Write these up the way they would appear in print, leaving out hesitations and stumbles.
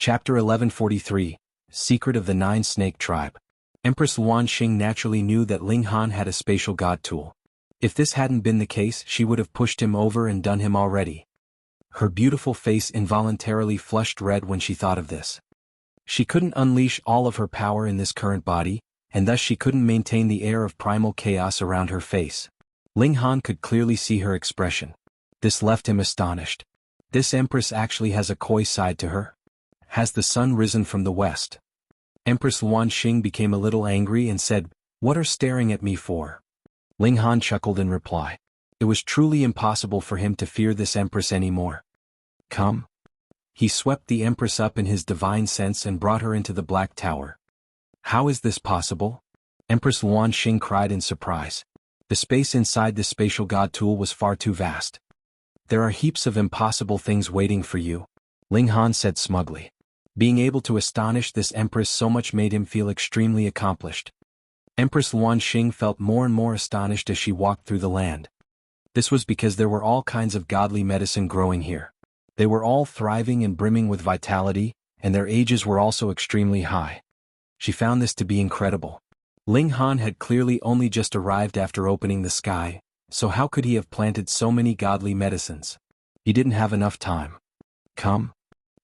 Chapter 1143, Secret of the Nine Snake Tribe. Empress Wuxia naturally knew that Ling Han had a spatial god tool. If this hadn't been the case, she would have pushed him over and done him already. Her beautiful face involuntarily flushed red when she thought of this. She couldn't unleash all of her power in this current body, and thus she couldn't maintain the air of primal chaos around her face. Ling Han could clearly see her expression. This left him astonished. This Empress actually has a coy side to her? Has the sun risen from the west? Empress Wuxia became a little angry and said, "What are staring at me for?" Ling Han chuckled in reply. It was truly impossible for him to fear this Empress anymore. Come. He swept the Empress up in his divine sense and brought her into the Black Tower. How is this possible? Empress Wuxia cried in surprise. The space inside this spatial god tool was far too vast. There are heaps of impossible things waiting for you, Ling Han said smugly. Being able to astonish this Empress so much made him feel extremely accomplished. Empress Wuxia felt more and more astonished as she walked through the land. This was because there were all kinds of godly medicine growing here. They were all thriving and brimming with vitality, and their ages were also extremely high. She found this to be incredible. Ling Han had clearly only just arrived after opening the sky, so how could he have planted so many godly medicines? He didn't have enough time. Come.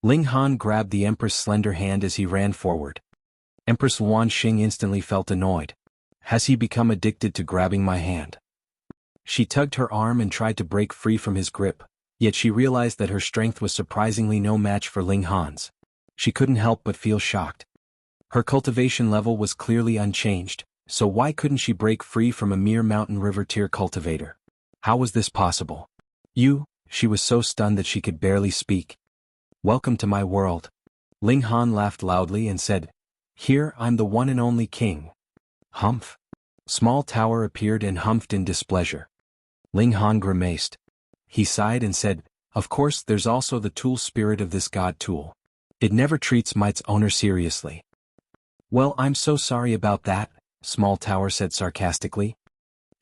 Ling Han grabbed the Empress' slender hand as he ran forward. Empress Wuxia instantly felt annoyed. Has he become addicted to grabbing my hand? She tugged her arm and tried to break free from his grip, yet she realized that her strength was surprisingly no match for Ling Han's. She couldn't help but feel shocked. Her cultivation level was clearly unchanged, so why couldn't she break free from a mere mountain river tier cultivator? How was this possible? She was so stunned that she could barely speak. Welcome to my world. Ling Han laughed loudly and said, Here I'm the one and only king. Humph. Small Tower appeared and humphed in displeasure. Ling Han grimaced. He sighed and said, Of course there's also the tool spirit of this god tool. It never treats its owner seriously. Well, I'm so sorry about that, Small Tower said sarcastically.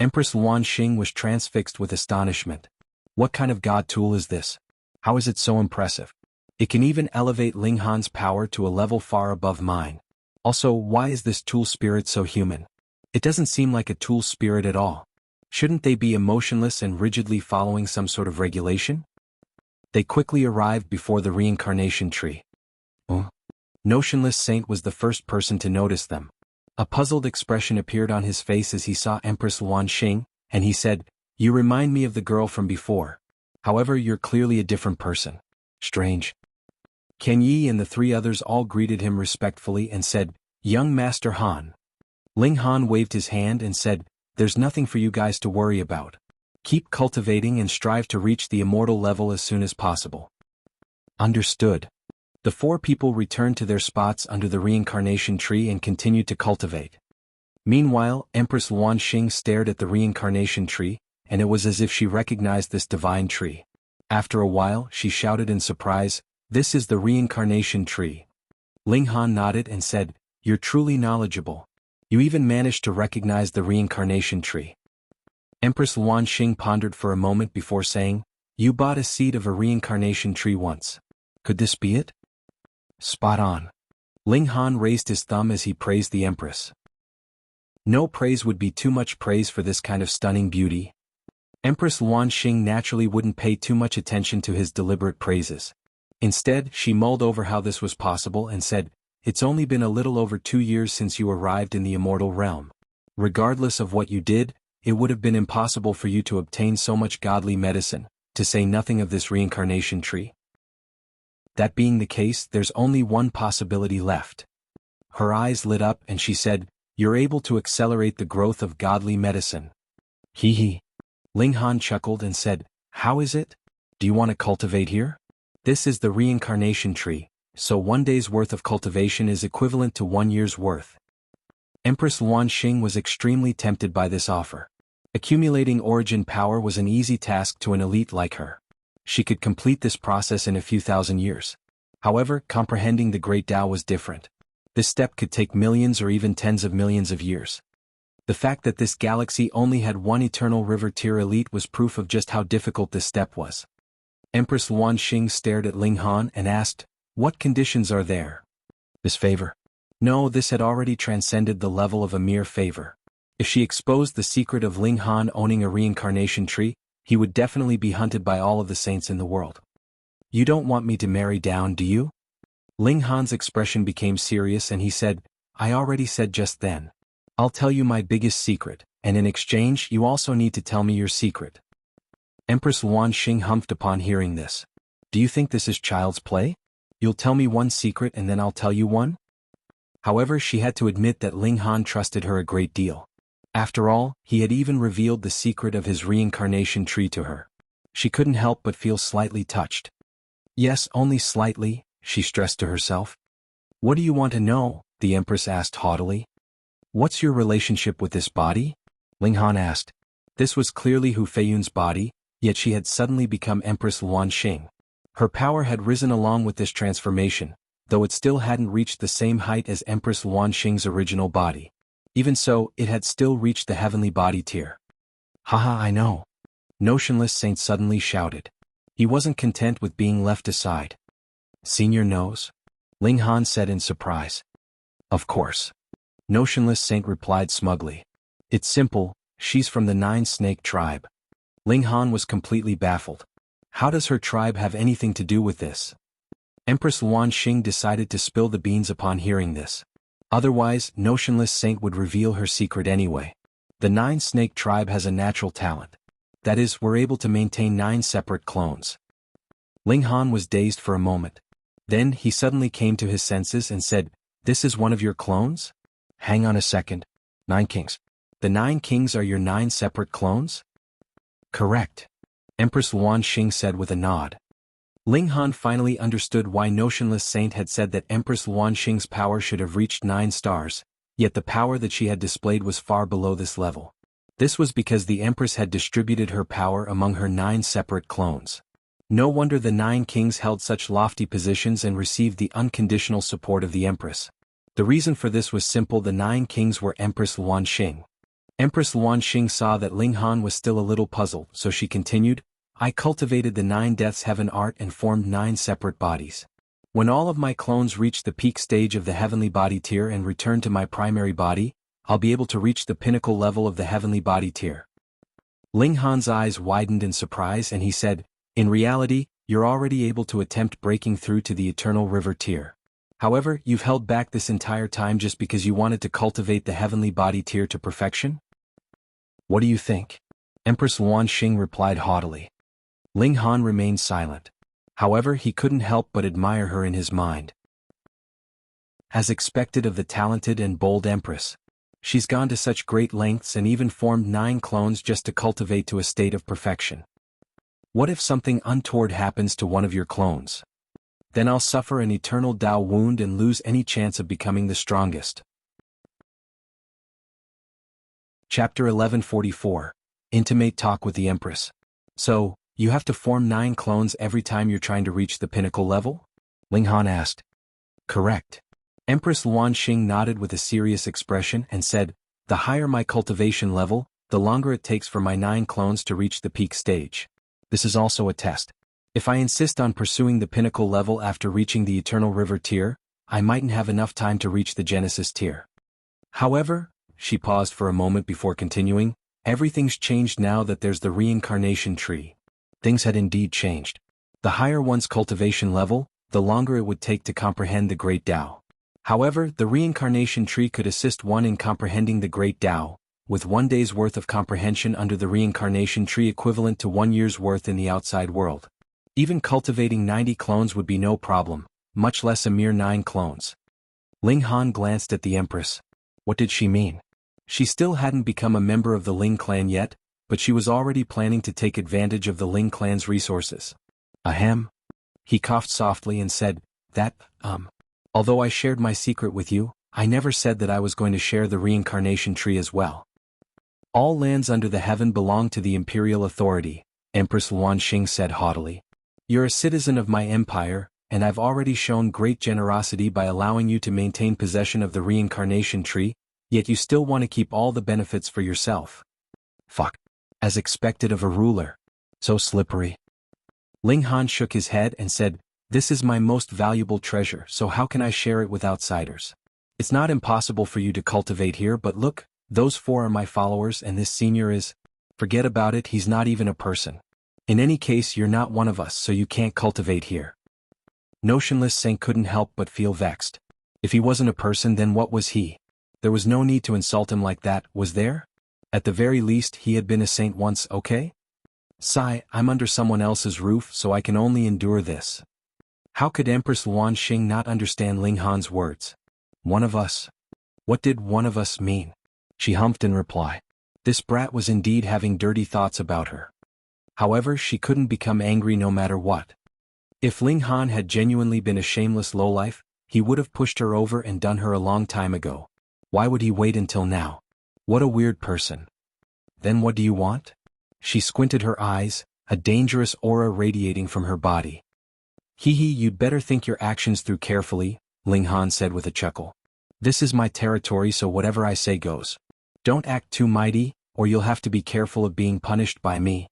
Empress Wuxia was transfixed with astonishment. What kind of god tool is this? How is it so impressive? It can even elevate Ling Han's power to a level far above mine. Also, why is this tool spirit so human? It doesn't seem like a tool spirit at all. Shouldn't they be emotionless and rigidly following some sort of regulation? They quickly arrived before the reincarnation tree. Notionless Saint was the first person to notice them. A puzzled expression appeared on his face as he saw Empress Wuxia, and he said, You remind me of the girl from before. However, you're clearly a different person. Strange. Ken Yi and the three others all greeted him respectfully and said, Young Master Han. Ling Han waved his hand and said, There's nothing for you guys to worry about. Keep cultivating and strive to reach the immortal level as soon as possible. Understood. The four people returned to their spots under the reincarnation tree and continued to cultivate. Meanwhile, Empress Wuxia stared at the reincarnation tree, and it was as if she recognized this divine tree. After a while, she shouted in surprise, This is the reincarnation tree. Ling Han nodded and said, You're truly knowledgeable. You even managed to recognize the reincarnation tree. Empress Wuxia pondered for a moment before saying, You bought a seed of a reincarnation tree once. Could this be it? Spot on. Ling Han raised his thumb as he praised the Empress. No praise would be too much praise for this kind of stunning beauty. Empress Wuxia naturally wouldn't pay too much attention to his deliberate praises. Instead, she mulled over how this was possible and said, It's only been a little over 2 years since you arrived in the immortal realm. Regardless of what you did, it would have been impossible for you to obtain so much godly medicine, to say nothing of this reincarnation tree. That being the case, there's only one possibility left. Her eyes lit up and she said, You're able to accelerate the growth of godly medicine. Hee hee. Ling Han chuckled and said, How is it? Do you want to cultivate here? This is the reincarnation tree, so 1 day's worth of cultivation is equivalent to 1 year's worth. Empress Wuxia was extremely tempted by this offer. Accumulating origin power was an easy task to an elite like her. She could complete this process in a few thousand years. However, comprehending the Great Tao was different. This step could take millions or even tens of millions of years. The fact that this galaxy only had one eternal river tier elite was proof of just how difficult this step was. Empress Wuxia stared at Ling Han and asked, What conditions are there? This favor? No, this had already transcended the level of a mere favor. If she exposed the secret of Ling Han owning a reincarnation tree, he would definitely be hunted by all of the saints in the world. You don't want me to marry down, do you? Ling Han's expression became serious and he said, I already said just then. I'll tell you my biggest secret, and in exchange you also need to tell me your secret. Empress Wan Xing humphed upon hearing this. Do you think this is child's play? You'll tell me one secret and then I'll tell you one? However, she had to admit that Ling Han trusted her a great deal. After all, he had even revealed the secret of his reincarnation tree to her. She couldn't help but feel slightly touched. Yes, only slightly, she stressed to herself. What do you want to know? The Empress asked haughtily. What's your relationship with this body? Ling Han asked. This was clearly Hu Feiyun's body, yet she had suddenly become Empress Wan Xing. Her power had risen along with this transformation, though it still hadn't reached the same height as Empress Wan Xing's original body. Even so, it had still reached the heavenly body tier. Haha, I know. Notionless Saint suddenly shouted. He wasn't content with being left aside. Seen your nose? Ling Han said in surprise. Of course. Notionless Saint replied smugly. It's simple, she's from the Nine Snake tribe. Ling Han was completely baffled. How does her tribe have anything to do with this? Empress Wan Xing decided to spill the beans upon hearing this. Otherwise, Notionless Saint would reveal her secret anyway. The Nine Snake tribe has a natural talent. That is, we're able to maintain 9 separate clones. Ling Han was dazed for a moment. Then he suddenly came to his senses and said, This is one of your clones? Hang on a second. 9 kings. The 9 kings are your 9 separate clones? Correct. Empress Wan Xing said with a nod. Ling Han finally understood why Notionless Saint had said that Empress Wan Xing's power should have reached 9 stars, yet the power that she had displayed was far below this level. This was because the Empress had distributed her power among her 9 separate clones. No wonder the 9 kings held such lofty positions and received the unconditional support of the Empress. The reason for this was simple: the 9 kings were Empress Wan Xing. Empress Wan Xing saw that Ling Han was still a little puzzled, so she continued, I cultivated the 9 deaths heaven art and formed 9 separate bodies. When all of my clones reach the peak stage of the heavenly body tier and return to my primary body, I'll be able to reach the pinnacle level of the heavenly body tier. Ling Han's eyes widened in surprise and he said, In reality, you're already able to attempt breaking through to the eternal river tier. However, you've held back this entire time just because you wanted to cultivate the heavenly body tier to perfection? What do you think? Empress Wan Xing replied haughtily. Ling Han remained silent. However, he couldn't help but admire her in his mind. As expected of the talented and bold Empress, she's gone to such great lengths and even formed 9 clones just to cultivate to a state of perfection. What if something untoward happens to one of your clones? Then I'll suffer an eternal Dao wound and lose any chance of becoming the strongest. Chapter 1144. Intimate Talk with the Empress. So, you have to form 9 clones every time you're trying to reach the pinnacle level? Ling Han asked. Correct. Empress Wan Xing nodded with a serious expression and said, The higher my cultivation level, the longer it takes for my 9 clones to reach the peak stage. This is also a test. If I insist on pursuing the pinnacle level after reaching the Eternal River tier, I mightn't have enough time to reach the Genesis tier. However, she paused for a moment before continuing, everything's changed now that there's the reincarnation tree. Things had indeed changed. The higher one's cultivation level, the longer it would take to comprehend the Great Tao. However, the reincarnation tree could assist one in comprehending the Great Tao, with 1 day's worth of comprehension under the reincarnation tree equivalent to 1 year's worth in the outside world. Even cultivating 90 clones would be no problem, much less a mere 9 clones. Ling Han glanced at the Empress. What did she mean? She still hadn't become a member of the Ling clan yet, but she was already planning to take advantage of the Ling clan's resources. Ahem. He coughed softly and said, Although I shared my secret with you, I never said that I was going to share the reincarnation tree as well. All lands under the heaven belong to the imperial authority, Empress Wan Xing said haughtily. You're a citizen of my empire, and I've already shown great generosity by allowing you to maintain possession of the reincarnation tree, yet you still want to keep all the benefits for yourself. Fuck. As expected of a ruler. So slippery. Ling Han shook his head and said, This is my most valuable treasure, so how can I share it with outsiders? It's not impossible for you to cultivate here, but look, those 4 are my followers and this senior is… Forget about it, he's not even a person. In any case, you're not one of us, so you can't cultivate here. Notionless Saint couldn't help but feel vexed. If he wasn't a person, then what was he? There was no need to insult him like that, was there? At the very least, he had been a saint once, okay? Sigh, I'm under someone else's roof, so I can only endure this. How could Empress Luanxing not understand Ling Han's words? One of us? What did one of us mean? She humphed in reply. This brat was indeed having dirty thoughts about her. However, she couldn't become angry no matter what. If Ling Han had genuinely been a shameless lowlife, he would have pushed her over and done her a long time ago. Why would he wait until now? What a weird person. Then what do you want? She squinted her eyes, a dangerous aura radiating from her body. Hee, you'd better think your actions through carefully, Ling Han said with a chuckle. This is my territory, so whatever I say goes. Don't act too mighty, or you'll have to be careful of being punished by me.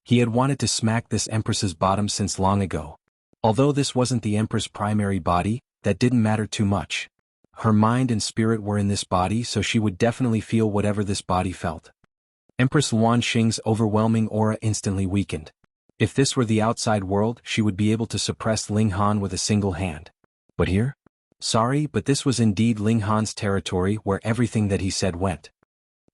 He had wanted to smack this Empress's bottom since long ago. Although this wasn't the Empress' primary body, that didn't matter too much. Her mind and spirit were in this body, so she would definitely feel whatever this body felt. Empress Luanxing's overwhelming aura instantly weakened. If this were the outside world, she would be able to suppress Ling Han with a single hand. But here? Sorry, but this was indeed Ling Han's territory where everything that he said went.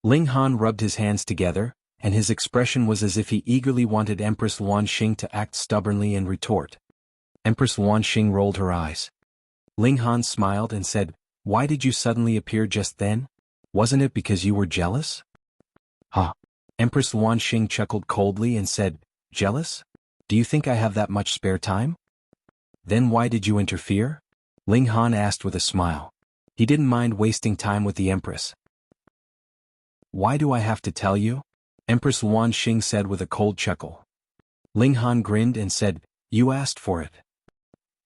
Ling Han rubbed his hands together, and his expression was as if he eagerly wanted Empress Luanxing to act stubbornly and retort. Empress Luanxing rolled her eyes. Ling Han smiled and said, "Why did you suddenly appear just then? Wasn't it because you were jealous?" Huh. Empress Luanxing chuckled coldly and said, "Jealous? Do you think I have that much spare time?" "Then why did you interfere?" Ling Han asked with a smile. He didn't mind wasting time with the Empress. "Why do I have to tell you?" Empress Luanxing said with a cold chuckle. Ling Han grinned and said, "You asked for it."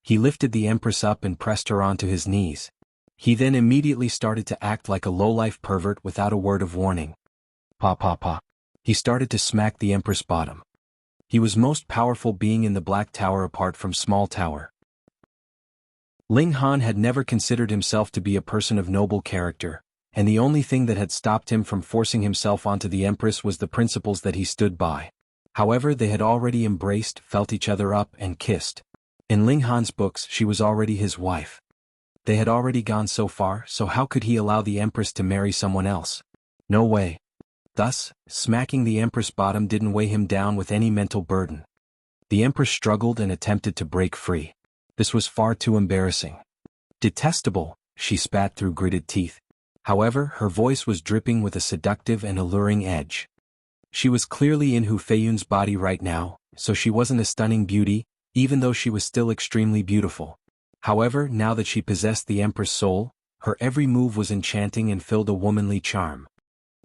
He lifted the Empress up and pressed her onto his knees. He then immediately started to act like a lowlife pervert without a word of warning. Pa pa pa. He started to smack the Empress bottom. He was most powerful being in the Black Tower apart from Small Tower. Ling Han had never considered himself to be a person of noble character, and the only thing that had stopped him from forcing himself onto the Empress was the principles that he stood by. However, they had already embraced, felt each other up, and kissed. In Ling Han's books, she was already his wife. They had already gone so far, so how could he allow the Empress to marry someone else? No way. Thus, smacking the Empress bottom didn't weigh him down with any mental burden. The Empress struggled and attempted to break free. This was far too embarrassing. Detestable, she spat through gritted teeth. However, her voice was dripping with a seductive and alluring edge. She was clearly in Hu Feiyun's body right now, so she wasn't a stunning beauty, even though she was still extremely beautiful. However, now that she possessed the Empress' soul, her every move was enchanting and filled a womanly charm.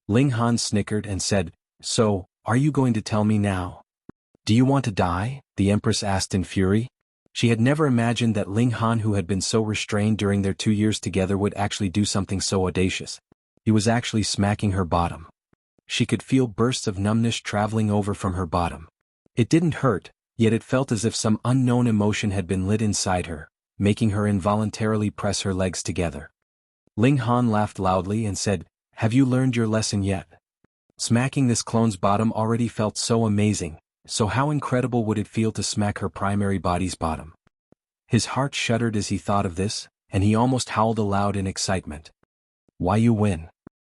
Ling Han snickered and said, "So, are you going to tell me now?" "Do you want to die?" the Empress asked in fury. She had never imagined that Ling Han, who had been so restrained during their 2 years together, would actually do something so audacious. He was actually smacking her bottom. She could feel bursts of numbness traveling over from her bottom. It didn't hurt, yet it felt as if some unknown emotion had been lit inside her, making her involuntarily press her legs together. Ling Han laughed loudly and said, "Have you learned your lesson yet? Smacking this clone's bottom already felt so amazing, so how incredible would it feel to smack her primary body's bottom?" His heart shuddered as he thought of this, and he almost howled aloud in excitement. "Why, you win."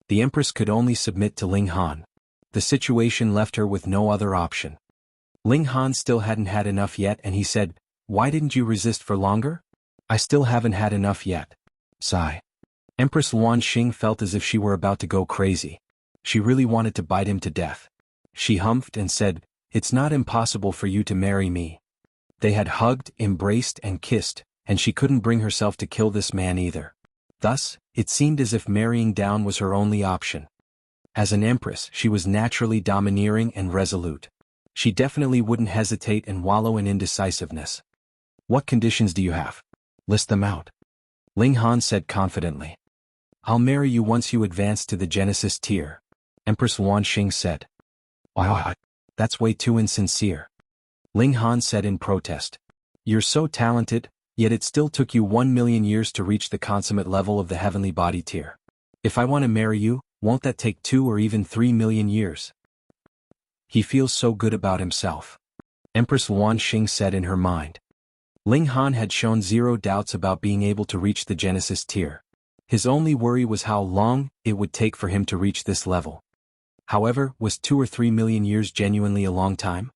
The Empress could only submit to Ling Han. The situation left her with no other option. Ling Han still hadn't had enough yet, and he said, "Why didn't you resist for longer?" "I still haven't had enough yet." Sigh. Empress Luanxing felt as if she were about to go crazy. She really wanted to bite him to death. She humphed and said, "It's not impossible for you to marry me." They had hugged, embraced, and kissed, and she couldn't bring herself to kill this man either. Thus, it seemed as if marrying down was her only option. As an empress, she was naturally domineering and resolute. She definitely wouldn't hesitate and wallow in indecisiveness. "What conditions do you have? List them out." Ling Han said confidently. "I'll marry you once you advance to the Genesis tier," Empress Luanxing said. "Wow, that's way too insincere," Ling Han said in protest. You're so talented, yet it still took you 1,000,000 years to reach the consummate level of the heavenly body tier. If I want to marry you, won't that take 2 or even 3,000,000 years? He feels so good about himself. Empress Wanxing said in her mind. Ling Han had shown zero doubts about being able to reach the Genesis tier. His only worry was how long it would take for him to reach this level. However, was 2 or 3,000,000 years genuinely a long time?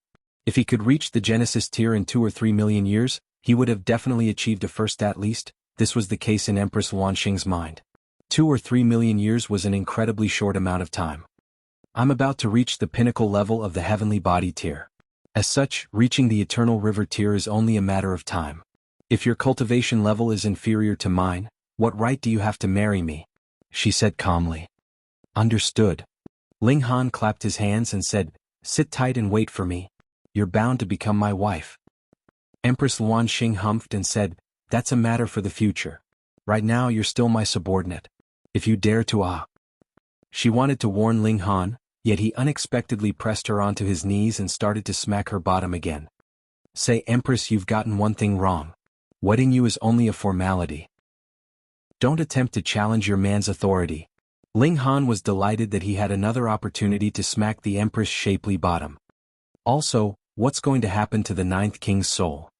If he could reach the Genesis tier in 2 or 3,000,000 years, he would have definitely achieved a first at least. This was the case in Empress Wanxing's mind. 2 or 3,000,000 years was an incredibly short amount of time. I'm about to reach the pinnacle level of the heavenly body tier. As such, reaching the eternal river tier is only a matter of time. If your cultivation level is inferior to mine, what right do you have to marry me? She said calmly. Understood. Ling Han clapped his hands and said, sit tight and wait for me. You're bound to become my wife. Empress Wanxing humphed and said, that's a matter for the future. Right now you're still my subordinate. If you dare to She wanted to warn Ling Han, yet he unexpectedly pressed her onto his knees and started to smack her bottom again. Say, Empress, you've gotten one thing wrong. Wedding you is only a formality. Don't attempt to challenge your man's authority. Ling Han was delighted that he had another opportunity to smack the Empress' shapely bottom. Also, what's going to happen to the 9th king's soul?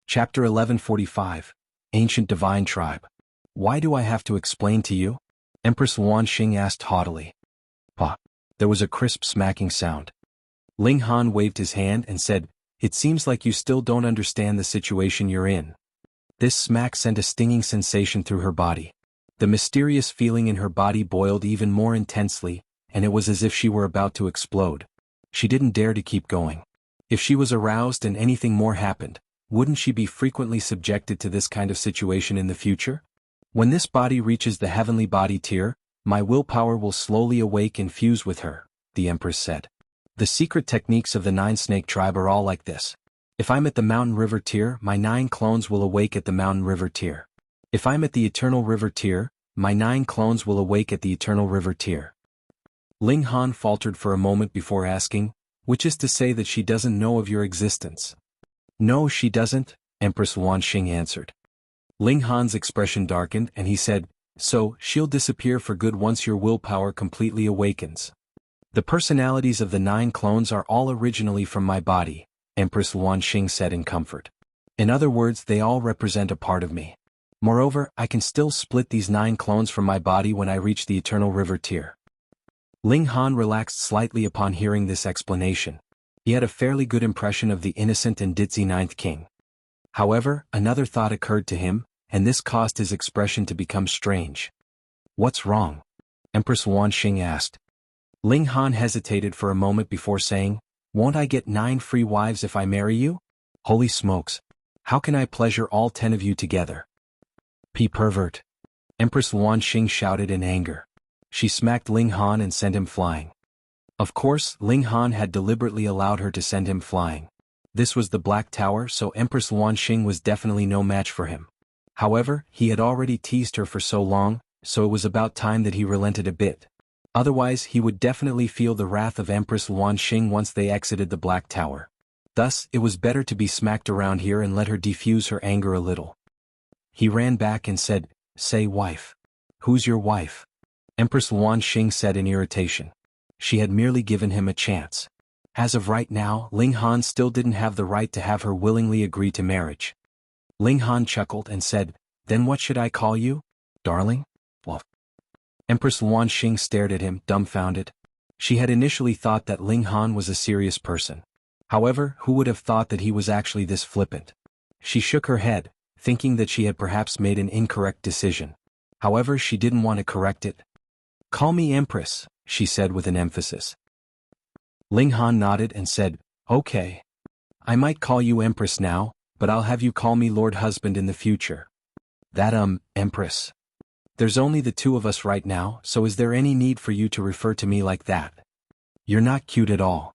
Chapter 1145, Ancient Divine Tribe. Why do I have to explain to you? Empress Wanxing asked haughtily. Pa. There was a crisp smacking sound. Ling Han waved his hand and said, it seems like you still don't understand the situation you're in. This smack sent a stinging sensation through her body. The mysterious feeling in her body boiled even more intensely, and it was as if she were about to explode. She didn't dare to keep going. If she was aroused and anything more happened, wouldn't she be frequently subjected to this kind of situation in the future? When this body reaches the heavenly body tier, my willpower will slowly awake and fuse with her, the Empress said. The secret techniques of the 9 snake tribe are all like this. If I'm at the mountain river tier, my 9 clones will awake at the mountain river tier. If I'm at the eternal river tier, my 9 clones will awake at the eternal river tier. Ling Han faltered for a moment before asking, which is to say that she doesn't know of your existence. No, she doesn't, Empress Wanxing answered. Ling Han's expression darkened and he said, so, she'll disappear for good once your willpower completely awakens. The personalities of the 9 clones are all originally from my body, Empress Wanxing said in comfort. In other words, they all represent a part of me. Moreover, I can still split these 9 clones from my body when I reach the eternal river tier. Ling Han relaxed slightly upon hearing this explanation. He had a fairly good impression of the innocent and ditzy 9th king. However, another thought occurred to him, and this caused his expression to become strange. What's wrong? Empress Wanxing asked. Ling Han hesitated for a moment before saying, won't I get 9 free wives if I marry you? Holy smokes! How can I pleasure all 10 of you together? Pervert! Empress Wanxing shouted in anger. She smacked Ling Han and sent him flying. Of course, Ling Han had deliberately allowed her to send him flying. This was the Black Tower, so Empress Wanxing was definitely no match for him. However, he had already teased her for so long, so it was about time that he relented a bit. Otherwise, he would definitely feel the wrath of Empress Wanxing once they exited the Black Tower. Thus, it was better to be smacked around here and let her defuse her anger a little. He ran back and said, say wife. Who's your wife? Empress Wanxing said in irritation. She had merely given him a chance. As of right now, Ling Han still didn't have the right to have her willingly agree to marriage. Ling Han chuckled and said, then what should I call you? Darling? Well. Empress Wanxing stared at him, dumbfounded. She had initially thought that Ling Han was a serious person. However, who would have thought that he was actually this flippant? She shook her head, thinking that she had perhaps made an incorrect decision. However, she didn't want to correct it. Call me Empress, she said with an emphasis. Ling Han nodded and said, okay. I might call you Empress now, but I'll have you call me Lord Husband in the future. That Empress. There's only the 2 of us right now, so is there any need for you to refer to me like that? You're not cute at all.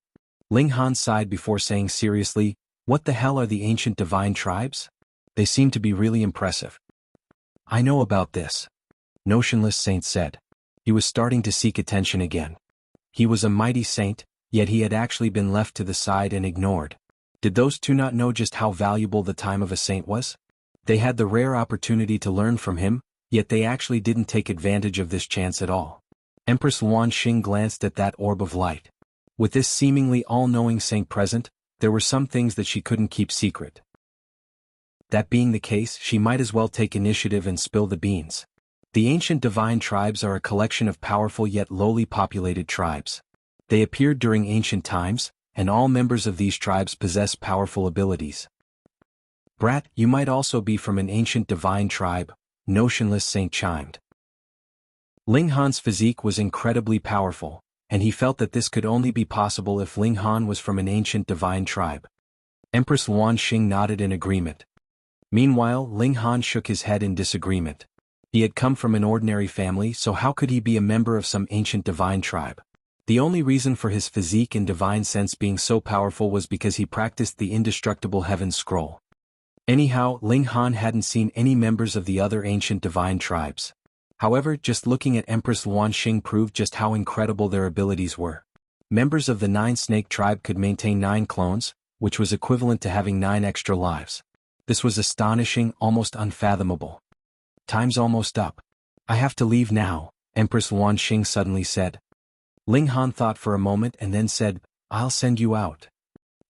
Ling Han sighed before saying seriously, what the hell are the ancient divine tribes? They seem to be really impressive. I know about this. Notionless Saint said. He was starting to seek attention again. He was a mighty saint, yet he had actually been left to the side and ignored. Did those two not know just how valuable the time of a saint was? They had the rare opportunity to learn from him, yet they actually didn't take advantage of this chance at all. Empress Wanxing glanced at that orb of light. With this seemingly all-knowing saint present, there were some things that she couldn't keep secret. That being the case, she might as well take initiative and spill the beans. The ancient divine tribes are a collection of powerful yet lowly populated tribes. They appeared during ancient times, and all members of these tribes possess powerful abilities. Brat, you might also be from an ancient divine tribe, Notionless Saint chimed. Ling Han's physique was incredibly powerful, and he felt that this could only be possible if Ling Han was from an ancient divine tribe. Empress Wanxing nodded in agreement. Meanwhile, Ling Han shook his head in disagreement. He had come from an ordinary family, so how could he be a member of some ancient divine tribe? The only reason for his physique and divine sense being so powerful was because he practiced the indestructible Heaven Scroll. Anyhow, Ling Han hadn't seen any members of the other ancient divine tribes. However, just looking at Empress Wanxing proved just how incredible their abilities were. Members of the Nine Snake tribe could maintain 9 clones, which was equivalent to having 9 extra lives. This was astonishing, almost unfathomable. Time's almost up. I have to leave now, Empress Wanxing suddenly said. Ling Han thought for a moment and then said, I'll send you out.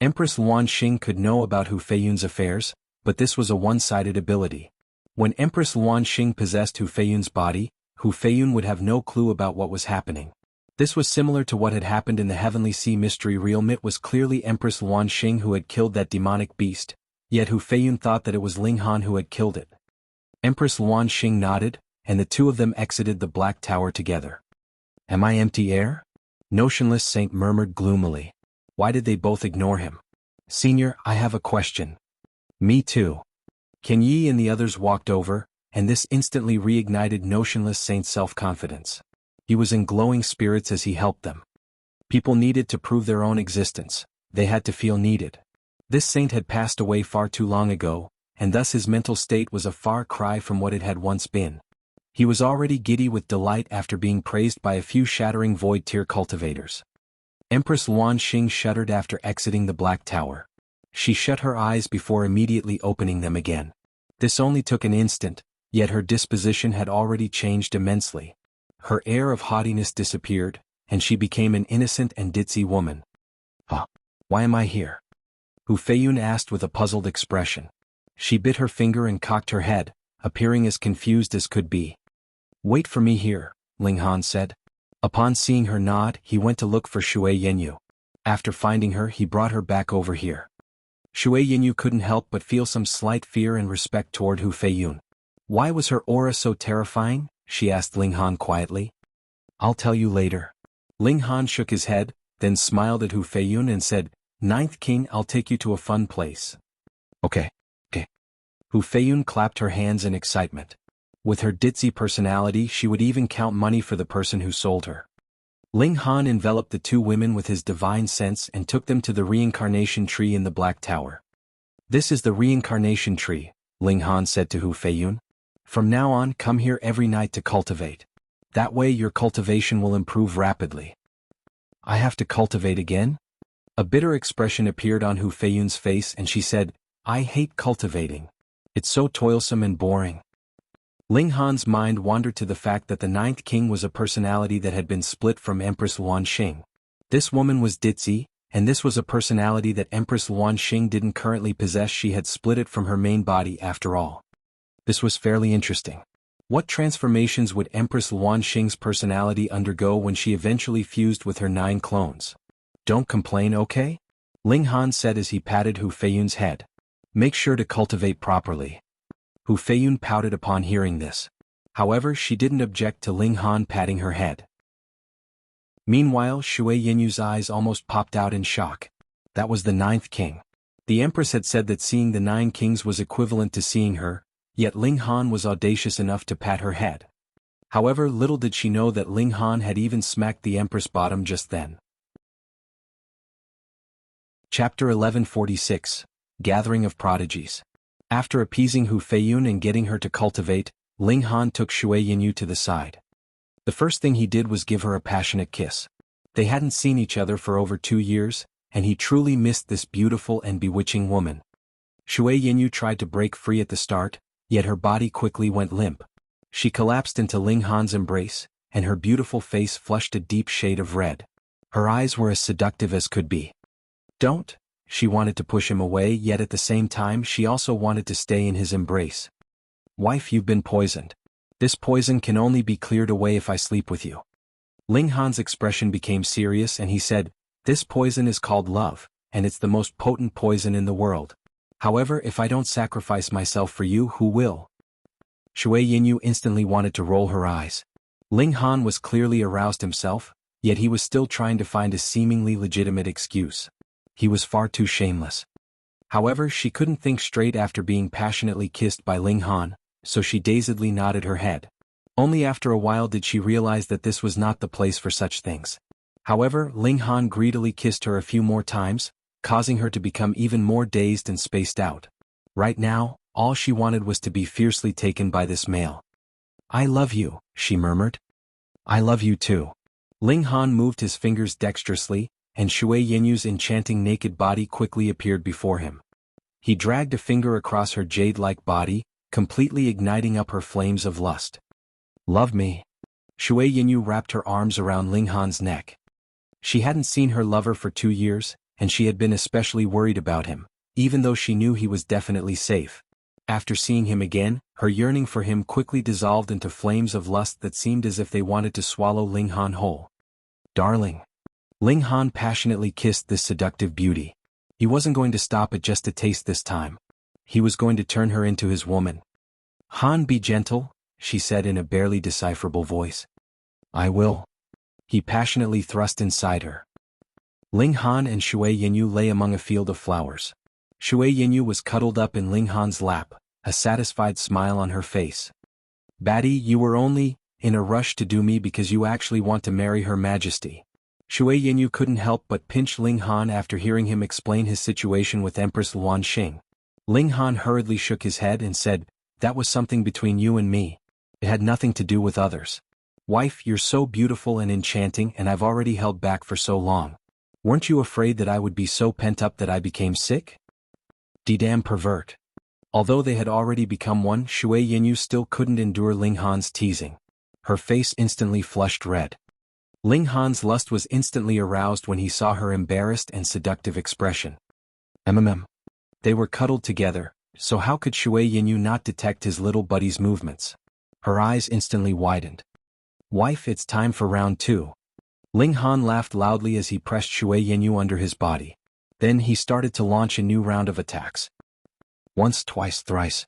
Empress Wanxing could know about Hu Feiyun's affairs, but this was a one-sided ability. When Empress Wanxing possessed Hu Feiyun's body, Hu Feiyun would have no clue about what was happening. This was similar to what had happened in the Heavenly Sea mystery realm. It was clearly Empress Wanxing who had killed that demonic beast, yet Hu Feiyun thought that it was Ling Han who had killed it. Empress Wanxing nodded, and the two of them exited the Black Tower together. Am I empty air? Notionless Saint murmured gloomily. Why did they both ignore him? Senior, I have a question. Me too. Ken Yi and the others walked over, and this instantly reignited Notionless Saint's self-confidence. He was in glowing spirits as he helped them. People needed to prove their own existence. They had to feel needed. This saint had passed away far too long ago, and thus his mental state was a far cry from what it had once been. He was already giddy with delight after being praised by a few shattering void-tier cultivators. Empress Wanxing shuddered after exiting the Black Tower. She shut her eyes before immediately opening them again. This only took an instant, yet her disposition had already changed immensely. Her air of haughtiness disappeared, and she became an innocent and ditzy woman. Why am I here? Hu Feiyun asked with a puzzled expression. She bit her finger and cocked her head, appearing as confused as could be. Wait for me here, Ling Han said. Upon seeing her nod, he went to look for Shui Yenyu. After finding her, he brought her back over here. Shui Yenyu couldn't help but feel some slight fear and respect toward Hu Feiyun. Why was her aura so terrifying? She asked Ling Han quietly. I'll tell you later. Ling Han shook his head, then smiled at Hu Feiyun and said, Ninth King, I'll take you to a fun place. Okay. Hu Feiyun clapped her hands in excitement. With her ditzy personality, she would even count money for the person who sold her. Ling Han enveloped the two women with his divine sense and took them to the reincarnation tree in the Black Tower. This is the reincarnation tree, Ling Han said to Hu Feiyun. From now on, come here every night to cultivate. That way your cultivation will improve rapidly. I have to cultivate again? A bitter expression appeared on Hu Feiyun's face and she said, I hate cultivating. It's so toilsome and boring. Ling Han's mind wandered to the fact that the Ninth King was a personality that had been split from Empress Wanxing. This woman was ditzy, and this was a personality that Empress Wanxing didn't currently possess. She had split it from her main body after all. This was fairly interesting. What transformations would Empress Wanxing's personality undergo when she eventually fused with her 9 clones? Don't complain, okay? Ling Han said as he patted Hu Feiyun's head. Make sure to cultivate properly. Hu Feiyun pouted upon hearing this. However, she didn't object to Ling Han patting her head. Meanwhile, Shui Yenyu's eyes almost popped out in shock. That was the 9th king. The Empress had said that seeing the 9 kings was equivalent to seeing her, yet Ling Han was audacious enough to pat her head. However, little did she know that Ling Han had even smacked the Empress bottom just then. Chapter 1146. Gathering of Prodigies. After appeasing Hu Feiyun and getting her to cultivate, Ling Han took Shui Yenyu to the side. The first thing he did was give her a passionate kiss. They hadn't seen each other for over 2 years, and he truly missed this beautiful and bewitching woman. Shui Yinyu tried to break free at the start, yet her body quickly went limp. She collapsed into Ling Han's embrace, and her beautiful face flushed a deep shade of red. Her eyes were as seductive as could be. Don't! She wanted to push him away, yet at the same time she also wanted to stay in his embrace. Wife, you've been poisoned. This poison can only be cleared away if I sleep with you. Ling Han's expression became serious and he said, this poison is called love, and it's the most potent poison in the world. However, if I don't sacrifice myself for you, who will? Shui Yinyu instantly wanted to roll her eyes. Ling Han was clearly aroused himself, yet he was still trying to find a seemingly legitimate excuse. He was far too shameless. However, she couldn't think straight after being passionately kissed by Ling Han, so she dazedly nodded her head. Only after a while did she realize that this was not the place for such things. However, Ling Han greedily kissed her a few more times, causing her to become even more dazed and spaced out. Right now, all she wanted was to be fiercely taken by this male. I love you, she murmured. I love you too. Ling Han moved his fingers dexterously, and Shui Yinyu's enchanting naked body quickly appeared before him. He dragged a finger across her jade-like body, completely igniting up her flames of lust. Love me. Shui Yinyu wrapped her arms around Ling Han's neck. She hadn't seen her lover for 2 years, and she had been especially worried about him, even though she knew he was definitely safe. After seeing him again, her yearning for him quickly dissolved into flames of lust that seemed as if they wanted to swallow Ling Han whole. Darling. Ling Han passionately kissed this seductive beauty. He wasn't going to stop at just a taste this time. He was going to turn her into his woman. Han, be gentle, she said in a barely decipherable voice. I will. He passionately thrust inside her. Ling Han and Shui Yinyu lay among a field of flowers. Shui Yinyu was cuddled up in Ling Han's lap, a satisfied smile on her face. Baddie, you were only in a rush to do me because you actually want to marry Her Majesty. Shui Yinyu couldn't help but pinch Ling Han after hearing him explain his situation with Empress Luan Xing. Ling Han hurriedly shook his head and said, that was something between you and me. It had nothing to do with others. Wife, you're so beautiful and enchanting and I've already held back for so long. Weren't you afraid that I would be so pent up that I became sick? Damn pervert. Although they had already become one, Shui Yinyu still couldn't endure Ling Han's teasing. Her face instantly flushed red. Ling Han's lust was instantly aroused when he saw her embarrassed and seductive expression. They were cuddled together, so how could Shui Yinyu not detect his little buddy's movements? Her eyes instantly widened. Wife, it's time for round 2. Ling Han laughed loudly as he pressed Shui Yinyu under his body. Then he started to launch a new round of attacks. Once, twice, thrice.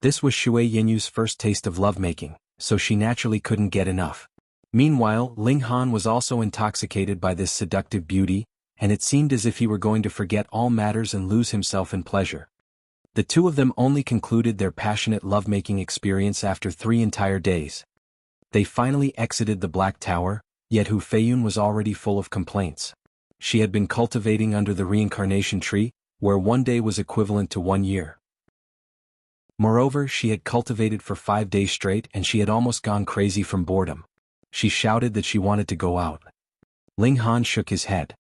This was Shui Yinyu's first taste of lovemaking, so she naturally couldn't get enough. Meanwhile, Ling Han was also intoxicated by this seductive beauty, and it seemed as if he were going to forget all matters and lose himself in pleasure. The two of them only concluded their passionate lovemaking experience after 3 entire days. They finally exited the Black Tower, yet Hu Feiyun was already full of complaints. She had been cultivating under the reincarnation tree, where 1 day was equivalent to 1 year. Moreover, she had cultivated for 5 days straight and she had almost gone crazy from boredom. She shouted that she wanted to go out. Ling Han shook his head.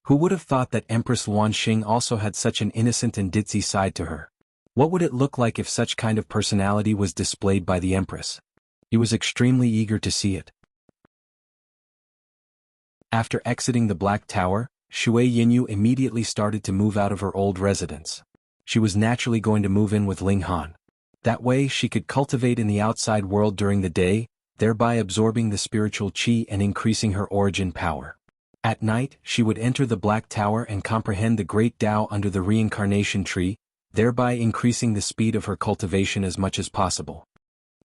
Who would have thought that Empress Luan Xing also had such an innocent and ditzy side to her? What would it look like if such kind of personality was displayed by the Empress? He was extremely eager to see it. After exiting the Black Tower, Shui Yinyu immediately started to move out of her old residence. She was naturally going to move in with Ling Han. That way she could cultivate in the outside world during the day, thereby absorbing the spiritual qi and increasing her origin power. At night, she would enter the Black Tower and comprehend the great Tao under the reincarnation tree, thereby increasing the speed of her cultivation as much as possible.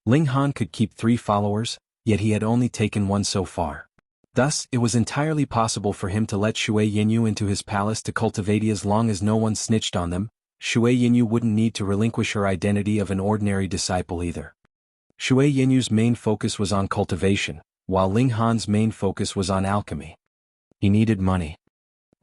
Ling Han could keep 3 followers, yet he had only taken 1 so far. Thus, it was entirely possible for him to let Shui Yinyu into his palace to cultivate as long as no one snitched on them. Shui Yinyu wouldn't need to relinquish her identity of an ordinary disciple either. Shui Yinyu's main focus was on cultivation, while Ling Han's main focus was on alchemy. He needed money.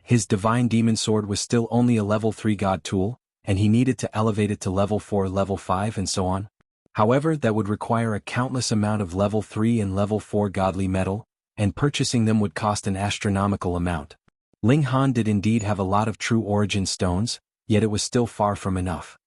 His divine demon sword was still only a level 3 god tool, and he needed to elevate it to level 4, level 5 and so on. However, that would require a countless amount of level 3 and level 4 godly metal, and purchasing them would cost an astronomical amount. Ling Han did indeed have a lot of true origin stones, yet it was still far from enough.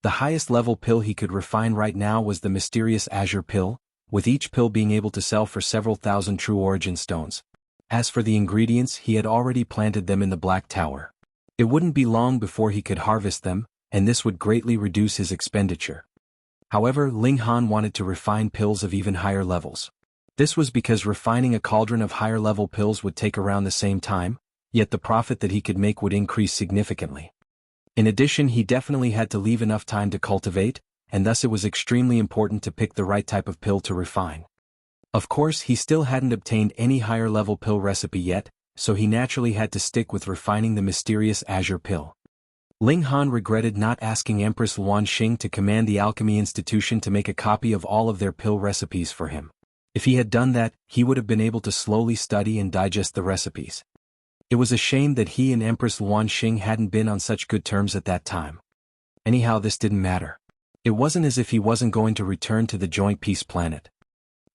The highest level pill he could refine right now was the mysterious azure pill, with each pill being able to sell for several thousand true origin stones. As for the ingredients, he had already planted them in the Black Tower. It wouldn't be long before he could harvest them, and this would greatly reduce his expenditure. However, Ling Han wanted to refine pills of even higher levels. This was because refining a cauldron of higher level pills would take around the same time, yet the profit that he could make would increase significantly. In addition, he definitely had to leave enough time to cultivate, and thus it was extremely important to pick the right type of pill to refine. Of course, he still hadn't obtained any higher level pill recipe yet, so he naturally had to stick with refining the mysterious azure pill. Ling Han regretted not asking Empress Wuxia to command the Alchemy Institution to make a copy of all of their pill recipes for him. If he had done that, he would have been able to slowly study and digest the recipes. It was a shame that he and Empress Wuxia hadn't been on such good terms at that time. Anyhow, this didn't matter. It wasn't as if he wasn't going to return to the joint peace planet.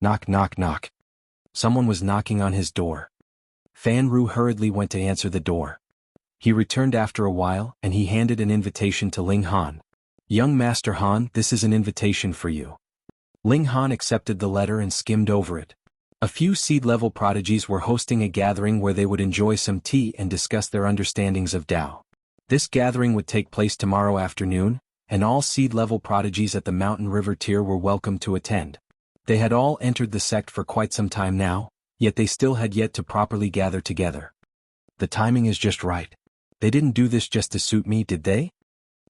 Knock, knock, knock. Someone was knocking on his door. Fan Ru hurriedly went to answer the door. He returned after a while, and he handed an invitation to Ling Han. "Young Master Han, this is an invitation for you." Ling Han accepted the letter and skimmed over it. A few seed-level prodigies were hosting a gathering where they would enjoy some tea and discuss their understandings of Tao. This gathering would take place tomorrow afternoon, and all seed-level prodigies at the Mountain River tier were welcome to attend. They had all entered the sect for quite some time now, yet they still had yet to properly gather together. The timing is just right. They didn't do this just to suit me, did they?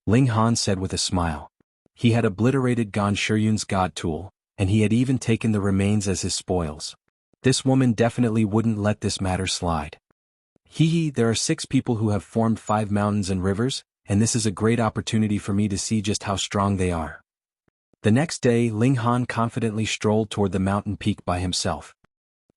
Ling Han said with a smile. He had obliterated Gan Shiyun's god tool, and he had even taken the remains as his spoils. This woman definitely wouldn't let this matter slide. There are 6 people who have formed 5 mountains and rivers, and this is a great opportunity for me to see just how strong they are. The next day, Ling Han confidently strolled toward the mountain peak by himself.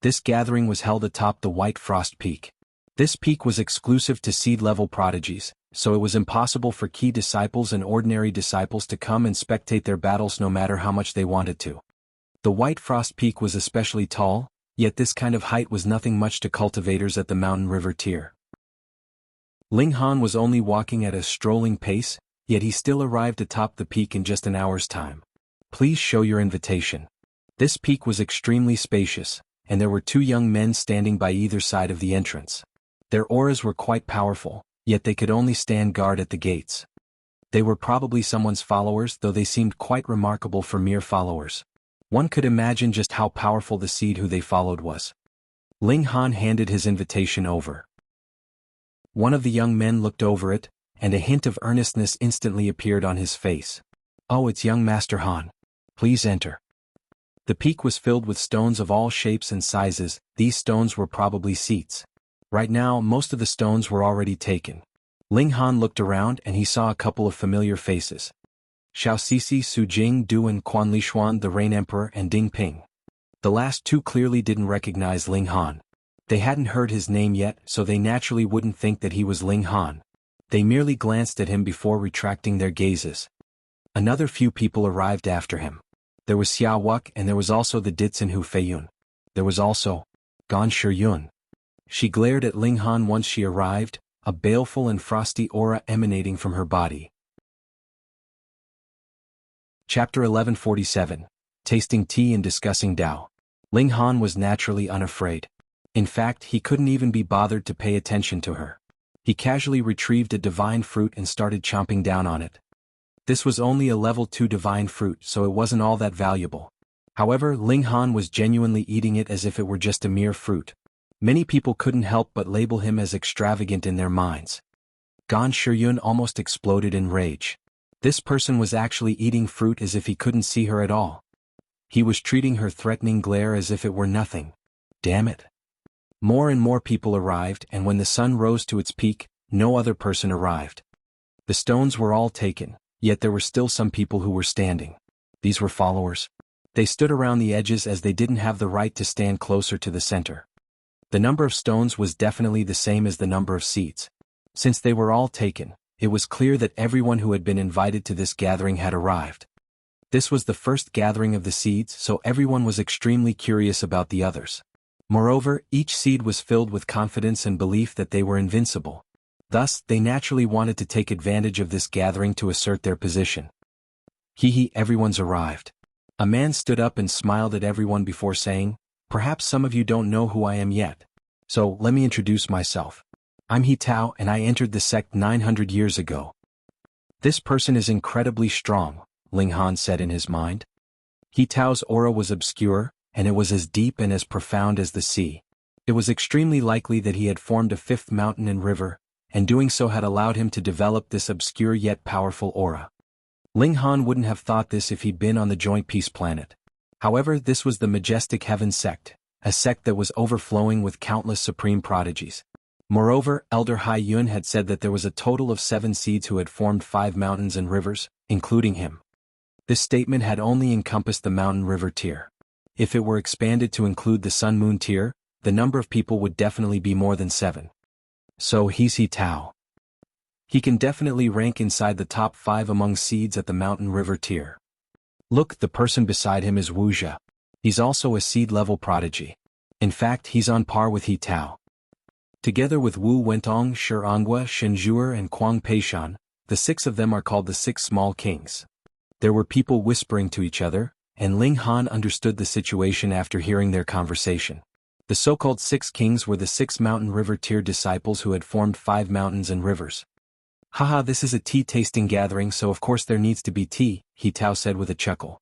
This gathering was held atop the White Frost Peak. This peak was exclusive to seed-level prodigies, so it was impossible for key disciples and ordinary disciples to come and spectate their battles no matter how much they wanted to. The White Frost Peak was especially tall, yet this kind of height was nothing much to cultivators at the Mountain River tier. Ling Han was only walking at a strolling pace, yet he still arrived atop the peak in just an hour's time. "Please show your invitation." This peak was extremely spacious, and there were 2 young men standing by either side of the entrance. Their auras were quite powerful, yet they could only stand guard at the gates. They were probably someone's followers, though they seemed quite remarkable for mere followers. One could imagine just how powerful the seed who they followed was. Ling Han handed his invitation over. One of the young men looked over it, and a hint of earnestness instantly appeared on his face. "Oh, it's young Master Han. Please enter." The peak was filled with stones of all shapes and sizes. These stones were probably seats. Right now, most of the stones were already taken. Ling Han looked around and he saw a couple of familiar faces. Xiao Sisi, Su Jing Du and Quan Lishuan, the Rain Emperor, and Ding Ping. The last 2 clearly didn't recognize Ling Han. They hadn't heard his name yet, so they naturally wouldn't think that he was Ling Han. They merely glanced at him before retracting their gazes. Another few people arrived after him. There was Xiao Wuk, and there was also the Ditsun Hu Feiyun. There was also Gan Shiyun. She glared at Ling Han once she arrived, a baleful and frosty aura emanating from her body. Chapter 1147. Tasting Tea and Discussing Tao. Ling Han was naturally unafraid. In fact, he couldn't even be bothered to pay attention to her. He casually retrieved a divine fruit and started chomping down on it. This was only a level 2 divine fruit, so it wasn't all that valuable. However, Ling Han was genuinely eating it as if it were just a mere fruit. Many people couldn't help but label him as extravagant in their minds. Gan Shiyun almost exploded in rage. This person was actually eating fruit as if he couldn't see her at all. He was treating her threatening glare as if it were nothing. Damn it. More and more people arrived, and when the sun rose to its peak, no other person arrived. The stones were all taken, yet there were still some people who were standing. These were followers. They stood around the edges as they didn't have the right to stand closer to the center. The number of stones was definitely the same as the number of seats. Since they were all taken, it was clear that everyone who had been invited to this gathering had arrived. This was the first gathering of the seeds, so everyone was extremely curious about the others. Moreover, each seed was filled with confidence and belief that they were invincible. Thus, they naturally wanted to take advantage of this gathering to assert their position. Everyone's arrived. A man stood up and smiled at everyone before saying, "Perhaps some of you don't know who I am yet. So, let me introduce myself. I'm He Tao and I entered the sect 900 years ago." "This person is incredibly strong," Ling Han said in his mind. He Tao's aura was obscure, and it was as deep and as profound as the sea. It was extremely likely that he had formed a fifth mountain and river, and doing so had allowed him to develop this obscure yet powerful aura. Ling Han wouldn't have thought this if he'd been on the Joint Peace Planet. However, this was the Majestic Heaven sect, a sect that was overflowing with countless supreme prodigies. Moreover, Elder Hai Yun had said that there was a total of 7 seeds who had formed 5 mountains and rivers, including him. This statement had only encompassed the mountain-river tier. If it were expanded to include the sun-moon tier, the number of people would definitely be more than 7. So he's He Tao. He can definitely rank inside the top 5 among seeds at the mountain-river tier. Look, the person beside him is Wuxia. He's also a seed-level prodigy. In fact, he's on par with He Tao. Together with Wu Wentong, Shi Anghua, Shen Zhuer and Kuang Peishan, the 6 of them are called the 6 small kings. There were people whispering to each other, and Ling Han understood the situation after hearing their conversation. The so-called 6 kings were the 6 mountain-river tier disciples who had formed 5 mountains and rivers. "Haha, this is a tea-tasting gathering, so of course there needs to be tea," He Tao said with a chuckle.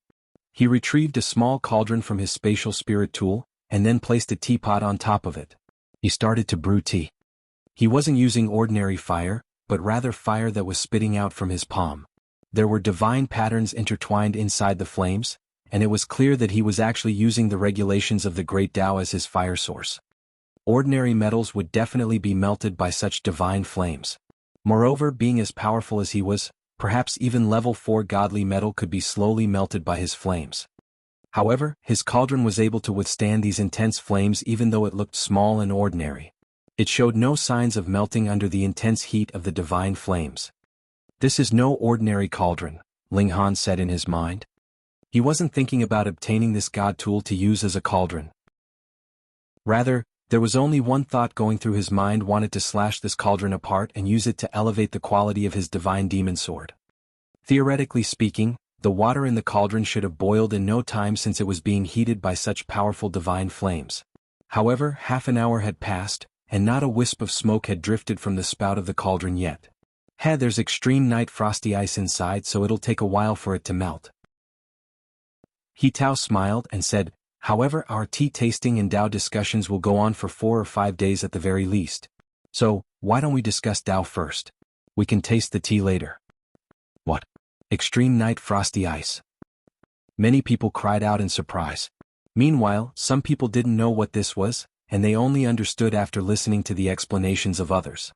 He retrieved a small cauldron from his spatial spirit tool, and then placed a teapot on top of it. He started to brew tea. He wasn't using ordinary fire, but rather fire that was spitting out from his palm. There were divine patterns intertwined inside the flames, and it was clear that he was actually using the regulations of the Great Tao as his fire source. Ordinary metals would definitely be melted by such divine flames. Moreover, being as powerful as he was, perhaps even level 4 godly metal could be slowly melted by his flames. However, his cauldron was able to withstand these intense flames even though it looked small and ordinary. It showed no signs of melting under the intense heat of the divine flames. "This is no ordinary cauldron," Ling Han said in his mind. He wasn't thinking about obtaining this god tool to use as a cauldron. Rather, there was only one thought going through his mind: wanted to slash this cauldron apart and use it to elevate the quality of his divine demon sword. Theoretically speaking, the water in the cauldron should have boiled in no time since it was being heated by such powerful divine flames. However, half an hour had passed, and not a wisp of smoke had drifted from the spout of the cauldron yet. There's extreme night frosty ice inside, so it'll take a while for it to melt. He Tao smiled and said, "However, our tea tasting and Tao discussions will go on for 4 or 5 days at the very least. So, why don't we discuss Tao first? We can taste the tea later." "What? Extreme night frosty ice?" Many people cried out in surprise. Meanwhile, some people didn't know what this was, and they only understood after listening to the explanations of others.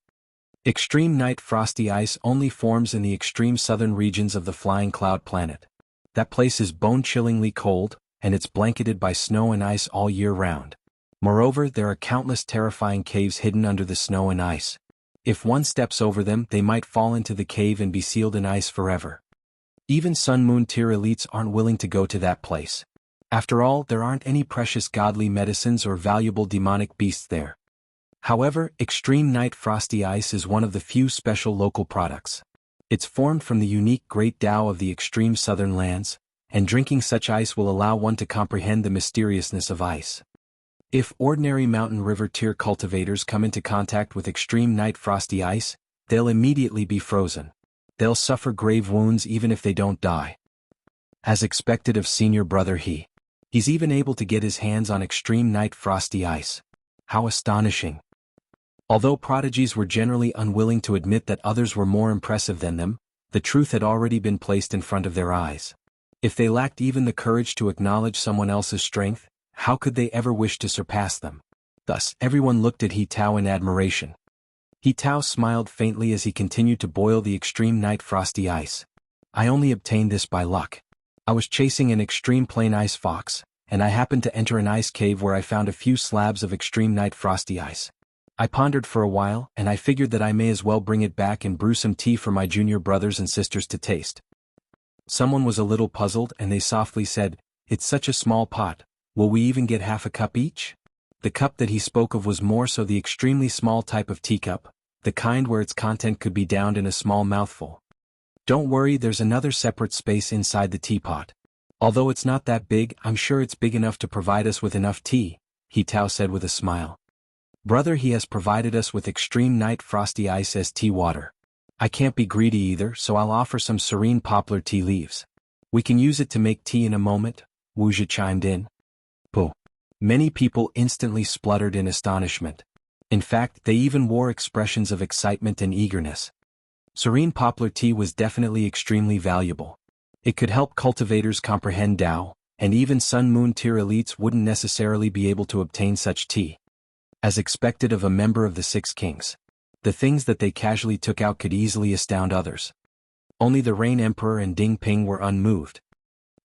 Extreme night frosty ice only forms in the extreme southern regions of the Flying Cloud planet. That place is bone-chillingly cold, and it's blanketed by snow and ice all year round. Moreover, there are countless terrifying caves hidden under the snow and ice. If one steps over them, they might fall into the cave and be sealed in ice forever. Even Sun-Moon tier elites aren't willing to go to that place. After all, there aren't any precious godly medicines or valuable demonic beasts there. However, extreme night frosty ice is one of the few special local products. It's formed from the unique Great Tao of the extreme southern lands, and drinking such ice will allow one to comprehend the mysteriousness of ice. If ordinary mountain river tier cultivators come into contact with extreme night frosty ice, they'll immediately be frozen. They'll suffer grave wounds even if they don't die. As expected of senior brother he's even able to get his hands on extreme night frosty ice. How astonishing. Although prodigies were generally unwilling to admit that others were more impressive than them, the truth had already been placed in front of their eyes. If they lacked even the courage to acknowledge someone else's strength, how could they ever wish to surpass them? Thus, everyone looked at He Tao in admiration. He Tao smiled faintly as he continued to boil the extreme night frosty ice. "I only obtained this by luck. I was chasing an extreme plain ice fox, and I happened to enter an ice cave where I found a few slabs of extreme night frosty ice. I pondered for a while, and I figured that I may as well bring it back and brew some tea for my junior brothers and sisters to taste." Someone was a little puzzled and they softly said, "It's such a small pot, will we even get half a cup each?" The cup that he spoke of was more so the extremely small type of teacup, the kind where its content could be downed in a small mouthful. Don't worry, there's another separate space inside the teapot. Although it's not that big, I'm sure it's big enough to provide us with enough tea, He Tao said with a smile. Brother, he has provided us with extreme night frosty ice as tea water. I can't be greedy either, so I'll offer some serene poplar tea leaves. We can use it to make tea in a moment, Wuxia chimed in. Pooh. Many people instantly spluttered in astonishment. In fact, they even wore expressions of excitement and eagerness. Serene poplar tea was definitely extremely valuable. It could help cultivators comprehend Tao, and even Sun Moon tier elites wouldn't necessarily be able to obtain such tea. As expected of a member of the Six Kings, the things that they casually took out could easily astound others. Only the Rain Emperor and Ding Ping were unmoved.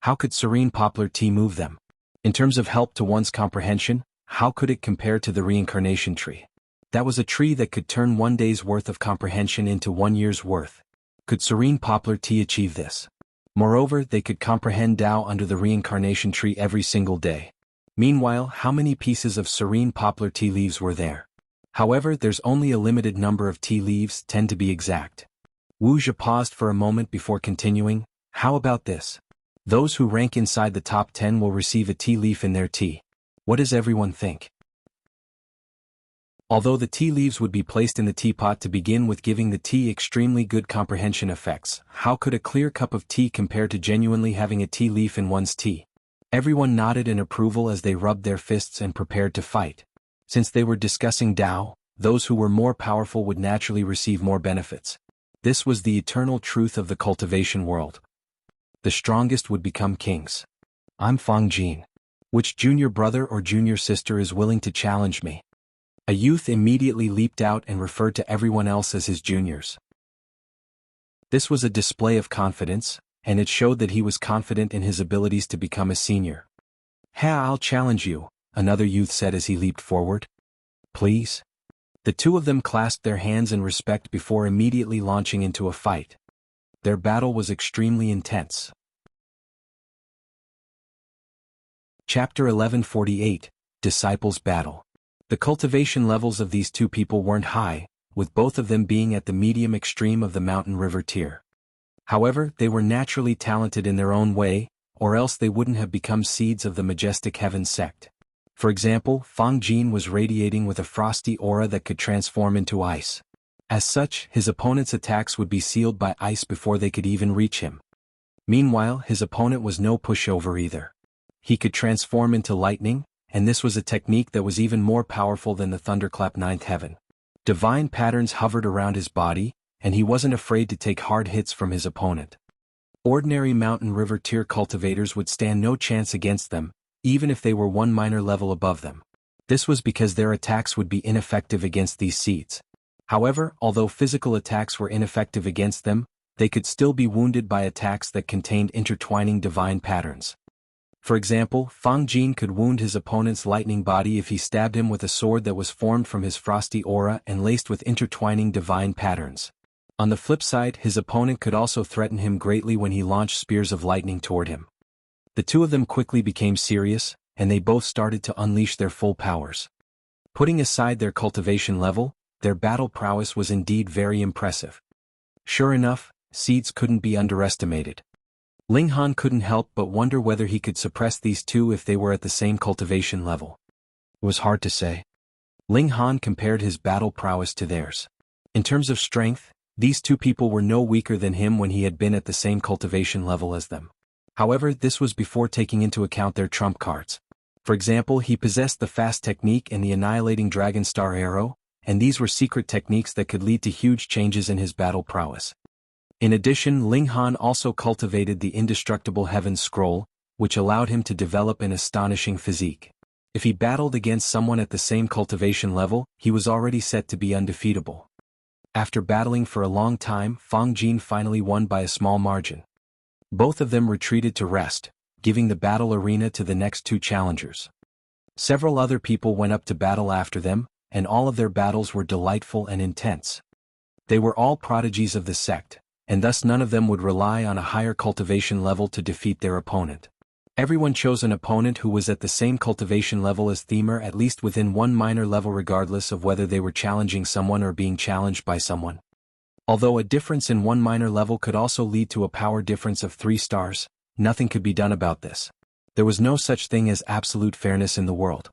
How could serene poplar tea move them? In terms of help to one's comprehension, how could it compare to the reincarnation tree? That was a tree that could turn one day's worth of comprehension into 1 year's worth. Could serene poplar tea achieve this? Moreover, they could comprehend Tao under the reincarnation tree every single day. Meanwhile, how many pieces of serene poplar tea leaves were there? However, there's only a limited number of tea leaves, 10 to be exact. Wuxia paused for a moment before continuing. How about this? Those who rank inside the top 10 will receive a tea leaf in their tea. What does everyone think? Although the tea leaves would be placed in the teapot to begin with, giving the tea extremely good comprehension effects, how could a clear cup of tea compare to genuinely having a tea leaf in one's tea? Everyone nodded in approval as they rubbed their fists and prepared to fight. Since they were discussing Tao, those who were more powerful would naturally receive more benefits. This was the eternal truth of the cultivation world. The strongest would become kings. I'm Fang Jin. Which junior brother or junior sister is willing to challenge me? A youth immediately leaped out and referred to everyone else as his juniors. This was a display of confidence, and it showed that he was confident in his abilities to become a senior. I'll challenge you, another youth said as he leaped forward. Please? The two of them clasped their hands in respect before immediately launching into a fight. Their battle was extremely intense. Chapter 1148, Disciples Battle. The cultivation levels of these two people weren't high, with both of them being at the medium extreme of the mountain river tier. However, they were naturally talented in their own way, or else they wouldn't have become seeds of the majestic heaven sect. For example, Fang Jin was radiating with a frosty aura that could transform into ice. As such, his opponent's attacks would be sealed by ice before they could even reach him. Meanwhile, his opponent was no pushover either. He could transform into lightning, and this was a technique that was even more powerful than the thunderclap ninth heaven. Divine patterns hovered around his body, and he wasn't afraid to take hard hits from his opponent. Ordinary mountain river tier cultivators would stand no chance against them, even if they were one minor level above them. This was because their attacks would be ineffective against these seeds. However, although physical attacks were ineffective against them, they could still be wounded by attacks that contained intertwining divine patterns. For example, Fang Jin could wound his opponent's lightning body if he stabbed him with a sword that was formed from his frosty aura and laced with intertwining divine patterns. On the flip side, his opponent could also threaten him greatly when he launched spears of lightning toward him. The two of them quickly became serious, and they both started to unleash their full powers. Putting aside their cultivation level, their battle prowess was indeed very impressive. Sure enough, seeds couldn't be underestimated. Ling Han couldn't help but wonder whether he could suppress these two if they were at the same cultivation level. It was hard to say. Ling Han compared his battle prowess to theirs. In terms of strength, these two people were no weaker than him when he had been at the same cultivation level as them. However, this was before taking into account their trump cards. For example, he possessed the fast technique and the annihilating dragon star arrow, and these were secret techniques that could lead to huge changes in his battle prowess. In addition, Ling Han also cultivated the indestructible heaven scroll, which allowed him to develop an astonishing physique. If he battled against someone at the same cultivation level, he was already set to be undefeatable. After battling for a long time, Fang Jin finally won by a small margin. Both of them retreated to rest, giving the battle arena to the next two challengers. Several other people went up to battle after them, and all of their battles were delightful and intense. They were all prodigies of the sect, and thus none of them would rely on a higher cultivation level to defeat their opponent. Everyone chose an opponent who was at the same cultivation level as them or at least within one minor level regardless of whether they were challenging someone or being challenged by someone. Although a difference in one minor level could also lead to a power difference of 3 stars, nothing could be done about this. There was no such thing as absolute fairness in the world.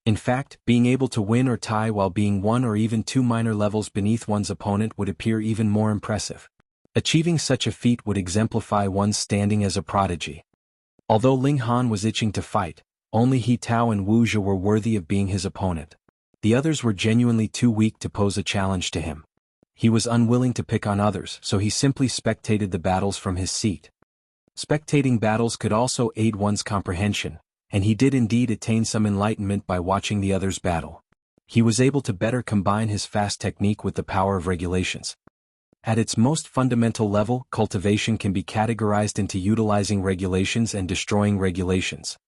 In fact, being able to win or tie while being 1 or even 2 minor levels beneath one's opponent would appear even more impressive. Achieving such a feat would exemplify one's standing as a prodigy. Although Ling Han was itching to fight, only He Tao and Wuxia were worthy of being his opponent. The others were genuinely too weak to pose a challenge to him. He was unwilling to pick on others, so he simply spectated the battles from his seat. Spectating battles could also aid one's comprehension, and he did indeed attain some enlightenment by watching the others battle. He was able to better combine his fast technique with the power of regulations. At its most fundamental level, cultivation can be categorized into utilizing regulations and destroying regulations.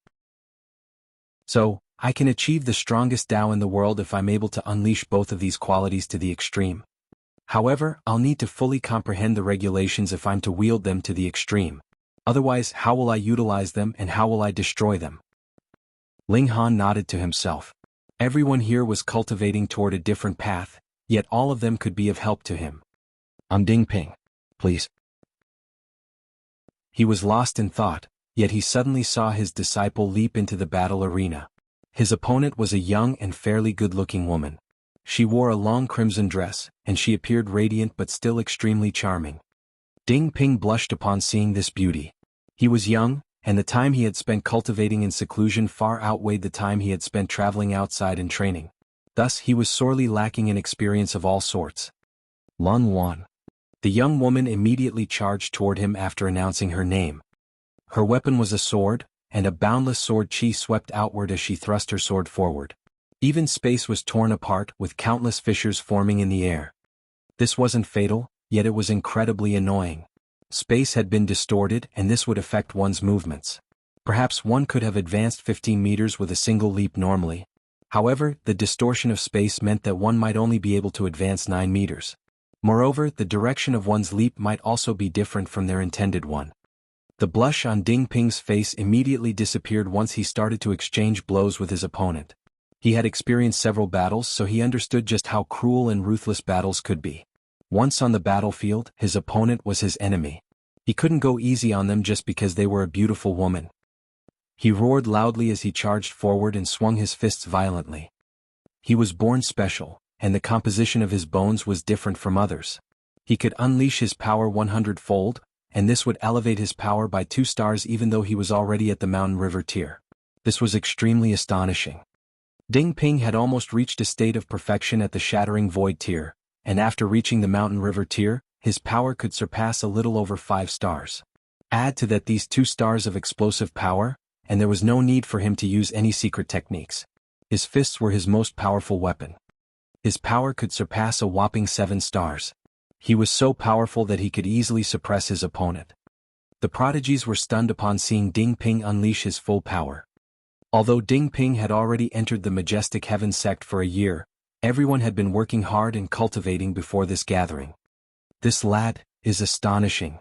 So, I can achieve the strongest Tao in the world if I'm able to unleash both of these qualities to the extreme. However, I'll need to fully comprehend the regulations if I'm to wield them to the extreme. Otherwise, how will I utilize them and how will I destroy them? Ling Han nodded to himself. Everyone here was cultivating toward a different path, yet all of them could be of help to him. I'm Ding Ping. Please. He was lost in thought, yet he suddenly saw his disciple leap into the battle arena. His opponent was a young and fairly good-looking woman. She wore a long crimson dress, and she appeared radiant but still extremely charming. Ding Ping blushed upon seeing this beauty. He was young, and the time he had spent cultivating in seclusion far outweighed the time he had spent traveling outside and training. Thus he was sorely lacking in experience of all sorts. Lan Wan. The young woman immediately charged toward him after announcing her name. Her weapon was a sword, and a boundless sword chi swept outward as she thrust her sword forward. Even space was torn apart with countless fissures forming in the air. This wasn't fatal, yet it was incredibly annoying. Space had been distorted and this would affect one's movements. Perhaps one could have advanced 15 meters with a single leap normally. However, the distortion of space meant that one might only be able to advance 9 meters. Moreover, the direction of one's leap might also be different from their intended one. The blush on Ding Ping's face immediately disappeared once he started to exchange blows with his opponent. He had experienced several battles, so he understood just how cruel and ruthless battles could be. Once on the battlefield, his opponent was his enemy. He couldn't go easy on them just because they were a beautiful woman. He roared loudly as he charged forward and swung his fists violently. He was born special, and the composition of his bones was different from others. He could unleash his power 100-fold, and this would elevate his power by 2 stars even though he was already at the mountain river tier. This was extremely astonishing. Ding Ping had almost reached a state of perfection at the shattering void tier, and after reaching the mountain river tier, his power could surpass a little over 5 stars. Add to that these 2 stars of explosive power, and there was no need for him to use any secret techniques. His fists were his most powerful weapon. His power could surpass a whopping 7 stars. He was so powerful that he could easily suppress his opponent. The Prodigies were stunned upon seeing Ding Ping unleash his full power. Although Ding Ping had already entered the Majestic Heaven sect for a year, everyone had been working hard and cultivating before this gathering. This lad is astonishing.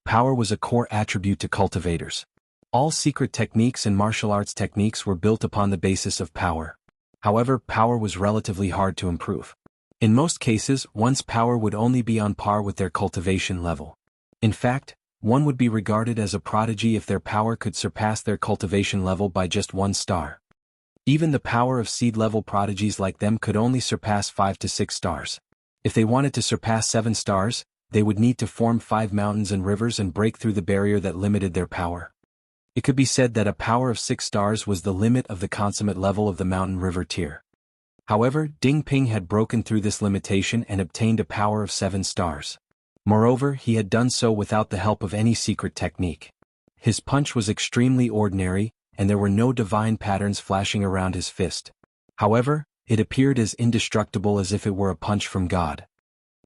Power was a core attribute to cultivators. All secret techniques and martial arts techniques were built upon the basis of power. However, power was relatively hard to improve. In most cases, one's power would only be on par with their cultivation level. In fact, one would be regarded as a prodigy if their power could surpass their cultivation level by just 1 star. Even the power of seed-level prodigies like them could only surpass 5 to 6 stars. If they wanted to surpass 7 stars, they would need to form 5 mountains and rivers and break through the barrier that limited their power. It could be said that a power of 6 stars was the limit of the consummate level of the mountain river tier. However, Ding Ping had broken through this limitation and obtained a power of 7 stars. Moreover, he had done so without the help of any secret technique. His punch was extremely ordinary, and there were no divine patterns flashing around his fist. However, it appeared as indestructible as if it were a punch from God.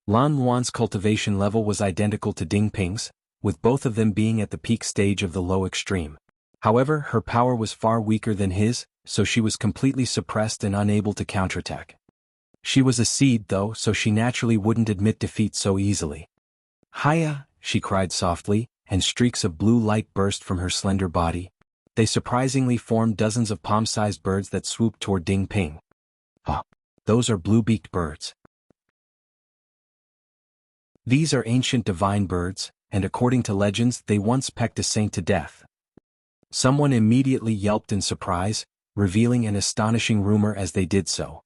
Lan Luan's cultivation level was identical to Ding Ping's, with both of them being at the peak stage of the low extreme. However, her power was far weaker than his, so she was completely suppressed and unable to counterattack. She was a seed though, so she naturally wouldn't admit defeat so easily. "Hiya!" she cried softly, and streaks of blue light burst from her slender body. they surprisingly formed dozens of palm-sized birds that swooped toward Ding Ping. Ah, those are blue-beaked birds. These are ancient divine birds, and according to legends they once pecked a saint to death. Someone immediately yelped in surprise, revealing an astonishing rumor as they did so.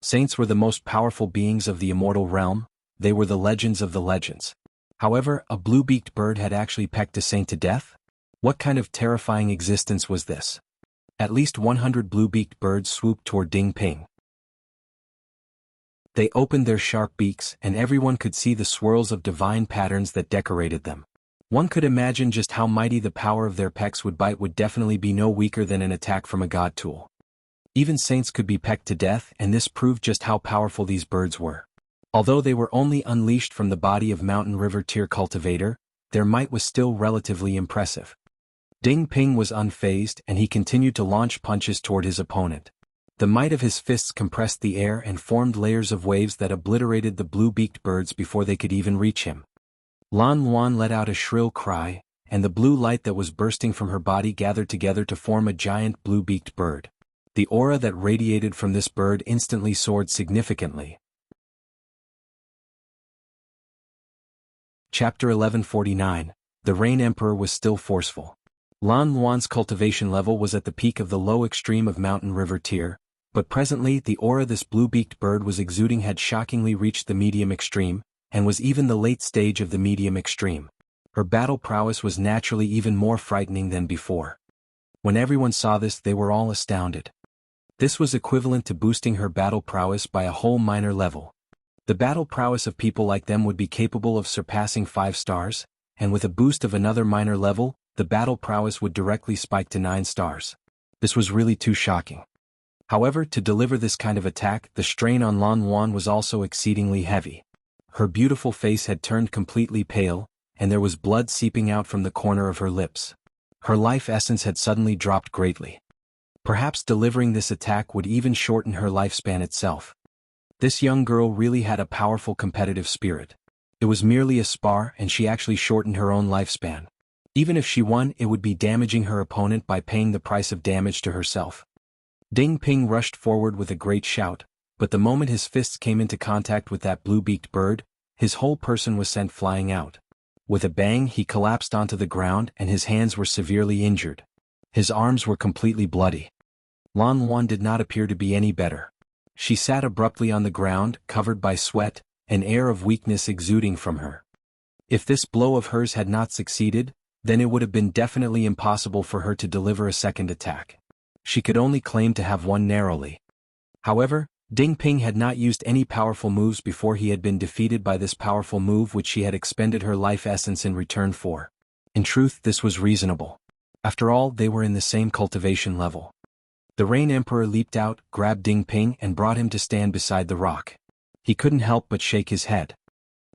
Saints were the most powerful beings of the immortal realm, they were the legends of the legends. However, a blue-beaked bird had actually pecked a saint to death? What kind of terrifying existence was this? At least 100 blue-beaked birds swooped toward Ding Ping. They opened their sharp beaks and everyone could see the swirls of divine patterns that decorated them. One could imagine just how mighty the power of their pecks would bite would definitely be no weaker than an attack from a god tool. Even saints could be pecked to death, and this proved just how powerful these birds were. Although they were only unleashed from the body of Mountain River Tier Cultivator, their might was still relatively impressive. Ding Ping was unfazed and he continued to launch punches toward his opponent. The might of his fists compressed the air and formed layers of waves that obliterated the blue-beaked birds before they could even reach him. Lan Luan let out a shrill cry, and the blue light that was bursting from her body gathered together to form a giant blue-beaked bird. The aura that radiated from this bird instantly soared significantly. Chapter 1149. The Rain Emperor was still forceful. Lan Luan's cultivation level was at the peak of the low extreme of Mountain River Tier, but presently the aura this blue-beaked bird was exuding had shockingly reached the medium extreme, and was even the late stage of the medium extreme. Her battle prowess was naturally even more frightening than before. When everyone saw this, they were all astounded. This was equivalent to boosting her battle prowess by a whole minor level. The battle prowess of people like them would be capable of surpassing 5 stars, and with a boost of another minor level, the battle prowess would directly spike to 9 stars. This was really too shocking. However, to deliver this kind of attack, the strain on Lan Luan was also exceedingly heavy. Her beautiful face had turned completely pale, and there was blood seeping out from the corner of her lips. Her life essence had suddenly dropped greatly. Perhaps delivering this attack would even shorten her lifespan itself. This young girl really had a powerful competitive spirit. It was merely a spar and she actually shortened her own lifespan. Even if she won, it would be damaging her opponent by paying the price of damage to herself. Ding Ping rushed forward with a great shout, but the moment his fists came into contact with that blue-beaked bird, his whole person was sent flying out. With a bang, he collapsed onto the ground and his hands were severely injured. His arms were completely bloody. Lan Luan did not appear to be any better. She sat abruptly on the ground, covered by sweat, an air of weakness exuding from her. If this blow of hers had not succeeded, then it would have been definitely impossible for her to deliver a second attack. She could only claim to have won narrowly. However, Ding Ping had not used any powerful moves before he had been defeated by this powerful move which she had expended her life essence in return for. In truth, this was reasonable. After all, they were in the same cultivation level. The Rain Emperor leaped out, grabbed Ding Ping and brought him to stand beside the rock. He couldn't help but shake his head.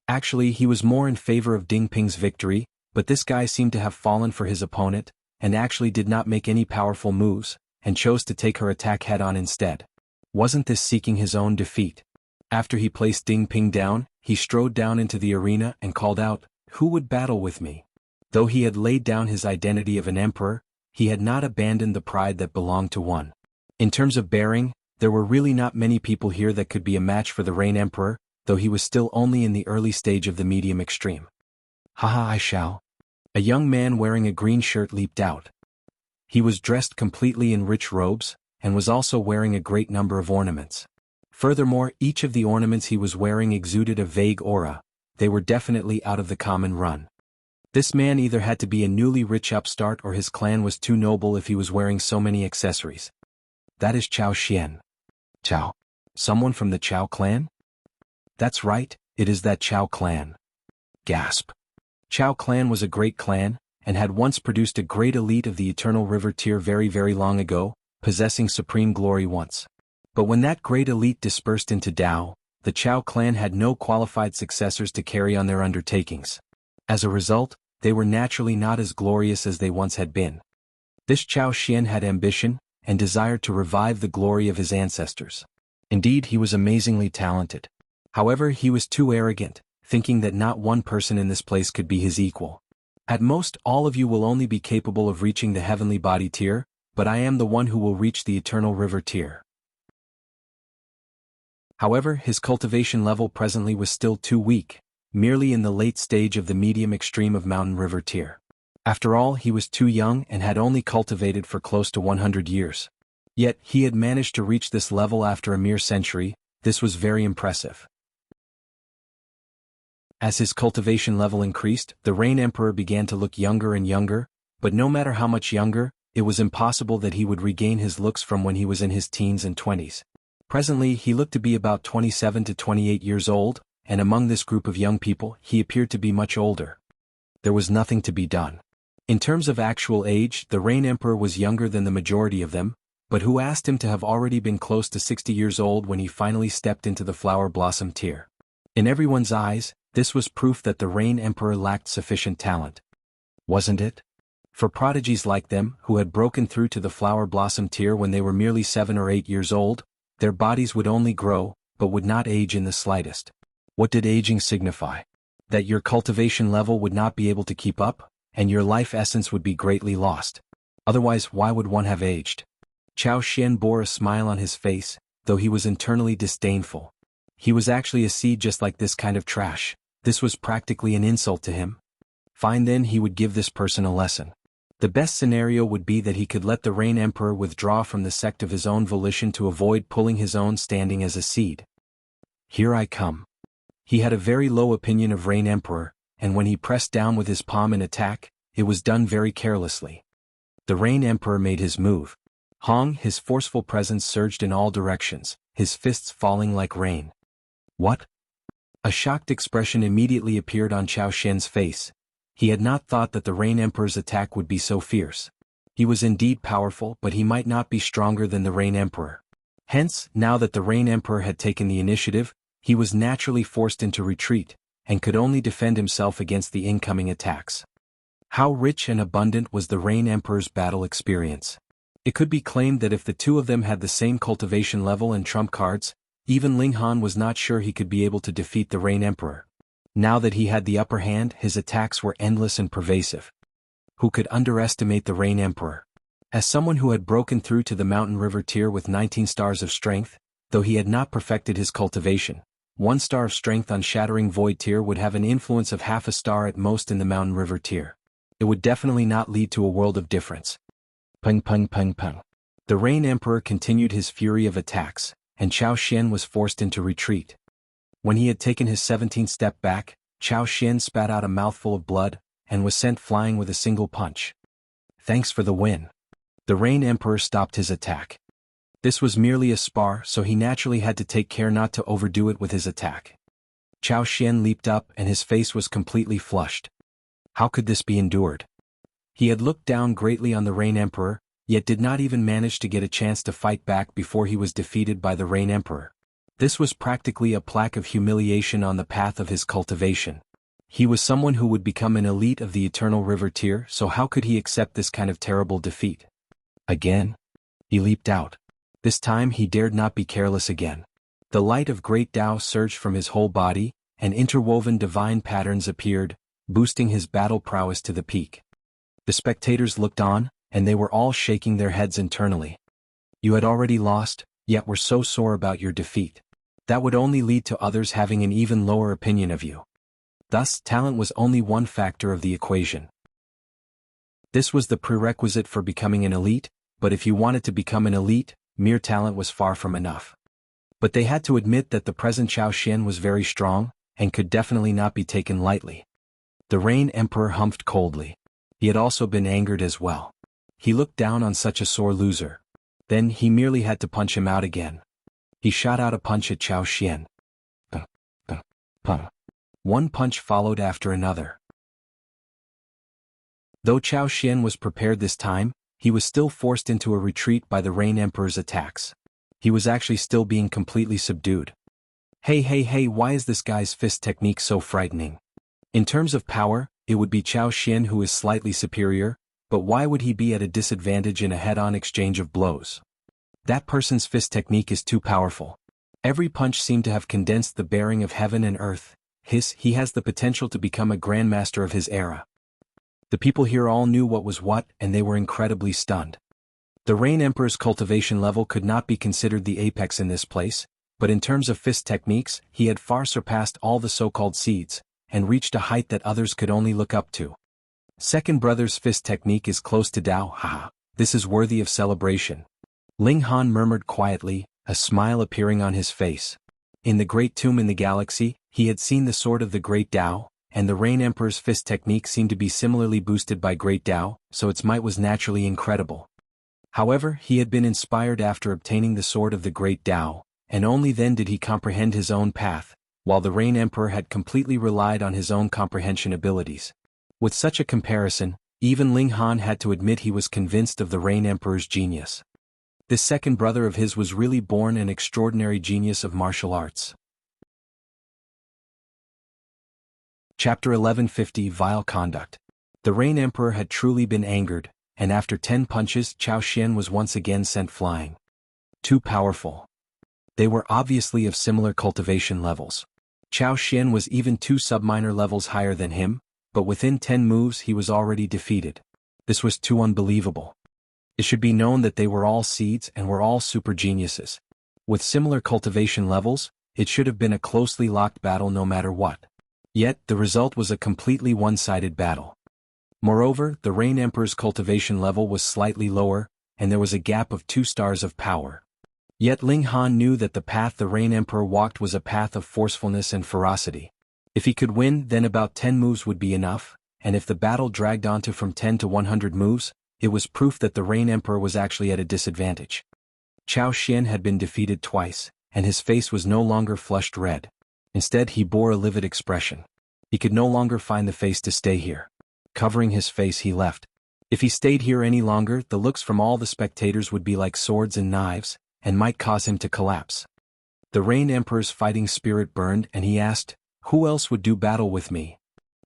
Actually, he was more in favor of Ding Ping's victory, but this guy seemed to have fallen for his opponent, and actually did not make any powerful moves, and chose to take her attack head-on instead. Wasn't this seeking his own defeat? After he placed Ding Ping down, he strode down into the arena and called out, "Who would battle with me?" Though he had laid down his identity of an emperor, he had not abandoned the pride that belonged to one. In terms of bearing, there were really not many people here that could be a match for the Rain Emperor, though he was still only in the early stage of the medium extreme. "Haha, I shall." A young man wearing a green shirt leaped out. He was dressed completely in rich robes, and was also wearing a great number of ornaments. Furthermore, each of the ornaments he was wearing exuded a vague aura. They were definitely out of the common run. This man either had to be a newly rich upstart or his clan was too noble if he was wearing so many accessories. That is Chao Xian. Chao? Someone from the Chao clan? That's right, it is that Chao clan. Gasp. Chao clan was a great clan, and had once produced a great elite of the Eternal River Tier very long ago, possessing supreme glory once. But when that great elite dispersed into Dao, the Chao clan had no qualified successors to carry on their undertakings. As a result, they were naturally not as glorious as they once had been. This Chao Xian had ambition, and desired to revive the glory of his ancestors. Indeed, he was amazingly talented. However, he was too arrogant, thinking that not one person in this place could be his equal. At most, all of you will only be capable of reaching the heavenly body tier, but I am the one who will reach the eternal river tier. However, his cultivation level presently was still too weak, merely in the late stage of the medium extreme of mountain river tier. After all, he was too young and had only cultivated for close to 100 years. Yet, he had managed to reach this level after a mere century. This was very impressive. As his cultivation level increased, the Rain Emperor began to look younger and younger, but no matter how much younger, it was impossible that he would regain his looks from when he was in his teens and 20s. Presently, he looked to be about 27 to 28 years old, and among this group of young people, he appeared to be much older. There was nothing to be done. In terms of actual age, the Rain Emperor was younger than the majority of them, but who asked him to have already been close to 60 years old when he finally stepped into the Flower Blossom tier. In everyone's eyes, this was proof that the Rain Emperor lacked sufficient talent. Wasn't it? For prodigies like them, who had broken through to the Flower Blossom tier when they were merely 7 or 8 years old, their bodies would only grow, but would not age in the slightest. What did aging signify? That your cultivation level would not be able to keep up, and your life essence would be greatly lost. Otherwise, why would one have aged? Chao Xian bore a smile on his face, though he was internally disdainful. He was actually a seed just like this kind of trash. This was practically an insult to him. Fine, then he would give this person a lesson. The best scenario would be that he could let the Rain Emperor withdraw from the sect of his own volition to avoid pulling his own standing as a seed. Here I come. He had a very low opinion of Rain Emperor, and when he pressed down with his palm in attack, it was done very carelessly. The Rain Emperor made his move. Hong, his forceful presence surged in all directions, his fists falling like rain. What? A shocked expression immediately appeared on Chao Xian's face. He had not thought that the Rain Emperor's attack would be so fierce. He was indeed powerful, but he might not be stronger than the Rain Emperor. Hence, now that the Rain Emperor had taken the initiative, he was naturally forced into retreat, and could only defend himself against the incoming attacks. How rich and abundant was the Rain Emperor's battle experience. It could be claimed that if the two of them had the same cultivation level and trump cards, even Ling Han was not sure he could be able to defeat the Rain Emperor. Now that he had the upper hand, his attacks were endless and pervasive. Who could underestimate the Rain Emperor? As someone who had broken through to the Mountain River tier with 19 stars of strength, though he had not perfected his cultivation, 1 star of strength on Shattering Void tier would have an influence of half a star at most in the Mountain River tier. It would definitely not lead to a world of difference. Peng peng peng peng. The Rain Emperor continued his fury of attacks, and Chao Xian was forced into retreat. When he had taken his 17th step back, Chao Xian spat out a mouthful of blood, and was sent flying with a single punch. Thanks for the win. The Rain Emperor stopped his attack. This was merely a spar, so he naturally had to take care not to overdo it with his attack. Chao Xian leaped up and his face was completely flushed. How could this be endured? He had looked down greatly on the Rain Emperor, yet did not even manage to get a chance to fight back before he was defeated by the Rain Emperor. This was practically a plaque of humiliation on the path of his cultivation. He was someone who would become an elite of the Eternal River tier, so how could he accept this kind of terrible defeat? Again? He leaped out. This time he dared not be careless again. The light of great Tao surged from his whole body, and interwoven divine patterns appeared, boosting his battle prowess to the peak. The spectators looked on, and they were all shaking their heads internally. You had already lost, yet were so sore about your defeat. That would only lead to others having an even lower opinion of you. Thus, talent was only one factor of the equation. This was the prerequisite for becoming an elite, but if you wanted to become an elite, mere talent was far from enough. But they had to admit that the present Chao Xian was very strong, and could definitely not be taken lightly. The Rain Emperor humphed coldly. He had also been angered as well. He looked down on such a sore loser. Then he merely had to punch him out again. He shot out a punch at Chao Xian. One punch followed after another. Though Chao Xian was prepared this time, he was still forced into a retreat by the Rain Emperor's attacks. He was actually still being completely subdued. Hey, why is this guy's fist technique so frightening? In terms of power, it would be Chao Xian who is slightly superior, but why would he be at a disadvantage in a head-on exchange of blows? That person's fist technique is too powerful. Every punch seemed to have condensed the bearing of heaven and earth. He has the potential to become a grandmaster of his era. The people here all knew what was what, and they were incredibly stunned. The Rain Emperor's cultivation level could not be considered the apex in this place, but in terms of fist techniques, he had far surpassed all the so-called seeds, and reached a height that others could only look up to. Second brother's fist technique is close to Dao, haha, this is worthy of celebration. Ling Han murmured quietly, a smile appearing on his face. In the Great Tomb in the Galaxy, he had seen the sword of the Great Dao, and the Rain Emperor's fist technique seemed to be similarly boosted by Great Dao, so its might was naturally incredible. However, he had been inspired after obtaining the sword of the Great Dao, and only then did he comprehend his own path, while the Rain Emperor had completely relied on his own comprehension abilities. With such a comparison, even Ling Han had to admit he was convinced of the Rain Emperor's genius. This second brother of his was really born an extraordinary genius of martial arts. Chapter 1150 Vile Conduct. The Rain Emperor had truly been angered, and after 10 punches Cao Xian was once again sent flying. Too powerful. They were obviously of similar cultivation levels. Cao Xian was even 2 subminor levels higher than him, but within 10 moves he was already defeated. This was too unbelievable. It should be known that they were all seeds and were all super geniuses. With similar cultivation levels, it should have been a closely locked battle no matter what. Yet, the result was a completely one-sided battle. Moreover, the Rain Emperor's cultivation level was slightly lower, and there was a gap of 2 stars of power. Yet Ling Han knew that the path the Rain Emperor walked was a path of forcefulness and ferocity. If he could win, then about 10 moves would be enough, and if the battle dragged on to from 10 to 100 moves, it was proof that the Rain Emperor was actually at a disadvantage. Cao Xian had been defeated twice, and his face was no longer flushed red. Instead he bore a livid expression. He could no longer find the face to stay here. Covering his face he left. If he stayed here any longer, the looks from all the spectators would be like swords and knives, and might cause him to collapse. The Rain Emperor's fighting spirit burned and he asked, "Who else would do battle with me?"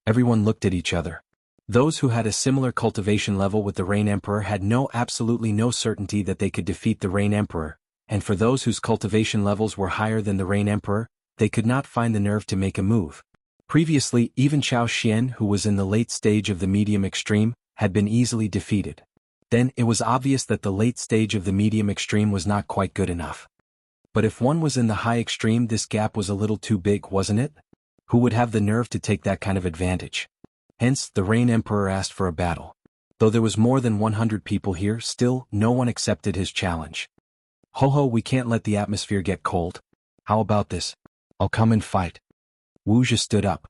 Everyone looked at each other. Those who had a similar cultivation level with the Rain Emperor had absolutely no certainty that they could defeat the Rain Emperor, and for those whose cultivation levels were higher than the Rain Emperor, they could not find the nerve to make a move. Previously, even Cao Xian, who was in the late stage of the medium extreme, had been easily defeated. Then it was obvious that the late stage of the medium extreme was not quite good enough. But if one was in the high extreme, this gap was a little too big, wasn't it? Who would have the nerve to take that kind of advantage? Hence, the Rain Emperor asked for a battle. Though there was more than 100 people here, still, no one accepted his challenge. Ho, we can't let the atmosphere get cold. How about this? I'll come and fight. Wuxia stood up.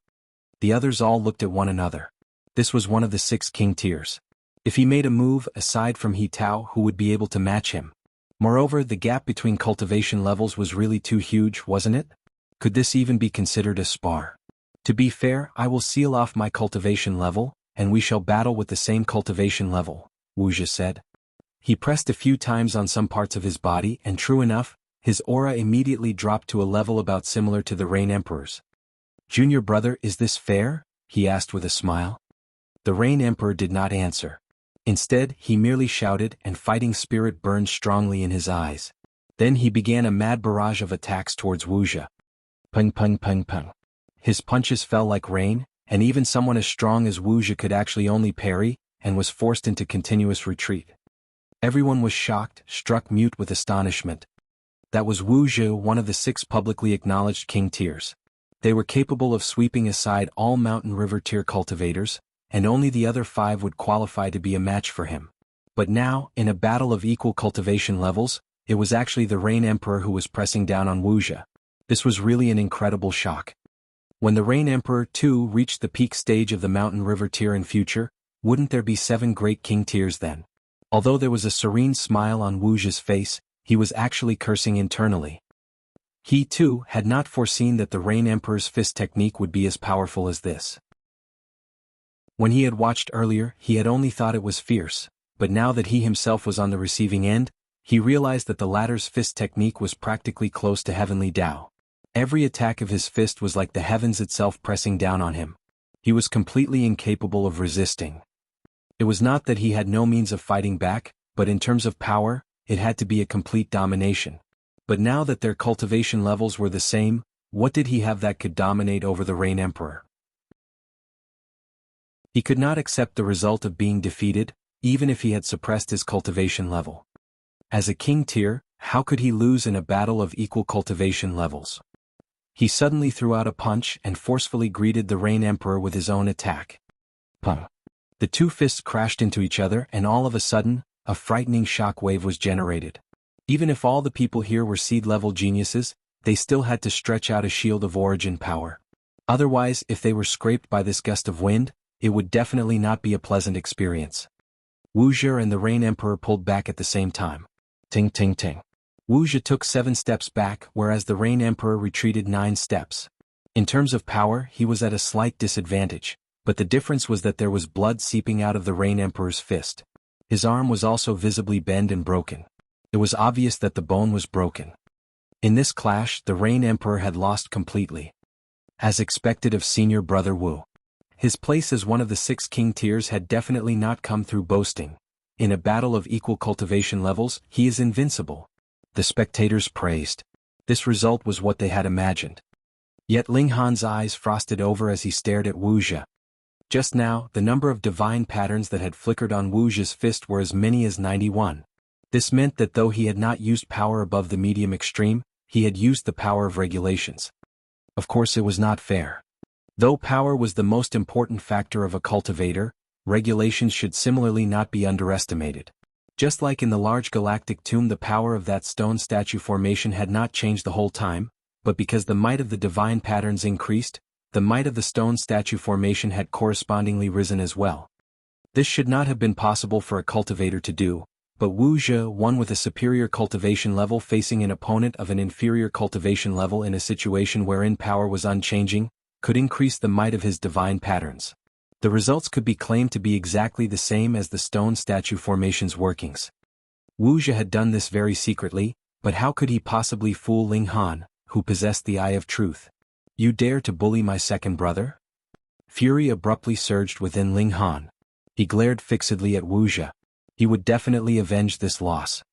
The others all looked at one another. This was one of the 6 king tiers. If he made a move, aside from He Tao, who would be able to match him? Moreover, the gap between cultivation levels was really too huge, wasn't it? Could this even be considered a spar? To be fair, I will seal off my cultivation level, and we shall battle with the same cultivation level, Wuxia said. He pressed a few times on some parts of his body and true enough, his aura immediately dropped to a level about similar to the Rain Emperor's. "Junior brother, is this fair?" he asked with a smile. The Rain Emperor did not answer. Instead, he merely shouted and fighting spirit burned strongly in his eyes. Then he began a mad barrage of attacks towards Wuxia. Pung pung pung pung. His punches fell like rain, and even someone as strong as Wuxia could actually only parry, and was forced into continuous retreat. Everyone was shocked, struck mute with astonishment. That was Wuxia, one of the 6 publicly acknowledged king tiers. They were capable of sweeping aside all mountain river tier cultivators, and only the other 5 would qualify to be a match for him. But now, in a battle of equal cultivation levels, it was actually the Rain Emperor who was pressing down on Wuxia. This was really an incredible shock. When the Rain Emperor, too, reached the peak stage of the mountain river tier in future, wouldn't there be 7 great king tiers then? Although there was a serene smile on Wuxia's face, he was actually cursing internally. He, too, had not foreseen that the Rain Emperor's fist technique would be as powerful as this. When he had watched earlier, he had only thought it was fierce, but now that he himself was on the receiving end, he realized that the latter's fist technique was practically close to heavenly Dao. Every attack of his fist was like the heavens itself pressing down on him. He was completely incapable of resisting. It was not that he had no means of fighting back, but in terms of power, it had to be a complete domination. But now that their cultivation levels were the same, what did he have that could dominate over the Rain Emperor? He could not accept the result of being defeated, even if he had suppressed his cultivation level. As a king tier, how could he lose in a battle of equal cultivation levels? He suddenly threw out a punch and forcefully greeted the Rain Emperor with his own attack. Pum. The two fists crashed into each other, and all of a sudden, a frightening shock wave was generated. Even if all the people here were seed-level geniuses, they still had to stretch out a shield of origin power. Otherwise, if they were scraped by this gust of wind, it would definitely not be a pleasant experience. Wuxia and the Rain Emperor pulled back at the same time. Ting ting ting. Wuxia took 7 steps back, whereas the Rain Emperor retreated 9 steps. In terms of power, he was at a slight disadvantage, but the difference was that there was blood seeping out of the Rain Emperor's fist. His arm was also visibly bent and broken. It was obvious that the bone was broken. In this clash, the Rain Emperor had lost completely. As expected of senior brother Wu. His place as one of the 6 king tiers had definitely not come through boasting. In a battle of equal cultivation levels, he is invincible. The spectators praised. This result was what they had imagined. Yet Ling Han's eyes frosted over as he stared at Wuxia. Just now, the number of divine patterns that had flickered on Wuxia's fist were as many as 91. This meant that though he had not used power above the medium extreme, he had used the power of regulations. Of course, it was not fair. Though power was the most important factor of a cultivator, regulations should similarly not be underestimated. Just like in the large galactic tomb, the power of that stone statue formation had not changed the whole time, but because the might of the divine patterns increased, the might of the stone statue formation had correspondingly risen as well. This should not have been possible for a cultivator to do, but Wuxia, one with a superior cultivation level facing an opponent of an inferior cultivation level in a situation wherein power was unchanging, could increase the might of his divine patterns. The results could be claimed to be exactly the same as the stone statue formation's workings. Wuxia had done this very secretly, but how could he possibly fool Ling Han, who possessed the Eye of Truth? You dare to bully my second brother? Fury abruptly surged within Ling Han. He glared fixedly at Wuxia. He would definitely avenge this loss.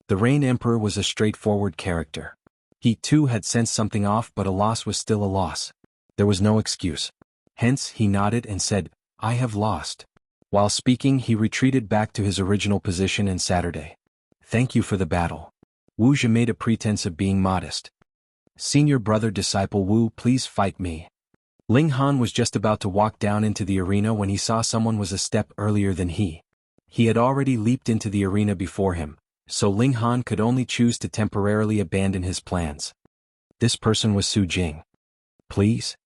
The Rain Emperor was a straightforward character. He too had sensed something off, but a loss was still a loss. There was no excuse. Hence, he nodded and said, I have lost. While speaking, he retreated back to his original position and Saturday. Thank you for the battle. Wuxia made a pretense of being modest. Senior brother disciple Wu, please fight me. Ling Han was just about to walk down into the arena when he saw someone was a step earlier than he. He had already leaped into the arena before him, so Ling Han could only choose to temporarily abandon his plans. This person was Su Jing. Please?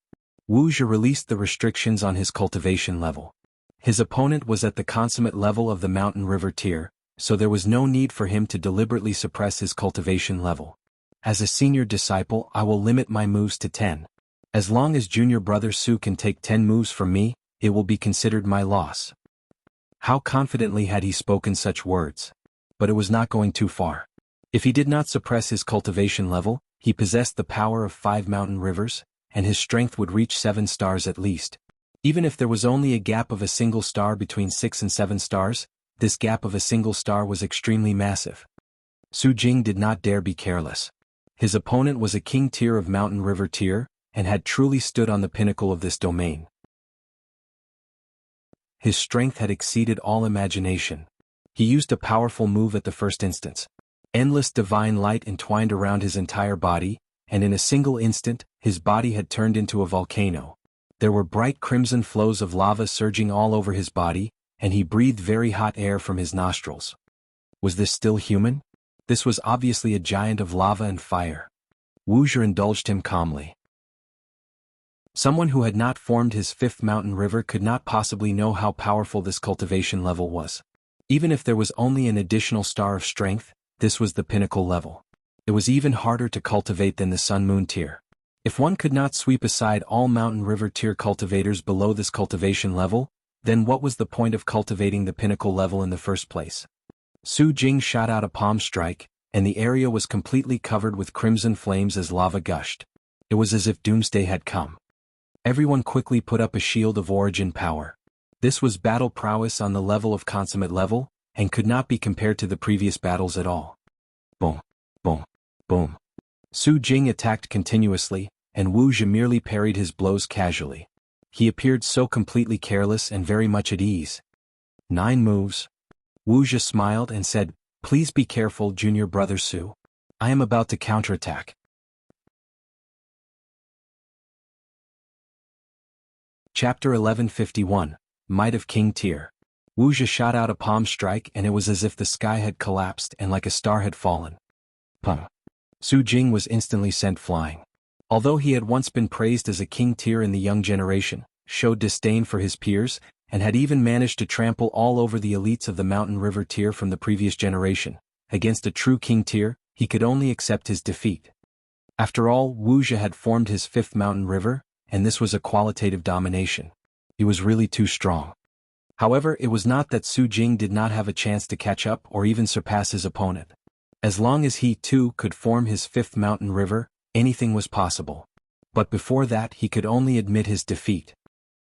Wuxia released the restrictions on his cultivation level. His opponent was at the consummate level of the mountain river tier, so there was no need for him to deliberately suppress his cultivation level. As a senior disciple, I will limit my moves to 10. As long as junior brother Su can take 10 moves from me, it will be considered my loss. How confidently had he spoken such words? But it was not going too far. If he did not suppress his cultivation level, he possessed the power of 5 mountain rivers, and his strength would reach 7 stars at least. Even if there was only a gap of a single star between 6 and 7 stars, this gap of a single star was extremely massive. Su Jing did not dare be careless. His opponent was a king tier of mountain river tier, and had truly stood on the pinnacle of this domain. His strength had exceeded all imagination. He used a powerful move at the first instance. Endless divine light entwined around his entire body, and in a single instant, his body had turned into a volcano. There were bright crimson flows of lava surging all over his body, and he breathed very hot air from his nostrils. Was this still human? This was obviously a giant of lava and fire. Wuxia indulged him calmly. Someone who had not formed his 5th mountain river could not possibly know how powerful this cultivation level was. Even if there was only an additional star of strength, this was the pinnacle level. It was even harder to cultivate than the Sun-Moon tier. If one could not sweep aside all mountain river tier cultivators below this cultivation level, then what was the point of cultivating the pinnacle level in the first place? Su Jing shot out a palm strike, and the area was completely covered with crimson flames as lava gushed. It was as if doomsday had come. Everyone quickly put up a shield of origin power. This was battle prowess on the level of consummate level, and could not be compared to the previous battles at all. Boom, boom, boom. Su Jing attacked continuously, and Wuxia merely parried his blows casually. He appeared so completely careless and very much at ease. 9 moves. Wuxia smiled and said, "Please be careful, junior brother Su. I am about to counterattack." Chapter 1151, Might of King Tier. Wuxia shot out a palm strike and it was as if the sky had collapsed and like a star had fallen. Pum. Su Jing was instantly sent flying. Although he had once been praised as a king tier in the young generation, showed disdain for his peers, and had even managed to trample all over the elites of the mountain river tier from the previous generation, against a true king tier, he could only accept his defeat. After all, Wuxia had formed his 5th mountain river, and this was a qualitative domination. He was really too strong. However, it was not that Su Jing did not have a chance to catch up or even surpass his opponent. As long as he, too, could form his 5th mountain river, anything was possible. But before that he could only admit his defeat.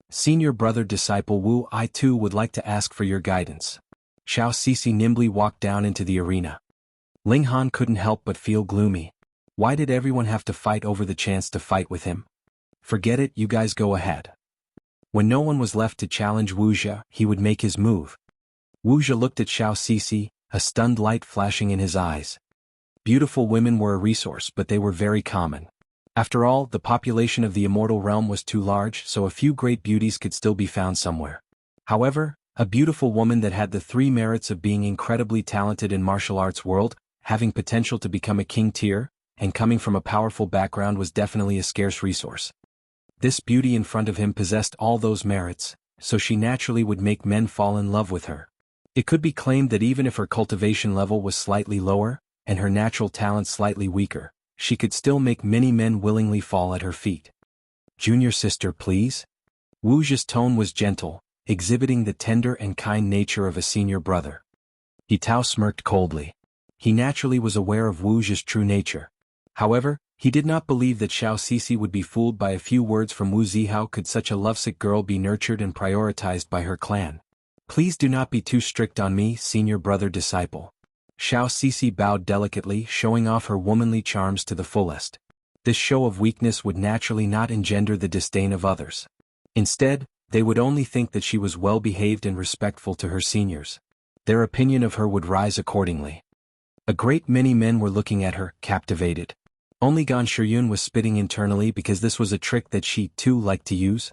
"Senior brother disciple Wu, I too would like to ask for your guidance." Xiao Sisi nimbly walked down into the arena. Ling Han couldn't help but feel gloomy. Why did everyone have to fight over the chance to fight with him? "Forget it, you guys go ahead." When no one was left to challenge Wuxia, he would make his move. Wuxia looked at Xiao Sisi, a stunned light flashing in his eyes. Beautiful women were a resource, but they were very common. After all, the population of the immortal realm was too large, so a few great beauties could still be found somewhere. However, a beautiful woman that had the 3 merits of being incredibly talented in martial arts world, having potential to become a king tier, and coming from a powerful background was definitely a scarce resource. This beauty in front of him possessed all those merits, so she naturally would make men fall in love with her. It could be claimed that even if her cultivation level was slightly lower, and her natural talent slightly weaker, she could still make many men willingly fall at her feet. "Junior sister, please?" Wuxia's tone was gentle, exhibiting the tender and kind nature of a senior brother. He Tao smirked coldly. He naturally was aware of Wuxia's true nature. However, he did not believe that Xiao Sisi would be fooled by a few words from Wu Zi. How could such a lovesick girl be nurtured and prioritized by her clan? "Please do not be too strict on me, senior brother disciple." Xiao Sisi bowed delicately, showing off her womanly charms to the fullest. This show of weakness would naturally not engender the disdain of others. Instead, they would only think that she was well-behaved and respectful to her seniors. Their opinion of her would rise accordingly. A great many men were looking at her, captivated. Only Gan Shiyun was spitting internally because this was a trick that she, too, liked to use.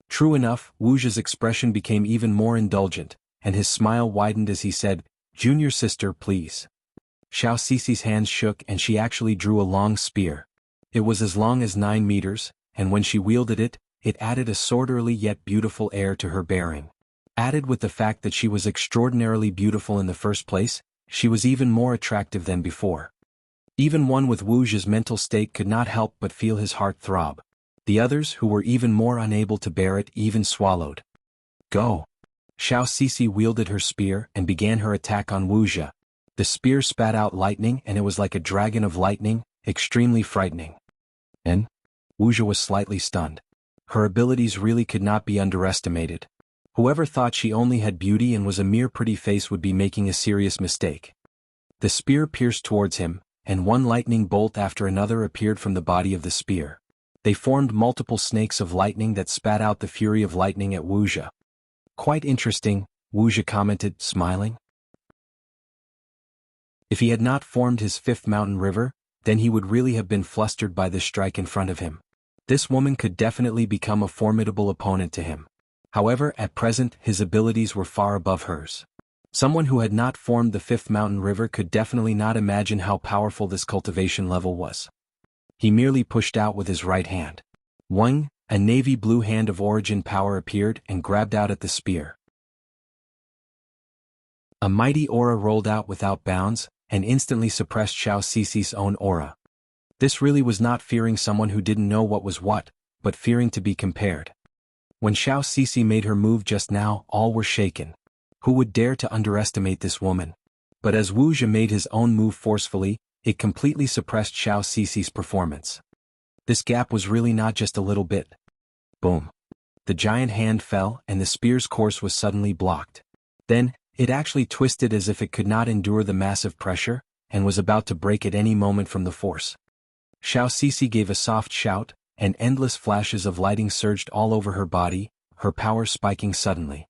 True enough, Wuxia's expression became even more indulgent, and his smile widened as he said, "Junior sister, please." Xiao Sisi's hands shook and she actually drew a long spear. It was as long as 9 meters, and when she wielded it, it added a soldierly yet beautiful air to her bearing. Added with the fact that she was extraordinarily beautiful in the first place, she was even more attractive than before. Even one with Wuxia's mental state could not help but feel his heart throb. The others, who were even more unable to bear it, even swallowed. "Go." Xiao Sisi wielded her spear and began her attack on Wuxia. The spear spat out lightning and it was like a dragon of lightning, extremely frightening. And Wuxia was slightly stunned. Her abilities really could not be underestimated. Whoever thought she only had beauty and was a mere pretty face would be making a serious mistake. The spear pierced towards him, and one lightning bolt after another appeared from the body of the spear. They formed multiple snakes of lightning that spat out the fury of lightning at Wuxia. "Quite interesting," Wuxia commented, smiling. If he had not formed his 5th mountain river, then he would really have been flustered by this strike in front of him. This woman could definitely become a formidable opponent to him. However, at present, his abilities were far above hers. Someone who had not formed the 5th mountain river could definitely not imagine how powerful this cultivation level was. He merely pushed out with his right hand. Wang, a navy blue hand of origin power appeared and grabbed out at the spear. A mighty aura rolled out without bounds, and instantly suppressed Xiao Sisi's own aura. This really was not fearing someone who didn't know what was what, but fearing to be compared. When Xiao Sisi made her move just now, all were shaken. Who would dare to underestimate this woman? But as Wuxia made his own move forcefully, it completely suppressed Xiao Sisi's performance. This gap was really not just a little bit. Boom. The giant hand fell and the spear's course was suddenly blocked. Then, it actually twisted as if it could not endure the massive pressure, and was about to break at any moment from the force. Xiao Sisi gave a soft shout, and endless flashes of lighting surged all over her body, her power spiking suddenly.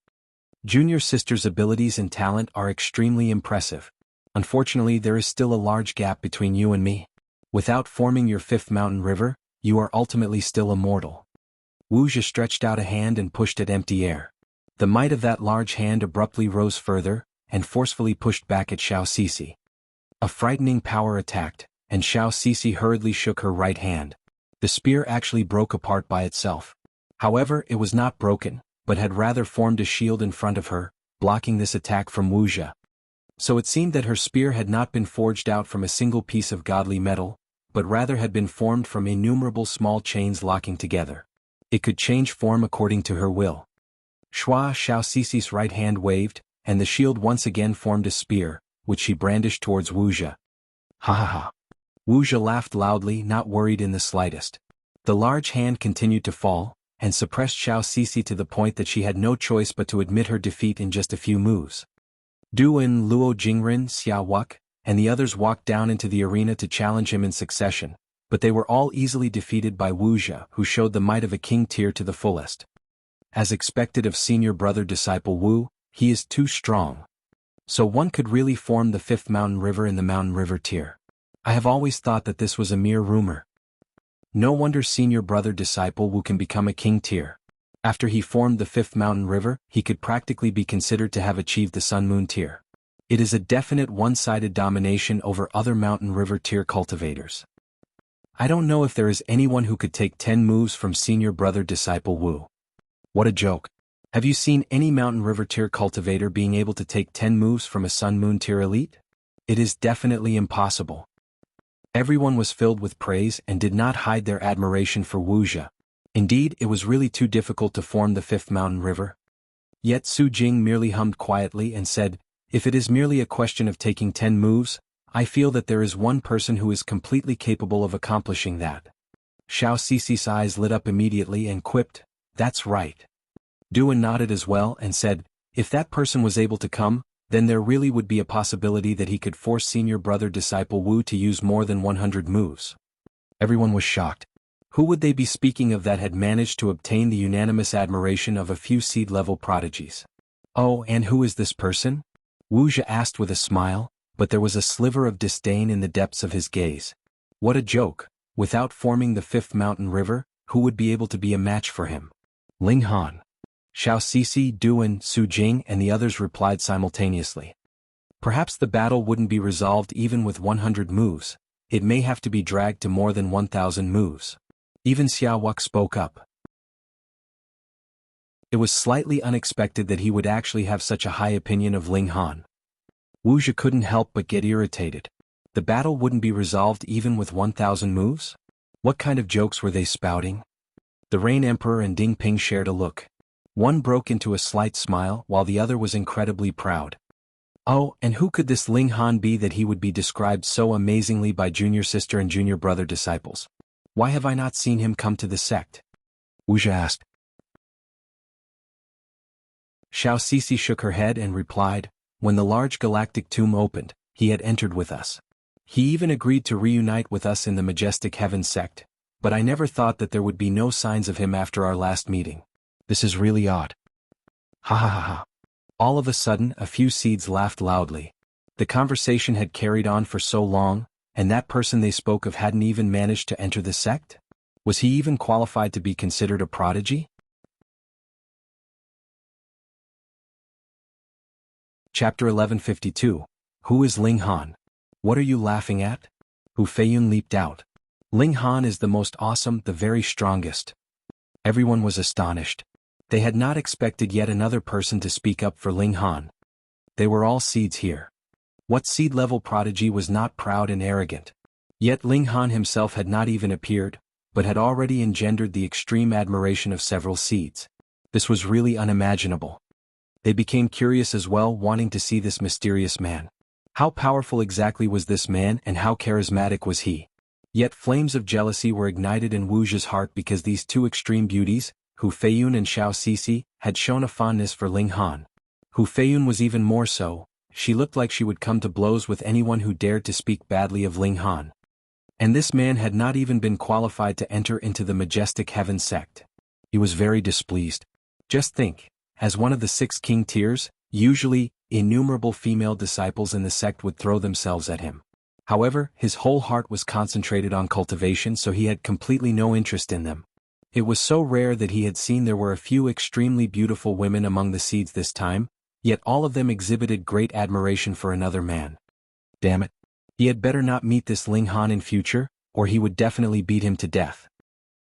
Junior sister's abilities and talent are extremely impressive. Unfortunately, there is still a large gap between you and me. Without forming your fifth mountain river, you are ultimately still immortal. Wuxia stretched out a hand and pushed at empty air. The might of that large hand abruptly rose further, and forcefully pushed back at Xiao Sisi. A frightening power attacked, and Xiao Sisi hurriedly shook her right hand. The spear actually broke apart by itself. However, it was not broken, but had rather formed a shield in front of her, blocking this attack from Wuxia. So it seemed that her spear had not been forged out from a single piece of godly metal, but rather had been formed from innumerable small chains locking together. It could change form according to her will. Xiao Sisi's right hand waved, and the shield once again formed a spear, which she brandished towards Wuxia. Ha ha ha. Wuxia laughed loudly, not worried in the slightest. The large hand continued to fall, and suppressed Xiao Sisi to the point that she had no choice but to admit her defeat in just a few moves. Duan, Luo Jingren, Xia Wuk, and the others walked down into the arena to challenge him in succession, but they were all easily defeated by Wuxia, who showed the might of a king tier to the fullest. As expected of senior brother disciple Wu, he is too strong. So one could really form the fifth mountain river in the mountain river tier. I have always thought that this was a mere rumor. No wonder senior brother disciple Wu can become a king tier. After he formed the fifth mountain river, he could practically be considered to have achieved the sun moon tier. It is a definite one-sided domination over other mountain river tier cultivators. I don't know if there is anyone who could take 10 moves from senior brother disciple Wu. What a joke. Have you seen any mountain river tier cultivator being able to take 10 moves from a sun moon tier elite? It is definitely impossible. Everyone was filled with praise and did not hide their admiration for Wuxia. Indeed, it was really too difficult to form the fifth mountain river. Yet Su Jing merely hummed quietly and said, "If it is merely a question of taking 10 moves, I feel that there is one person who is completely capable of accomplishing that." Xiao Sisi's eyes lit up immediately and quipped, "That's right." Duan nodded as well and said, "If that person was able to come, then there really would be a possibility that he could force senior brother disciple Wu to use more than 100 moves." Everyone was shocked. Who would they be speaking of that had managed to obtain the unanimous admiration of a few seed-level prodigies? "Oh, and who is this person?" Wuxia asked with a smile, but there was a sliver of disdain in the depths of his gaze. What a joke! Without forming the fifth mountain river, who would be able to be a match for him? Ling Han. Xiao Sisi, Duan, Su Jing and the others replied simultaneously. Perhaps the battle wouldn't be resolved even with 100 moves. It may have to be dragged to more than 1,000 moves. Even Xia Wuk spoke up. It was slightly unexpected that he would actually have such a high opinion of Ling Han. Wuxia couldn't help but get irritated. The battle wouldn't be resolved even with 1,000 moves? What kind of jokes were they spouting? The Rain Emperor and Ding Ping shared a look. One broke into a slight smile while the other was incredibly proud. Oh, and who could this Ling Han be that he would be described so amazingly by junior sister and junior brother disciples? Why have I not seen him come to the sect? Wuxia asked. Xiao Sisi shook her head and replied, "When the large galactic tomb opened, he had entered with us. He even agreed to reunite with us in the majestic heaven sect, but I never thought that there would be no signs of him after our last meeting. This is really odd." Ha ha ha ha. All of a sudden, a few seeds laughed loudly. The conversation had carried on for so long, and that person they spoke of hadn't even managed to enter the sect? Was he even qualified to be considered a prodigy? Chapter 1152. Who is Ling Han? What are you laughing at? Hu Feiyun leaped out. Ling Han is the most awesome, the very strongest. Everyone was astonished. They had not expected yet another person to speak up for Ling Han. They were all seeds here. What seed-level prodigy was not proud and arrogant? Yet Ling Han himself had not even appeared, but had already engendered the extreme admiration of several seeds. This was really unimaginable. They became curious as well, wanting to see this mysterious man. How powerful exactly was this man and how charismatic was he? Yet flames of jealousy were ignited in Wuxia's heart because these two extreme beauties, Hu Feiyun and Xiao Sisi, had shown a fondness for Ling Han. Hu Feiyun was even more so. She looked like she would come to blows with anyone who dared to speak badly of Ling Han. And this man had not even been qualified to enter into the majestic heaven sect. He was very displeased. Just think, as one of the 6 king tiers, usually, innumerable female disciples in the sect would throw themselves at him. However, his whole heart was concentrated on cultivation, so he had completely no interest in them. It was so rare that he had seen there were a few extremely beautiful women among the seeds this time, yet all of them exhibited great admiration for another man. Damn it. He had better not meet this Ling Han in future, or he would definitely beat him to death.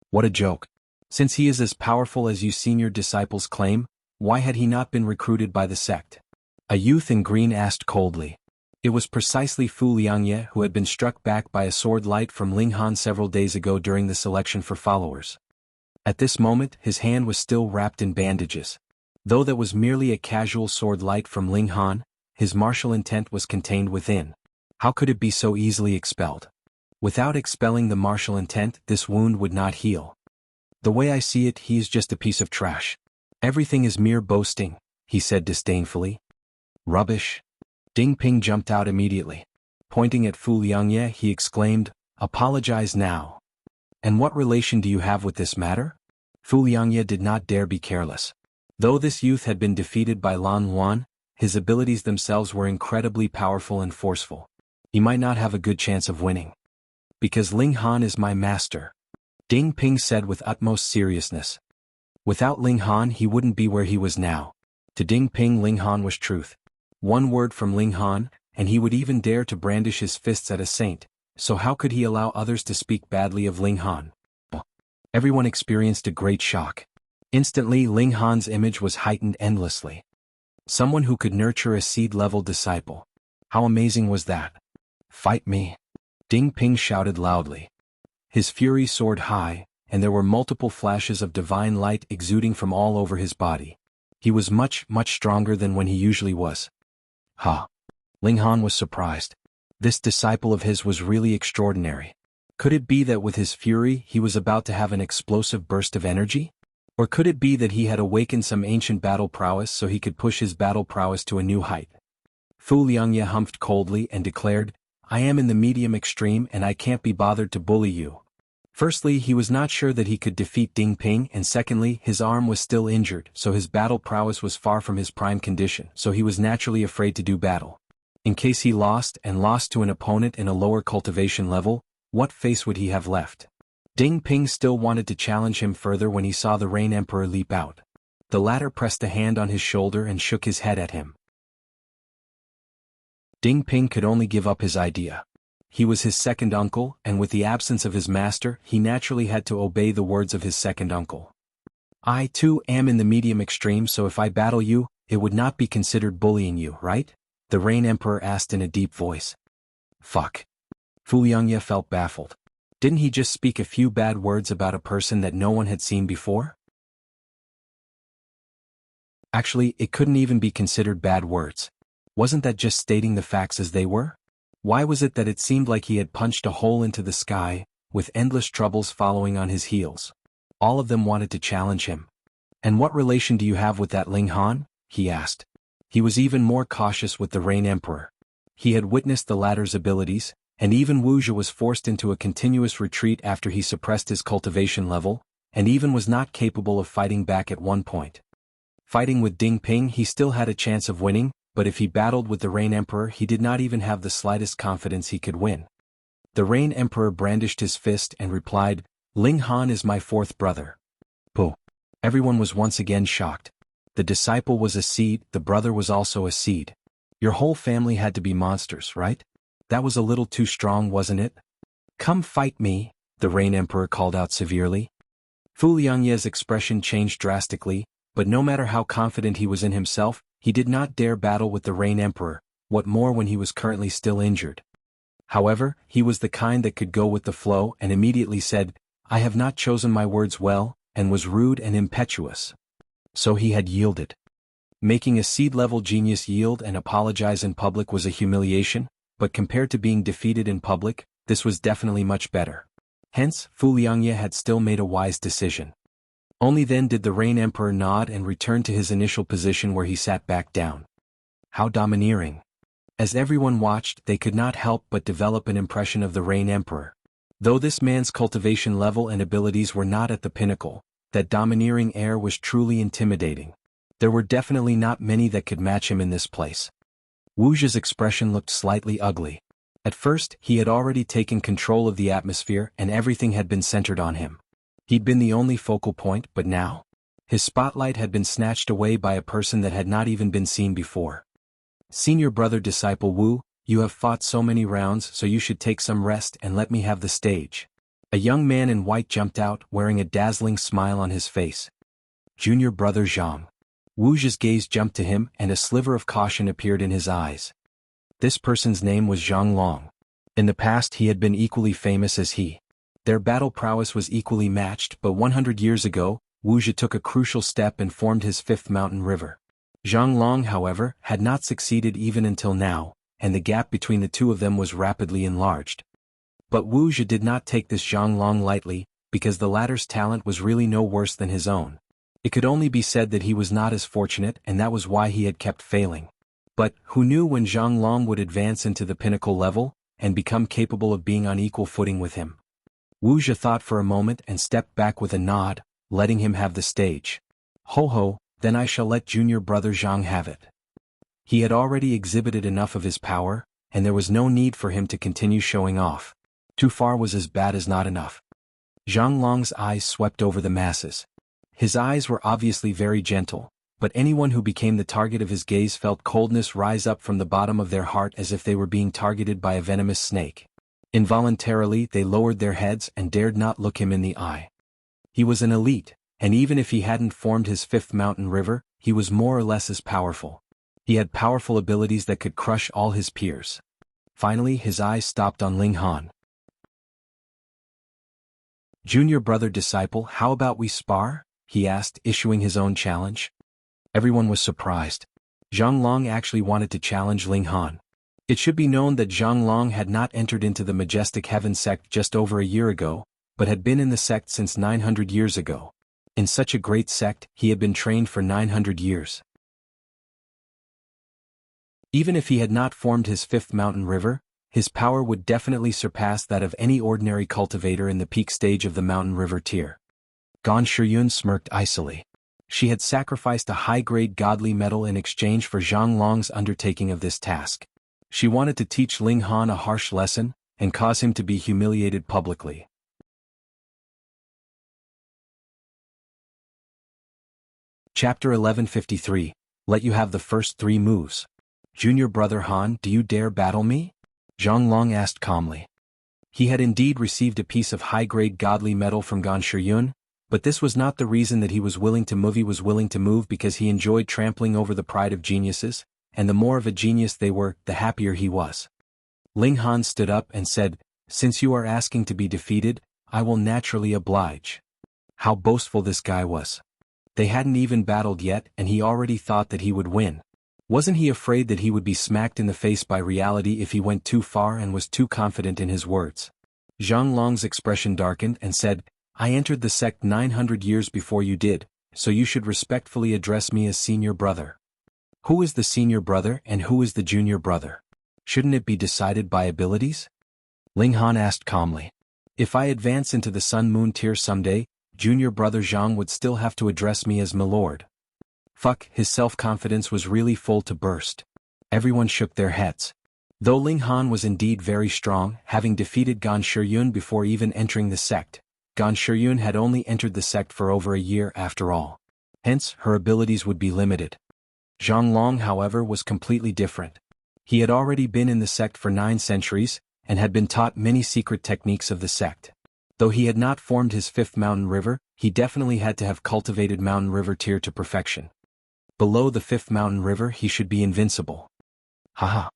What a joke. Since he is as powerful as you senior disciples claim, why had he not been recruited by the sect? A youth in green asked coldly. It was precisely Fu Liangye who had been struck back by a sword light from Ling Han several days ago during the selection for followers. At this moment, his hand was still wrapped in bandages. Though that was merely a casual sword light from Ling Han, his martial intent was contained within. How could it be so easily expelled? Without expelling the martial intent, this wound would not heal. The way I see it, he is just a piece of trash. Everything is mere boasting, he said disdainfully. Rubbish. Ding Ping jumped out immediately. Pointing at Fu Liangye, he exclaimed, "Apologize now. And what relation do you have with this matter?" Fu Liangye did not dare be careless. Though this youth had been defeated by Lan Yuan, his abilities themselves were incredibly powerful and forceful. He might not have a good chance of winning. Because Ling Han is my master, Ding Ping said with utmost seriousness. Without Ling Han he wouldn't be where he was now. To Ding Ping, Ling Han was truth. One word from Ling Han, and he would even dare to brandish his fists at a saint, so how could he allow others to speak badly of Ling Han? Everyone experienced a great shock. Instantly Ling Han's image was heightened endlessly. Someone who could nurture a seed-level disciple. How amazing was that? Fight me! Ding Ping shouted loudly. His fury soared high, and there were multiple flashes of divine light exuding from all over his body. He was much, much stronger than when he usually was. Ha! Ling Han was surprised. This disciple of his was really extraordinary. Could it be that with his fury he was about to have an explosive burst of energy? Or could it be that he had awakened some ancient battle prowess so he could push his battle prowess to a new height? Fu Liangye humphed coldly and declared, "I am in the medium extreme and I can't be bothered to bully you." Firstly, he was not sure that he could defeat Ding Ping, and secondly, his arm was still injured, so his battle prowess was far from his prime condition, so he was naturally afraid to do battle. In case he lost to an opponent in a lower cultivation level, what face would he have left? Ding Ping still wanted to challenge him further when he saw the Rain Emperor leap out. The latter pressed a hand on his shoulder and shook his head at him. Ding Ping could only give up his idea. He was his second uncle, and with the absence of his master, he naturally had to obey the words of his second uncle. "I too am in the medium extreme, so if I battle you, it would not be considered bullying you, right?" the Rain Emperor asked in a deep voice. Fuck. Fu Liangye felt baffled. Didn't he just speak a few bad words about a person that no one had seen before? Actually, it couldn't even be considered bad words. Wasn't that just stating the facts as they were? Why was it that it seemed like he had punched a hole into the sky, with endless troubles following on his heels? All of them wanted to challenge him. "And what relation do you have with that Ling Han?" he asked. He was even more cautious with the Rain Emperor. He had witnessed the latter's abilities, and even Wuxia was forced into a continuous retreat after he suppressed his cultivation level, and even was not capable of fighting back at one point. Fighting with Ding Ping, he still had a chance of winning, but if he battled with the Rain Emperor, he did not even have the slightest confidence he could win. The Rain Emperor brandished his fist and replied, "Ling Han is my fourth brother." Pooh. Everyone was once again shocked. The disciple was a seed, the brother was also a seed. Your whole family had to be monsters, right? That was a little too strong, wasn't it? "Come fight me," the Rain Emperor called out severely. Fu Liangye's expression changed drastically, but no matter how confident he was in himself, he did not dare battle with the Rain Emperor, what more when he was currently still injured. However, he was the kind that could go with the flow and immediately said, "I have not chosen my words well," and was rude and impetuous. So he had yielded. Making a seed-level genius yield and apologize in public was a humiliation, but compared to being defeated in public, this was definitely much better. Hence, Fu Liangye had still made a wise decision. Only then did the Rain Emperor nod and return to his initial position where he sat back down. How domineering. As everyone watched, they could not help but develop an impression of the Rain Emperor. Though this man's cultivation level and abilities were not at the pinnacle, that domineering air was truly intimidating. There were definitely not many that could match him in this place. Wuxia's expression looked slightly ugly. At first, he had already taken control of the atmosphere and everything had been centered on him. He'd been the only focal point, but now? His spotlight had been snatched away by a person that had not even been seen before. Senior brother disciple Wu, you have fought so many rounds, so you should take some rest and let me have the stage. A young man in white jumped out, wearing a dazzling smile on his face. Junior brother Zhang. Wuxia's gaze jumped to him and a sliver of caution appeared in his eyes. This person's name was Zhang Long. In the past he had been equally famous as he. Their battle prowess was equally matched, but 100 years ago, Wuxia took a crucial step and formed his fifth mountain river. Zhang Long, however, had not succeeded even until now, and the gap between the two of them was rapidly enlarged. But Wuxia did not take this Zhang Long lightly, because the latter's talent was really no worse than his own. It could only be said that he was not as fortunate and that was why he had kept failing. But, who knew when Zhang Long would advance into the pinnacle level, and become capable of being on equal footing with him? Wuxia thought for a moment and stepped back with a nod, letting him have the stage. Ho ho, then I shall let junior brother Zhang have it. He had already exhibited enough of his power, and there was no need for him to continue showing off. Too far was as bad as not enough. Zhang Long's eyes swept over the masses. His eyes were obviously very gentle, but anyone who became the target of his gaze felt coldness rise up from the bottom of their heart as if they were being targeted by a venomous snake. Involuntarily they lowered their heads and dared not look him in the eye. He was an elite, and even if he hadn't formed his fifth mountain river, he was more or less as powerful. He had powerful abilities that could crush all his peers. Finally his eyes stopped on Ling Han. Junior brother disciple, how about we spar? He asked, issuing his own challenge. Everyone was surprised. Zhang Long actually wanted to challenge Ling Han. It should be known that Zhang Long had not entered into the Majestic Heaven sect just over a year ago, but had been in the sect since 900 years ago. In such a great sect, he had been trained for 900 years. Even if he had not formed his fifth mountain river, his power would definitely surpass that of any ordinary cultivator in the peak stage of the mountain river tier. Gan Shiyun smirked icily. She had sacrificed a high-grade godly metal in exchange for Zhang Long's undertaking of this task. She wanted to teach Ling Han a harsh lesson, and cause him to be humiliated publicly. Chapter 1153, Let you have the first 3 moves. Junior brother Han, do you dare battle me? Zhang Long asked calmly. He had indeed received a piece of high-grade godly metal from Gan Shiyun, but this was not the reason that he was willing to move. He was willing to move because he enjoyed trampling over the pride of geniuses, and the more of a genius they were, the happier he was. Ling Han stood up and said, since you are asking to be defeated, I will naturally oblige. How boastful this guy was. They hadn't even battled yet and he already thought that he would win. Wasn't he afraid that he would be smacked in the face by reality if he went too far and was too confident in his words? Zhang Long's expression darkened and said, I entered the sect 900 years before you did, so you should respectfully address me as senior brother. Who is the senior brother and who is the junior brother? Shouldn't it be decided by abilities? Ling Han asked calmly. If I advance into the Sun-Moon tier someday, junior brother Zhang would still have to address me as my lord. Fuck, his self-confidence was really full to burst. Everyone shook their heads. Though Ling Han was indeed very strong, having defeated Gan Shiyun before even entering the sect, Gan Shiyun had only entered the sect for over a year after all. Hence, her abilities would be limited. Zhang Long, however, was completely different. He had already been in the sect for 9 centuries, and had been taught many secret techniques of the sect. Though he had not formed his fifth mountain river, he definitely had to have cultivated mountain river tier to perfection. Below the fifth mountain river he should be invincible. Haha.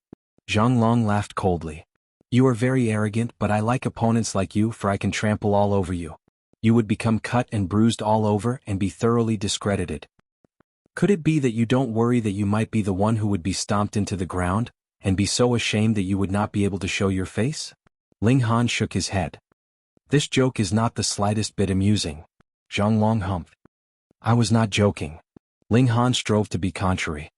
Zhang Long laughed coldly. You are very arrogant, but I like opponents like you, for I can trample all over you. You would become cut and bruised all over and be thoroughly discredited. Could it be that you don't worry that you might be the one who would be stomped into the ground, and be so ashamed that you would not be able to show your face? Ling Han shook his head. This joke is not the slightest bit amusing. Zhang Long humphed. I was not joking. Ling Han strove to be contrary.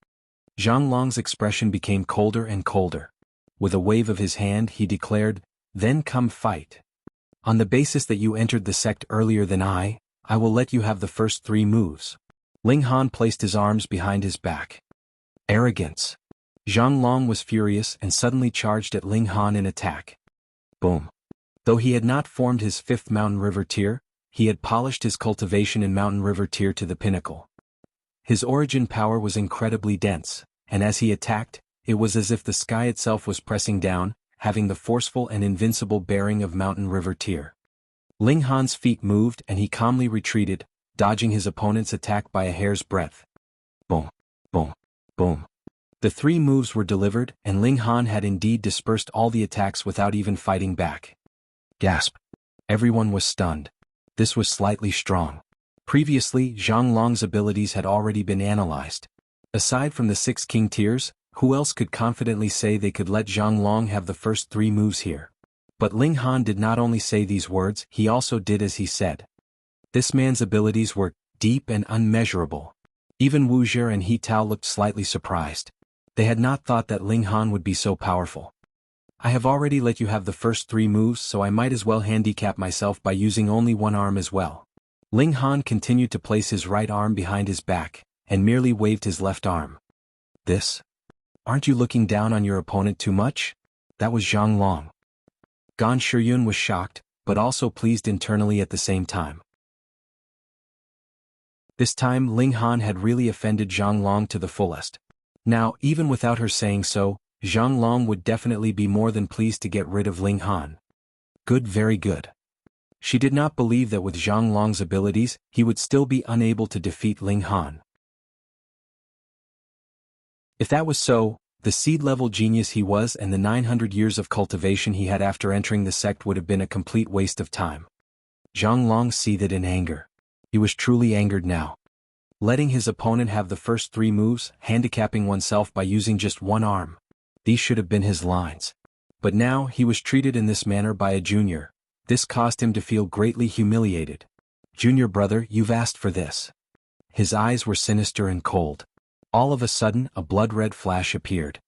Zhang Long's expression became colder and colder. With a wave of his hand he declared, then come fight. On the basis that you entered the sect earlier than I will let you have the first 3 moves. Ling Han placed his arms behind his back. Arrogance. Zhang Long was furious and suddenly charged at Ling Han in attack. Boom. Though he had not formed his 5th Mountain River tier, he had polished his cultivation in Mountain River tier to the pinnacle. His origin power was incredibly dense, and as he attacked, it was as if the sky itself was pressing down, having the forceful and invincible bearing of Mountain River tier. Ling Han's feet moved and he calmly retreated, dodging his opponent's attack by a hair's breadth. Boom, boom, boom. The 3 moves were delivered, and Ling Han had indeed dispersed all the attacks without even fighting back. Gasp. Everyone was stunned. This was slightly strong. Previously, Zhang Long's abilities had already been analyzed. Aside from the 6 king tiers, who else could confidently say they could let Zhang Long have the first 3 moves here? But Ling Han did not only say these words, he also did as he said. This man's abilities were deep and unmeasurable. Even Wuxia and He Tao looked slightly surprised. They had not thought that Ling Han would be so powerful. I have already let you have the first 3 moves, so I might as well handicap myself by using only one arm as well. Ling Han continued to place his right arm behind his back, and merely waved his left arm. This? Aren't you looking down on your opponent too much? That was Zhang Long. Gan Shiyun was shocked, but also pleased internally at the same time. This time Ling Han had really offended Zhang Long to the fullest. Now, even without her saying so, Zhang Long would definitely be more than pleased to get rid of Ling Han. Good, very good. She did not believe that with Zhang Long's abilities, he would still be unable to defeat Ling Han. If that was so, the seed-level genius he was and the 900 years of cultivation he had after entering the sect would have been a complete waste of time. Zhang Long seethed in anger. He was truly angered now. Letting his opponent have the first 3 moves, handicapping oneself by using just one arm. These should have been his lines. But now he was treated in this manner by a junior. This caused him to feel greatly humiliated. Junior brother, you've asked for this. His eyes were sinister and cold. All of a sudden, a blood-red flash appeared.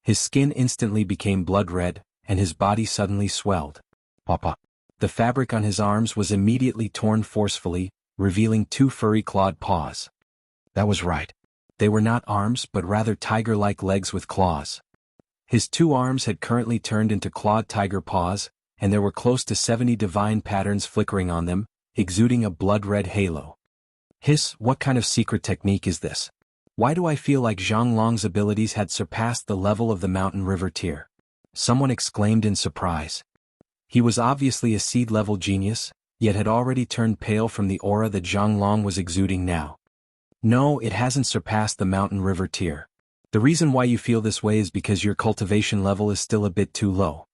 His skin instantly became blood-red, and his body suddenly swelled. Papa. The fabric on his arms was immediately torn forcefully, revealing 2 furry clawed paws. That was right. They were not arms but rather tiger-like legs with claws. His 2 arms had currently turned into clawed tiger paws, and there were close to 70 divine patterns flickering on them, exuding a blood-red halo. Hiss, what kind of secret technique is this? Why do I feel like Zhang Long's abilities had surpassed the level of the Mountain River tier? Someone exclaimed in surprise. He was obviously a seed-level genius, yet had already turned pale from the aura that Zhang Long was exuding now. No, it hasn't surpassed the Mountain River tier. The reason why you feel this way is because your cultivation level is still a bit too low.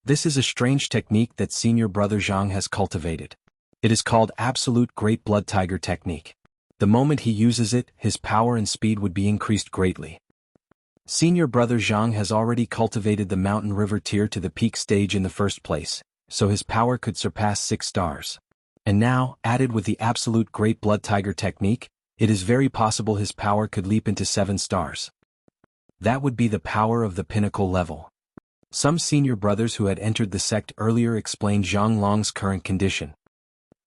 This is a strange technique that senior brother Zhang has cultivated. It is called Absolute Great Blood Tiger Technique. The moment he uses it, his power and speed would be increased greatly. Senior brother Zhang has already cultivated the Mountain River tier to the peak stage in the first place, so his power could surpass 6 stars. And now, added with the Absolute Great Blood Tiger Technique, it is very possible his power could leap into 7 stars. That would be the power of the pinnacle level. Some senior brothers who had entered the sect earlier explained Zhang Long's current condition.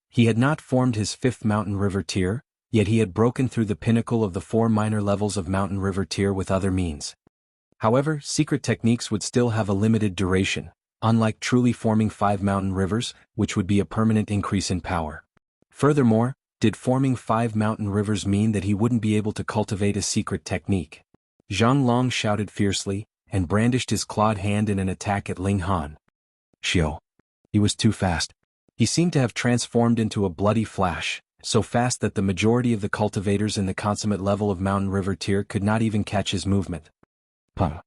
He had not formed his 5th Mountain River tier, yet he had broken through the pinnacle of the 4 minor levels of Mountain River tier with other means. However, secret techniques would still have a limited duration, unlike truly forming 5 mountain rivers, which would be a permanent increase in power. Furthermore, did forming 5 mountain rivers mean that he wouldn't be able to cultivate a secret technique? Zhang Long shouted fiercely, and brandished his clawed hand in an attack at Ling Han. Xiao. He was too fast. He seemed to have transformed into a bloody flash, so fast that the majority of the cultivators in the consummate level of Mountain River tier could not even catch his movement. Pum.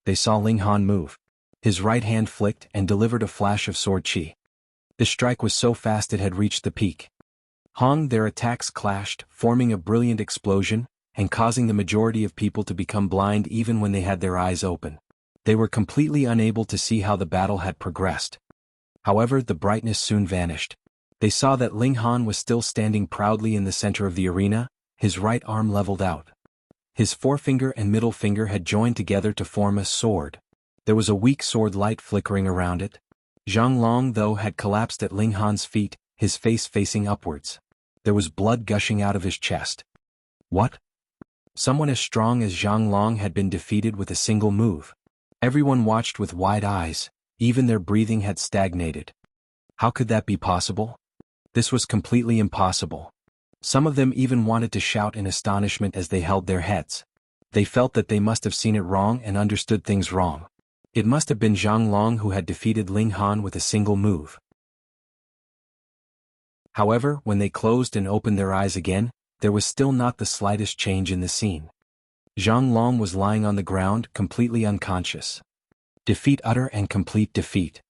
They saw Ling Han move. His right hand flicked and delivered a flash of sword chi. The strike was so fast it had reached the peak. Their attacks clashed, forming a brilliant explosion, and causing the majority of people to become blind even when they had their eyes open. They were completely unable to see how the battle had progressed. However, the brightness soon vanished. They saw that Ling Han was still standing proudly in the center of the arena, his right arm leveled out. His forefinger and middle finger had joined together to form a sword. There was a weak sword light flickering around it. Zhang Long, though, had collapsed at Ling Han's feet, his face facing upwards. There was blood gushing out of his chest. What? Someone as strong as Zhang Long had been defeated with a single move. Everyone watched with wide eyes, even their breathing had stagnated. How could that be possible? This was completely impossible. Some of them even wanted to shout in astonishment as they held their heads. They felt that they must have seen it wrong and understood things wrong. It must have been Zhang Long who had defeated Ling Han with a single move. However, when they closed and opened their eyes again, there was still not the slightest change in the scene. Zhang Long was lying on the ground, completely unconscious. Defeat, utter and complete defeat.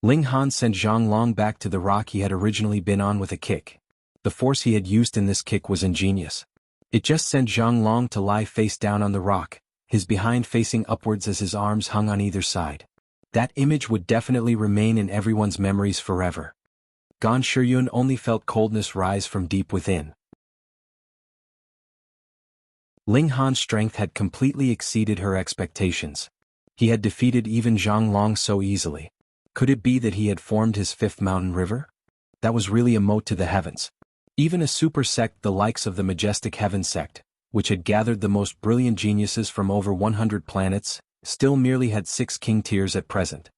Ling Han sent Zhang Long back to the rock he had originally been on with a kick. The force he had used in this kick was ingenious. It just sent Zhang Long to lie face down on the rock, his behind facing upwards as his arms hung on either side. That image would definitely remain in everyone's memories forever. Gan Shiyun only felt coldness rise from deep within. Ling Han's strength had completely exceeded her expectations. He had defeated even Zhang Long so easily. Could it be that he had formed his fifth mountain river? That was really a moat to the heavens. Even a super sect the likes of the Majestic Heaven sect, which had gathered the most brilliant geniuses from over 100 planets, still merely had 6 king tiers at present.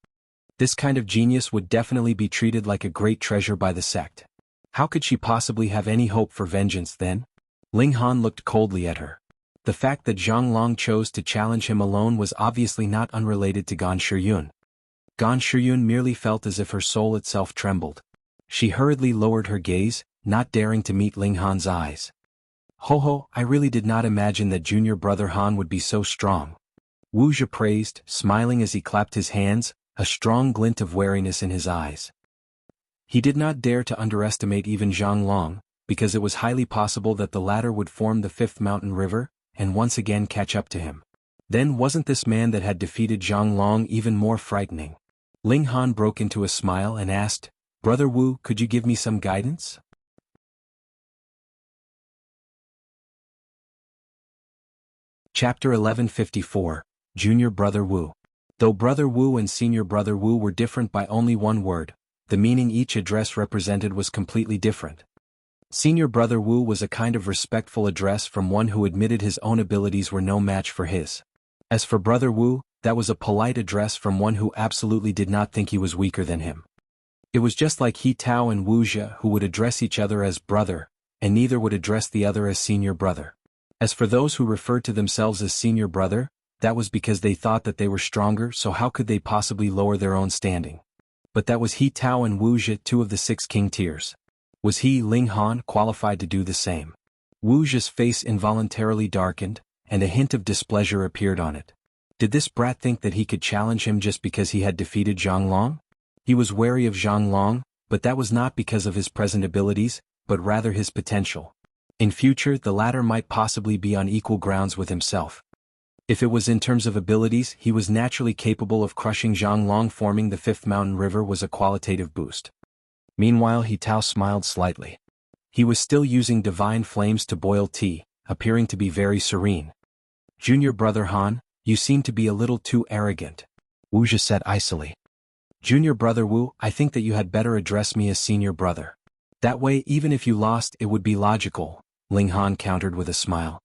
This kind of genius would definitely be treated like a great treasure by the sect. How could she possibly have any hope for vengeance then? Ling Han looked coldly at her. The fact that Zhang Long chose to challenge him alone was obviously not unrelated to Gan Shiyun. Gan Shiyun merely felt as if her soul itself trembled. She hurriedly lowered her gaze, not daring to meet Ling Han's eyes. Ho, I really did not imagine that junior brother Han would be so strong. Wuxia praised, smiling as he clapped his hands, a strong glint of wariness in his eyes. He did not dare to underestimate even Zhang Long, because it was highly possible that the latter would form the fifth mountain river, and once again catch up to him. Then wasn't this man that had defeated Zhang Long even more frightening? Ling Han broke into a smile and asked, "Brother Wu, could you give me some guidance?" Chapter 1154, Junior Brother Wu. Though Brother Wu and Senior Brother Wu were different by only one word, the meaning each address represented was completely different. Senior Brother Wu was a kind of respectful address from one who admitted his own abilities were no match for his. As for Brother Wu, that was a polite address from one who absolutely did not think he was weaker than him. It was just like He Tao and Wuxia who would address each other as brother, and neither would address the other as senior brother. As for those who referred to themselves as senior brother, that was because they thought that they were stronger, so how could they possibly lower their own standing? But that was He Tao and Wuxia, 2 of the 6 king tiers. Was he, Ling Han, qualified to do the same? Wuxia's face involuntarily darkened, and a hint of displeasure appeared on it. Did this brat think that he could challenge him just because he had defeated Zhang Long? He was wary of Zhang Long, but that was not because of his present abilities, but rather his potential. In future, the latter might possibly be on equal grounds with himself. If it was in terms of abilities, he was naturally capable of crushing Zhang Long. Forming the fifth mountain river was a qualitative boost. Meanwhile, He Tao smiled slightly. He was still using divine flames to boil tea, appearing to be very serene. "Junior Brother Han, you seem to be a little too arrogant," Wuxia said icily. "Junior Brother Wu, I think that you had better address me as Senior Brother. That way, even if you lost, it would be logical," Ling Han countered with a smile.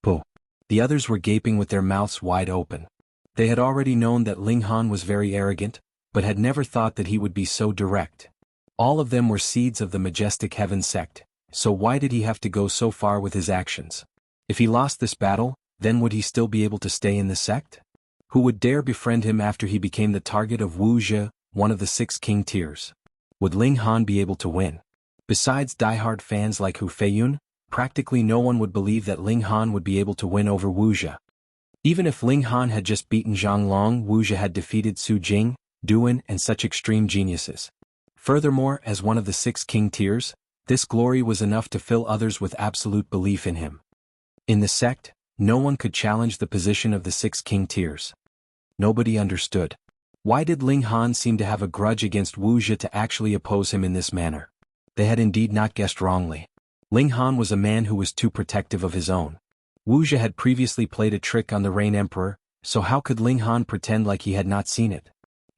Pooh. The others were gaping with their mouths wide open. They had already known that Ling Han was very arrogant, but had never thought that he would be so direct. All of them were seeds of the Majestic Heaven sect, so why did he have to go so far with his actions? If he lost this battle, then would he still be able to stay in the sect? Who would dare befriend him after he became the target of Wuxia, 1 of the 6 king tiers? Would Ling Han be able to win? Besides diehard fans like Hu Feiyun, practically no one would believe that Ling Han would be able to win over Wuxia. Even if Ling Han had just beaten Zhang Long, Wuxia had defeated Su Jing, Duan, and such extreme geniuses. Furthermore, as one of the 6 king tiers, this glory was enough to fill others with absolute belief in him. In the sect, no one could challenge the position of the 6 king tiers. Nobody understood. Why did Ling Han seem to have a grudge against Wuxia to actually oppose him in this manner? They had indeed not guessed wrongly. Ling Han was a man who was too protective of his own. Wuxia had previously played a trick on the Rain Emperor, so how could Ling Han pretend like he had not seen it?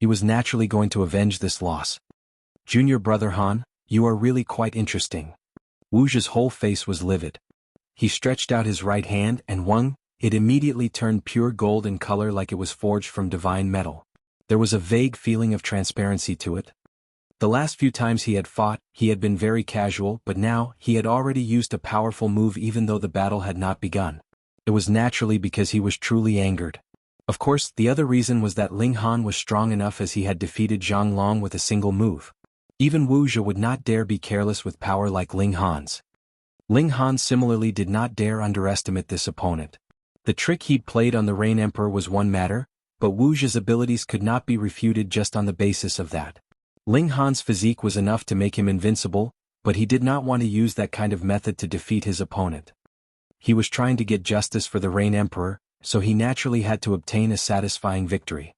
He was naturally going to avenge this loss. Junior brother Han, you are really quite interesting. Wuxia's whole face was livid. He stretched out his right hand and wung, it immediately turned pure gold in color like it was forged from divine metal. There was a vague feeling of transparency to it. The last few times he had fought, he had been very casual, but now, he had already used a powerful move even though the battle had not begun. It was naturally because he was truly angered. Of course, the other reason was that Ling Han was strong enough as he had defeated Zhang Long with a single move. Even Wuxia would not dare be careless with power like Ling Han's. Ling Han similarly did not dare underestimate this opponent. The trick he'd played on the Rain Emperor was one matter, but Wuxia's abilities could not be refuted just on the basis of that. Ling Han's physique was enough to make him invincible, but he did not want to use that kind of method to defeat his opponent. He was trying to get justice for the Rain Emperor, so he naturally had to obtain a satisfying victory.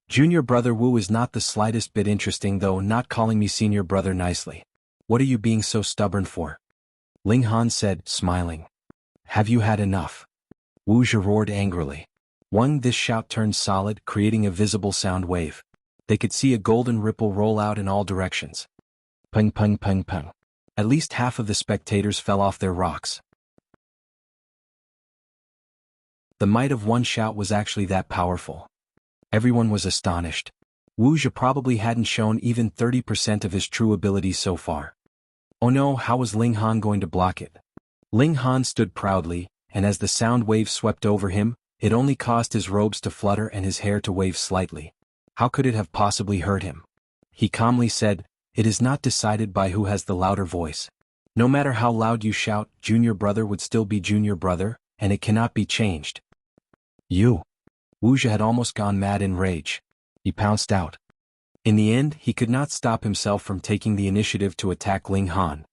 Junior brother Wu is not the slightest bit interesting, though not calling me senior brother nicely. What are you being so stubborn for? Ling Han said, smiling. Have you had enough? Wuxia roared angrily. This shout turned solid, creating a visible sound wave. They could see a golden ripple roll out in all directions. Pung pung pung pung. At least half of the spectators fell off their rocks. The might of one shout was actually that powerful. Everyone was astonished. Wuxia probably hadn't shown even 30% of his true abilities so far. Oh no, how was Ling Han going to block it? Ling Han stood proudly, and as the sound wave swept over him, it only caused his robes to flutter and his hair to wave slightly. How could it have possibly hurt him? He calmly said, it is not decided by who has the louder voice. No matter how loud you shout, junior brother would still be junior brother, and it cannot be changed. You. Wuxia had almost gone mad in rage. He pounced out. In the end, he could not stop himself from taking the initiative to attack Ling Han.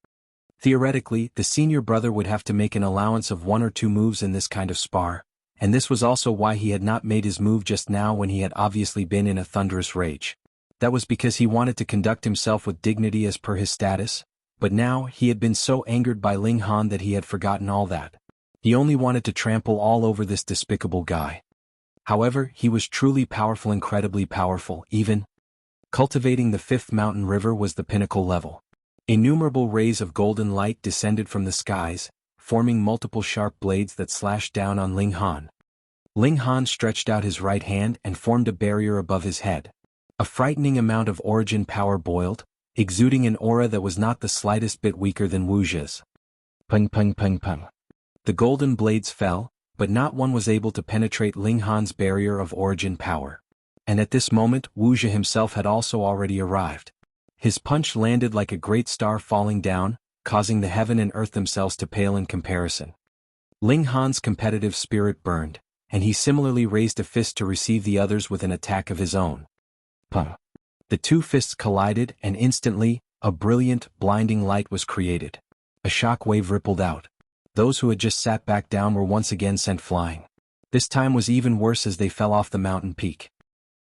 Theoretically, the senior brother would have to make an allowance of 1 or 2 moves in this kind of spar, and this was also why he had not made his move just now when he had obviously been in a thunderous rage. That was because he wanted to conduct himself with dignity as per his status, but now he had been so angered by Ling Han that he had forgotten all that. He only wanted to trample all over this despicable guy. However, he was truly powerful, incredibly powerful, even. Cultivating the 5th mountain river was the pinnacle level. Innumerable rays of golden light descended from the skies, forming multiple sharp blades that slashed down on Ling Han. Ling Han stretched out his right hand and formed a barrier above his head. A frightening amount of origin power boiled, exuding an aura that was not the slightest bit weaker than Wuxia's. Pung pung pung pung. The golden blades fell, but not one was able to penetrate Ling Han's barrier of origin power. And at this moment, Wuxia himself had also already arrived. His punch landed like a great star falling down, causing the heaven and earth themselves to pale in comparison. Ling Han's competitive spirit burned, and he similarly raised a fist to receive the others with an attack of his own. Pum. The 2 fists collided, and instantly, a brilliant, blinding light was created. A shock wave rippled out. Those who had just sat back down were once again sent flying. This time was even worse as they fell off the mountain peak.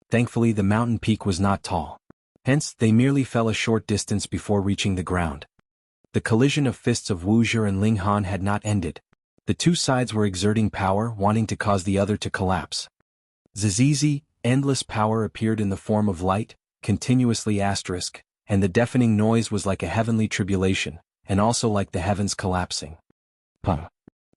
Thankfully, the mountain peak was not tall. Hence, they merely fell a short distance before reaching the ground. The collision of fists of Wuxia and Ling Han had not ended. The 2 sides were exerting power, wanting to cause the other to collapse. Zizizi, endless power appeared in the form of light, continuously asterisk, and the deafening noise was like a heavenly tribulation, and also like the heavens collapsing. Pum.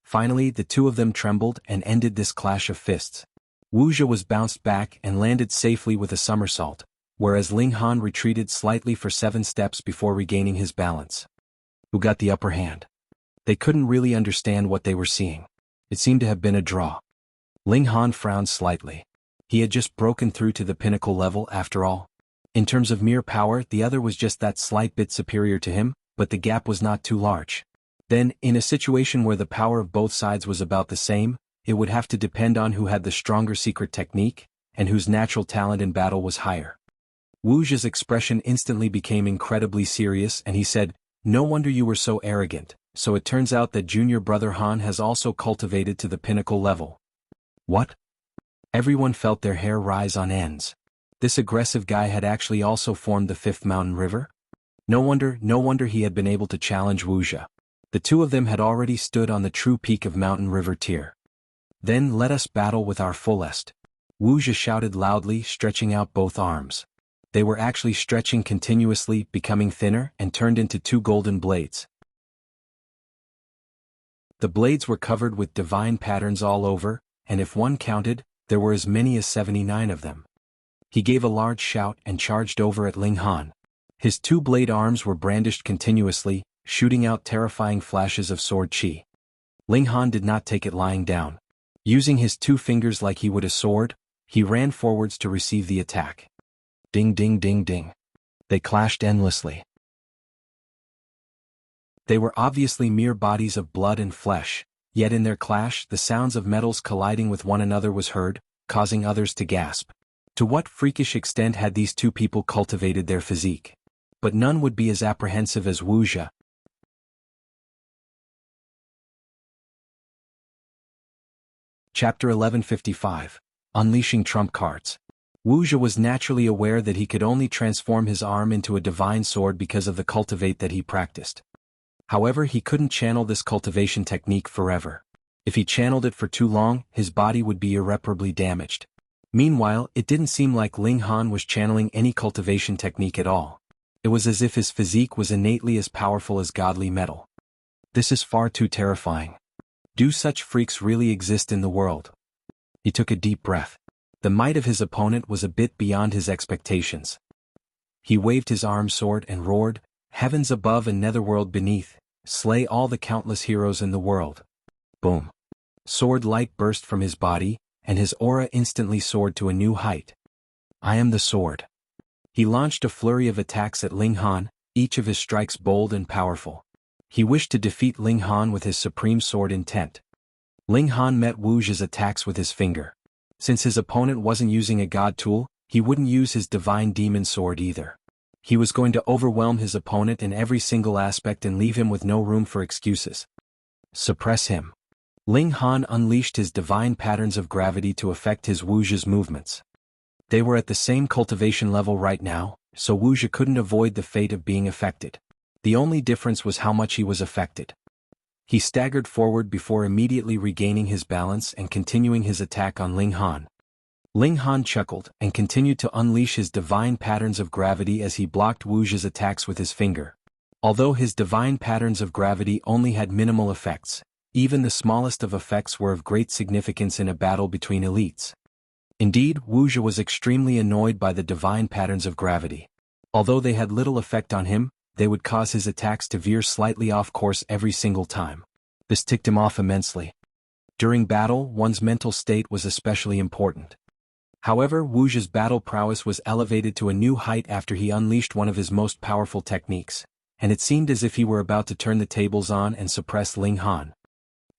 Finally, the 2 of them trembled and ended this clash of fists. Wuxia was bounced back and landed safely with a somersault, whereas Ling Han retreated slightly for 7 steps before regaining his balance. Who got the upper hand? They couldn't really understand what they were seeing. It seemed to have been a draw. Ling Han frowned slightly. He had just broken through to the pinnacle level after all. In terms of mere power, the other was just that slight bit superior to him, but the gap was not too large. Then, in a situation where the power of both sides was about the same, it would have to depend on who had the stronger secret technique, and whose natural talent in battle was higher. Wuxia's expression instantly became incredibly serious, and he said, "No wonder you were so arrogant, so it turns out that junior brother Han has also cultivated to the pinnacle level." What? Everyone felt their hair rise on ends. This aggressive guy had actually also formed the 5th mountain river? No wonder he had been able to challenge Wuxia. The 2 of them had already stood on the true peak of mountain river tier. Then let us battle with our fullest. Wuxia shouted loudly, stretching out both arms. They were actually stretching continuously, becoming thinner, and turned into two golden blades. The blades were covered with divine patterns all over, and if one counted, there were as many as 79 of them. He gave a large shout and charged over at Ling Han. His two-blade arms were brandished continuously, shooting out terrifying flashes of sword chi. Ling Han did not take it lying down. Using his two fingers like he would a sword, he ran forwards to receive the attack. Ding ding ding ding. They clashed endlessly. They were obviously mere bodies of blood and flesh, yet in their clash the sounds of metals colliding with one another was heard, causing others to gasp. To what freakish extent had these two people cultivated their physique? But none would be as apprehensive as Wuxia. Chapter 1155. Unleashing Trump Cards. Wuxia was naturally aware that he could only transform his arm into a divine sword because of the cultivate that he practiced. However, he couldn't channel this cultivation technique forever. If he channeled it for too long, his body would be irreparably damaged. Meanwhile, it didn't seem like Ling Han was channeling any cultivation technique at all. It was as if his physique was innately as powerful as godly metal. This is far too terrifying. Do such freaks really exist in the world? He took a deep breath. The might of his opponent was a bit beyond his expectations. He waved his arm sword and roared, "Heavens above and netherworld beneath, slay all the countless heroes in the world." Boom. Sword light burst from his body, and his aura instantly soared to a new height. I am the sword. He launched a flurry of attacks at Ling Han, each of his strikes bold and powerful. He wished to defeat Ling Han with his supreme sword intent. Ling Han met Wuxia's attacks with his finger. Since his opponent wasn't using a god tool, he wouldn't use his divine demon sword either. He was going to overwhelm his opponent in every single aspect and leave him with no room for excuses. Suppress him. Ling Han unleashed his divine patterns of gravity to affect his Wuxia's movements. They were at the same cultivation level right now, so Wuxia couldn't avoid the fate of being affected. The only difference was how much he was affected. He staggered forward before immediately regaining his balance and continuing his attack on Ling Han. Ling Han chuckled and continued to unleash his divine patterns of gravity as he blocked Wuxia's attacks with his finger. Although his divine patterns of gravity only had minimal effects, even the smallest of effects were of great significance in a battle between elites. Indeed, Wuxia was extremely annoyed by the divine patterns of gravity. Although they had little effect on him, they would cause his attacks to veer slightly off course every single time. This ticked him off immensely. During battle, one's mental state was especially important. However, Wuxia's battle prowess was elevated to a new height after he unleashed one of his most powerful techniques, and it seemed as if he were about to turn the tables on and suppress Ling Han.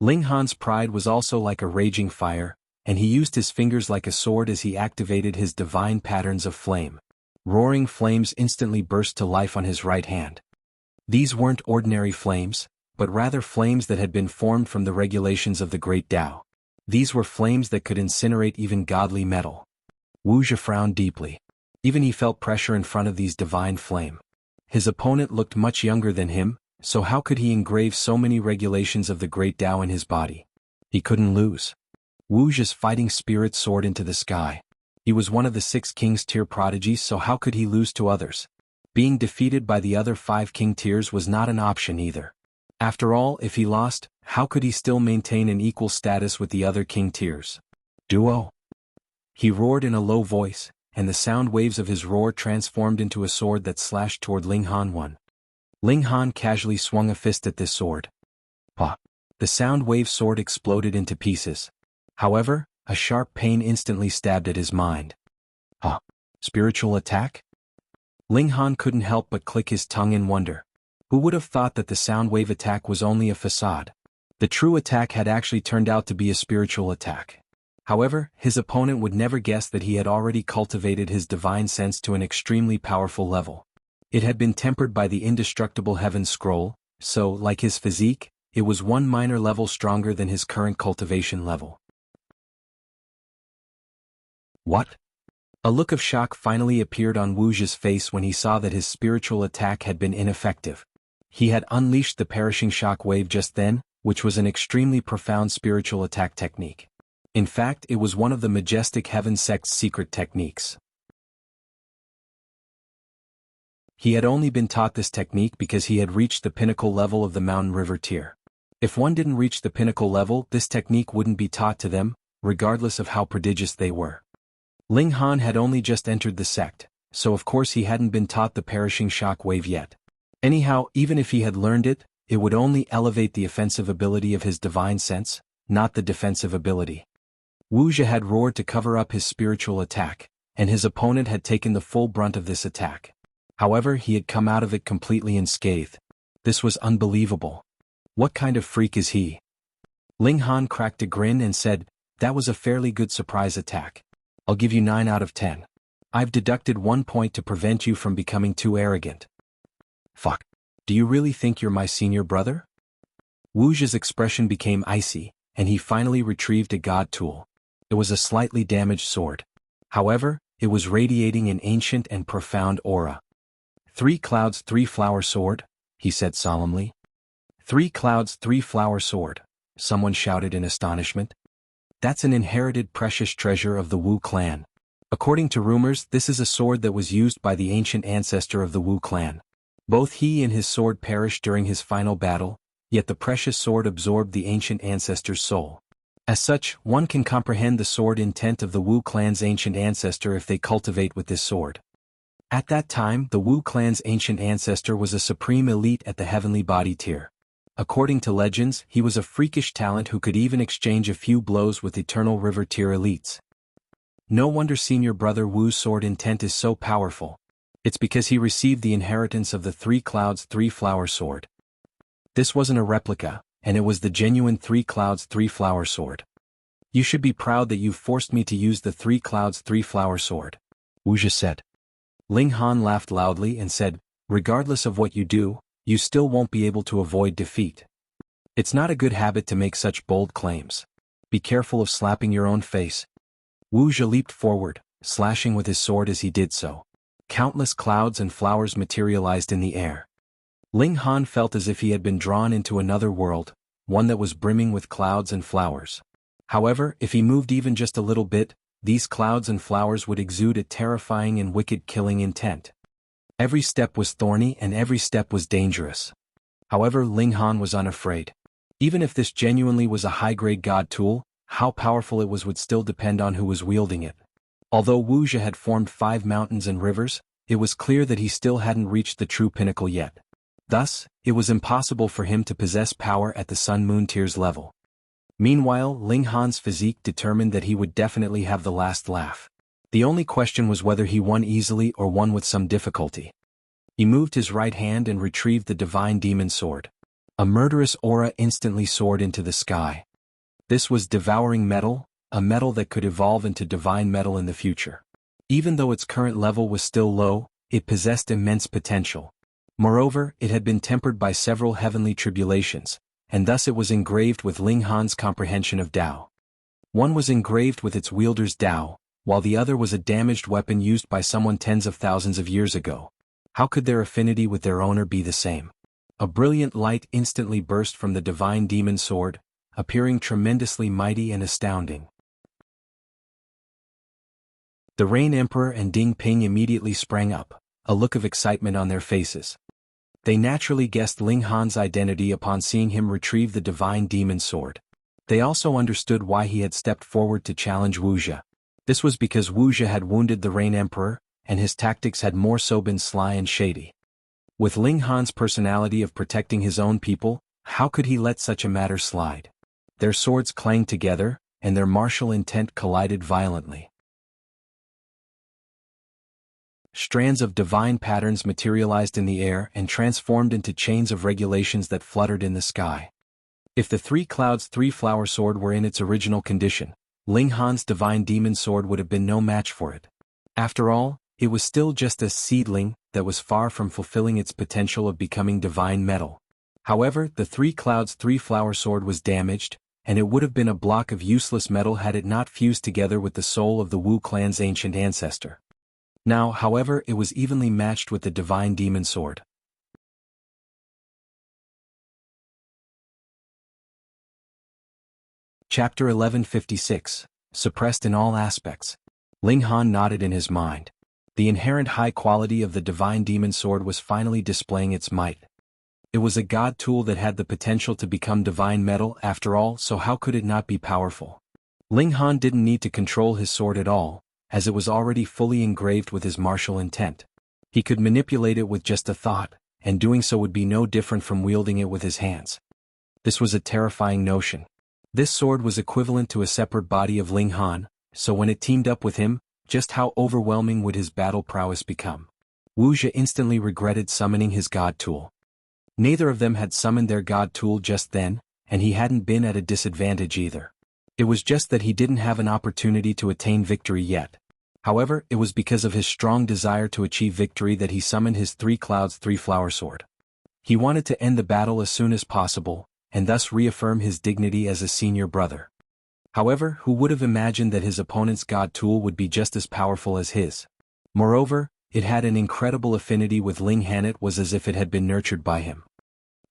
Ling Han's pride was also like a raging fire, and he used his fingers like a sword as he activated his divine patterns of flame. Roaring flames instantly burst to life on his right hand. These weren't ordinary flames, but rather flames that had been formed from the regulations of the Great Tao. These were flames that could incinerate even godly metal. Wuxia frowned deeply. Even he felt pressure in front of these divine flame. His opponent looked much younger than him, so how could he engrave so many regulations of the Great Tao in his body? He couldn't lose. Wuxia's fighting spirit soared into the sky. He was one of the 6 King's Tier prodigies, so how could he lose to others? Being defeated by the other 5 King Tiers was not an option either. After all, if he lost, how could he still maintain an equal status with the other King Tiers? Duo. He roared in a low voice, and the sound waves of his roar transformed into a sword that slashed toward Ling Han. Ling Han casually swung a fist at this sword. Pop. The sound wave sword exploded into pieces. However, a sharp pain instantly stabbed at his mind. Spiritual attack? Ling Han couldn't help but click his tongue in wonder. Who would have thought that the sound wave attack was only a facade? The true attack had actually turned out to be a spiritual attack. However, his opponent would never guess that he had already cultivated his divine sense to an extremely powerful level. It had been tempered by the indestructible Heaven Scroll, so, like his physique, it was one minor level stronger than his current cultivation level. What? A look of shock finally appeared on Wuxia's face when he saw that his spiritual attack had been ineffective. He had unleashed the perishing shock wave just then, which was an extremely profound spiritual attack technique. In fact, it was one of the majestic Heaven sect's secret techniques. He had only been taught this technique because he had reached the pinnacle level of the Mountain River tier. If one didn't reach the pinnacle level, this technique wouldn't be taught to them, regardless of how prodigious they were. Ling Han had only just entered the sect, so of course he hadn't been taught the perishing shock wave yet. Anyhow, even if he had learned it, it would only elevate the offensive ability of his divine sense, not the defensive ability. Wuxia had roared to cover up his spiritual attack, and his opponent had taken the full brunt of this attack. However, he had come out of it completely unscathed. This was unbelievable. What kind of freak is he? Ling Han cracked a grin and said, "That was a fairly good surprise attack. I'll give you 9 out of 10. I've deducted 1 point to prevent you from becoming too arrogant." "Fuck. Do you really think you're my senior brother?" Wuxia's expression became icy, and he finally retrieved a god tool. It was a slightly damaged sword. However, it was radiating an ancient and profound aura. "3 clouds, 3 flower sword," he said solemnly. "3 clouds, 3 flower sword," someone shouted in astonishment. "That's an inherited precious treasure of the Wu clan. According to rumors, this is a sword that was used by the ancient ancestor of the Wu clan. Both he and his sword perished during his final battle, yet the precious sword absorbed the ancient ancestor's soul. As such, one can comprehend the sword intent of the Wu clan's ancient ancestor if they cultivate with this sword. At that time, the Wu clan's ancient ancestor was a supreme elite at the heavenly body tier. According to legends, he was a freakish talent who could even exchange a few blows with eternal river tier elites. No wonder senior brother Wu's sword intent is so powerful. It's because he received the inheritance of the 3 clouds 3 flower sword. This wasn't a replica, and it was the genuine 3 clouds 3 flower sword. You should be proud that you've forced me to use the 3 clouds 3 flower sword," Wuxia said. Ling Han laughed loudly and said, "Regardless of what you do, you still won't be able to avoid defeat. It's not a good habit to make such bold claims. Be careful of slapping your own face." Wuxia leaped forward, slashing with his sword as he did so. Countless clouds and flowers materialized in the air. Ling Han felt as if he had been drawn into another world, one that was brimming with clouds and flowers. However, if he moved even just a little bit, these clouds and flowers would exude a terrifying and wicked killing intent. Every step was thorny and every step was dangerous. However, Ling Han was unafraid. Even if this genuinely was a high-grade god tool, how powerful it was would still depend on who was wielding it. Although Wuxia had formed 5 mountains and rivers, it was clear that he still hadn't reached the true pinnacle yet. Thus, it was impossible for him to possess power at the Sun-Moon tier's level. Meanwhile, Ling Han's physique determined that he would definitely have the last laugh. The only question was whether he won easily or won with some difficulty. He moved his right hand and retrieved the divine demon sword. A murderous aura instantly soared into the sky. This was devouring metal, a metal that could evolve into divine metal in the future. Even though its current level was still low, it possessed immense potential. Moreover, it had been tempered by several heavenly tribulations, and thus it was engraved with Ling Han's comprehension of Tao. One was engraved with its wielder's Tao, while the other was a damaged weapon used by someone tens of thousands of years ago. How could their affinity with their owner be the same? A brilliant light instantly burst from the divine demon sword, appearing tremendously mighty and astounding. The Rain Emperor and Ding Ping immediately sprang up, a look of excitement on their faces. They naturally guessed Ling Han's identity upon seeing him retrieve the divine demon sword. They also understood why he had stepped forward to challenge Wuxia. This was because Wuxia had wounded the Rain Emperor, and his tactics had more so been sly and shady. With Ling Han's personality of protecting his own people, how could he let such a matter slide? Their swords clanged together, and their martial intent collided violently. Strands of divine patterns materialized in the air and transformed into chains of regulations that fluttered in the sky. If the 3 clouds 3 flower sword were in its original condition, Ling Han's divine demon sword would have been no match for it. After all, it was still just a seedling that was far from fulfilling its potential of becoming divine metal. However, the 3 clouds 3 flower sword was damaged, and it would have been a block of useless metal had it not fused together with the soul of the Wu clan's ancient ancestor. Now, however, it was evenly matched with the divine demon sword. Chapter 1156, Suppressed in All Aspects. Ling Han nodded in his mind. The inherent high quality of the divine demon sword was finally displaying its might. It was a god tool that had the potential to become divine metal after all, so how could it not be powerful? Ling Han didn't need to control his sword at all, as it was already fully engraved with his martial intent. He could manipulate it with just a thought, and doing so would be no different from wielding it with his hands. This was a terrifying notion. This sword was equivalent to a separate body of Ling Han, so when it teamed up with him, just how overwhelming would his battle prowess become? Wuxia instantly regretted summoning his god tool. Neither of them had summoned their god tool just then, and he hadn't been at a disadvantage either. It was just that he didn't have an opportunity to attain victory yet. However, it was because of his strong desire to achieve victory that he summoned his Three Clouds Three-Flower Sword. He wanted to end the battle as soon as possible, and thus reaffirm his dignity as a senior brother. However, who would have imagined that his opponent's god tool would be just as powerful as his? Moreover, it had an incredible affinity with Ling Han. It was as if it had been nurtured by him.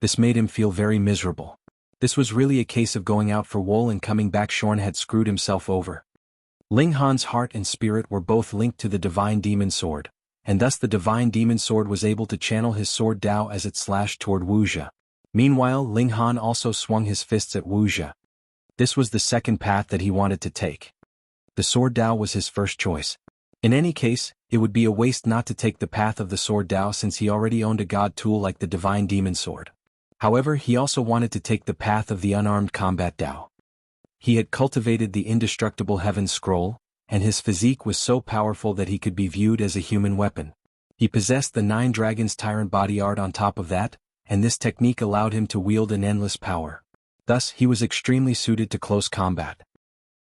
This made him feel very miserable. This was really a case of going out for wool and coming back shorn. Had screwed himself over. Ling Han's heart and spirit were both linked to the divine demon sword, and thus the divine demon sword was able to channel his sword Dao as it slashed toward Wuxia. Meanwhile, Ling Han also swung his fists at Wuxia. This was the second path that he wanted to take. The sword Dao was his first choice. In any case, it would be a waste not to take the path of the sword Dao since he already owned a god tool like the divine demon sword. However, he also wanted to take the path of the unarmed combat Dao. He had cultivated the indestructible Heaven Scroll, and his physique was so powerful that he could be viewed as a human weapon. He possessed the Nine Dragons Tyrant body art on top of that, and this technique allowed him to wield an endless power. Thus, he was extremely suited to close combat.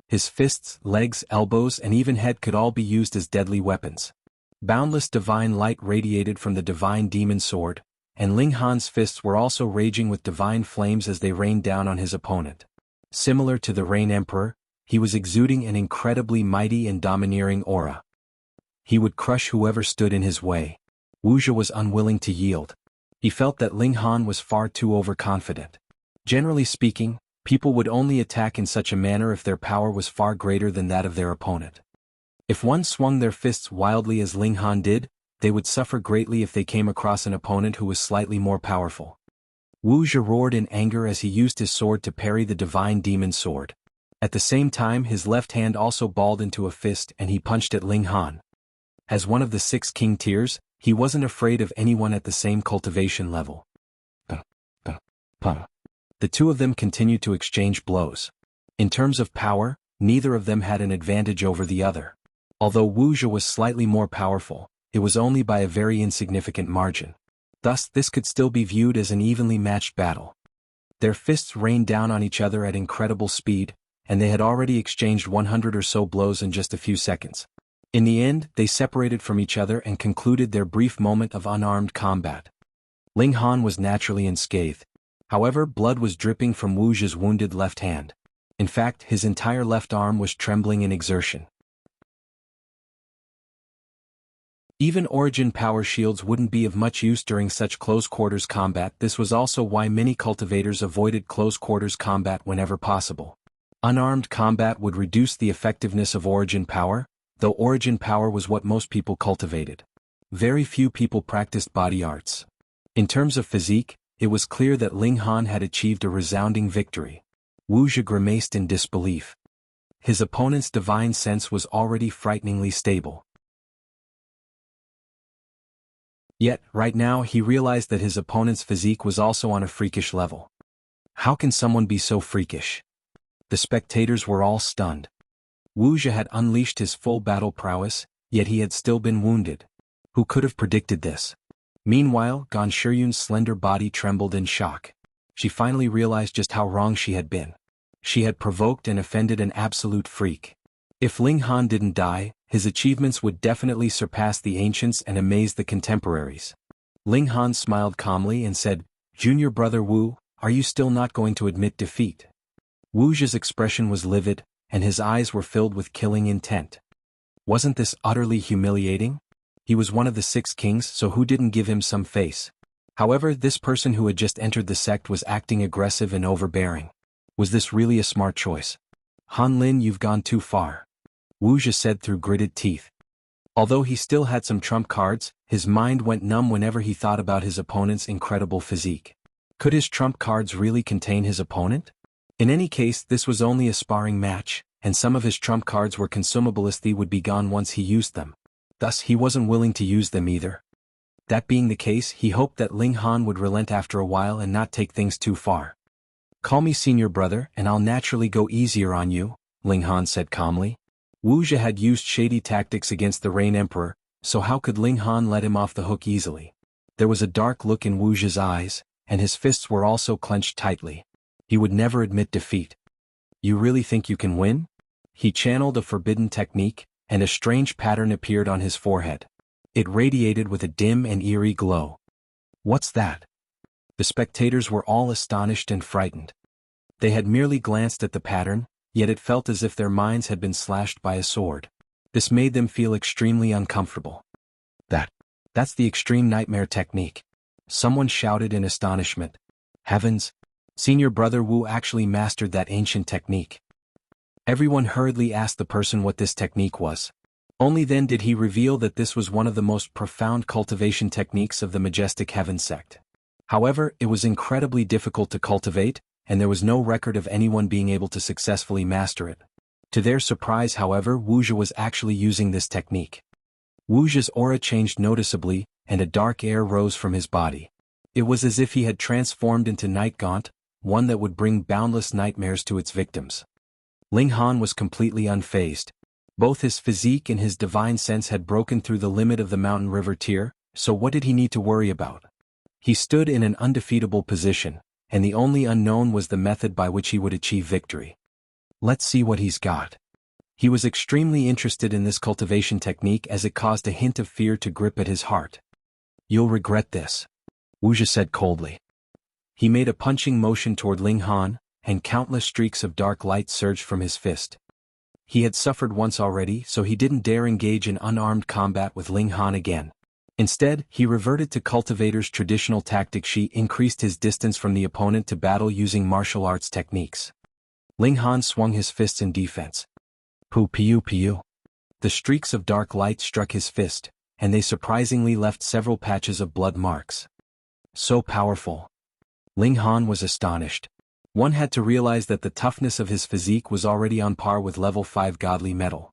His fists, legs, elbows, and even head could all be used as deadly weapons. Boundless divine light radiated from the divine demon sword, and Ling Han's fists were also raging with divine flames as they rained down on his opponent. Similar to the Rain Emperor, he was exuding an incredibly mighty and domineering aura. He would crush whoever stood in his way. Wuxia was unwilling to yield. He felt that Ling Han was far too overconfident. Generally speaking, people would only attack in such a manner if their power was far greater than that of their opponent. If one swung their fists wildly as Ling Han did, they would suffer greatly if they came across an opponent who was slightly more powerful. Wuxia roared in anger as he used his sword to parry the divine demon sword. At the same time, his left hand also balled into a fist and he punched at Ling Han. As one of the 6 king tiers, he wasn't afraid of anyone at the same cultivation level. The two of them continued to exchange blows. In terms of power, neither of them had an advantage over the other. Although Wuxia was slightly more powerful, it was only by a very insignificant margin. Thus, this could still be viewed as an evenly matched battle. Their fists rained down on each other at incredible speed, and they had already exchanged 100 or so blows in just a few seconds. In the end, they separated from each other and concluded their brief moment of unarmed combat. Ling Han was naturally unscathed. However, blood was dripping from Wuxia's wounded left hand. In fact, his entire left arm was trembling in exertion. Even origin power shields wouldn't be of much use during such close-quarters combat. This was also why many cultivators avoided close-quarters combat whenever possible. Unarmed combat would reduce the effectiveness of origin power, though origin power was what most people cultivated. Very few people practiced body arts. In terms of physique, it was clear that Ling Han had achieved a resounding victory. Wuxia grimaced in disbelief. His opponent's divine sense was already frighteningly stable. Yet, right now he realized that his opponent's physique was also on a freakish level. How can someone be so freakish? The spectators were all stunned. Wuxia had unleashed his full battle prowess, yet he had still been wounded. Who could have predicted this? Meanwhile, Gan Shiyun's slender body trembled in shock. She finally realized just how wrong she had been. She had provoked and offended an absolute freak. If Ling Han didn't die, his achievements would definitely surpass the ancients and amaze the contemporaries. Ling Han smiled calmly and said, "Junior brother Wu, are you still not going to admit defeat?" Wuxia's expression was livid, and his eyes were filled with killing intent. Wasn't this utterly humiliating? He was one of the 6 kings, so who didn't give him some face? However, this person who had just entered the sect was acting aggressive and overbearing. Was this really a smart choice? Han Lin, you've gone too far. Wuxia said through gritted teeth. Although he still had some trump cards, his mind went numb whenever he thought about his opponent's incredible physique. Could his trump cards really contain his opponent? In any case, this was only a sparring match, and some of his trump cards were consumable as they would be gone once he used them. Thus, he wasn't willing to use them either. That being the case, he hoped that Ling Han would relent after a while and not take things too far. Call me senior brother and I'll naturally go easier on you, Ling Han said calmly. Wuxia had used shady tactics against the Rain Emperor, so how could Ling Han let him off the hook easily? There was a dark look in Wuxia's eyes, and his fists were also clenched tightly. He would never admit defeat. You really think you can win? He channeled a forbidden technique, and a strange pattern appeared on his forehead. It radiated with a dim and eerie glow. What's that? The spectators were all astonished and frightened. They had merely glanced at the pattern, yet it felt as if their minds had been slashed by a sword. This made them feel extremely uncomfortable. That's the extreme nightmare technique. Someone shouted in astonishment. Heavens! Senior brother Wu actually mastered that ancient technique. Everyone hurriedly asked the person what this technique was. Only then did he reveal that this was one of the most profound cultivation techniques of the Majestic Heaven sect. However, it was incredibly difficult to cultivate, and there was no record of anyone being able to successfully master it. To their surprise, however, Wuxia was actually using this technique. Wuxia's aura changed noticeably, and a dark air rose from his body. It was as if he had transformed into Night Gaunt, one that would bring boundless nightmares to its victims. Ling Han was completely unfazed. Both his physique and his divine sense had broken through the limit of the mountain river tier, so what did he need to worry about? He stood in an undefeatable position, and the only unknown was the method by which he would achieve victory. Let's see what he's got. He was extremely interested in this cultivation technique as it caused a hint of fear to grip at his heart. You'll regret this, Wuxia said coldly. He made a punching motion toward Ling Han, and countless streaks of dark light surged from his fist. He had suffered once already, so he didn't dare engage in unarmed combat with Ling Han again. Instead, he reverted to Cultivator's traditional tactic. She increased his distance from the opponent to battle using martial arts techniques. Ling Han swung his fists in defense. Piu. The streaks of dark light struck his fist, and they surprisingly left several patches of blood marks. So powerful. Ling Han was astonished. One had to realize that the toughness of his physique was already on par with level 5 godly metal.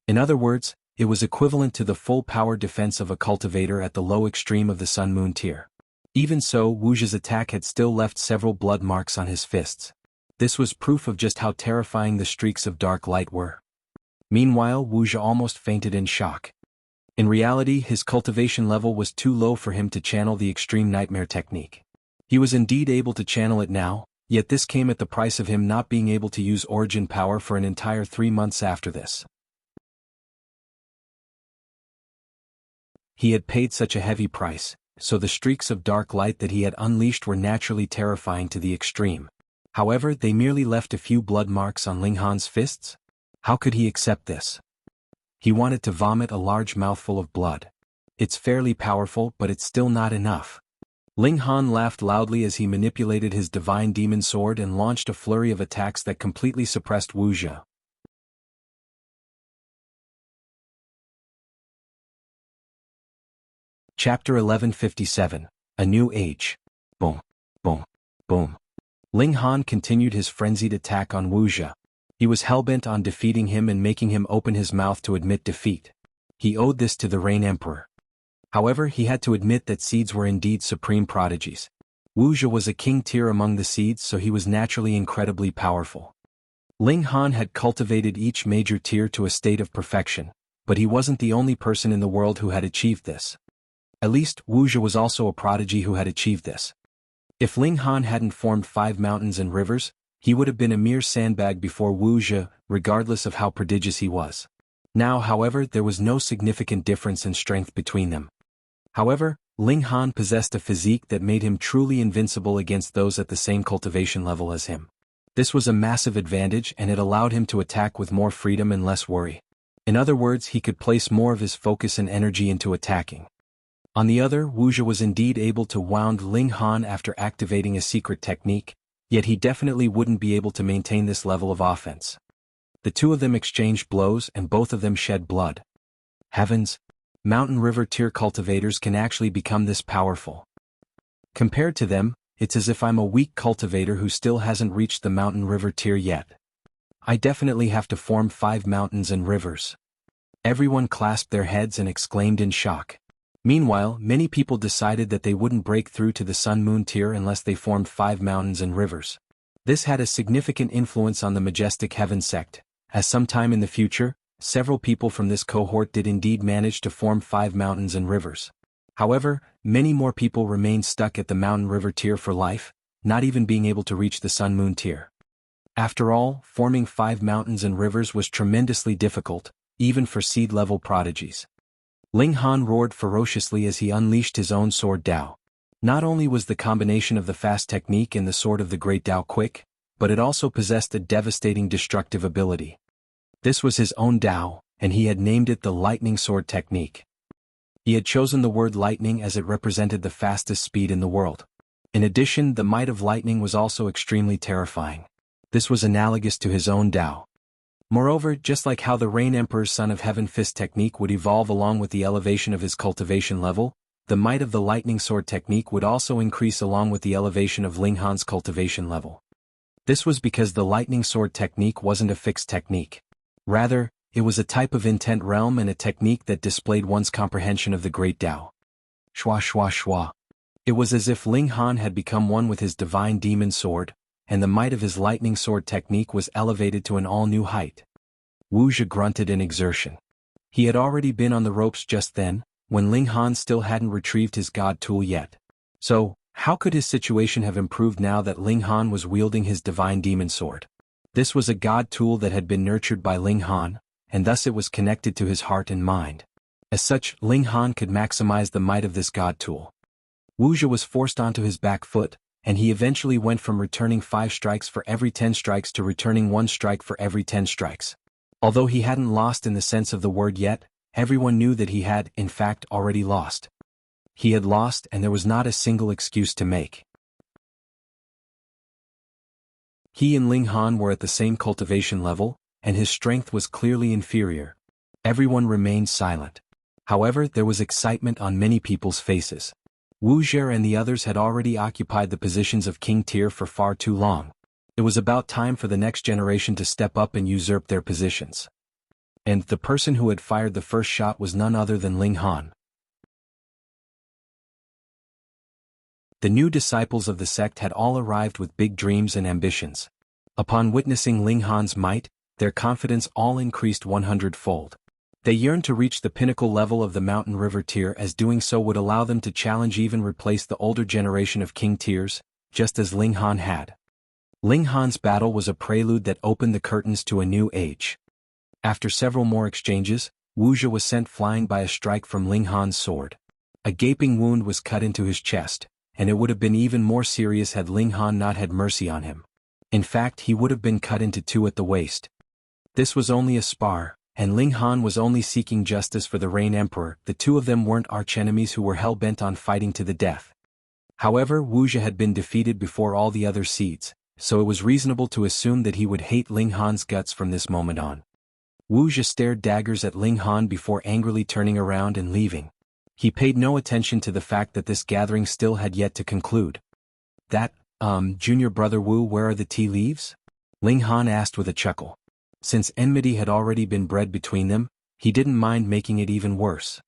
In other words, it was equivalent to the full power defense of a cultivator at the low extreme of the Sun Moon tier. Even so, Wuxia's attack had still left several blood marks on his fists. This was proof of just how terrifying the streaks of dark light were. Meanwhile, Wuxia almost fainted in shock. In reality, his cultivation level was too low for him to channel the extreme nightmare technique. He was indeed able to channel it now, yet this came at the price of him not being able to use origin power for an entire 3 months after this. He had paid such a heavy price, so the streaks of dark light that he had unleashed were naturally terrifying to the extreme. However, they merely left a few blood marks on Ling Han's fists. How could he accept this? He wanted to vomit a large mouthful of blood. It's fairly powerful, but it's still not enough. Ling Han laughed loudly as he manipulated his divine demon sword and launched a flurry of attacks that completely suppressed Wuxia. Chapter 1157, A New Age. Boom, boom, boom. Ling Han continued his frenzied attack on Wuxia. He was hellbent on defeating him and making him open his mouth to admit defeat. He owed this to the Rain Emperor. However, he had to admit that seeds were indeed supreme prodigies. Wuxia was a king tier among the seeds, so he was naturally incredibly powerful. Ling Han had cultivated each major tier to a state of perfection, but he wasn't the only person in the world who had achieved this. At least, Wuxia was also a prodigy who had achieved this. If Ling Han hadn't formed 5 mountains and rivers, he would have been a mere sandbag before Wuxia, regardless of how prodigious he was. Now, however, there was no significant difference in strength between them. However, Ling Han possessed a physique that made him truly invincible against those at the same cultivation level as him. This was a massive advantage, and it allowed him to attack with more freedom and less worry. In other words, he could place more of his focus and energy into attacking. On the other, Wuxia was indeed able to wound Ling Han after activating a secret technique, Yet he definitely wouldn't be able to maintain this level of offense. The two of them exchanged blows and both of them shed blood. Heavens! Mountain River tier cultivators can actually become this powerful. Compared to them, it's as if I'm a weak cultivator who still hasn't reached the Mountain River tier yet. I definitely have to form 5 mountains and rivers. Everyone clasped their heads and exclaimed in shock. Meanwhile, many people decided that they wouldn't break through to the Sun Moon tier unless they formed 5 mountains and rivers. This had a significant influence on the Majestic Heaven sect, as sometime in the future, several people from this cohort did indeed manage to form 5 mountains and rivers. However, many more people remained stuck at the Mountain River tier for life, not even being able to reach the Sun Moon tier. After all, forming 5 mountains and rivers was tremendously difficult, even for seed-level prodigies. Ling Han roared ferociously as he unleashed his own sword Dao. Not only was the combination of the fast technique and the sword of the great Dao quick, but it also possessed a devastating destructive ability. This was his own Dao, and he had named it the lightning sword technique. He had chosen the word lightning as it represented the fastest speed in the world. In addition, the might of lightning was also extremely terrifying. This was analogous to his own Dao. Moreover, just like how the Rain Emperor's Son of Heaven fist technique would evolve along with the elevation of his cultivation level, the might of the lightning sword technique would also increase along with the elevation of Ling Han's cultivation level. This was because the lightning sword technique wasn't a fixed technique. Rather, it was a type of intent realm and a technique that displayed one's comprehension of the great Dao. Shwa shwa shwa. It was as if Ling Han had become one with his divine demon sword, and the might of his lightning sword technique was elevated to an all-new height. Wuxia grunted in exertion. He had already been on the ropes just then, when Ling Han still hadn't retrieved his god tool yet. So, how could his situation have improved now that Ling Han was wielding his divine demon sword? This was a god tool that had been nurtured by Ling Han, and thus it was connected to his heart and mind. As such, Ling Han could maximize the might of this god tool. Wuxia was forced onto his back foot, and he eventually went from returning 5 strikes for every 10 strikes to returning 1 strike for every 10 strikes. Although he hadn't lost in the sense of the word yet, everyone knew that he had, in fact, already lost. He had lost and there was not a single excuse to make. He and Ling Han were at the same cultivation level, and his strength was clearly inferior. Everyone remained silent. However, there was excitement on many people's faces. Wuxia and the others had already occupied the positions of king tier for far too long. It was about time for the next generation to step up and usurp their positions. And the person who had fired the first shot was none other than Ling Han. The new disciples of the sect had all arrived with big dreams and ambitions. Upon witnessing Ling Han's might, their confidence all increased 100-fold. They yearned to reach the pinnacle level of the Mountain River tier, as doing so would allow them to challenge, even replace the older generation of king tiers, just as Ling Han had. Ling Han's battle was a prelude that opened the curtains to a new age. After several more exchanges, Wuxia was sent flying by a strike from Ling Han's sword. A gaping wound was cut into his chest, and it would have been even more serious had Ling Han not had mercy on him. In fact, he would have been cut into 2 at the waist. This was only a spar, and Ling Han was only seeking justice for the Rain Emperor. The two of them weren't archenemies who were hell-bent on fighting to the death. However, Wuxia had been defeated before all the other seeds, so it was reasonable to assume that he would hate Ling Han's guts from this moment on. Wuxia stared daggers at Ling Han before angrily turning around and leaving. He paid no attention to the fact that this gathering still had yet to conclude. Junior brother Wu, where are the tea leaves? Ling Han asked with a chuckle. Since enmity had already been bred between them, he didn't mind making it even worse.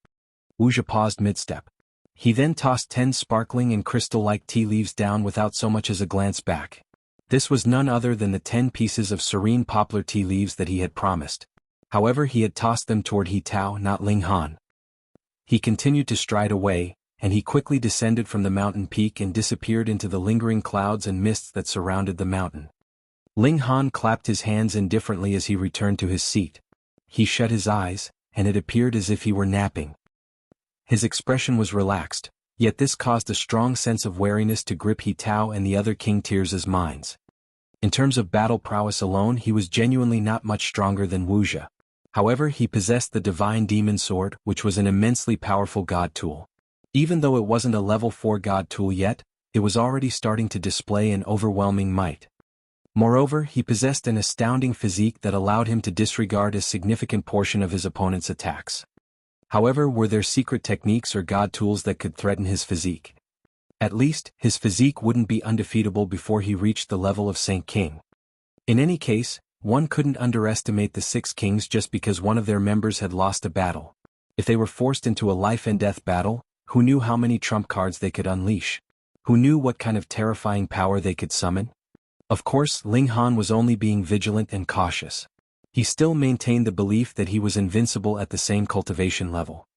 Wuxia paused mid-step. He then tossed 10 sparkling and crystal-like tea leaves down without so much as a glance back. This was none other than the 10 pieces of serene poplar tea leaves that he had promised. However, he had tossed them toward He Tao, not Ling Han. He continued to stride away, and he quickly descended from the mountain peak and disappeared into the lingering clouds and mists that surrounded the mountain. Ling Han clapped his hands indifferently as he returned to his seat. He shut his eyes, and it appeared as if he were napping. His expression was relaxed, yet this caused a strong sense of wariness to grip He Tao and the other king tiers' minds. In terms of battle prowess alone, he was genuinely not much stronger than Wuxia. However, he possessed the divine demon sword, which was an immensely powerful god tool. Even though it wasn't a level 4 god tool yet, it was already starting to display an overwhelming might. Moreover, he possessed an astounding physique that allowed him to disregard a significant portion of his opponent's attacks. However, were there secret techniques or god tools that could threaten his physique? At least, his physique wouldn't be undefeatable before he reached the level of Saint King. In any case, one couldn't underestimate the Six Kings just because one of their members had lost a battle. If they were forced into a life-and-death battle, who knew how many trump cards they could unleash? Who knew what kind of terrifying power they could summon? Of course, Ling Han was only being vigilant and cautious. He still maintained the belief that he was invincible at the same cultivation level.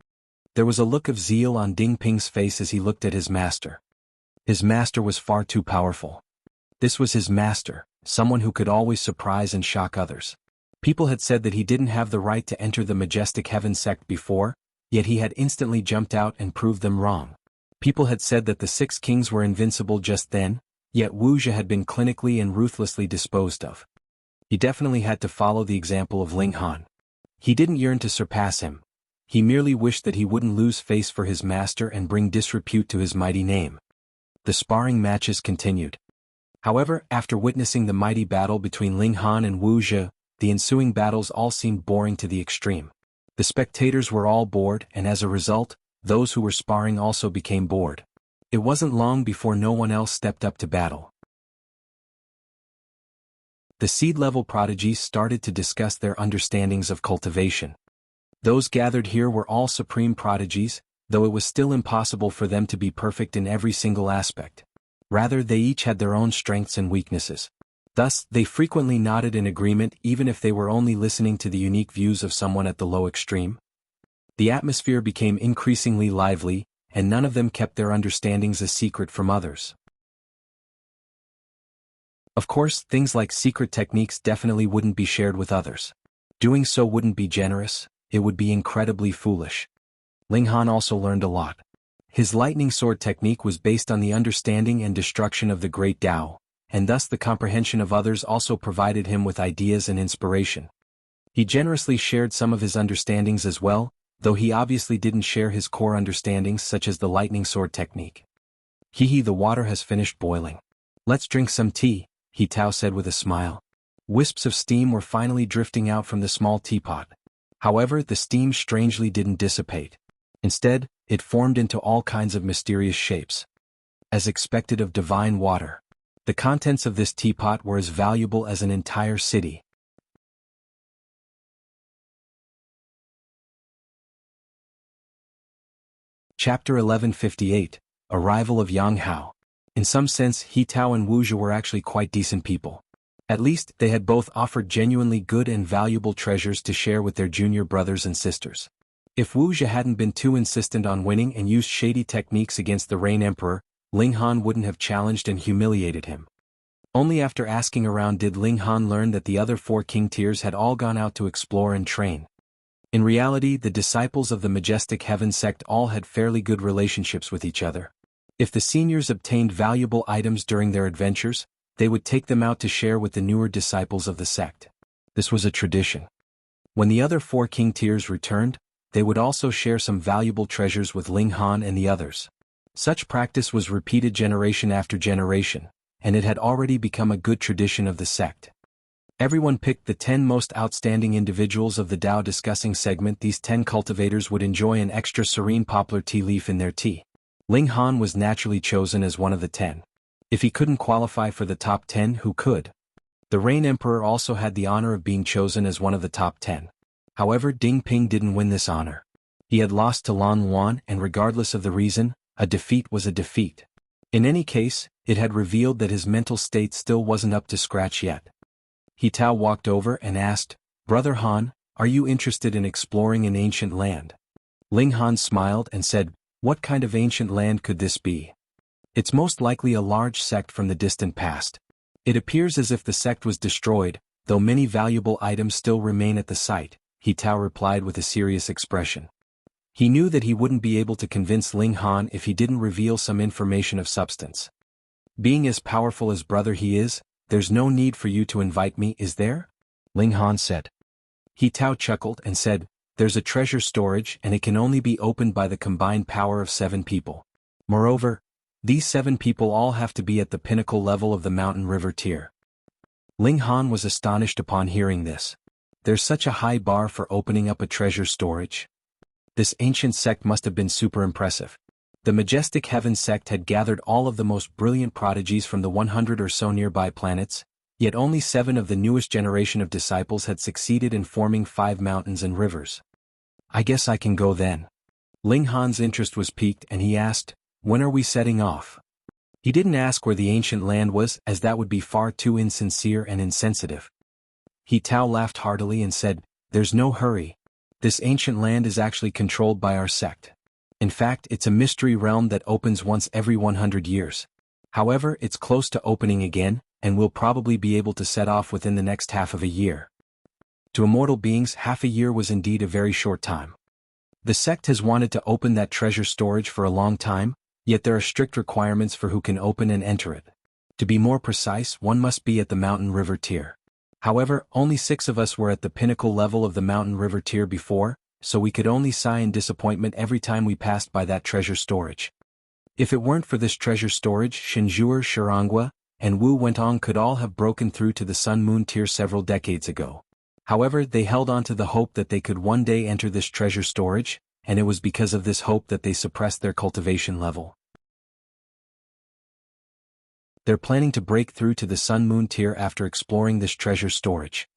There was a look of zeal on Ding Ping's face as he looked at his master. His master was far too powerful. This was his master, someone who could always surprise and shock others. People had said that he didn't have the right to enter the Majestic Heaven sect before, yet he had instantly jumped out and proved them wrong. People had said that the Six Kings were invincible just then, yet Wuxia had been clinically and ruthlessly disposed of. He definitely had to follow the example of Ling Han. He didn't yearn to surpass him. He merely wished that he wouldn't lose face for his master and bring disrepute to his mighty name. The sparring matches continued. However, after witnessing the mighty battle between Ling Han and Wuxia, the ensuing battles all seemed boring to the extreme. The spectators were all bored, and as a result, those who were sparring also became bored. It wasn't long before no one else stepped up to battle. The seed-level prodigies started to discuss their understandings of cultivation. Those gathered here were all supreme prodigies, though it was still impossible for them to be perfect in every single aspect. Rather, they each had their own strengths and weaknesses. Thus, they frequently nodded in agreement even if they were only listening to the unique views of someone at the low extreme. The atmosphere became increasingly lively, and none of them kept their understandings a secret from others. Of course, things like secret techniques definitely wouldn't be shared with others. Doing so wouldn't be generous, it would be incredibly foolish. Ling Han also learned a lot. His lightning sword technique was based on the understanding and destruction of the great Tao, and thus the comprehension of others also provided him with ideas and inspiration. He generously shared some of his understandings as well, though he obviously didn't share his core understandings such as the lightning sword technique. The water has finished boiling. Let's drink some tea, He Tao said with a smile. Wisps of steam were finally drifting out from the small teapot. However, the steam strangely didn't dissipate. Instead, it formed into all kinds of mysterious shapes. As expected of divine water, the contents of this teapot were as valuable as an entire city. Chapter 1158, Arrival of Jianghu. In some sense, He Tao and Wuxia were actually quite decent people. At least, they had both offered genuinely good and valuable treasures to share with their junior brothers and sisters. If Wuxia hadn't been too insistent on winning and used shady techniques against the Rain Emperor, Ling Han wouldn't have challenged and humiliated him. Only after asking around did Ling Han learn that the other 4 king tiers had all gone out to explore and train. In reality, the disciples of the Majestic Heaven sect all had fairly good relationships with each other. If the seniors obtained valuable items during their adventures, they would take them out to share with the newer disciples of the sect. This was a tradition. When the other 4 king tiers returned, they would also share some valuable treasures with Ling Han and the others. Such practice was repeated generation after generation, and it had already become a good tradition of the sect. Everyone picked the 10 most outstanding individuals of the Tao discussing segment. These 10 cultivators would enjoy an extra serene poplar tea leaf in their tea. Ling Han was naturally chosen as one of the 10. If he couldn't qualify for the top 10, who could? The Rain Emperor also had the honor of being chosen as one of the top 10. However, Ding Ping didn't win this honor. He had lost to Lan Luan, and regardless of the reason, a defeat was a defeat. In any case, it had revealed that his mental state still wasn't up to scratch yet. He Tao walked over and asked, "Brother Han, are you interested in exploring an ancient land?" Ling Han smiled and said, "What kind of ancient land could this be?" "It's most likely a large sect from the distant past. It appears as if the sect was destroyed, though many valuable items still remain at the site," He Tao replied with a serious expression. He knew that he wouldn't be able to convince Ling Han if he didn't reveal some information of substance. "Being as powerful as brother he is, there's no need for you to invite me, is there?" Ling Han said. He Tao chuckled and said, "There's a treasure storage and it can only be opened by the combined power of 7 people. Moreover, These 7 people all have to be at the pinnacle level of the mountain river tier. Ling Han was astonished upon hearing this. There's such a high bar for opening up a treasure storage? This ancient sect must have been super impressive. The Majestic Heaven sect had gathered all of the most brilliant prodigies from the 100 or so nearby planets, yet only 7 of the newest generation of disciples had succeeded in forming 5 mountains and rivers. I guess I can go then. Ling Han's interest was piqued and he asked, when are we setting off? He didn't ask where the ancient land was, as that would be far too insincere and insensitive. He Tao laughed heartily and said, there's no hurry. This ancient land is actually controlled by our sect. In fact, it's a mystery realm that opens once every 100 years. However, it's close to opening again, and we'll probably be able to set off within the next half of a year. To immortal beings, half a year was indeed a very short time. The sect has wanted to open that treasure storage for a long time, yet there are strict requirements for who can open and enter it. To be more precise, one must be at the mountain river tier. However, only 6 of us were at the pinnacle level of the mountain river tier before, so we could only sigh in disappointment every time we passed by that treasure storage. If it weren't for this treasure storage, Shinjuer, Shirangua, and Wu Wentong could all have broken through to the sun-moon tier several decades ago. However, they held on to the hope that they could one day enter this treasure storage, and it was because of this hope that they suppressed their cultivation level. They're planning to break through to the sun-moon tier after exploring this treasure storage.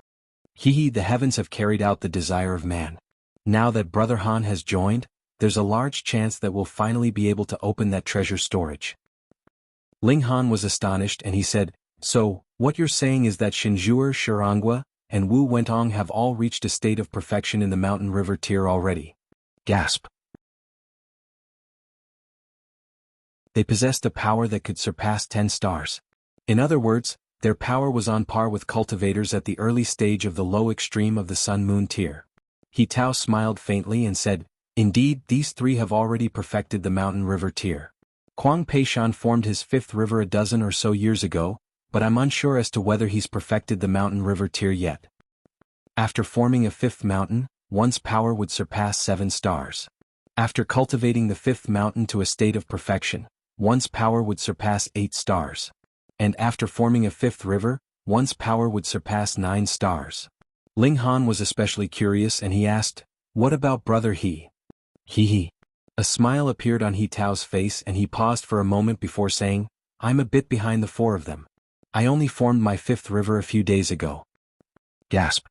The heavens have carried out the desire of man. Now that Brother Han has joined, there's a large chance that we'll finally be able to open that treasure storage. Ling Han was astonished and he said, so, what you're saying is that Shinjuer, Shirangua, and Wu Wentong have all reached a state of perfection in the mountain river tier already. Gasp. They possessed a power that could surpass 10 stars. In other words, their power was on par with cultivators at the early stage of the low extreme of the sun-moon tier. He Tao smiled faintly and said, indeed, these 3 have already perfected the mountain river tier. Kuang Peishan formed his 5th river a dozen or so years ago, but I'm unsure as to whether he's perfected the mountain river tier yet. After forming a 5th mountain, one's power would surpass 7 stars. After cultivating the 5th mountain to a state of perfection, one's power would surpass 8 stars. And after forming a 5th river, one's power would surpass 9 stars. Ling Han was especially curious and he asked, what about Brother He? He. A smile appeared on He Tao's face and he paused for a moment before saying, I'm a bit behind the 4 of them. I only formed my 5th river a few days ago. Gasp.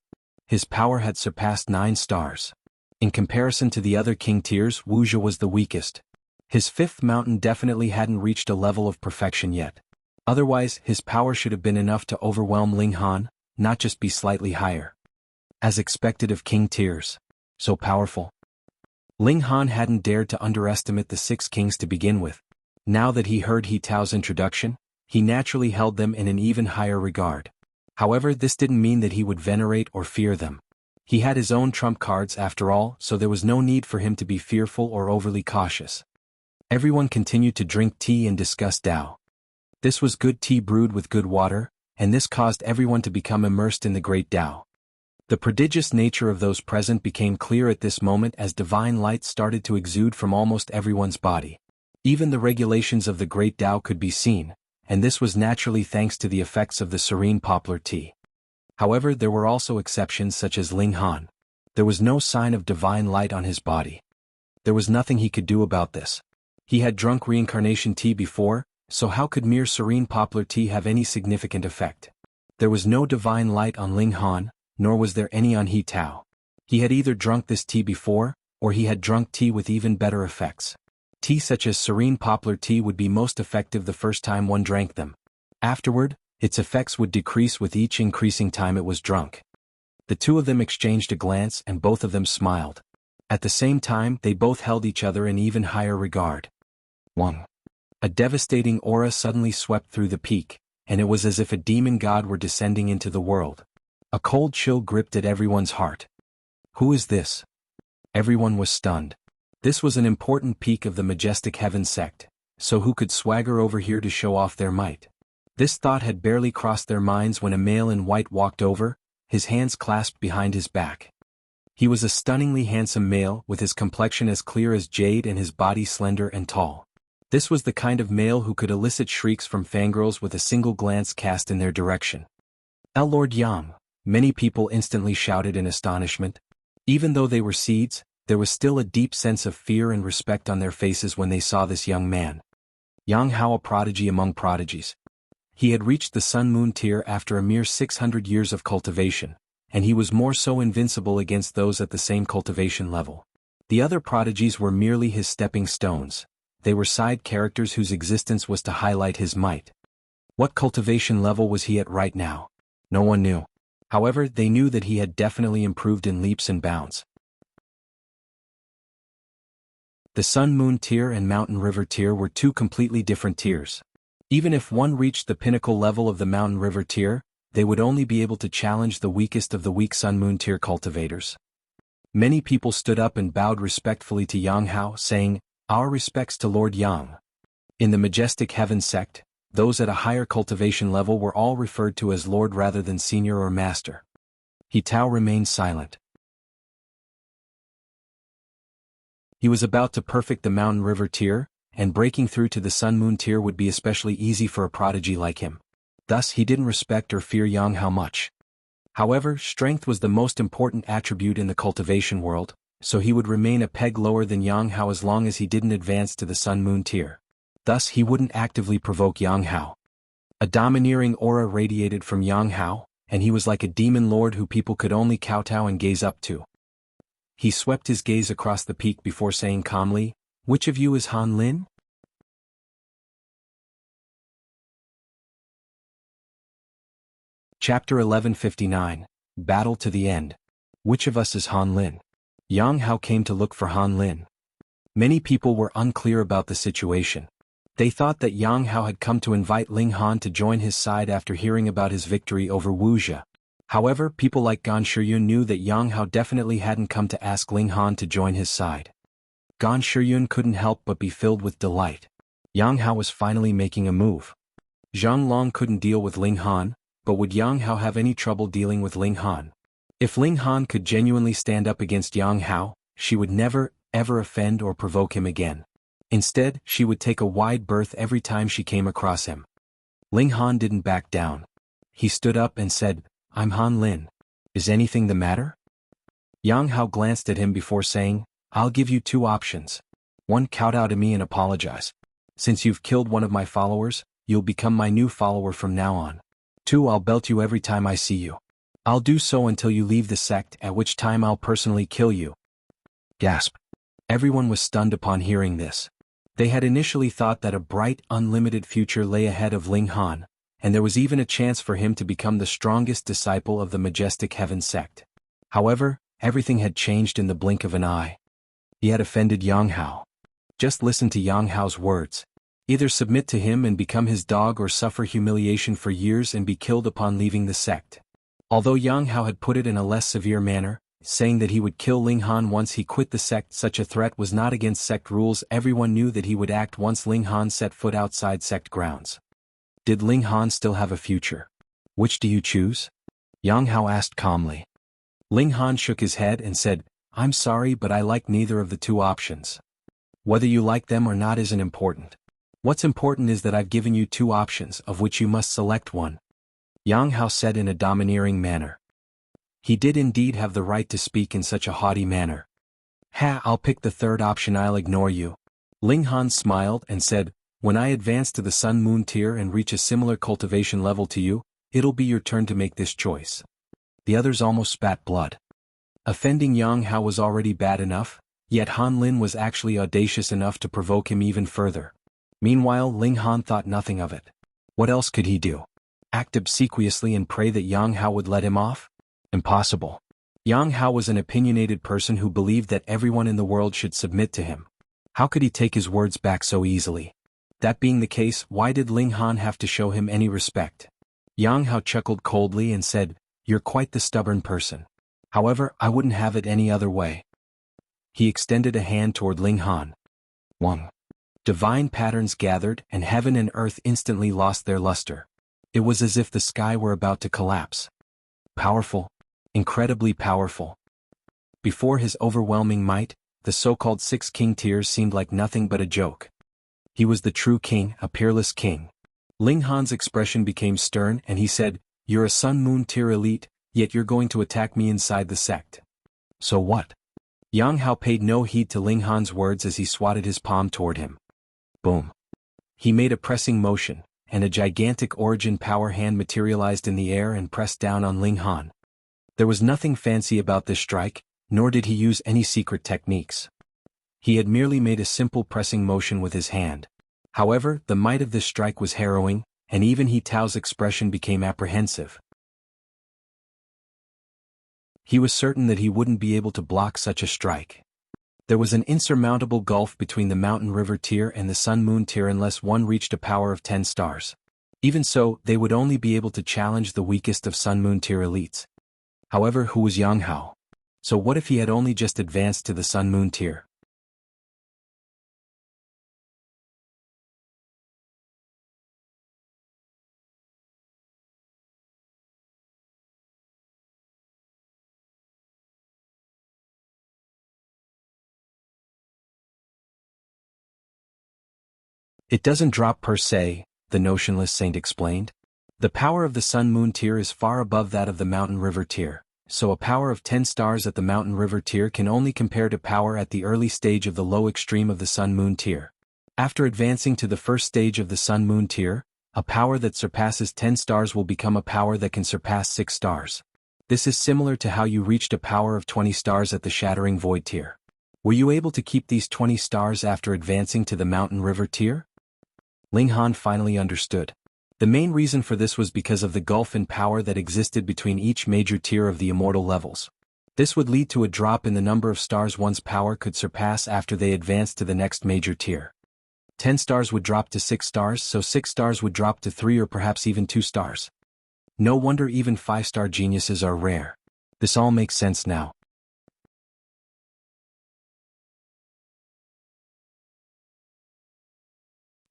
His power had surpassed 9 stars. In comparison to the other king tiers, Wuxia was the weakest. His 5th mountain definitely hadn't reached a level of perfection yet. Otherwise, his power should have been enough to overwhelm Ling Han, not just be slightly higher. As expected of king tiers. So powerful. Ling Han hadn't dared to underestimate the 6 kings to begin with. Now that he heard He Tao's introduction, he naturally held them in an even higher regard. However, this didn't mean that he would venerate or fear them. He had his own trump cards after all, so there was no need for him to be fearful or overly cautious. Everyone continued to drink tea and discuss Tao. This was good tea brewed with good water, and this caused everyone to become immersed in the great Tao. The prodigious nature of those present became clear at this moment as divine light started to exude from almost everyone's body. Even the regulations of the great Tao could be seen, and this was naturally thanks to the effects of the serene poplar tea. However, there were also exceptions such as Ling Han. There was no sign of divine light on his body. There was nothing he could do about this. He had drunk reincarnation tea before, so how could mere serene poplar tea have any significant effect? There was no divine light on Ling Han, nor was there any on He Tao. He had either drunk this tea before, or he had drunk tea with even better effects. Tea such as serene poplar tea would be most effective the first time one drank them. Afterward, its effects would decrease with each increasing time it was drunk. The 2 of them exchanged a glance and both of them smiled. At the same time, they both held each other in even higher regard. 1. A devastating aura suddenly swept through the peak, and it was as if a demon god were descending into the world. A cold chill gripped at everyone's heart. Who is this? Everyone was stunned. This was an important peak of the Majestic Heaven sect, so who could swagger over here to show off their might? This thought had barely crossed their minds when a male in white walked over, his hands clasped behind his back. He was a stunningly handsome male with his complexion as clear as jade and his body slender and tall. This was the kind of male who could elicit shrieks from fangirls with a single glance cast in their direction. "El Lord Yang," many people instantly shouted in astonishment. Even though they were seeds, there was still a deep sense of fear and respect on their faces when they saw this young man. Yang Huo, a prodigy among prodigies. He had reached the Sun-Moon tier after a mere 600 years of cultivation, and he was more so invincible against those at the same cultivation level. The other prodigies were merely his stepping stones. They were side characters whose existence was to highlight his might. What cultivation level was he at right now? No one knew. However, they knew that he had definitely improved in leaps and bounds. The Sun-Moon tier and Mountain River tier were two completely different tiers. Even if one reached the pinnacle level of the Mountain River tier, they would only be able to challenge the weakest of the weak Sun-Moon tier cultivators. Many people stood up and bowed respectfully to Yang Huo, saying, "Our respects to Lord Yang." In the Majestic Heaven sect, those at a higher cultivation level were all referred to as Lord rather than Senior or Master. He Tao remained silent. He was about to perfect the Mountain River tier, and breaking through to the Sun-Moon tier would be especially easy for a prodigy like him. Thus he didn't respect or fear Yang Huo much. However, strength was the most important attribute in the cultivation world, so he would remain a peg lower than Yang Huo as long as he didn't advance to the Sun-Moon tier. Thus he wouldn't actively provoke Yang Huo. A domineering aura radiated from Yang Huo, and he was like a demon lord who people could only kowtow and gaze up to. He swept his gaze across the peak before saying calmly, "Which of you is Han Lin?" Chapter 1159, Battle to the End. Which of us is Han Lin? Yang Huo came to look for Han Lin. Many people were unclear about the situation. They thought that Yang Huo had come to invite Ling Han to join his side after hearing about his victory over Wuxia. However, people like Gan Shiyun knew that Yang Huo definitely hadn't come to ask Ling Han to join his side. Gan Shiyun couldn't help but be filled with delight. Yang Huo was finally making a move. Zhang Long couldn't deal with Ling Han, but would Yang Huo have any trouble dealing with Ling Han? If Ling Han could genuinely stand up against Yang Huo, she would never, ever offend or provoke him again. Instead, she would take a wide berth every time she came across him. Ling Han didn't back down. He stood up and said, "I'm Han Lin. Is anything the matter?" Yang Huo glanced at him before saying, "I'll give you two options. One, kowtow to me and apologize. Since you've killed one of my followers, you'll become my new follower from now on. Two, I'll belt you every time I see you. I'll do so until you leave the sect, at which time I'll personally kill you." Gasp. Everyone was stunned upon hearing this. They had initially thought that a bright, unlimited future lay ahead of Ling Han, and there was even a chance for him to become the strongest disciple of the Majestic Heaven sect. However, everything had changed in the blink of an eye. He had offended Yang Huo. Just listen to Yang Huo's words. Either submit to him and become his dog or suffer humiliation for years and be killed upon leaving the sect. Although Yang Huo had put it in a less severe manner, saying that he would kill Ling Han once he quit the sect, such a threat was not against sect rules. Everyone knew that he would act once Ling Han set foot outside sect grounds. Did Ling Han still have a future? "Which do you choose?" Yang Huo asked calmly. Ling Han shook his head and said, "I'm sorry, but I like neither of the two options. Whether you like them or not isn't important. What's important is that I've given you two options, of which you must select one." Yang Huo said in a domineering manner. He did indeed have the right to speak in such a haughty manner. "Ha, I'll pick the third option. I'll ignore you." Ling Han smiled and said, "When I advance to the Sun-Moon tier and reach a similar cultivation level to you, it'll be your turn to make this choice." The others almost spat blood. Offending Yang Huo was already bad enough, yet Han Lin was actually audacious enough to provoke him even further. Meanwhile, Ling Han thought nothing of it. What else could he do? Act obsequiously and pray that Yang Huo would let him off? Impossible. Yang Huo was an opinionated person who believed that everyone in the world should submit to him. How could he take his words back so easily? That being the case, why did Ling Han have to show him any respect? Yang Huo chuckled coldly and said, "You're quite the stubborn person. However, I wouldn't have it any other way." He extended a hand toward Ling Han. Wang. Divine patterns gathered, and heaven and earth instantly lost their luster. It was as if the sky were about to collapse. Powerful. Incredibly powerful. Before his overwhelming might, the so-called 6 king tiers seemed like nothing but a joke. He was the true king, a peerless king. Ling Han's expression became stern and he said, "You're a Sun Moon tier elite, yet you're going to attack me inside the sect. So what?" Yang Hao paid no heed to Ling Han's words as he swatted his palm toward him. Boom. He made a pressing motion, and a gigantic origin power hand materialized in the air and pressed down on Ling Han. There was nothing fancy about this strike, nor did he use any secret techniques. He had merely made a simple pressing motion with his hand. However, the might of this strike was harrowing, and even He Tao's expression became apprehensive. He was certain that he wouldn't be able to block such a strike. There was an insurmountable gulf between the Mountain River tier and the Sun Moon tier unless one reached a power of 10 stars. Even so, they would only be able to challenge the weakest of Sun Moon tier elites. However, who was Yang Hao? So what if he had only just advanced to the Sun Moon tier? It doesn't drop per se, the notionless saint explained. The power of the Sun Moon tier is far above that of the Mountain River tier, so a power of 10 stars at the Mountain River tier can only compare to power at the early stage of the low extreme of the Sun Moon tier. After advancing to the first stage of the Sun Moon tier, a power that surpasses 10 stars will become a power that can surpass 6 stars. This is similar to how you reached a power of 20 stars at the Shattering Void tier. Were you able to keep these 20 stars after advancing to the Mountain River tier? Ling Han finally understood. The main reason for this was because of the gulf in power that existed between each major tier of the immortal levels. This would lead to a drop in the number of stars one's power could surpass after they advanced to the next major tier. 10 stars would drop to 6 stars, so 6 stars would drop to 3 or perhaps even 2 stars. No wonder even 5-star geniuses are rare. This all makes sense now.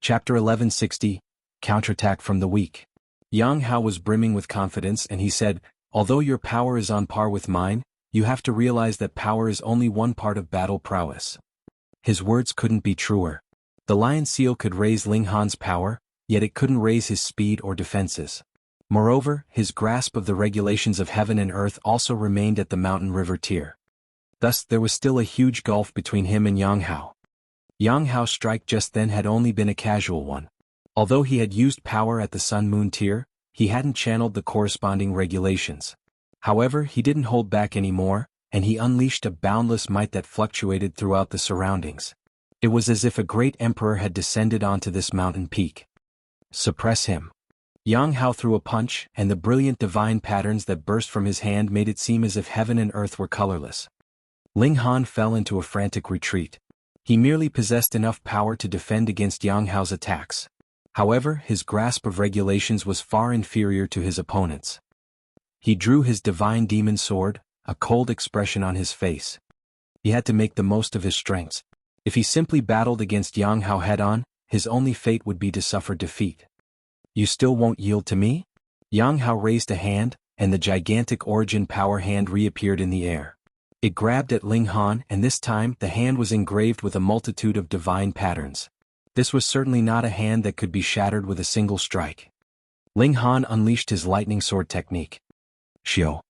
Chapter 1160, Counterattack from the Weak. Yang Hao was brimming with confidence and he said, "Although your power is on par with mine, you have to realize that power is only one part of battle prowess." His words couldn't be truer. The Lion Seal could raise Ling Han's power, yet it couldn't raise his speed or defenses. Moreover, his grasp of the regulations of heaven and earth also remained at the Mountain River tier. Thus, there was still a huge gulf between him and Yang Hao. Yang Hao's strike just then had only been a casual one. Although he had used power at the Sun Moon tier, he hadn't channeled the corresponding regulations. However, he didn't hold back anymore, and he unleashed a boundless might that fluctuated throughout the surroundings. It was as if a great emperor had descended onto this mountain peak. Suppress him. Yang Hao threw a punch, and the brilliant divine patterns that burst from his hand made it seem as if heaven and earth were colorless. Ling Han fell into a frantic retreat. He merely possessed enough power to defend against Yang Hao's attacks. However, his grasp of regulations was far inferior to his opponent's. He drew his divine demon sword, a cold expression on his face. He had to make the most of his strengths. If he simply battled against Yang Hao head-on, his only fate would be to suffer defeat. "You still won't yield to me?" Yang Hao raised a hand, and the gigantic origin power hand reappeared in the air. It grabbed at Ling Han, and this time the hand was engraved with a multitude of divine patterns. This was certainly not a hand that could be shattered with a single strike. Ling Han unleashed his lightning sword technique. Xiao.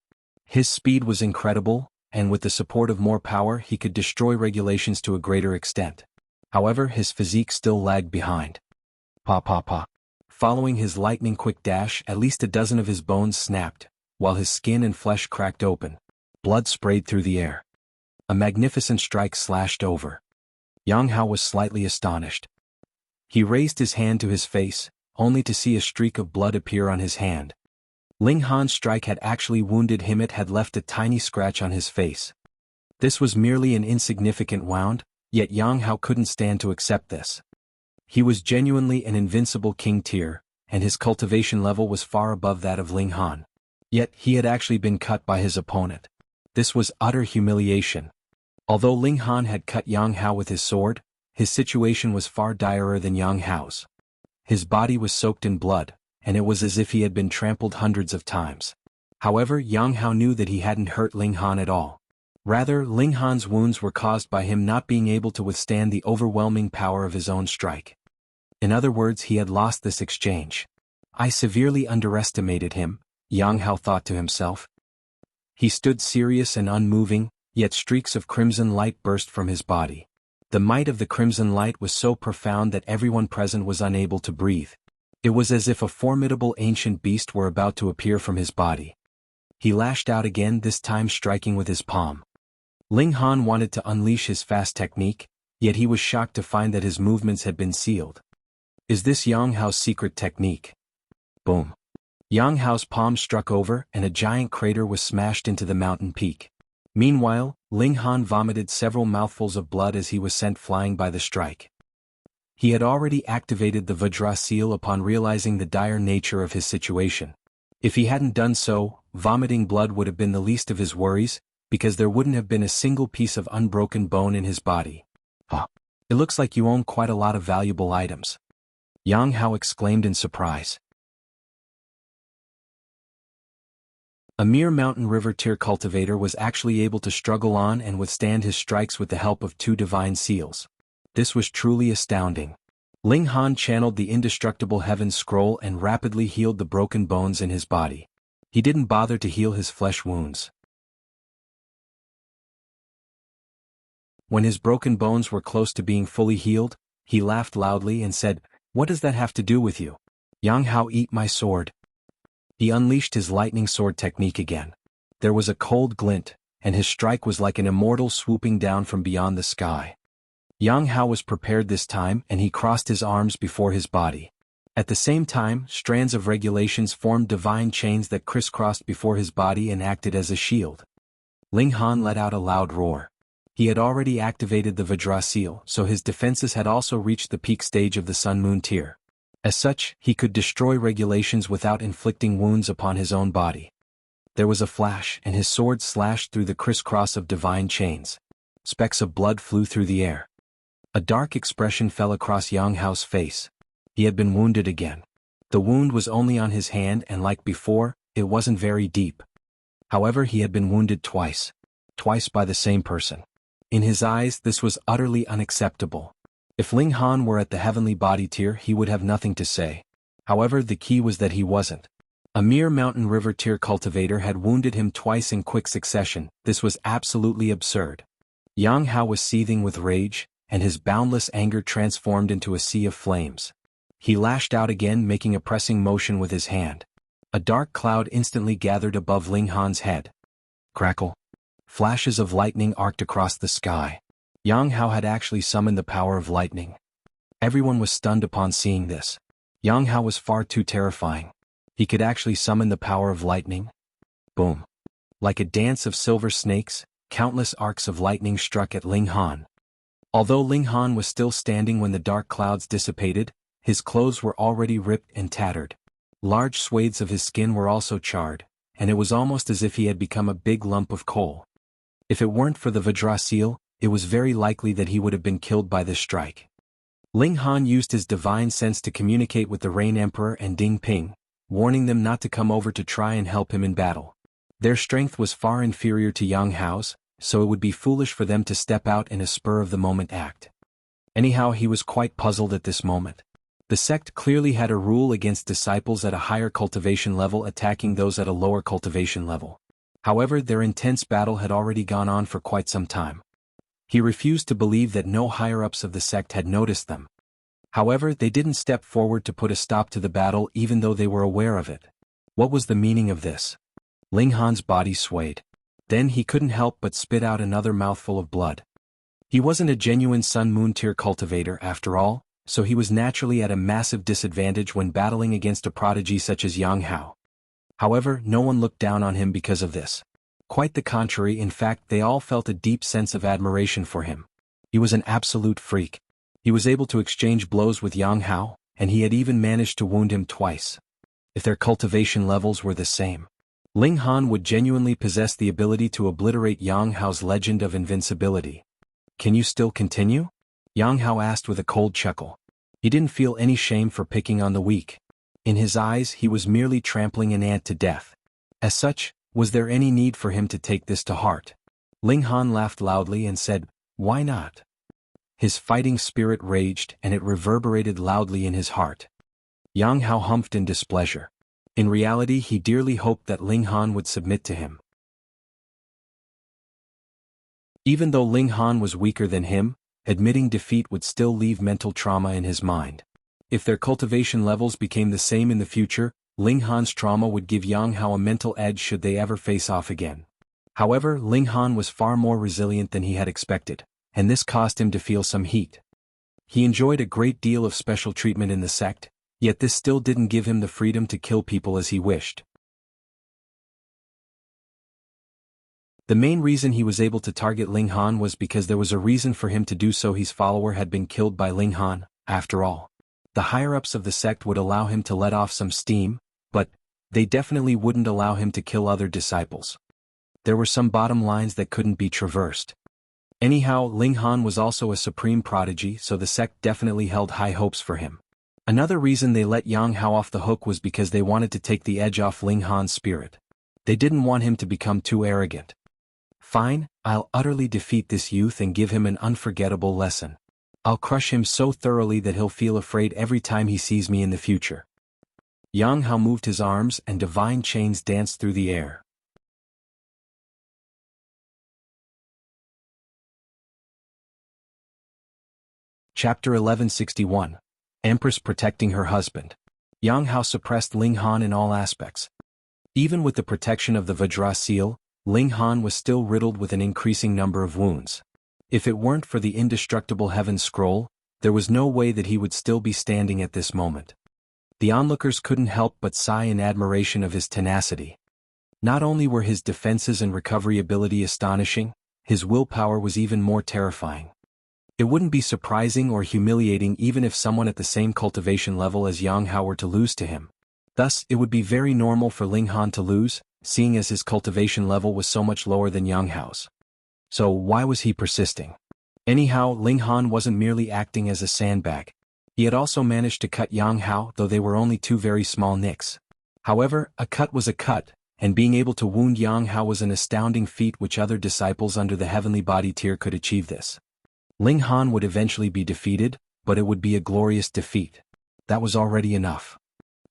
His speed was incredible, and with the support of more power he could destroy regulations to a greater extent. However, his physique still lagged behind. Pa pa pa. Following his lightning-quick dash, at least a dozen of his bones snapped, while his skin and flesh cracked open. Blood sprayed through the air. A magnificent strike slashed over. Yang Hao was slightly astonished. He raised his hand to his face, only to see a streak of blood appear on his hand. Ling Han's strike had actually wounded him. It had left a tiny scratch on his face. This was merely an insignificant wound, yet Yang Hao couldn't stand to accept this. He was genuinely an invincible king tier, and his cultivation level was far above that of Ling Han. Yet he had actually been cut by his opponent. This was utter humiliation. Although Ling Han had cut Yang Hao with his sword, his situation was far direr than Yang Hao's. His body was soaked in blood, and it was as if he had been trampled hundreds of times. However, Yang Hao knew that he hadn't hurt Ling Han at all. Rather, Ling Han's wounds were caused by him not being able to withstand the overwhelming power of his own strike. In other words, he had lost this exchange. I severely underestimated him, Yang Hao thought to himself. He stood serious and unmoving, yet streaks of crimson light burst from his body. The might of the crimson light was so profound that everyone present was unable to breathe. It was as if a formidable ancient beast were about to appear from his body. He lashed out again, this time striking with his palm. Ling Han wanted to unleash his fast technique, yet he was shocked to find that his movements had been sealed. Is this Yang Hao's secret technique? Boom. Yang Hao's palm struck over and a giant crater was smashed into the mountain peak. Meanwhile, Ling Han vomited several mouthfuls of blood as he was sent flying by the strike. He had already activated the Vajra seal upon realizing the dire nature of his situation. If he hadn't done so, vomiting blood would have been the least of his worries, because there wouldn't have been a single piece of unbroken bone in his body. Huh. It looks like you own quite a lot of valuable items. Yang Hao exclaimed in surprise. A mere mountain river tier cultivator was actually able to struggle on and withstand his strikes with the help of 2 divine seals. This was truly astounding. Ling Han channeled the indestructible heaven scroll and rapidly healed the broken bones in his body. He didn't bother to heal his flesh wounds. When his broken bones were close to being fully healed, he laughed loudly and said, "What does that have to do with you? Yang Hao, eat my sword." He unleashed his lightning sword technique again. There was a cold glint, and his strike was like an immortal swooping down from beyond the sky. Yang Hao was prepared this time and he crossed his arms before his body. At the same time, strands of regulations formed divine chains that crisscrossed before his body and acted as a shield. Ling Han let out a loud roar. He had already activated the Vajra seal, so his defenses had also reached the peak stage of the Sun-Moon tier. As such, he could destroy regulations without inflicting wounds upon his own body. There was a flash and his sword slashed through the crisscross of divine chains. Specks of blood flew through the air. A dark expression fell across Yang Hao's face. He had been wounded again. The wound was only on his hand and like before, it wasn't very deep. However, he had been wounded twice. Twice by the same person. In his eyes, this was utterly unacceptable. If Ling Han were at the heavenly body tier, he would have nothing to say. However, the key was that he wasn't. A mere mountain river tier cultivator had wounded him twice in quick succession. This was absolutely absurd. Yang Hao was seething with rage, and his boundless anger transformed into a sea of flames. He lashed out again, making a pressing motion with his hand. A dark cloud instantly gathered above Ling Han's head. Crackle. Flashes of lightning arced across the sky. Yang Hao had actually summoned the power of lightning. Everyone was stunned upon seeing this. Yang Hao was far too terrifying. He could actually summon the power of lightning. Boom. Like a dance of silver snakes, countless arcs of lightning struck at Ling Han. Although Ling Han was still standing when the dark clouds dissipated, his clothes were already ripped and tattered. Large swathes of his skin were also charred, and it was almost as if he had become a big lump of coal. If it weren't for the Vajra seal, it was very likely that he would have been killed by this strike. Ling Han used his divine sense to communicate with the Rain Emperor and Ding Ping, warning them not to come over to try and help him in battle. Their strength was far inferior to Yang Hao's, so it would be foolish for them to step out in a spur-of-the-moment act. Anyhow, he was quite puzzled at this moment. The sect clearly had a rule against disciples at a higher cultivation level attacking those at a lower cultivation level. However, their intense battle had already gone on for quite some time. He refused to believe that no higher-ups of the sect had noticed them. However, they didn't step forward to put a stop to the battle even though they were aware of it. What was the meaning of this? Ling Han's body swayed. Then he couldn't help but spit out another mouthful of blood. He wasn't a genuine Sun-Moon tier cultivator after all, so he was naturally at a massive disadvantage when battling against a prodigy such as Yang Hao. However, no one looked down on him because of this. Quite the contrary, in fact, they all felt a deep sense of admiration for him. He was an absolute freak. He was able to exchange blows with Yang Hao, and he had even managed to wound him twice. If their cultivation levels were the same, Ling Han would genuinely possess the ability to obliterate Yang Hao's legend of invincibility. Can you still continue? Yang Hao asked with a cold chuckle. He didn't feel any shame for picking on the weak. In his eyes, he was merely trampling an ant to death. As such, was there any need for him to take this to heart? Ling Han laughed loudly and said, "Why not? His fighting spirit raged and it reverberated loudly in his heart. Yang Hao humphed in displeasure. In reality, he dearly hoped that Ling Han would submit to him. Even though Ling Han was weaker than him, admitting defeat would still leave mental trauma in his mind. If their cultivation levels became the same in the future, Ling Han's trauma would give Yang Hao a mental edge should they ever face off again. However, Ling Han was far more resilient than he had expected, and this caused him to feel some heat. He enjoyed a great deal of special treatment in the sect, yet this still didn't give him the freedom to kill people as he wished. The main reason he was able to target Ling Han was because there was a reason for him to do so. His follower had been killed by Ling Han, after all. The higher-ups of the sect would allow him to let off some steam, but they definitely wouldn't allow him to kill other disciples. There were some bottom lines that couldn't be traversed. Anyhow, Ling Han was also a supreme prodigy, so the sect definitely held high hopes for him. Another reason they let Yang Hao off the hook was because they wanted to take the edge off Ling Han's spirit. They didn't want him to become too arrogant. Fine, I'll utterly defeat this youth and give him an unforgettable lesson. I'll crush him so thoroughly that he'll feel afraid every time he sees me in the future. Yang Hao moved his arms and divine chains danced through the air. Chapter 1161. Empress protecting her husband. Yang Hao suppressed Ling Han in all aspects. Even with the protection of the Vajra seal, Ling Han was still riddled with an increasing number of wounds. If it weren't for the indestructible Heaven Scroll, there was no way that he would still be standing at this moment. The onlookers couldn't help but sigh in admiration of his tenacity. Not only were his defenses and recovery ability astonishing, his willpower was even more terrifying. It wouldn't be surprising or humiliating even if someone at the same cultivation level as Yang Hao were to lose to him. Thus, it would be very normal for Ling Han to lose, seeing as his cultivation level was so much lower than Yang Hao's. So why was he persisting? Anyhow, Ling Han wasn't merely acting as a sandbag. He had also managed to cut Yang Hao, though they were only two very small nicks. However, a cut was a cut, and being able to wound Yang Hao was an astounding feat which other disciples under the heavenly body tier could achieve this. Ling Han would eventually be defeated, but it would be a glorious defeat. That was already enough.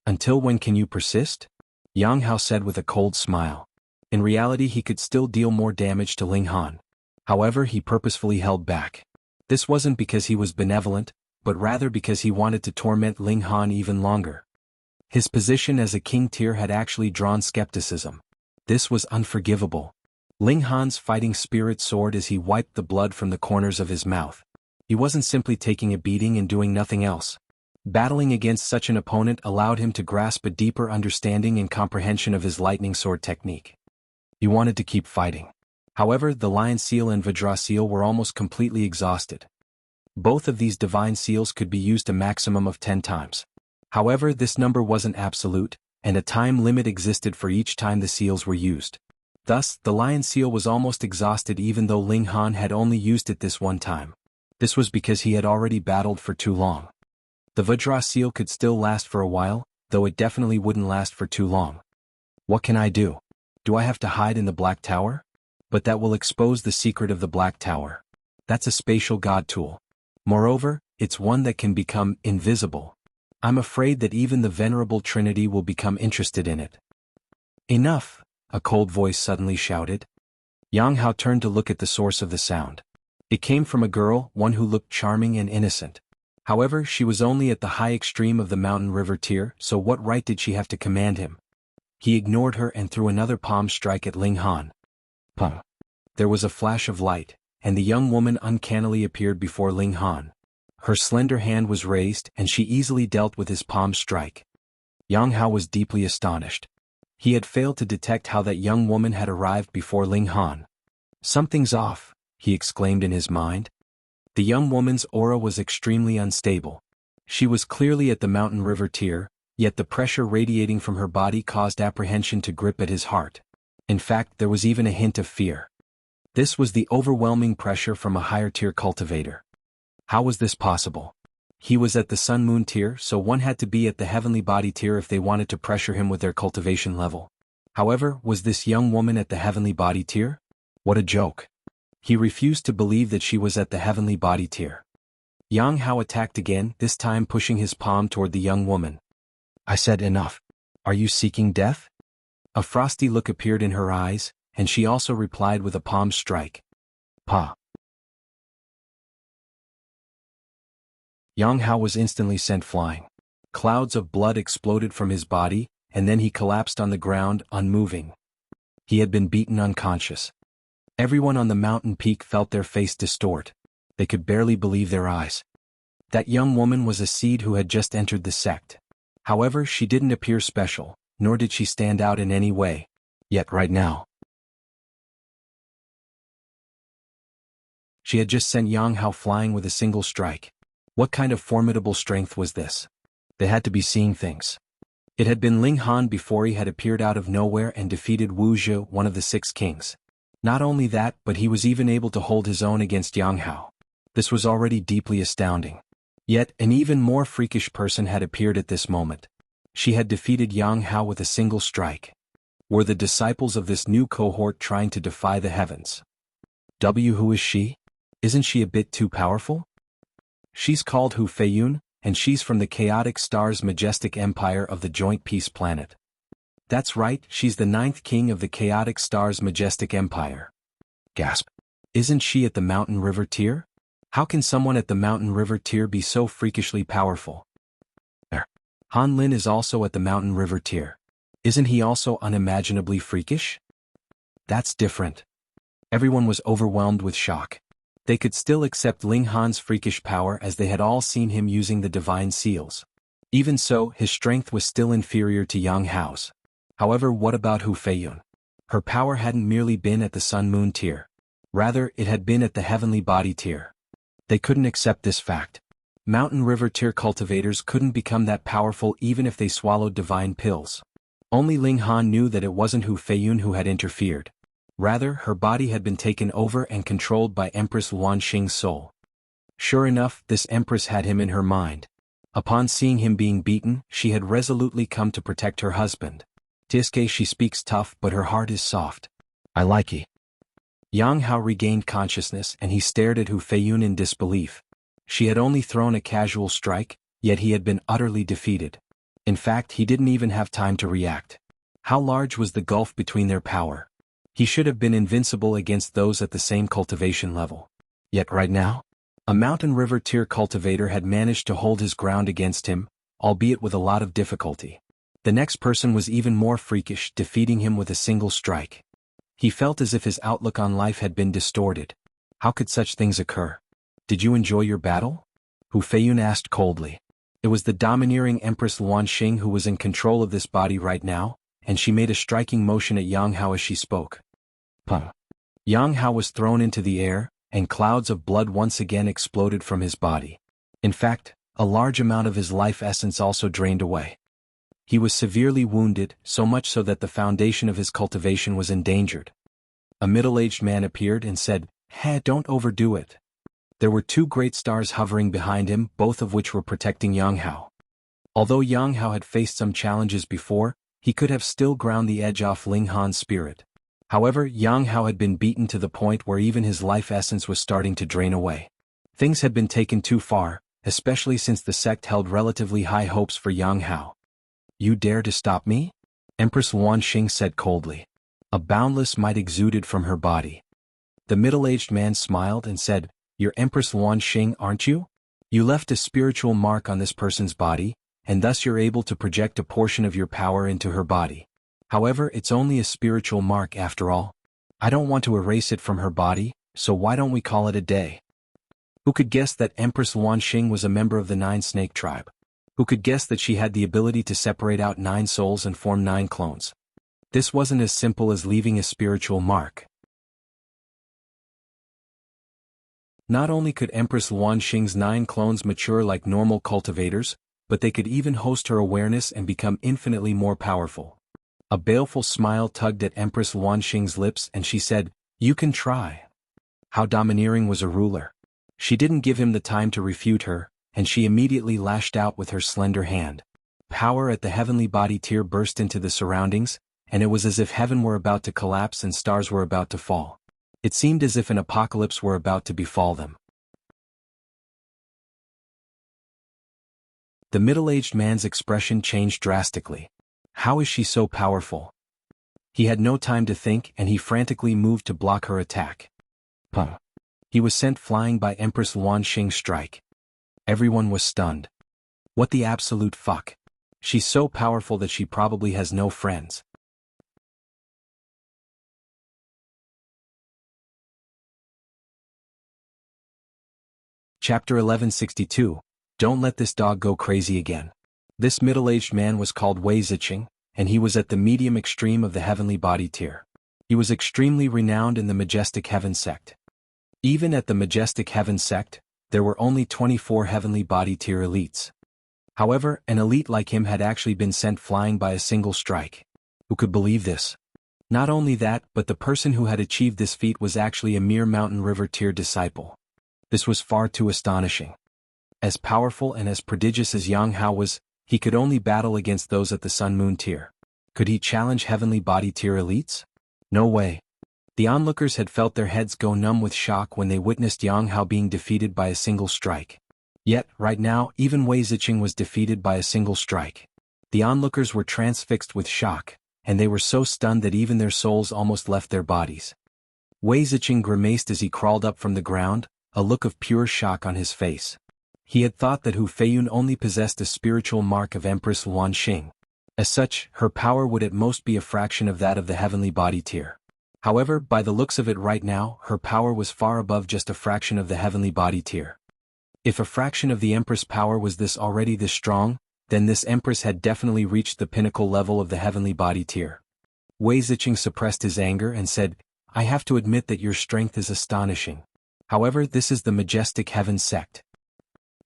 Until when can you persist? Yang Hao said with a cold smile. In reality, he could still deal more damage to Ling Han. However, he purposefully held back. This wasn't because he was benevolent, but rather because he wanted to torment Ling Han even longer. His position as a king tier had actually drawn skepticism. This was unforgivable. Ling Han's fighting spirit soared as he wiped the blood from the corners of his mouth. He wasn't simply taking a beating and doing nothing else. Battling against such an opponent allowed him to grasp a deeper understanding and comprehension of his lightning sword technique. He wanted to keep fighting. However, the Lion Seal and Vajra Seal were almost completely exhausted. Both of these divine seals could be used a maximum of 10 times. However, this number wasn't absolute, and a time limit existed for each time the seals were used. Thus, the Lion Seal was almost exhausted even though Ling Han had only used it this one time. This was because he had already battled for too long. The Vajra Seal could still last for a while, though it definitely wouldn't last for too long. What can I do? Do I have to hide in the Black Tower? But that will expose the secret of the Black Tower. That's a spatial god tool. Moreover, it's one that can become invisible. I'm afraid that even the Venerable Trinity will become interested in it. Enough, a cold voice suddenly shouted. Yang Hao turned to look at the source of the sound. It came from a girl, one who looked charming and innocent. However, she was only at the high extreme of the mountain river tier, so what right did she have to command him? He ignored her and threw another palm strike at Ling Han. Pum. There was a flash of light, and the young woman uncannily appeared before Ling Han. Her slender hand was raised, and she easily dealt with his palm strike. Yang Hao was deeply astonished. He had failed to detect how that young woman had arrived before Ling Han. Something's off, he exclaimed in his mind. The young woman's aura was extremely unstable. She was clearly at the mountain river tier, yet the pressure radiating from her body caused apprehension to grip at his heart. In fact, there was even a hint of fear. This was the overwhelming pressure from a higher tier cultivator. How was this possible? He was at the Sun Moon tier, so one had to be at the heavenly body tier if they wanted to pressure him with their cultivation level. However, was this young woman at the heavenly body tier? What a joke. He refused to believe that she was at the heavenly body tier. Yang Hao attacked again, this time pushing his palm toward the young woman. I said enough. Are you seeking death? A frosty look appeared in her eyes, and she also replied with a palm strike. Pa. Yang Hao was instantly sent flying. Clouds of blood exploded from his body, and then he collapsed on the ground, unmoving. He had been beaten unconscious. Everyone on the mountain peak felt their face distort. They could barely believe their eyes. That young woman was a seed who had just entered the sect. However, she didn't appear special, nor did she stand out in any way. Yet right now, she had just sent Yang Hao flying with a single strike. What kind of formidable strength was this? They had to be seeing things. It had been Ling Han before he had appeared out of nowhere and defeated Wuxia, one of the 6 kings. Not only that, but he was even able to hold his own against Yang Hao. This was already deeply astounding. Yet, an even more freakish person had appeared at this moment. She had defeated Yang Hao with a single strike. Were the disciples of this new cohort trying to defy the heavens? Who is she? Isn't she a bit too powerful? She's called Hu Feiyun, and she's from the Chaotic Star's majestic empire of the Joint Peace Planet. That's right, she's the 9th king of the Chaotic Star's majestic empire. Gasp. Isn't she at the Mountain River tier? How can someone at the Mountain River tier be so freakishly powerful? Han Lin is also at the Mountain River tier. Isn't he also unimaginably freakish? That's different. Everyone was overwhelmed with shock. They could still accept Ling Han's freakish power as they had all seen him using the divine seals. Even so, his strength was still inferior to Yang Hao's. However, what about Hu Feiyun? Her power hadn't merely been at the Sun-Moon tier. Rather, it had been at the Heavenly Body tier. They couldn't accept this fact. Mountain River tier cultivators couldn't become that powerful even if they swallowed divine pills. Only Ling Han knew that it wasn't Hu Feiyun who had interfered. Rather, her body had been taken over and controlled by Empress Wanxing's soul. Sure enough, this Empress had him in her mind. Upon seeing him being beaten, she had resolutely come to protect her husband. Tiske, she speaks tough, but her heart is soft. I like it. Yang Hao regained consciousness and he stared at Hu Feiyun in disbelief. She had only thrown a casual strike, yet he had been utterly defeated. In fact, he didn't even have time to react. How large was the gulf between their power? He should have been invincible against those at the same cultivation level. Yet right now, a Mountain River tier cultivator had managed to hold his ground against him, albeit with a lot of difficulty. The next person was even more freakish, defeating him with a single strike. He felt as if his outlook on life had been distorted. How could such things occur? Did you enjoy your battle? Hu Feiyun asked coldly. It was the domineering Empress Wanxing who was in control of this body right now, and she made a striking motion at Yang Hao as she spoke. Puh. Yang Hao was thrown into the air, and clouds of blood once again exploded from his body. In fact, a large amount of his life essence also drained away. He was severely wounded, so much so that the foundation of his cultivation was endangered. A middle-aged man appeared and said, "Hey, don't overdo it." There were 2 great stars hovering behind him, both of which were protecting Yang Hao. Although Yang Hao had faced some challenges before, he could have still ground the edge off Ling Han's spirit. However, Yang Hao had been beaten to the point where even his life essence was starting to drain away. Things had been taken too far, especially since the sect held relatively high hopes for Yang Hao. You dare to stop me? Empress Wanxing said coldly. A boundless might exuded from her body. The middle-aged man smiled and said, You're Empress Wanxing, aren't you? You left a spiritual mark on this person's body, and thus you're able to project a portion of your power into her body. However, it's only a spiritual mark after all. I don't want to erase it from her body, so why don't we call it a day? Who could guess that Empress Wanxing was a member of the 9 Snake tribe? Who could guess that she had the ability to separate out 9 souls and form 9 clones? This wasn't as simple as leaving a spiritual mark. Not only could Empress Wanxing's 9 clones mature like normal cultivators, but they could even host her awareness and become infinitely more powerful. A baleful smile tugged at Empress Wanxing's lips and she said, You can try. How domineering was a ruler. She didn't give him the time to refute her, and she immediately lashed out with her slender hand. Power at the heavenly body tier burst into the surroundings, and it was as if heaven were about to collapse and stars were about to fall. It seemed as if an apocalypse were about to befall them. The middle-aged man's expression changed drastically. How is she so powerful? He had no time to think and he frantically moved to block her attack. He was sent flying by Empress Wanxing's strike. Everyone was stunned. What the absolute fuck? She's so powerful that she probably has no friends. Chapter 1162. Don't let this dog go crazy again. This middle-aged man was called Wei Ziqing, and he was at the medium extreme of the heavenly body tier. He was extremely renowned in the Majestic Heaven sect. Even at the Majestic Heaven sect, there were only 24 heavenly body tier elites. However, an elite like him had actually been sent flying by a single strike. Who could believe this? Not only that, but the person who had achieved this feat was actually a mere mountain river tier disciple. This was far too astonishing. As powerful and as prodigious as Yang Huo was, he could only battle against those at the Sun-Moon tier. Could he challenge heavenly body tier elites? No way. The onlookers had felt their heads go numb with shock when they witnessed Yang Huo being defeated by a single strike. Yet, right now, even Wei Ziqing was defeated by a single strike. The onlookers were transfixed with shock, and they were so stunned that even their souls almost left their bodies. Wei Ziqing grimaced as he crawled up from the ground, a look of pure shock on his face. He had thought that Hu Feiyun only possessed a spiritual mark of Empress Wanxing. As such, her power would at most be a fraction of that of the heavenly body tier. However, by the looks of it right now, her power was far above just a fraction of the heavenly body tier. If a fraction of the Empress power was already this strong, then this Empress had definitely reached the pinnacle level of the heavenly body tier. Wei Ziqing suppressed his anger and said, "I have to admit that your strength is astonishing. However, this is the Majestic Heaven sect."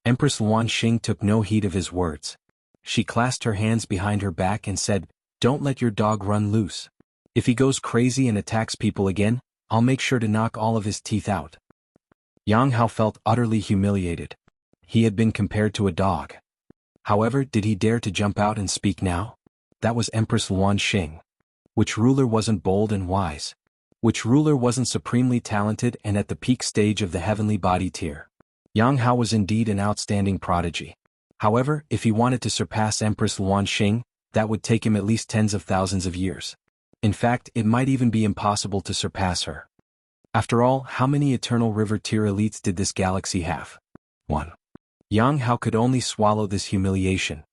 Empress Wanxing took no heed of his words. She clasped her hands behind her back and said, "Don't let your dog run loose. If he goes crazy and attacks people again, I'll make sure to knock all of his teeth out." Yang Huo felt utterly humiliated. He had been compared to a dog. However, did he dare to jump out and speak now? That was Empress Wanxing. Which ruler wasn't bold and wise? Which ruler wasn't supremely talented and at the peak stage of the heavenly body tier? Yang Huo was indeed an outstanding prodigy. However, if he wanted to surpass Empress Wanxing, that would take him at least tens of thousands of years. In fact, it might even be impossible to surpass her. After all, how many eternal river tier elites did this galaxy have? 1. Yang Huo could only swallow this humiliation.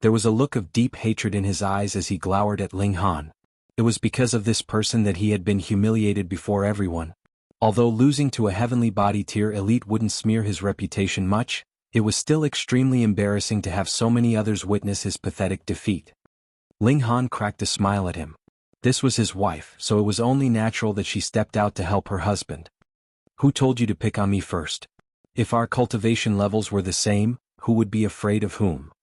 There was a look of deep hatred in his eyes as he glowered at Ling Han. It was because of this person that he had been humiliated before everyone. Although losing to a heavenly body tier elite wouldn't smear his reputation much, it was still extremely embarrassing to have so many others witness his pathetic defeat. Ling Han cracked a smile at him. This was his wife, so it was only natural that she stepped out to help her husband. "Who told you to pick on me first? If our cultivation levels were the same, who would be afraid of whom?"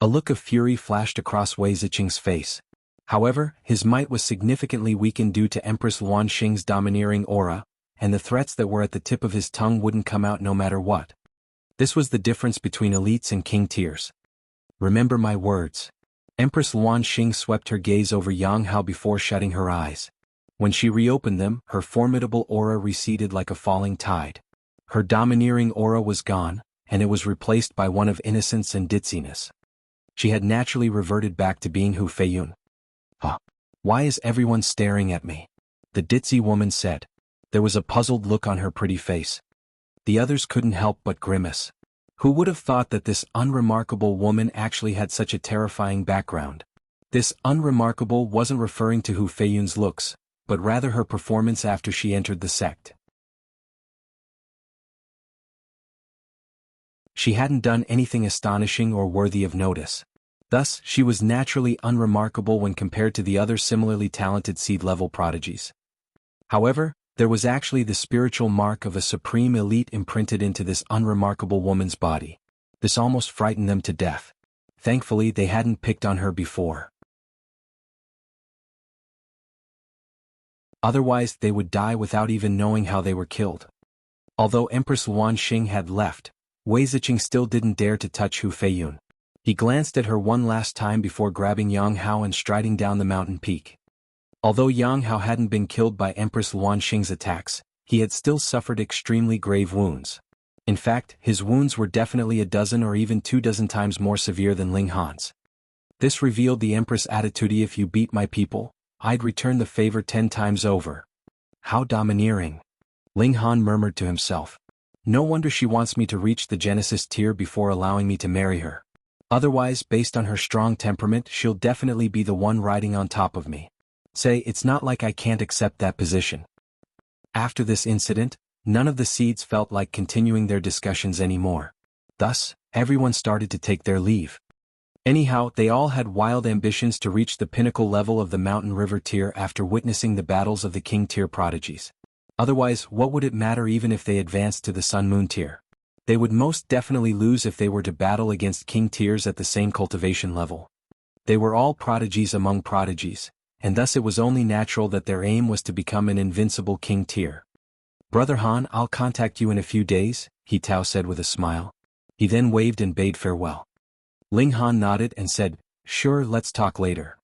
A look of fury flashed across Wei Ziqing's face. However, his might was significantly weakened due to Empress Wanxing's domineering aura, and the threats that were at the tip of his tongue wouldn't come out no matter what. This was the difference between elites and king tiers. "Remember my words." Empress Wanxing swept her gaze over Yang Huo before shutting her eyes. When she reopened them, her formidable aura receded like a falling tide. Her domineering aura was gone, and it was replaced by one of innocence and ditziness. She had naturally reverted back to being Hu Feiyun. Why is everyone staring at me?" the ditzy woman said. There was a puzzled look on her pretty face. The others couldn't help but grimace. Who would have thought that this unremarkable woman actually had such a terrifying background? This unremarkable wasn't referring to Hu Feiyun's looks, but rather her performance after she entered the sect. She hadn't done anything astonishing or worthy of notice. Thus, she was naturally unremarkable when compared to the other similarly talented seed-level prodigies. However, there was actually the spiritual mark of a supreme elite imprinted into this unremarkable woman's body. This almost frightened them to death. Thankfully, they hadn't picked on her before. Otherwise, they would die without even knowing how they were killed. Although Empress Wanxing had left, Wei Ziqing still didn't dare to touch Hu Feiyun. He glanced at her one last time before grabbing Yang Huo and striding down the mountain peak. Although Yang Huo hadn't been killed by Empress Wanxing's attacks, he had still suffered extremely grave wounds. In fact, his wounds were definitely a dozen or even 24 times more severe than Ling Han's. This revealed the Empress' attitude: if you beat my people, I'd return the favor 10 times over. How domineering. Ling Han murmured to himself. No wonder she wants me to reach the Genesis tier before allowing me to marry her. Otherwise, based on her strong temperament, she'll definitely be the one riding on top of me. Say, it's not like I can't accept that position. After this incident, none of the seeds felt like continuing their discussions anymore. Thus, everyone started to take their leave. Anyhow, they all had wild ambitions to reach the pinnacle level of the Mountain River tier after witnessing the battles of the King tier prodigies. Otherwise, what would it matter even if they advanced to the Sun Moon tier? They would most definitely lose if they were to battle against King tiers at the same cultivation level. They were all prodigies among prodigies, and thus it was only natural that their aim was to become an invincible King tier. Brother Han, I'll contact you in a few days, He Tao said with a smile. He then waved and bade farewell. Ling Han nodded and said, sure, let's talk later.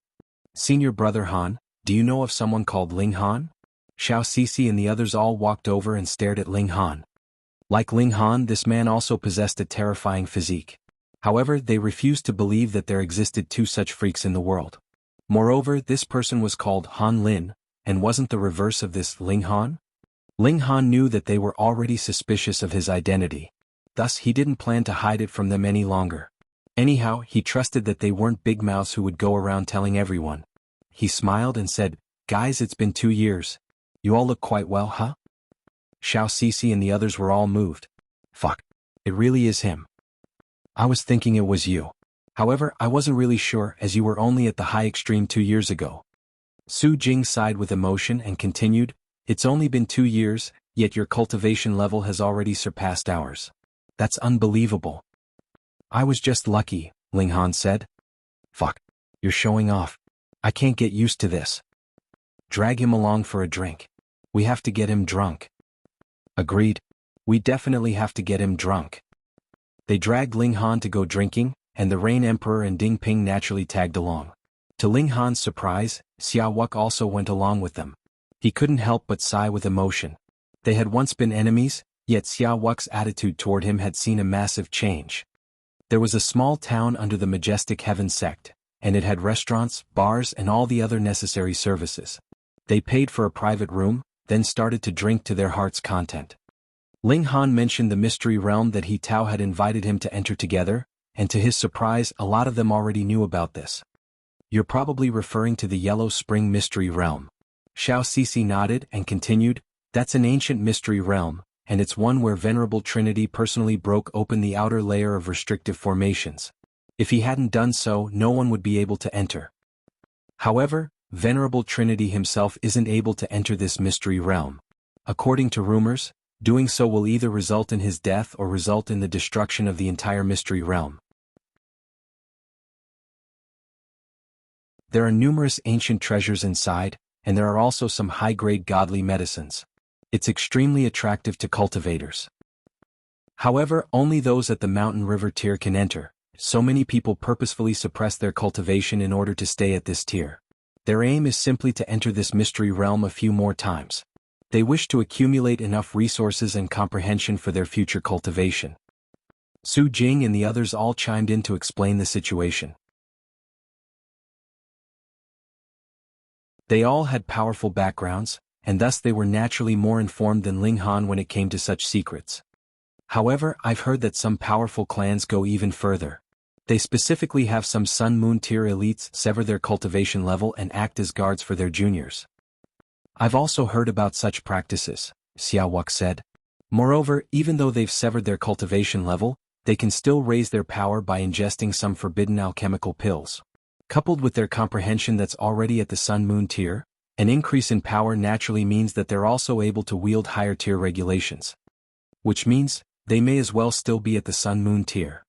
Senior Brother Han, do you know of someone called Ling Han? Xiao Sisi and the others all walked over and stared at Ling Han. Like Ling Han, this man also possessed a terrifying physique. However, they refused to believe that there existed two such freaks in the world. Moreover, this person was called Han Lin, and wasn't the reverse of this Ling Han? Ling Han knew that they were already suspicious of his identity. Thus, he didn't plan to hide it from them any longer. Anyhow, he trusted that they weren't big mouths who would go around telling everyone. He smiled and said, guys, it's been 2 years. You all look quite well, huh? Xiao Sisi and the others were all moved. Fuck. It really is him. I was thinking it was you. However, I wasn't really sure as you were only at the high extreme 2 years ago. Su Jing sighed with emotion and continued, it's only been 2 years, yet your cultivation level has already surpassed ours. That's unbelievable. I was just lucky, Ling Han said. Fuck. You're showing off. I can't get used to this. Drag him along for a drink. We have to get him drunk. Agreed. We definitely have to get him drunk. They dragged Ling Han to go drinking, and the Rain Emperor and Ding Ping naturally tagged along. To Ling Han's surprise, Xia Wuk also went along with them. He couldn't help but sigh with emotion. They had once been enemies, yet Xia Wuk's attitude toward him had seen a massive change. There was a small town under the majestic Heaven sect, and it had restaurants, bars and all the other necessary services. They paid for a private room, then started to drink to their heart's content. Ling Han mentioned the mystery realm that He Tao had invited him to enter together, and to his surprise a lot of them already knew about this. You're probably referring to the Yellow Spring Mystery Realm. Xiao Sisi nodded and continued, that's an ancient mystery realm, and it's one where Venerable Trinity personally broke open the outer layer of restrictive formations. If he hadn't done so, no one would be able to enter. However, Venerable Trinity himself isn't able to enter this mystery realm. According to rumors, doing so will either result in his death or result in the destruction of the entire mystery realm. There are numerous ancient treasures inside, and there are also some high-grade godly medicines. It's extremely attractive to cultivators. However, only those at the Mountain River tier can enter. So many people purposefully suppress their cultivation in order to stay at this tier. Their aim is simply to enter this mystery realm a few more times. They wish to accumulate enough resources and comprehension for their future cultivation. Su Jing and the others all chimed in to explain the situation. They all had powerful backgrounds, and thus they were naturally more informed than Ling Han when it came to such secrets. However, I've heard that some powerful clans go even further. They specifically have some Sun Moon tier elites sever their cultivation level and act as guards for their juniors. I've also heard about such practices, Xia Wuk said. Moreover, even though they've severed their cultivation level, they can still raise their power by ingesting some forbidden alchemical pills. Coupled with their comprehension that's already at the Sun Moon tier, an increase in power naturally means that they're also able to wield higher tier regulations. Which means, they may as well still be at the Sun Moon tier.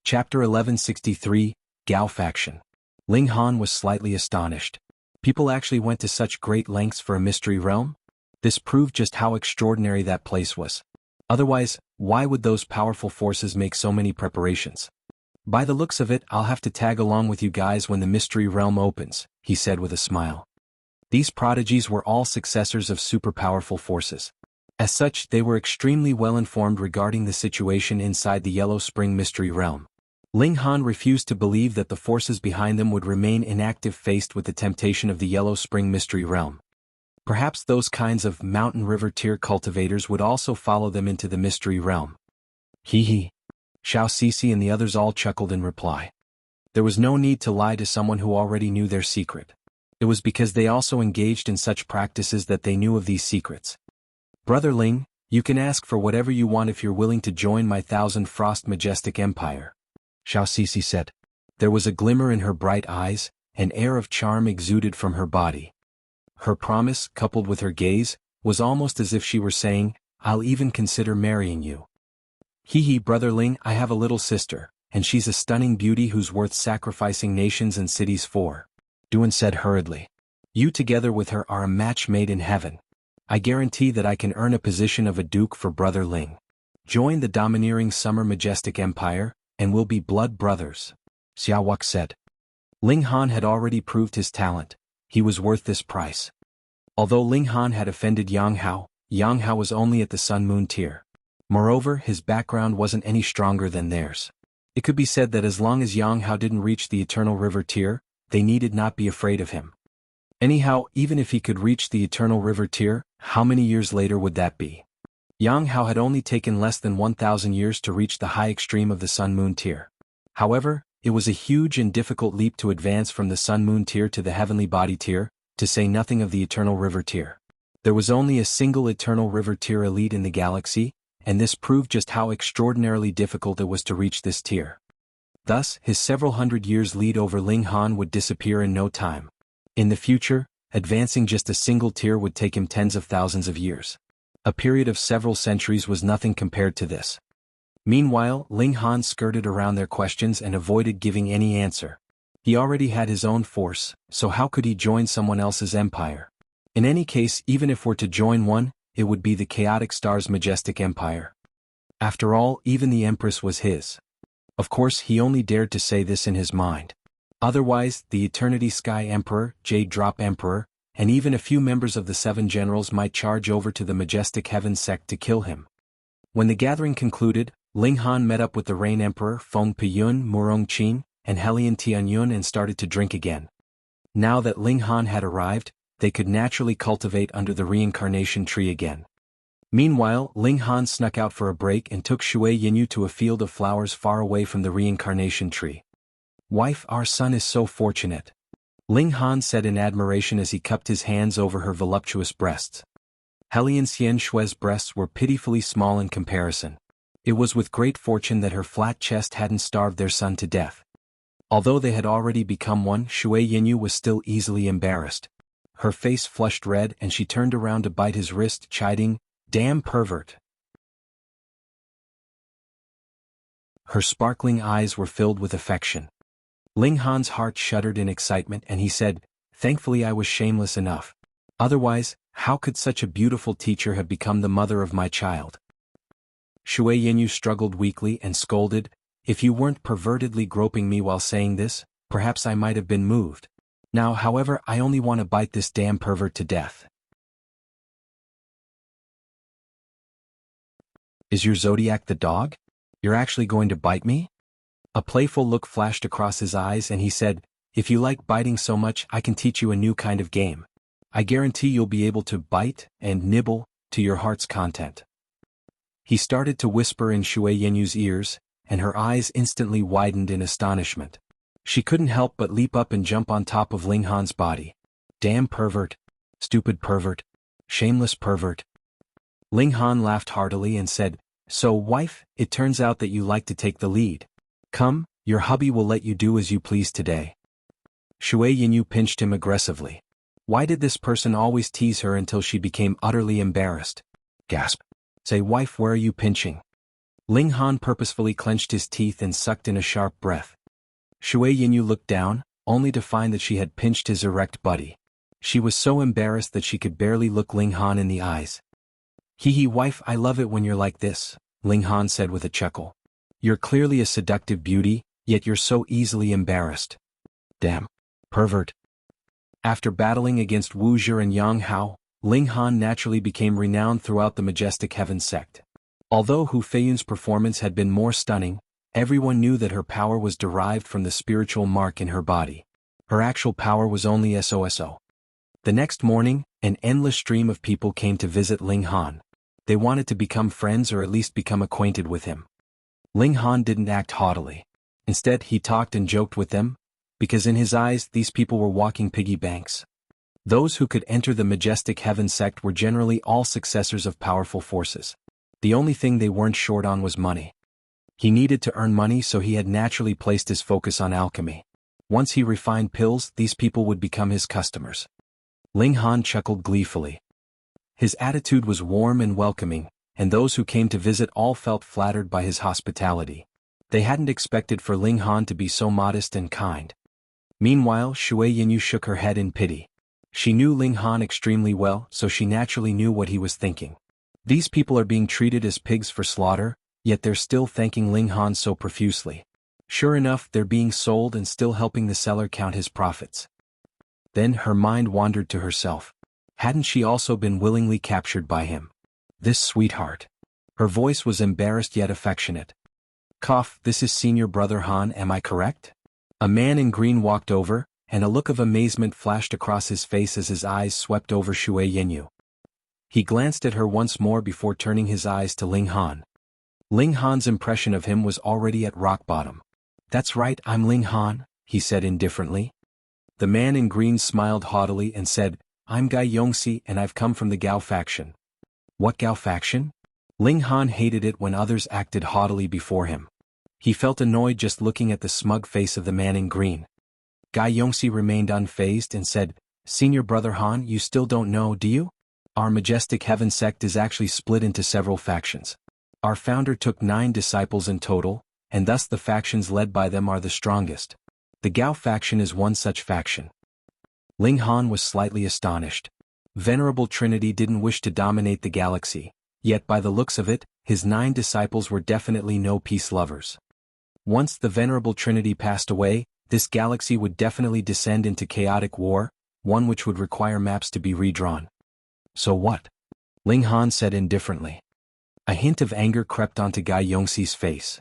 Chapter 1163, Gao Faction. Ling Han was slightly astonished. People actually went to such great lengths for a mystery realm? This proved just how extraordinary that place was. Otherwise, why would those powerful forces make so many preparations? By the looks of it, I'll have to tag along with you guys when the mystery realm opens, he said with a smile. These prodigies were all successors of super-powerful forces. As such, they were extremely well-informed regarding the situation inside the Yellow Spring Mystery Realm. Ling Han refused to believe that the forces behind them would remain inactive faced with the temptation of the Yellow Spring Mystery Realm. Perhaps those kinds of mountain river tier cultivators would also follow them into the Mystery Realm. Hee hee. Xiao Sisi and the others all chuckled in reply. There was no need to lie to someone who already knew their secret. It was because they also engaged in such practices that they knew of these secrets. Brother Ling, you can ask for whatever you want if you're willing to join my 1,000 Frost Majestic Empire, Xiao Sisi said. There was a glimmer in her bright eyes, an air of charm exuded from her body. Her promise, coupled with her gaze, was almost as if she were saying, I'll even consider marrying you. Hee hee, Brother Ling, I have a little sister, and she's a stunning beauty who's worth sacrificing nations and cities for. Duan said hurriedly. You together with her are a match made in heaven. I guarantee that I can earn a position of a duke for Brother Ling. Join the domineering Summer Majestic Empire, and we'll be blood brothers, Xiao Wuk said. Ling Han had already proved his talent. He was worth this price. Although Ling Han had offended Jianghu was only at the Sun Moon tier. Moreover, his background wasn't any stronger than theirs. It could be said that as long as Jianghu didn't reach the Eternal River tier, they needed not be afraid of him. Anyhow, even if he could reach the Eternal River tier, how many years later would that be? Jianghu had only taken less than 1,000 years to reach the high extreme of the Sun Moon tier. However, it was a huge and difficult leap to advance from the Sun Moon tier to the Heavenly Body tier, to say nothing of the Eternal River tier. There was only a single Eternal River tier elite in the galaxy, and this proved just how extraordinarily difficult it was to reach this tier. Thus, his several hundred years lead over Ling Han would disappear in no time. In the future, advancing just a single tier would take him tens of thousands of years. A period of several centuries was nothing compared to this. Meanwhile, Ling Han skirted around their questions and avoided giving any answer. He already had his own force, so how could he join someone else's empire? In any case, even if we're to join one, it would be the Chaotic Star's Majestic Empire. After all, even the Empress was his. Of course, he only dared to say this in his mind. Otherwise, the Eternity Sky Emperor, Jade Drop Emperor, and even a few members of the Seven Generals might charge over to the Majestic Heaven sect to kill him. When the gathering concluded, Ling Han met up with the Rain Emperor Feng Piyun Murong Qin and Helian Tianyun and started to drink again. Now that Ling Han had arrived, they could naturally cultivate under the reincarnation tree again. Meanwhile, Ling Han snuck out for a break and took Shui Yinyu to a field of flowers far away from the reincarnation tree. Wife, our son is so fortunate, Ling Han said in admiration as he cupped his hands over her voluptuous breasts. Helian Xian Shui's breasts were pitifully small in comparison. It was with great fortune that her flat chest hadn't starved their son to death. Although they had already become one, Shui Yinyu was still easily embarrassed. Her face flushed red and she turned around to bite his wrist, chiding, "Damn pervert." Her sparkling eyes were filled with affection. Ling Han's heart shuddered in excitement and he said, "Thankfully I was shameless enough. Otherwise, how could such a beautiful teacher have become the mother of my child?" Shui Yinyu struggled weakly and scolded, "If you weren't pervertedly groping me while saying this, perhaps I might have been moved. Now, however, I only want to bite this damn pervert to death." Is your zodiac the dog? You're actually going to bite me? A playful look flashed across his eyes and he said, "If you like biting so much, I can teach you a new kind of game. I guarantee you'll be able to bite and nibble to your heart's content." He started to whisper in Shui Yinyu's ears, and her eyes instantly widened in astonishment. She couldn't help but leap up and jump on top of Ling Han's body. "Damn pervert. Stupid pervert. Shameless pervert." Ling Han laughed heartily and said, "So, wife, it turns out that you like to take the lead. Come, your hubby will let you do as you please today." Shui Yinyu pinched him aggressively. Why did this person always tease her until she became utterly embarrassed? Gasp. "Say, wife, where are you pinching?" Ling Han purposefully clenched his teeth and sucked in a sharp breath. Shui Yinyu looked down, only to find that she had pinched his erect butty. She was so embarrassed that she could barely look Ling Han in the eyes. "Hee hee, wife, I love it when you're like this," Ling Han said with a chuckle. "You're clearly a seductive beauty, yet you're so easily embarrassed. Damn pervert." After battling against Wuxia and Jianghu, Ling Han naturally became renowned throughout the Majestic Heaven sect. Although Hu Feiyun's performance had been more stunning, everyone knew that her power was derived from the spiritual mark in her body. Her actual power was only SOSO. The next morning, an endless stream of people came to visit Ling Han. They wanted to become friends or at least become acquainted with him. Ling Han didn't act haughtily. Instead, he talked and joked with them, because in his eyes these people were walking piggy banks. Those who could enter the Majestic Heaven sect were generally all successors of powerful forces. The only thing they weren't short on was money. He needed to earn money, so he had naturally placed his focus on alchemy. Once he refined pills, these people would become his customers. Ling Han chuckled gleefully. His attitude was warm and welcoming, and those who came to visit all felt flattered by his hospitality. They hadn't expected for Ling Han to be so modest and kind. Meanwhile, Shui Yinyu shook her head in pity. She knew Ling Han extremely well, so she naturally knew what he was thinking. These people are being treated as pigs for slaughter, yet they're still thanking Ling Han so profusely. Sure enough, they're being sold and still helping the seller count his profits. Then her mind wandered to herself. Hadn't she also been willingly captured by him? This sweetheart. Her voice was embarrassed yet affectionate. Cough, this is Senior Brother Han, am I correct? A man in green walked over, and a look of amazement flashed across his face as his eyes swept over Shui Yinyu. He glanced at her once more before turning his eyes to Ling Han. Ling Han's impression of him was already at rock bottom. That's right, I'm Ling Han, he said indifferently. The man in green smiled haughtily and said, I'm Yongsi and I've come from the Gao Faction. What Gao Faction? Ling Han hated it when others acted haughtily before him. He felt annoyed just looking at the smug face of the man in green. Yongsi remained unfazed and said, Senior Brother Han, you still don't know, do you? Our Majestic Heaven sect is actually split into several factions. Our founder took 9 disciples in total, and thus the factions led by them are the strongest. The Gao Faction is one such faction. Ling Han was slightly astonished. Venerable Trinity didn't wish to dominate the galaxy, yet by the looks of it, his 9 disciples were definitely no peace lovers. Once the Venerable Trinity passed away, this galaxy would definitely descend into chaotic war, one which would require maps to be redrawn. So what? Ling Han said indifferently. A hint of anger crept onto Yongsi's face.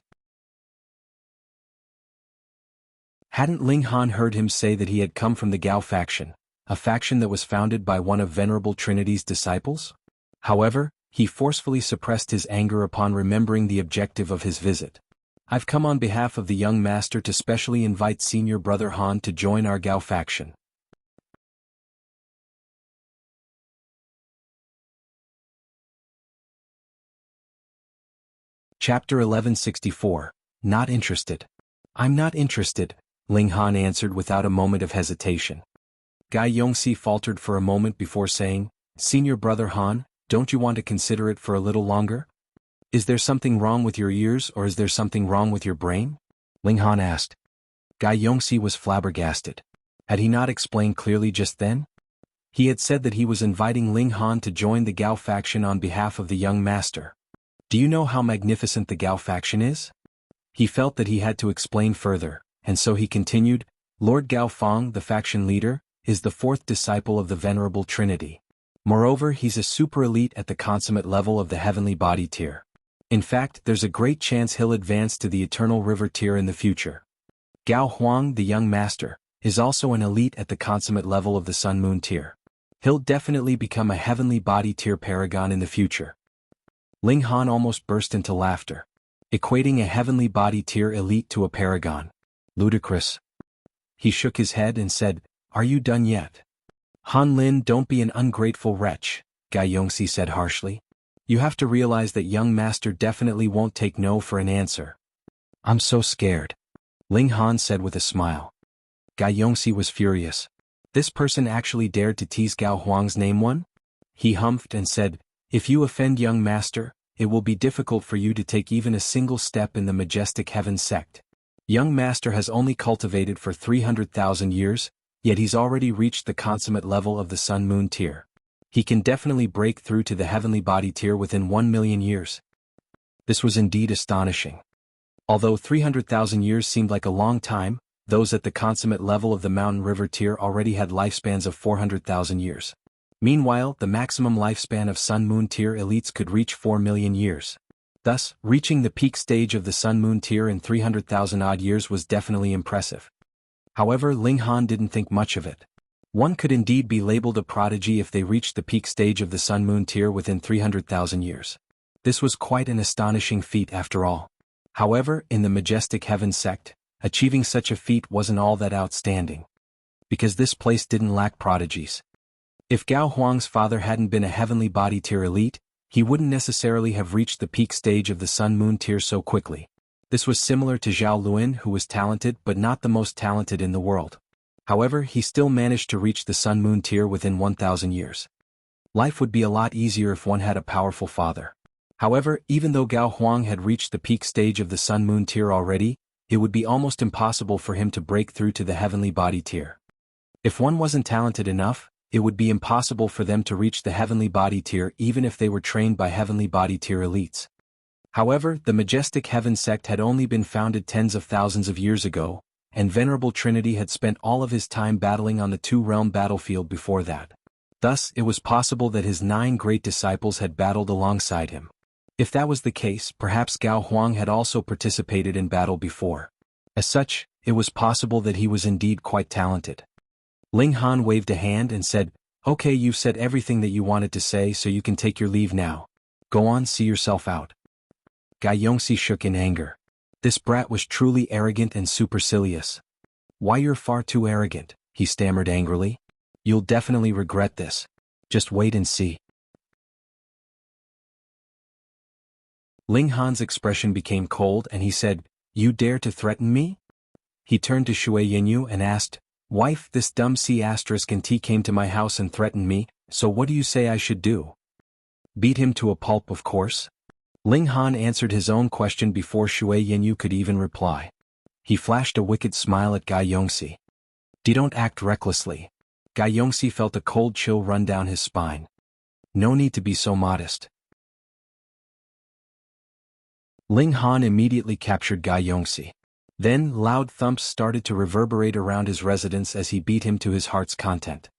Hadn't Ling Han heard him say that he had come from the Gao Faction, a faction that was founded by one of Venerable Trinity's disciples? However, he forcefully suppressed his anger upon remembering the objective of his visit. I've come on behalf of the young master to specially invite Senior Brother Han to join our Gao Faction. Chapter 1164. Not interested. I'm not interested, Ling Han answered without a moment of hesitation. Yongsi faltered for a moment before saying, Senior Brother Han, don't you want to consider it for a little longer? Is there something wrong with your ears or is there something wrong with your brain? Ling Han asked. Yongsi was flabbergasted. Had he not explained clearly just then? He had said that he was inviting Ling Han to join the Gao Faction on behalf of the young master. Do you know how magnificent the Gao Faction is? He felt that he had to explain further, and so he continued, Lord Gao Feng, the faction leader, is the 4th disciple of the Venerable Trinity. Moreover, he's a super elite at the consummate level of the heavenly body tier. In fact, there's a great chance he'll advance to the eternal river tier in the future. Gao Huang, the young master, is also an elite at the consummate level of the Sun Moon tier. He'll definitely become a heavenly body tier paragon in the future. Ling Han almost burst into laughter. Equating a heavenly body tier elite to a paragon. Ludicrous. He shook his head and said, Are you done yet? Han Lin, don't be an ungrateful wretch, Yongsi said harshly. You have to realize that young master definitely won't take no for an answer. I'm so scared, Ling Han said with a smile. Yongsi was furious. This person actually dared to tease Gao Huang's name one? He humphed and said, If you offend young master, it will be difficult for you to take even a single step in the Majestic Heaven sect. Young master has only cultivated for 300,000 years, yet he's already reached the consummate level of the Sun Moon tier. He can definitely break through to the heavenly body tier within 1 million years. This was indeed astonishing. Although 300,000 years seemed like a long time, those at the consummate level of the mountain river tier already had lifespans of 400,000 years. Meanwhile, the maximum lifespan of Sun-Moon tier elites could reach 4 million years. Thus, reaching the peak stage of the Sun-Moon tier in 300,000 odd years was definitely impressive. However, Ling Han didn't think much of it. One could indeed be labeled a prodigy if they reached the peak stage of the Sun-Moon tier within 300,000 years. This was quite an astonishing feat after all. However, in the Majestic Heaven sect, achieving such a feat wasn't all that outstanding. Because this place didn't lack prodigies. If Gao Huang's father hadn't been a heavenly body tier elite, he wouldn't necessarily have reached the peak stage of the Sun-Moon tier so quickly. This was similar to Zhao Luan, who was talented but not the most talented in the world. However, he still managed to reach the Sun-Moon tier within 1,000 years. Life would be a lot easier if one had a powerful father. However, even though Gao Huang had reached the peak stage of the Sun-Moon tier already, it would be almost impossible for him to break through to the heavenly body tier. If one wasn't talented enough, it would be impossible for them to reach the heavenly body tier even if they were trained by heavenly body tier elites. However, the Majestic Heaven sect had only been founded tens of thousands of years ago, and Venerable Trinity had spent all of his time battling on the two-realm battlefield before that. Thus, it was possible that his 9 great disciples had battled alongside him. If that was the case, perhaps Gao Huang had also participated in battle before. As such, it was possible that he was indeed quite talented. Ling Han waved a hand and said, "Okay, you've said everything that you wanted to say, so you can take your leave now. Go on, see yourself out." Yongsi shook in anger. This brat was truly arrogant and supercilious. "Why, you're far too arrogant," he stammered angrily. "You'll definitely regret this. Just wait and see." Ling Han's expression became cold and he said, "You dare to threaten me?" He turned to Shui Yinyu and asked, "Wife, this dumb C***T came to my house and threatened me, so what do you say I should do?" "Beat him to a pulp, of course." Ling Han answered his own question before Shui Yinyu could even reply. He flashed a wicked smile at Yongsi. "Don't act recklessly." Yongsi felt a cold chill run down his spine. "No need to be so modest." Ling Han immediately captured Yongsi. Then, loud thumps started to reverberate around his residence as he beat him to his heart's content.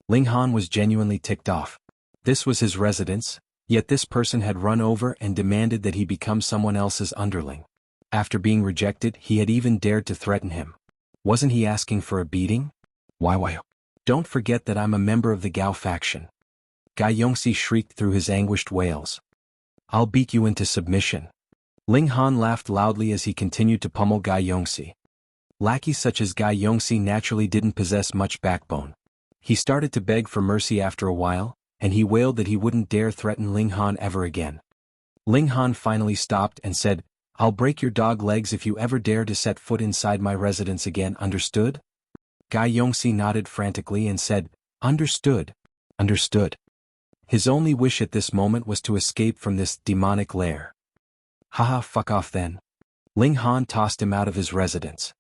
Ling Han was genuinely ticked off. This was his residence, yet this person had run over and demanded that he become someone else's underling. After being rejected, he had even dared to threaten him. Wasn't he asking for a beating? Why? Don't forget that I'm a member of the Gao Faction. Yongsi shrieked through his anguished wails. "I'll beat you into submission." Ling Han laughed loudly as he continued to pummel Yongsi. Lackeys such as Yongsi naturally didn't possess much backbone. He started to beg for mercy after a while, and he wailed that he wouldn't dare threaten Ling Han ever again. Ling Han finally stopped and said, "I'll break your dog legs if you ever dare to set foot inside my residence again, understood?" Yongsi nodded frantically and said, "Understood. Understood." His only wish at this moment was to escape from this demonic lair. "Haha, fuck off then." Ling Han tossed him out of his residence.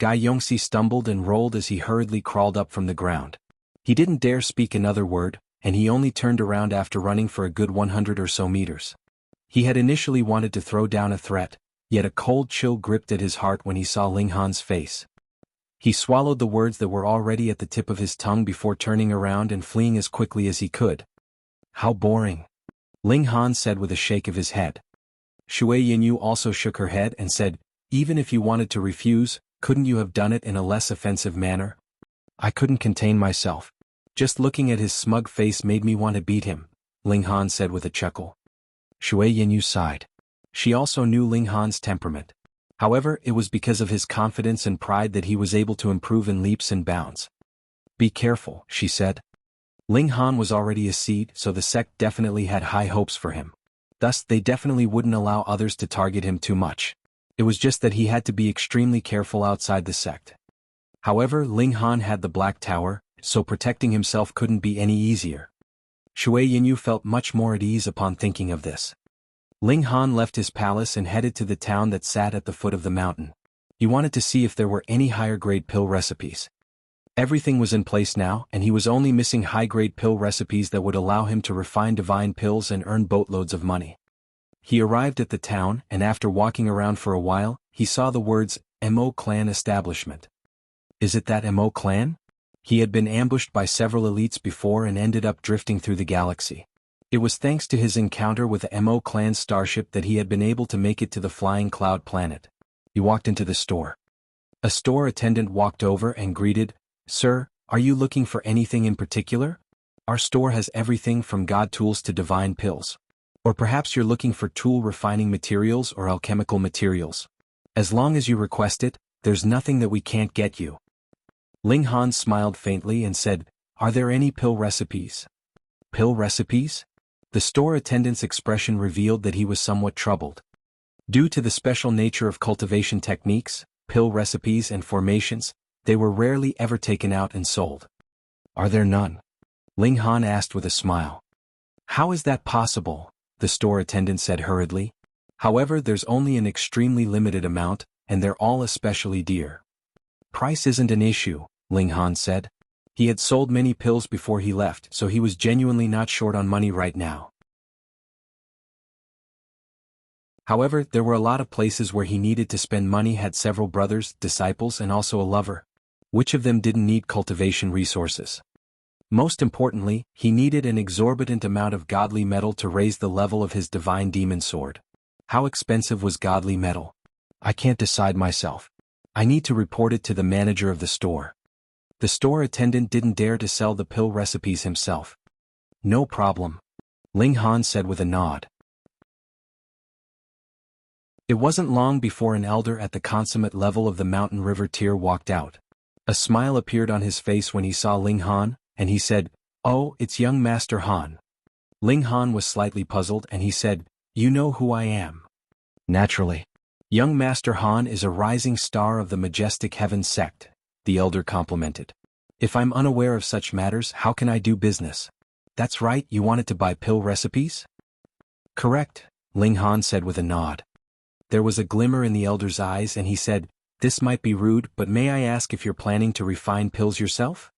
Yongsi stumbled and rolled as he hurriedly crawled up from the ground. He didn't dare speak another word, and he only turned around after running for a good 100 or so meters. He had initially wanted to throw down a threat, yet a cold chill gripped at his heart when he saw Ling Han's face. He swallowed the words that were already at the tip of his tongue before turning around and fleeing as quickly as he could. "How boring," Ling Han said with a shake of his head. Shui Yinyu also shook her head and said, "Even if you wanted to refuse, couldn't you have done it in a less offensive manner?" "I couldn't contain myself. Just looking at his smug face made me want to beat him," Ling Han said with a chuckle. Shui Yinyu sighed. She also knew Ling Han's temperament. However, it was because of his confidence and pride that he was able to improve in leaps and bounds. "Be careful," she said. Ling Han was already a seed, so the sect definitely had high hopes for him. Thus, they definitely wouldn't allow others to target him too much. It was just that he had to be extremely careful outside the sect. However, Ling Han had the Black Tower, so protecting himself couldn't be any easier. Shui Yinyu felt much more at ease upon thinking of this. Ling Han left his palace and headed to the town that sat at the foot of the mountain. He wanted to see if there were any higher-grade pill recipes. Everything was in place now, and he was only missing high-grade pill recipes that would allow him to refine divine pills and earn boatloads of money. He arrived at the town, and after walking around for a while, he saw the words, Mo clan establishment. Is it that Mo clan? He had been ambushed by several elites before and ended up drifting through the galaxy. It was thanks to his encounter with the Mo clan starship that he had been able to make it to the Flying Cloud planet. He walked into the store. A store attendant walked over and greeted, "Sir, are you looking for anything in particular? Our store has everything from god tools to divine pills. Or perhaps you're looking for tool refining materials or alchemical materials. As long as you request it, there's nothing that we can't get you." Ling Han smiled faintly and said, "Are there any pill recipes?" Pill recipes? The store attendant's expression revealed that he was somewhat troubled. Due to the special nature of cultivation techniques, pill recipes and formations, they were rarely ever taken out and sold. "Are there none?" Ling Han asked with a smile. "How is that possible?" the store attendant said hurriedly. "However, there's only an extremely limited amount, and they're all especially dear." "Price isn't an issue," Ling Han said. He had sold many pills before he left, so he was genuinely not short on money right now. However, there were a lot of places where he needed to spend money. Had several brothers, disciples, and also a lover. Which of them didn't need cultivation resources? Most importantly, he needed an exorbitant amount of godly metal to raise the level of his divine demon sword. How expensive was godly metal? "I can't decide myself. I need to report it to the manager of the store." The store attendant didn't dare to sell the pill recipes himself. "No problem," Ling Han said with a nod. It wasn't long before an elder at the consummate level of the Mountain River tier walked out. A smile appeared on his face when he saw Ling Han, and he said, "Oh, it's young Master Han." Ling Han was slightly puzzled and he said, "You know who I am?" "Naturally. Young Master Han is a rising star of the majestic heaven sect," the elder complimented. "If I'm unaware of such matters, how can I do business?" "That's right, you wanted to buy pill recipes?" "Correct," Ling Han said with a nod. There was a glimmer in the elder's eyes and he said, "This might be rude, but may I ask if you're planning to refine pills yourself?"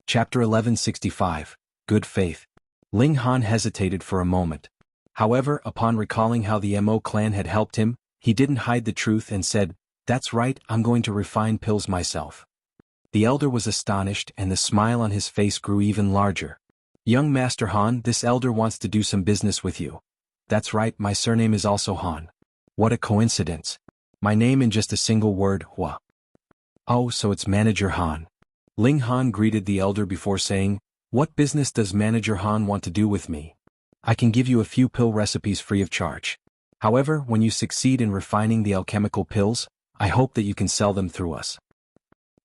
Chapter 1165, Good Faith. Ling Han hesitated for a moment. However, upon recalling how the Mo clan had helped him, he didn't hide the truth and said, "That's right, I'm going to refine pills myself." The elder was astonished and the smile on his face grew even larger. "Young Master Han, this elder wants to do some business with you." "That's right, my surname is also Han." "What a coincidence. My name in just a single word, Hua." "Oh, so it's Manager Han." Ling Han greeted the elder before saying, "What business does Manager Han want to do with me?" "I can give you a few pill recipes free of charge. However, when you succeed in refining the alchemical pills, I hope that you can sell them through us."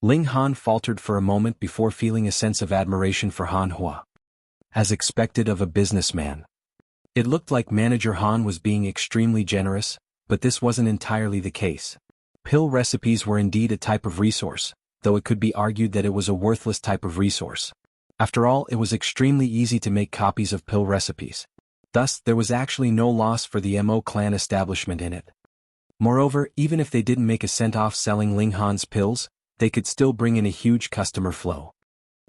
Ling Han faltered for a moment before feeling a sense of admiration for Han Huo. As expected of a businessman. It looked like Manager Han was being extremely generous, but this wasn't entirely the case. Pill recipes were indeed a type of resource, though it could be argued that it was a worthless type of resource. After all, it was extremely easy to make copies of pill recipes. Thus, there was actually no loss for the Mo clan establishment in it. Moreover, even if they didn't make a cent off selling Ling Han's pills, they could still bring in a huge customer flow.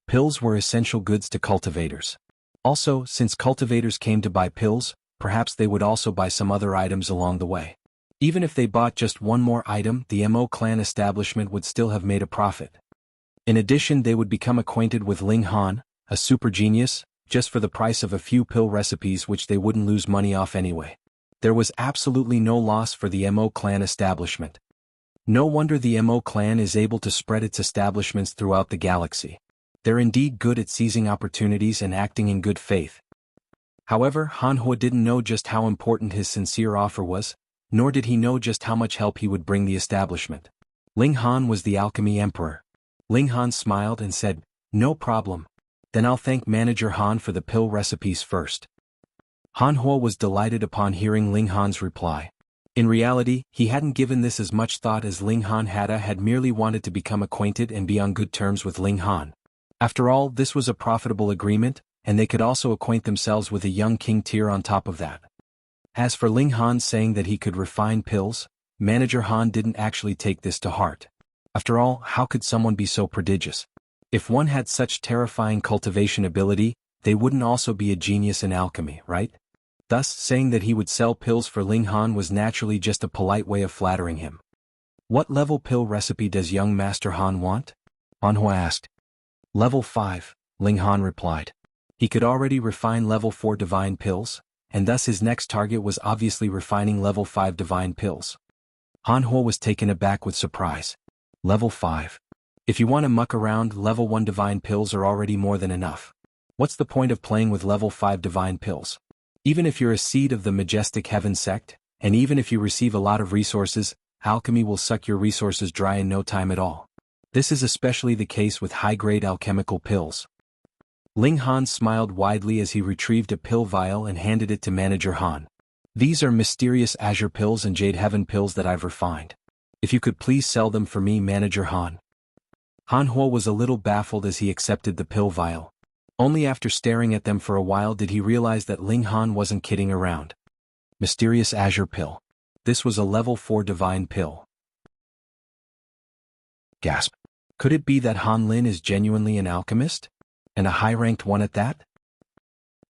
Pills were essential goods to cultivators. Also, since cultivators came to buy pills, perhaps they would also buy some other items along the way. Even if they bought just one more item, the Mo clan establishment would still have made a profit. In addition, they would become acquainted with Ling Han, a super genius, just for the price of a few pill recipes which they wouldn't lose money off anyway. There was absolutely no loss for the Mo clan establishment. No wonder the Mo clan is able to spread its establishments throughout the galaxy. They're indeed good at seizing opportunities and acting in good faith. However, Han Huo didn't know just how important his sincere offer was, nor did he know just how much help he would bring the establishment. Ling Han was the alchemy emperor. Ling Han smiled and said, "No problem. Then I'll thank Manager Han for the pill recipes first." Han Huo was delighted upon hearing Ling Han's reply. In reality, he hadn't given this as much thought as Ling Han had merely wanted to become acquainted and be on good terms with Ling Han. After all, this was a profitable agreement, and they could also acquaint themselves with a young king tier on top of that. As for Ling Han saying that he could refine pills, Manager Han didn't actually take this to heart. After all, how could someone be so prodigious? If one had such terrifying cultivation ability, they wouldn't also be a genius in alchemy, right? Thus, saying that he would sell pills for Ling Han was naturally just a polite way of flattering him. What level pill recipe does young Master Han want? Han Huo asked. Level 5, Ling Han replied. He could already refine level 4 divine pills, and thus his next target was obviously refining level 5 divine pills. Han Huo was taken aback with surprise. Level 5. If you want to muck around, level 1 divine pills are already more than enough. What's the point of playing with level 5 divine pills? Even if you're a seed of the Majestic Heaven sect, and even if you receive a lot of resources, alchemy will suck your resources dry in no time at all. This is especially the case with high-grade alchemical pills. Ling Han smiled widely as he retrieved a pill vial and handed it to Manager Han. These are mysterious azure pills and jade heaven pills that I've refined. If you could please sell them for me, Manager Han. Han Huo was a little baffled as he accepted the pill vial. Only after staring at them for a while did he realize that Ling Han wasn't kidding around. Mysterious azure pill. This was a level 4 divine pill. Gasp. Could it be that Han Lin is genuinely an alchemist? And a high-ranked one at that?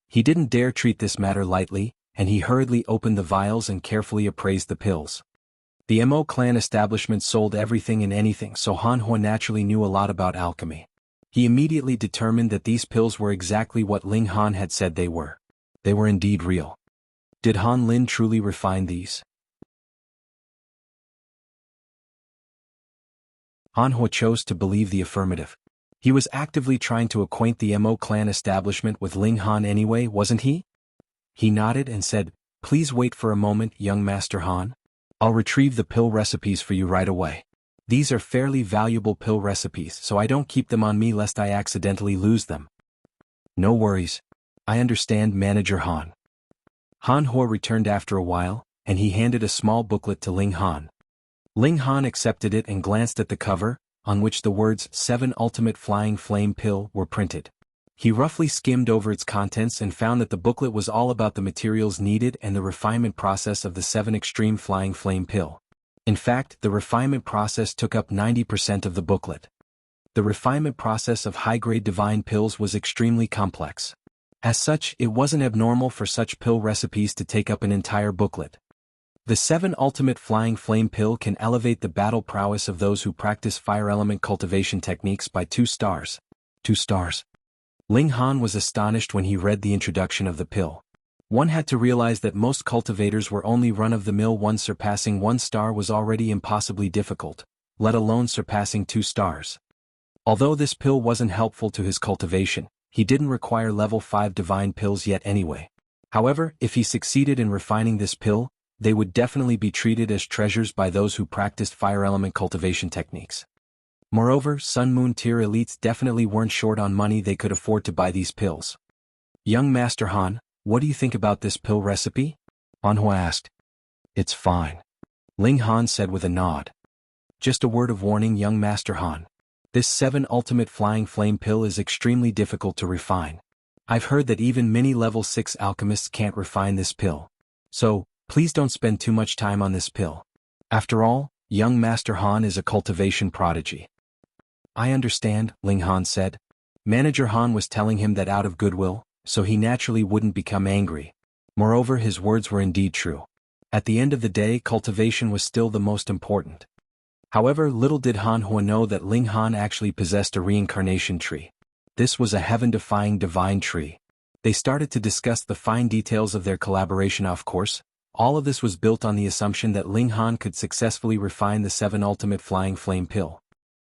He didn't dare treat this matter lightly, and he hurriedly opened the vials and carefully appraised the pills. The Mo clan establishment sold everything and anything, so Han Huo naturally knew a lot about alchemy. He immediately determined that these pills were exactly what Ling Han had said they were. They were indeed real. Did Han Lin truly refine these? Han Huo chose to believe the affirmative. He was actively trying to acquaint the Mo clan establishment with Ling Han anyway, wasn't he? He nodded and said, "Please wait for a moment, young Master Han. I'll retrieve the pill recipes for you right away. These are fairly valuable pill recipes, so I don't keep them on me lest I accidentally lose them." No worries. I understand, Manager Han. Han Huo returned after a while, and he handed a small booklet to Ling Han. Ling Han accepted it and glanced at the cover, on which the words 7 Ultimate Flying Flame Pill were printed. He roughly skimmed over its contents and found that the booklet was all about the materials needed and the refinement process of the 7 Extreme Flying Flame Pill. In fact, the refinement process took up 90% of the booklet. The refinement process of high-grade divine pills was extremely complex. As such, it wasn't abnormal for such pill recipes to take up an entire booklet. The 7 Ultimate Flying Flame Pill can elevate the battle prowess of those who practice fire element cultivation techniques by 2 stars. 2 stars. Ling Han was astonished when he read the introduction of the pill. One had to realize that most cultivators were only run-of-the-mill. One surpassing 1 star was already impossibly difficult, let alone surpassing 2 stars. Although this pill wasn't helpful to his cultivation, he didn't require level 5 divine pills yet anyway. However, if he succeeded in refining this pill, they would definitely be treated as treasures by those who practiced fire element cultivation techniques. Moreover, Sun Moon tier elites definitely weren't short on money. They could afford to buy these pills. Young Master Han, what do you think about this pill recipe? Han Huo asked. It's fine. Ling Han said with a nod. Just a word of warning, young Master Han. This 7 Ultimate Flying Flame Pill is extremely difficult to refine. I've heard that even many level 6 alchemists can't refine this pill. So, please don't spend too much time on this pill. After all, young Master Han is a cultivation prodigy. I understand, Ling Han said. Manager Han was telling him that out of goodwill, so he naturally wouldn't become angry. Moreover, his words were indeed true. At the end of the day, cultivation was still the most important. However, little did Han Huo know that Ling Han actually possessed a reincarnation tree. This was a heaven-defying divine tree. They started to discuss the fine details of their collaboration. Of course, all of this was built on the assumption that Ling Han could successfully refine the 7 Ultimate Flying Flame Pill.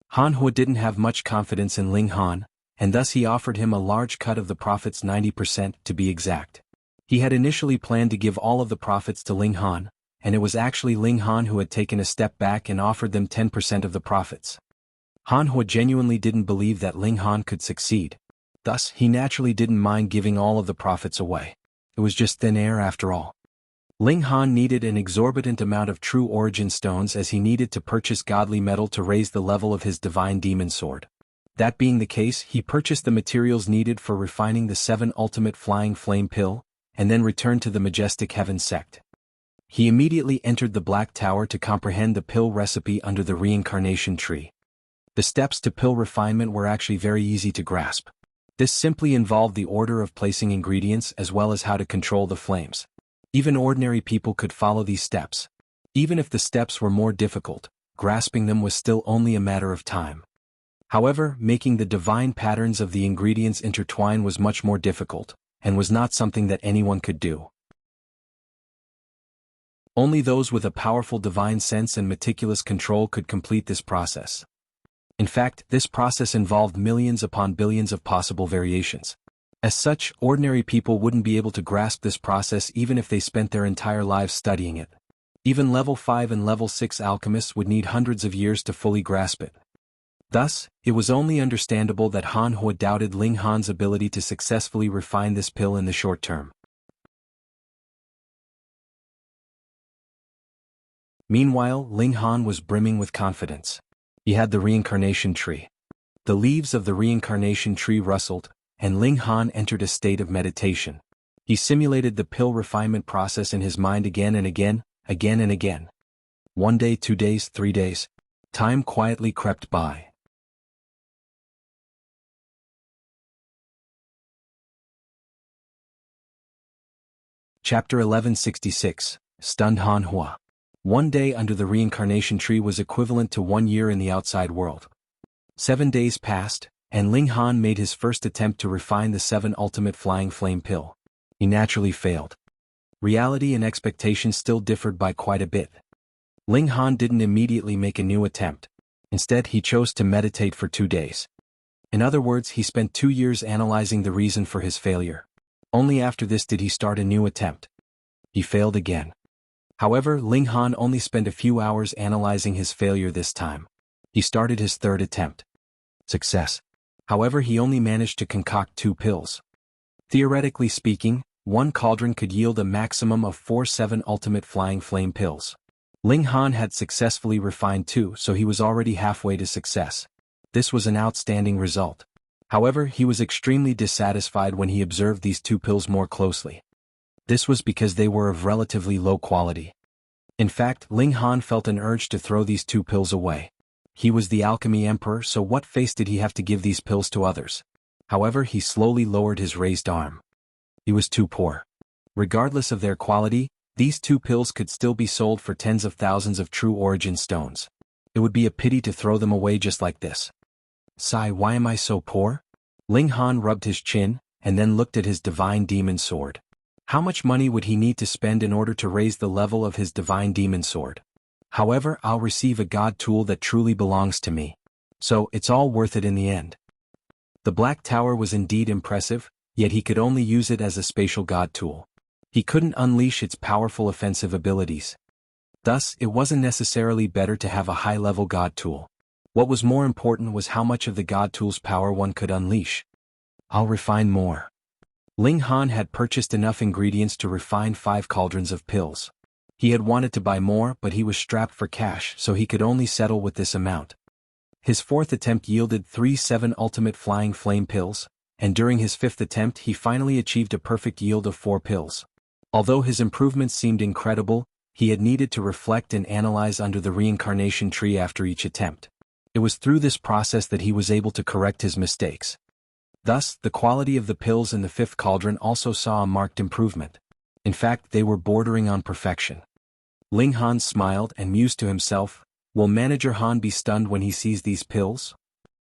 Han Huo didn't have much confidence in Ling Han, and thus he offered him a large cut of the profits, 90% to be exact. He had initially planned to give all of the profits to Ling Han, and it was actually Ling Han who had taken a step back and offered them 10% of the profits. Han Huo genuinely didn't believe that Ling Han could succeed. Thus, he naturally didn't mind giving all of the profits away. It was just thin air after all. Ling Han needed an exorbitant amount of true origin stones as he needed to purchase godly metal to raise the level of his divine demon sword. That being the case, he purchased the materials needed for refining the 7 Ultimate Flying Flame Pill, and then returned to the Majestic Heaven sect. He immediately entered the Black Tower to comprehend the pill recipe under the reincarnation tree. The steps to pill refinement were actually very easy to grasp. This simply involved the order of placing ingredients as well as how to control the flames. Even ordinary people could follow these steps. Even if the steps were more difficult, grasping them was still only a matter of time. However, making the divine patterns of the ingredients intertwine was much more difficult, and was not something that anyone could do. Only those with a powerful divine sense and meticulous control could complete this process. In fact, this process involved millions upon billions of possible variations. As such, ordinary people wouldn't be able to grasp this process even if they spent their entire lives studying it. Even level 5 and level 6 alchemists would need hundreds of years to fully grasp it. Thus, it was only understandable that Han Huo doubted Ling Han's ability to successfully refine this pill in the short term. Meanwhile, Ling Han was brimming with confidence. He had the reincarnation tree. The leaves of the reincarnation tree rustled, and Ling Han entered a state of meditation. He simulated the pill refinement process in his mind again and again, again and again. 1 day, 2 days, 3 days. Time quietly crept by. Chapter 1166, Stunned Han Huo. 1 day under the reincarnation tree was equivalent to 1 year in the outside world. 7 days passed, and Ling Han made his first attempt to refine the 7 ultimate flying flame pill. He naturally failed. Reality and expectation still differed by quite a bit. Ling Han didn't immediately make a new attempt. Instead, he chose to meditate for 2 days. In other words, he spent 2 years analyzing the reason for his failure. Only after this did he start a new attempt. He failed again. However, Ling Han only spent a few hours analyzing his failure this time. He started his 3rd attempt. Success. However, he only managed to concoct 2 pills. Theoretically speaking, 1 cauldron could yield a maximum of 4 7 ultimate flying flame pills. Ling Han had successfully refined 2, so he was already halfway to success. This was an outstanding result. However, he was extremely dissatisfied when he observed these 2 pills more closely. This was because they were of relatively low quality. In fact, Ling Han felt an urge to throw these 2 pills away. He was the Alchemy Emperor, so what face did he have to give these pills to others? However, he slowly lowered his raised arm. He was too poor. Regardless of their quality, these 2 pills could still be sold for tens of thousands of true origin stones. It would be a pity to throw them away just like this. Sigh, why am I so poor? Ling Han rubbed his chin, and then looked at his divine demon sword. How much money would he need to spend in order to raise the level of his divine demon sword? However, I'll receive a god tool that truly belongs to me. So, it's all worth it in the end. The Black Tower was indeed impressive, yet he could only use it as a spatial god tool. He couldn't unleash its powerful offensive abilities. Thus, it wasn't necessarily better to have a high-level god tool. What was more important was how much of the god tool's power one could unleash. I'll refine more. Ling Han had purchased enough ingredients to refine 5 cauldrons of pills. He had wanted to buy more, but he was strapped for cash, so he could only settle with this amount. His 4th attempt yielded 3 7 ultimate flying flame pills, and during his 5th attempt he finally achieved a perfect yield of 4 pills. Although his improvements seemed incredible, he had needed to reflect and analyze under the reincarnation tree after each attempt. It was through this process that he was able to correct his mistakes. Thus, the quality of the pills in the 5th cauldron also saw a marked improvement. In fact, they were bordering on perfection. Ling Han smiled and mused to himself, will Manager Han be stunned when he sees these pills?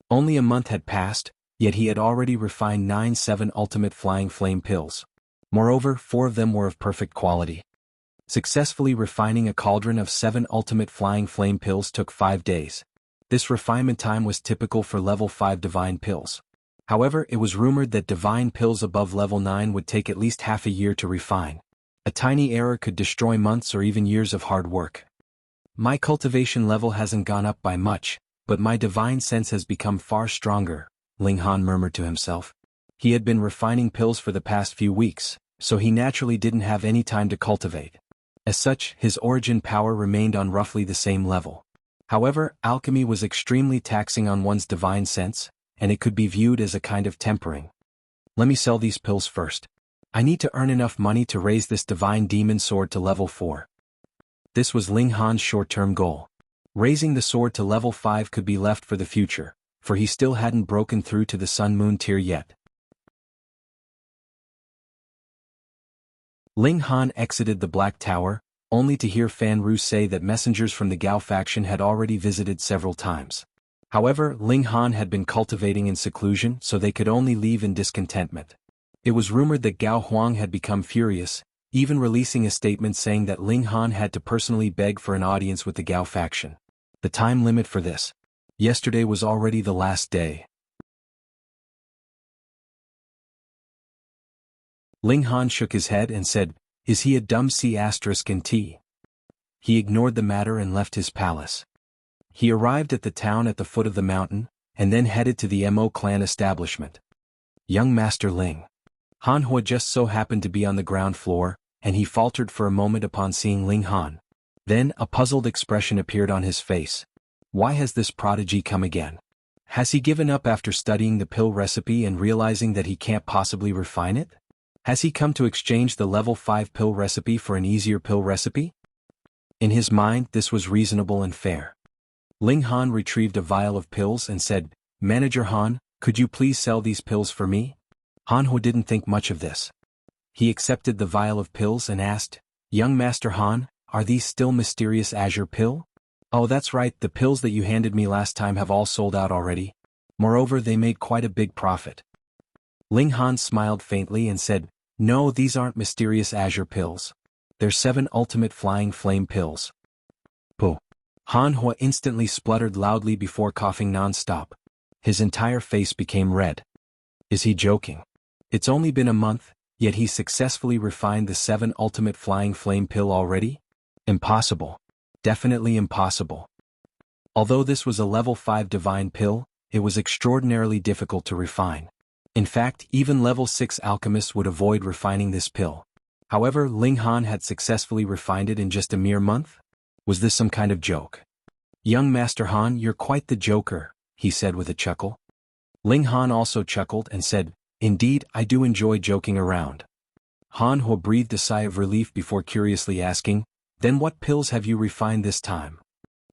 Only a month had passed, yet he had already refined 9 7 ultimate flying flame pills. Moreover, 4 of them were of perfect quality. Successfully refining a cauldron of 7 ultimate flying flame pills took 5 days. This refinement time was typical for level 5 divine pills. However, it was rumored that divine pills above level 9 would take at least half a year to refine. A tiny error could destroy months or even years of hard work. My cultivation level hasn't gone up by much, but my divine sense has become far stronger, Ling Han murmured to himself. He had been refining pills for the past few weeks, so he naturally didn't have any time to cultivate. As such, his origin power remained on roughly the same level. However, alchemy was extremely taxing on one's divine sense, and it could be viewed as a kind of tempering. Let me sell these pills first. I need to earn enough money to raise this divine demon sword to level 4. This was Ling Han's short-term goal. Raising the sword to level 5 could be left for the future, for he still hadn't broken through to the Sun Moon tier yet. Ling Han exited the Black Tower, only to hear Fan Ru say that messengers from the Gao faction had already visited several times. However, Ling Han had been cultivating in seclusion, so they could only leave in discontentment. It was rumored that Gao Huang had become furious, even releasing a statement saying that Ling Han had to personally beg for an audience with the Gao faction. The time limit for this. Yesterday was already the last day. Ling Han shook his head and said, "Is he a dumb C***T?" He ignored the matter and left his palace. He arrived at the town at the foot of the mountain, and then headed to the Mo clan establishment. Young Master Ling. Han Huo just so happened to be on the ground floor, and he faltered for a moment upon seeing Ling Han. Then a puzzled expression appeared on his face. Why has this prodigy come again? Has he given up after studying the pill recipe and realizing that he can't possibly refine it? Has he come to exchange the level 5 pill recipe for an easier pill recipe? In his mind, this was reasonable and fair. Ling Han retrieved a vial of pills and said, "Manager Han, could you please sell these pills for me?" Han Huo didn't think much of this. He accepted the vial of pills and asked, "Young Master Han, are these still mysterious azure pill?" "Oh, that's right, the pills that you handed me last time have all sold out already. Moreover, they made quite a big profit." Ling Han smiled faintly and said, "No, these aren't mysterious azure pills. They're 7 ultimate flying flame pills." Pooh. Han Huo instantly spluttered loudly before coughing non-stop. His entire face became red. Is he joking? It's only been a month, yet he successfully refined the 7 ultimate flying flame pill already? Impossible. Definitely impossible. Although this was a level 5 divine pill, it was extraordinarily difficult to refine. In fact, even level 6 alchemists would avoid refining this pill. However, Ling Han had successfully refined it in just a mere month? Was this some kind of joke? "Young Master Han, you're quite the joker," he said with a chuckle. Ling Han also chuckled and said, "Indeed, I do enjoy joking around." Han Huo breathed a sigh of relief before curiously asking, "Then what pills have you refined this time?"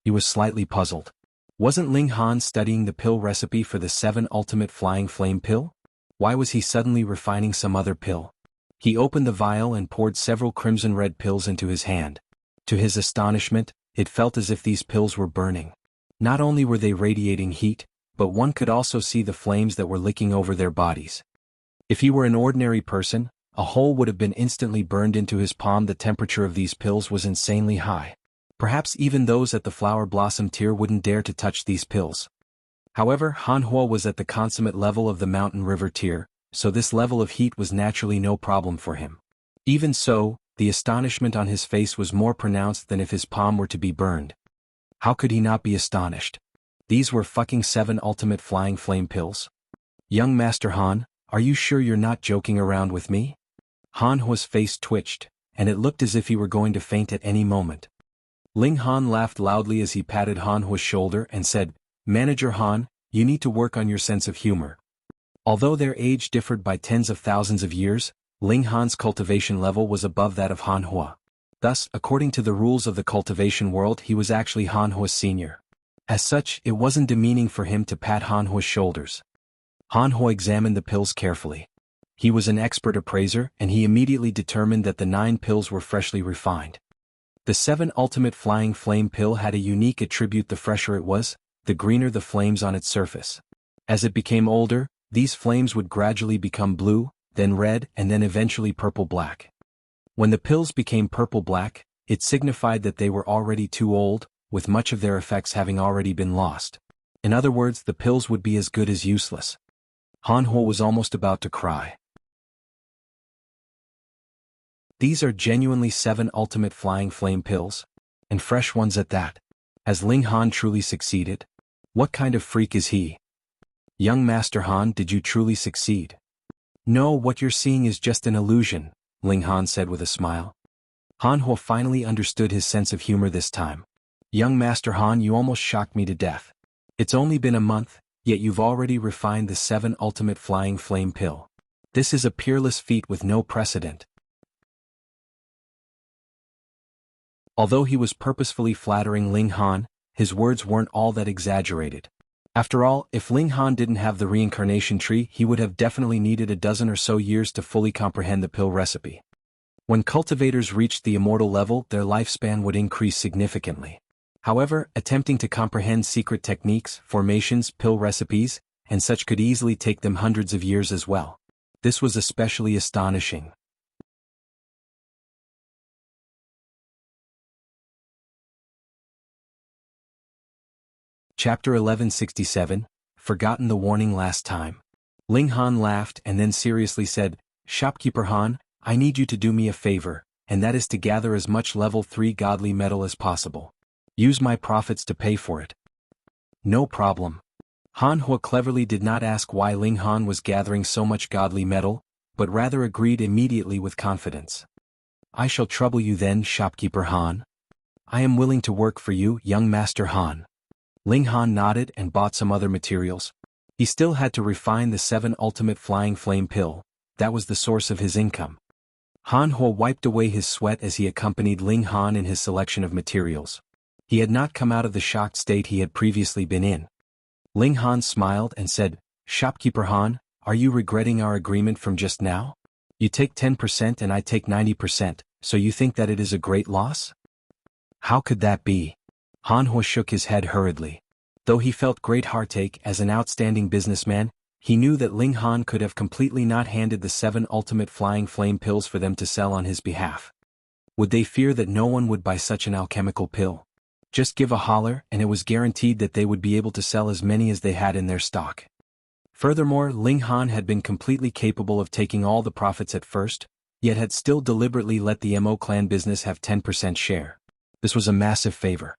He was slightly puzzled. Wasn't Ling Han studying the pill recipe for the 7 ultimate flying flame pill? Why was he suddenly refining some other pill? He opened the vial and poured several crimson-red pills into his hand. To his astonishment, it felt as if these pills were burning. Not only were they radiating heat, but one could also see the flames that were licking over their bodies. If he were an ordinary person, a hole would have been instantly burned into his palm. The temperature of these pills was insanely high. Perhaps even those at the flower blossom tier wouldn't dare to touch these pills. However, Han Huo was at the consummate level of the mountain river tier, so this level of heat was naturally no problem for him. Even so, the astonishment on his face was more pronounced than if his palm were to be burned. How could he not be astonished? These were fucking 7 ultimate flying flame pills. "Young Master Han, are you sure you're not joking around with me?" Han Huo's face twitched, and it looked as if he were going to faint at any moment. Ling Han laughed loudly as he patted Han Huo's shoulder and said, "Manager Han, you need to work on your sense of humor." Although their age differed by tens of thousands of years, Ling Han's cultivation level was above that of Han Huo. Thus, according to the rules of the cultivation world, he was actually Han Huo's senior. As such, it wasn't demeaning for him to pat Han Huo's shoulders. Han Huo examined the pills carefully. He was an expert appraiser, and he immediately determined that the 9 pills were freshly refined. The 7 ultimate flying flame pill had a unique attribute: the fresher it was, the greener the flames on its surface. As it became older, these flames would gradually become blue, then red, and then eventually purple-black. When the pills became purple-black, it signified that they were already too old, with much of their effects having already been lost. In other words, the pills would be as good as useless. Han Huo was almost about to cry. These are genuinely 7 ultimate flying flame pills, and fresh ones at that. Has Ling Han truly succeeded? What kind of freak is he? Young Master Han, did you truly succeed? No, what you're seeing is just an illusion, Ling Han said with a smile. Han Huo finally understood his sense of humor this time. Young Master Han, you almost shocked me to death. It's only been a month, yet you've already refined the 7 ultimate flying flame pill. This is a peerless feat with no precedent. Although he was purposefully flattering Ling Han, his words weren't all that exaggerated. After all, if Ling Han didn't have the reincarnation tree, he would have definitely needed a dozen or so years to fully comprehend the pill recipe. When cultivators reached the immortal level, their lifespan would increase significantly. However, attempting to comprehend secret techniques, formations, pill recipes, and such could easily take them hundreds of years as well. This was especially astonishing. Chapter 1167, Forgotten the Warning Last Time. Ling Han laughed and then seriously said, "Shopkeeper Han, I need you to do me a favor, and that is to gather as much level 3 godly metal as possible. Use my profits to pay for it." "No problem." Han Huo cleverly did not ask why Ling Han was gathering so much godly metal, but rather agreed immediately with confidence. "I shall trouble you then, Shopkeeper Han. I am willing to work for you, young Master Han." Ling Han nodded and bought some other materials. He still had to refine the 7 ultimate flying flame pill. That was the source of his income. Han Huo wiped away his sweat as he accompanied Ling Han in his selection of materials. He had not come out of the shocked state he had previously been in. Ling Han smiled and said, "Shopkeeper Han, are you regretting our agreement from just now? You take 10% and I take 90%, so you think that it is a great loss?" "How could that be?" Han Huo shook his head hurriedly. Though he felt great heartache as an outstanding businessman, he knew that Ling Han could have completely not handed the 7 ultimate flying flame pills for them to sell on his behalf. Would they fear that no one would buy such an alchemical pill? Just give a holler and it was guaranteed that they would be able to sell as many as they had in their stock. Furthermore, Ling Han had been completely capable of taking all the profits at first, yet had still deliberately let the Mo clan business have 10% share. This was a massive favor.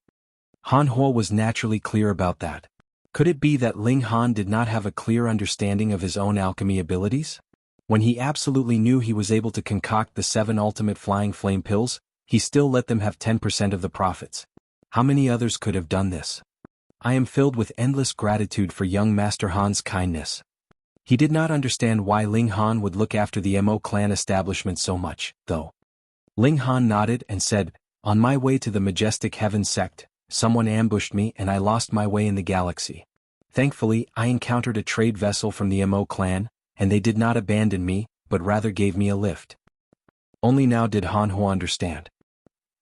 Han Huo was naturally clear about that. Could it be that Ling Han did not have a clear understanding of his own alchemy abilities? When he absolutely knew he was able to concoct the 7 ultimate flying flame pills, he still let them have 10% of the profits. How many others could have done this? I am filled with endless gratitude for young Master Han's kindness. He did not understand why Ling Han would look after the Mo clan establishment so much, though. Ling Han nodded and said, "On my way to the majestic heaven sect, someone ambushed me and I lost my way in the galaxy. Thankfully, I encountered a trade vessel from the Mo clan, and they did not abandon me, but rather gave me a lift." Only now did Han Huo understand.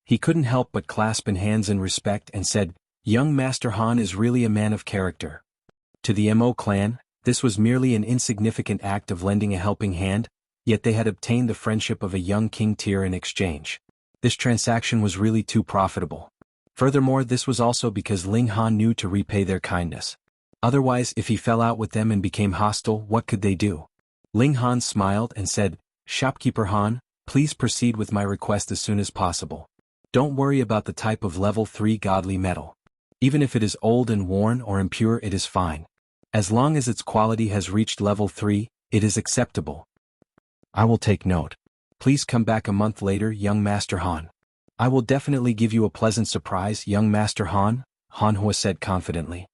He couldn't help but clasp in hands in respect and said, "Young Master Han is really a man of character." To the Mo clan, this was merely an insignificant act of lending a helping hand, yet they had obtained the friendship of a young king tier in exchange. This transaction was really too profitable. Furthermore, this was also because Ling Han knew to repay their kindness. Otherwise, if he fell out with them and became hostile, what could they do? Ling Han smiled and said, "Shopkeeper Han, please proceed with my request as soon as possible. Don't worry about the type of level 3 godly metal. Even if it is old and worn or impure, it is fine. As long as its quality has reached level 3, it is acceptable." "I will take note. Please come back a month later, young Master Han." "I will definitely give you a pleasant surprise, young Master Han," Han Huo said confidently.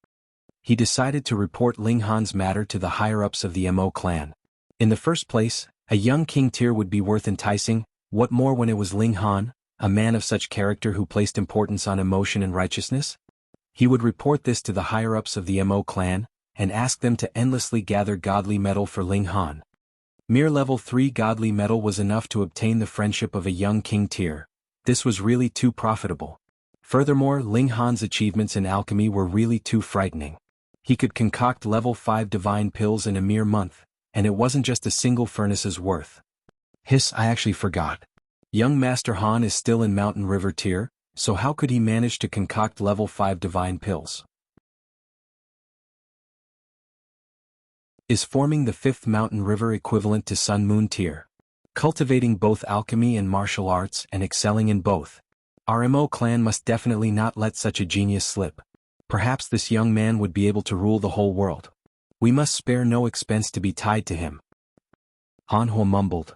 He decided to report Ling Han's matter to the higher-ups of the Mo clan. In the first place, a young king tier would be worth enticing, what more when it was Ling Han, a man of such character who placed importance on emotion and righteousness? He would report this to the higher-ups of the Mo clan, and ask them to endlessly gather godly metal for Ling Han. Mere level 3 godly metal was enough to obtain the friendship of a young king tier. This was really too profitable. Furthermore, Ling Han's achievements in alchemy were really too frightening. He could concoct level 5 divine pills in a mere month, and it wasn't just a single furnace's worth. Hiss, I actually forgot. Young Master Han is still in Mountain River tier, so how could he manage to concoct level 5 divine pills? Is forming the 5th Mountain River equivalent to Sun Moon tier? Cultivating both alchemy and martial arts and excelling in both. Our Mo clan must definitely not let such a genius slip. Perhaps this young man would be able to rule the whole world. We must spare no expense to be tied to him. Han Huo mumbled.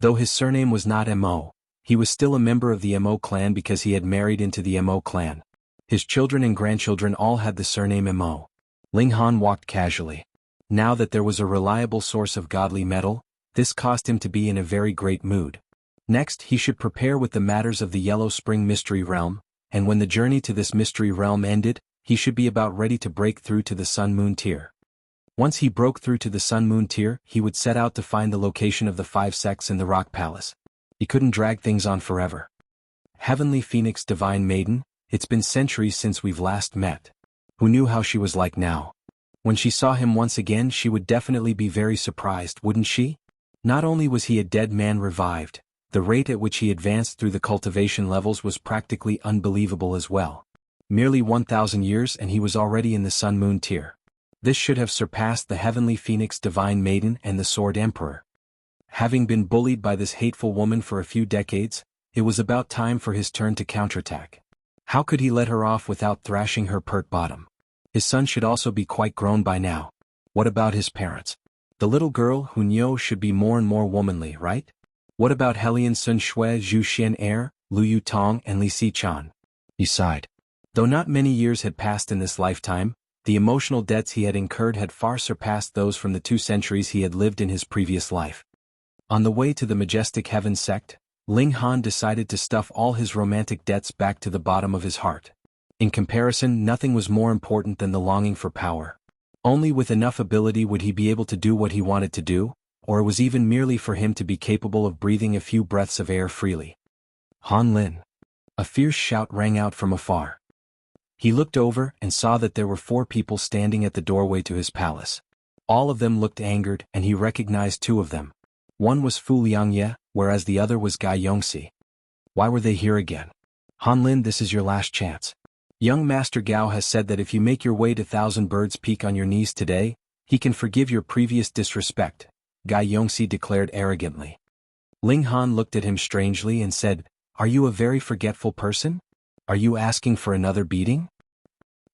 Though his surname was not Mo, he was still a member of the Mo clan because he had married into the Mo clan. His children and grandchildren all had the surname Mo. Ling Han walked casually. Now that there was a reliable source of godly metal, this caused him to be in a very great mood. Next, he should prepare with the matters of the Yellow Spring Mystery Realm, and when the journey to this mystery realm ended, he should be about ready to break through to the Sun Moon tier. Once he broke through to the Sun Moon tier, he would set out to find the location of the 5 sects in the Rock Palace. He couldn't drag things on forever. Heavenly Phoenix Divine Maiden, it's been centuries since we've last met. Who knew how she was like now? When she saw him once again, she would definitely be very surprised, wouldn't she? Not only was he a dead man revived, the rate at which he advanced through the cultivation levels was practically unbelievable as well. Merely 1,000 years and he was already in the Sun Moon tier. This should have surpassed the Heavenly Phoenix Divine Maiden and the Sword Emperor. Having been bullied by this hateful woman for a few decades, it was about time for his turn to counterattack. How could he let her off without thrashing her pert bottom? His son should also be quite grown by now. What about his parents? The little girl, Han Huo, should be more and more womanly, right? What about Helian Sun Shui, Zhu Xian Er, Lu Yutong and Li Xichan? He sighed. Though not many years had passed in this lifetime, the emotional debts he had incurred had far surpassed those from the 2 centuries he had lived in his previous life. On the way to the Majestic Heaven sect, Ling Han decided to stuff all his romantic debts back to the bottom of his heart. In comparison, nothing was more important than the longing for power. Only with enough ability would he be able to do what he wanted to do, or it was even merely for him to be capable of breathing a few breaths of air freely. Han Lin. A fierce shout rang out from afar. He looked over and saw that there were 4 people standing at the doorway to his palace. All of them looked angered and he recognized 2 of them. One was Fu Liangye, whereas the other was Gai Yongsi. Why were they here again? Han Lin, this is your last chance. Young Master Gao has said that if you make your way to Thousand Birds Peak on your knees today, he can forgive your previous disrespect, Gai Yongsi declared arrogantly. Ling Han looked at him strangely and said, Are you a very forgetful person? Are you asking for another beating?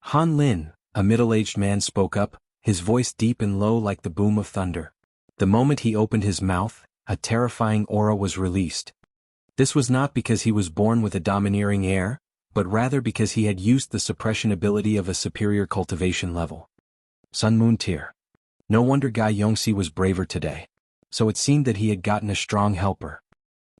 Han Lin, a middle-aged man, spoke up, his voice deep and low like the boom of thunder. The moment he opened his mouth, a terrifying aura was released. This was not because he was born with a domineering air, but rather because he had used the suppression ability of a superior cultivation level. Sun Moon tier. No wonder Gai Yongsi was braver today. So it seemed that he had gotten a strong helper.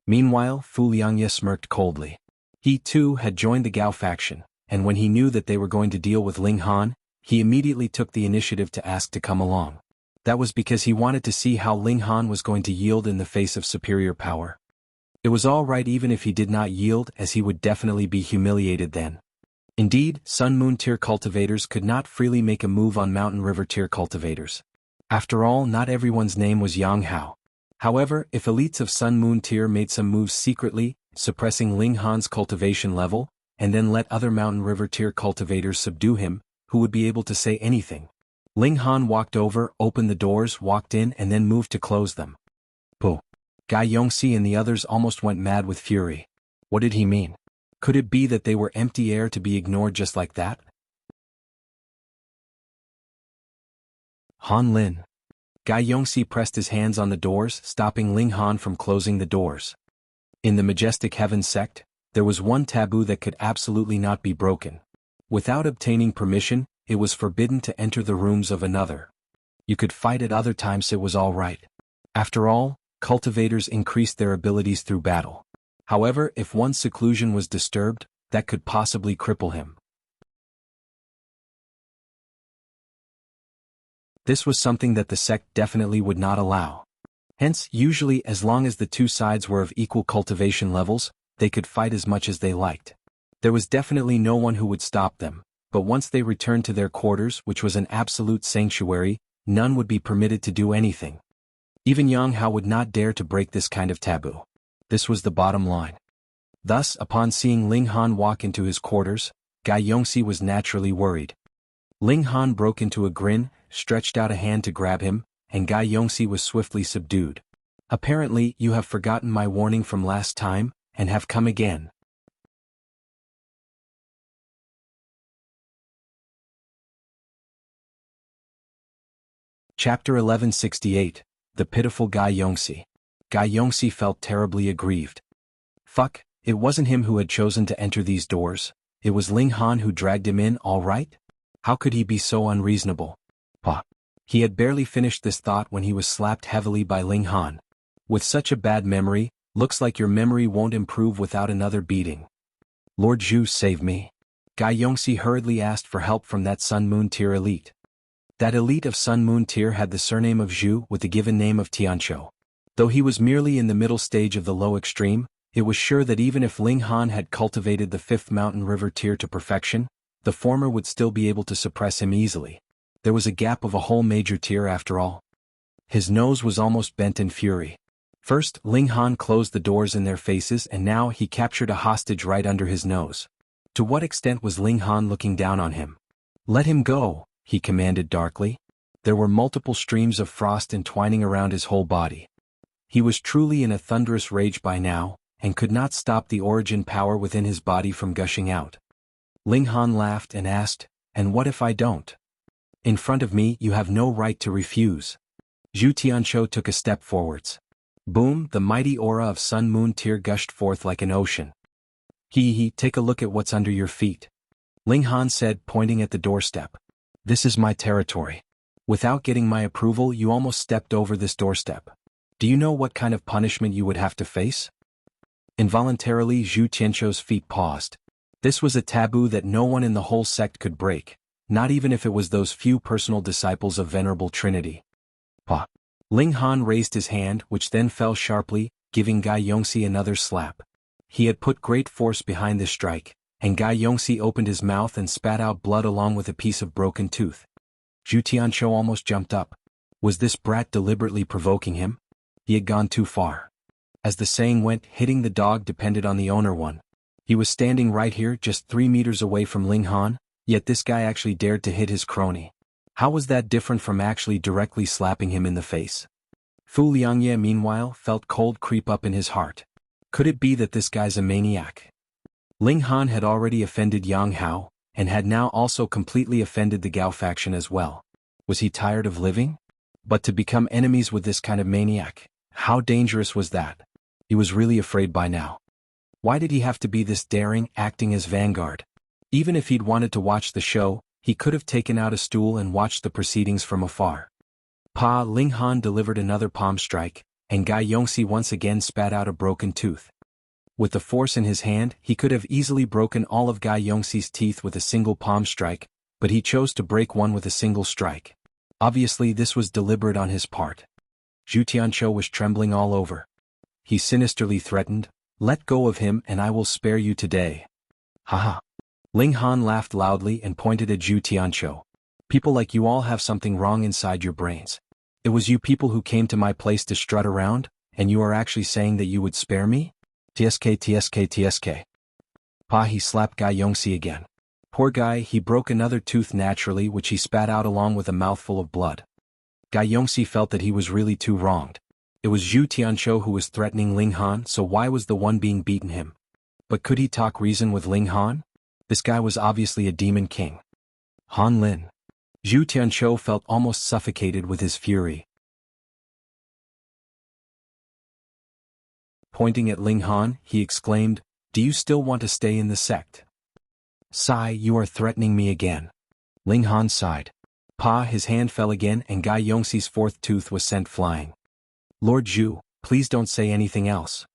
Meanwhile, Fu Liangye smirked coldly. He too had joined the Gao Faction, and when he knew that they were going to deal with Ling Han, he immediately took the initiative to ask to come along. That was because he wanted to see how Ling Han was going to yield in the face of superior power. It was all right even if he did not yield, as he would definitely be humiliated then. Indeed, Sun Moon tier cultivators could not freely make a move on Mountain River tier cultivators. After all, not everyone's name was Jianghu. However, if elites of Sun Moon tier made some moves secretly, suppressing Ling Han's cultivation level, and then let other Mountain River tier cultivators subdue him, who would be able to say anything? Ling Han walked over, opened the doors, walked in and then moved to close them. Puh. Gai Yongsi and the others almost went mad with fury. What did he mean? Could it be that they were empty air to be ignored just like that? Han Lin. Gai Yongsi pressed his hands on the doors, stopping Ling Han from closing the doors. In the Majestic Heaven sect, there was one taboo that could absolutely not be broken. Without obtaining permission, it was forbidden to enter the rooms of another. You could fight at other times, it was all right. After all, cultivators increased their abilities through battle. However, if one's seclusion was disturbed, that could possibly cripple him. This was something that the sect definitely would not allow. Hence, usually as long as the 2 sides were of equal cultivation levels, they could fight as much as they liked. There was definitely no one who would stop them, but once they returned to their quarters, which was an absolute sanctuary, none would be permitted to do anything. Even Jianghu would not dare to break this kind of taboo. This was the bottom line. Thus, upon seeing Ling Han walk into his quarters, Gai Yongsi was naturally worried. Ling Han broke into a grin, stretched out a hand to grab him, and Gai Yongsi was swiftly subdued. Apparently, you have forgotten my warning from last time, and have come again. Chapter 1168, The Pitiful Gai Yongsi. Gai Yongsi felt terribly aggrieved. Fuck, it wasn't him who had chosen to enter these doors, it was Ling Han who dragged him in, all right? How could he be so unreasonable? Pah. He had barely finished this thought when he was slapped heavily by Ling Han. With such a bad memory, looks like your memory won't improve without another beating. Lord Zhu, save me. Gai Yongsi hurriedly asked for help from that Sun Moon tier elite. That elite of Sun Moon tier had the surname of Zhu with the given name of Tianqiu. Though he was merely in the middle stage of the low extreme, it was sure that even if Ling Han had cultivated the 5th Mountain River tier to perfection, the former would still be able to suppress him easily. There was a gap of a whole major tier after all. His nose was almost bent in fury. First, Ling Han closed the doors in their faces and now he captured a hostage right under his nose. To what extent was Ling Han looking down on him? "Let him go," he commanded darkly. There were multiple streams of frost entwining around his whole body. He was truly in a thunderous rage by now, and could not stop the origin power within his body from gushing out. Ling Han laughed and asked, "And what if I don't? In front of me you have no right to refuse." Zhu Tianqiu took a step forwards. Boom, the mighty aura of Sun Moon tier gushed forth like an ocean. Take a look at what's under your feet," Ling Han said, pointing at the doorstep. "This is my territory. Without getting my approval you almost stepped over this doorstep. Do you know what kind of punishment you would have to face?" Involuntarily Zhu Tianqiu's feet paused. This was a taboo that no one in the whole sect could break, not even if it was those few personal disciples of Venerable Trinity. "Pa!" Ling Han raised his hand, which then fell sharply, giving Gai Yongsi another slap. He had put great force behind this strike, and Gai Yongsi opened his mouth and spat out blood along with a piece of broken tooth. Zhu Tianqiu almost jumped up. Was this brat deliberately provoking him? He had gone too far. As the saying went, hitting the dog depended on the owner one. He was standing right here, just 3 meters away from Ling Han, yet this guy actually dared to hit his crony. How was that different from actually directly slapping him in the face? Fu Liangye meanwhile felt cold creep up in his heart. Could it be that this guy's a maniac? Ling Han had already offended Jianghu, and had now also completely offended the Gao faction as well. Was he tired of living? But to become enemies with this kind of maniac, how dangerous was that? He was really afraid by now. Why did he have to be this daring, acting as vanguard? Even if he'd wanted to watch the show, he could have taken out a stool and watched the proceedings from afar. Ling Han delivered another palm strike, and Gai Yongsi once again spat out a broken tooth. With the force in his hand, he could have easily broken all of Gai Yongsi's teeth with a single palm strike, but he chose to break one with a single strike. Obviously this was deliberate on his part. Zhu Tianqiu was trembling all over. He sinisterly threatened, "Let go of him and I will spare you today." Haha. Ling Han laughed loudly and pointed at Zhu Tianqiu. "People like you all have something wrong inside your brains. It was you people who came to my place to strut around, and you are actually saying that you would spare me? TSK. He slapped Gai Yongsi again. Poor guy, he broke another tooth naturally, which he spat out along with a mouthful of blood. Gai Yongsi felt that he was really too wronged. It was Zhu Tianqiu who was threatening Ling Han, so why was the one being beaten him? But could he talk reason with Ling Han? This guy was obviously a demon king. Han Lin. Zhu Tianqiu felt almost suffocated with his fury. Pointing at Ling Han, he exclaimed, "Do you still want to stay in the sect?" "Sigh, you are threatening me again." Ling Han sighed. His hand fell again and Gai Yongsi's 4th tooth was sent flying. "Lord Zhu, please don't say anything else."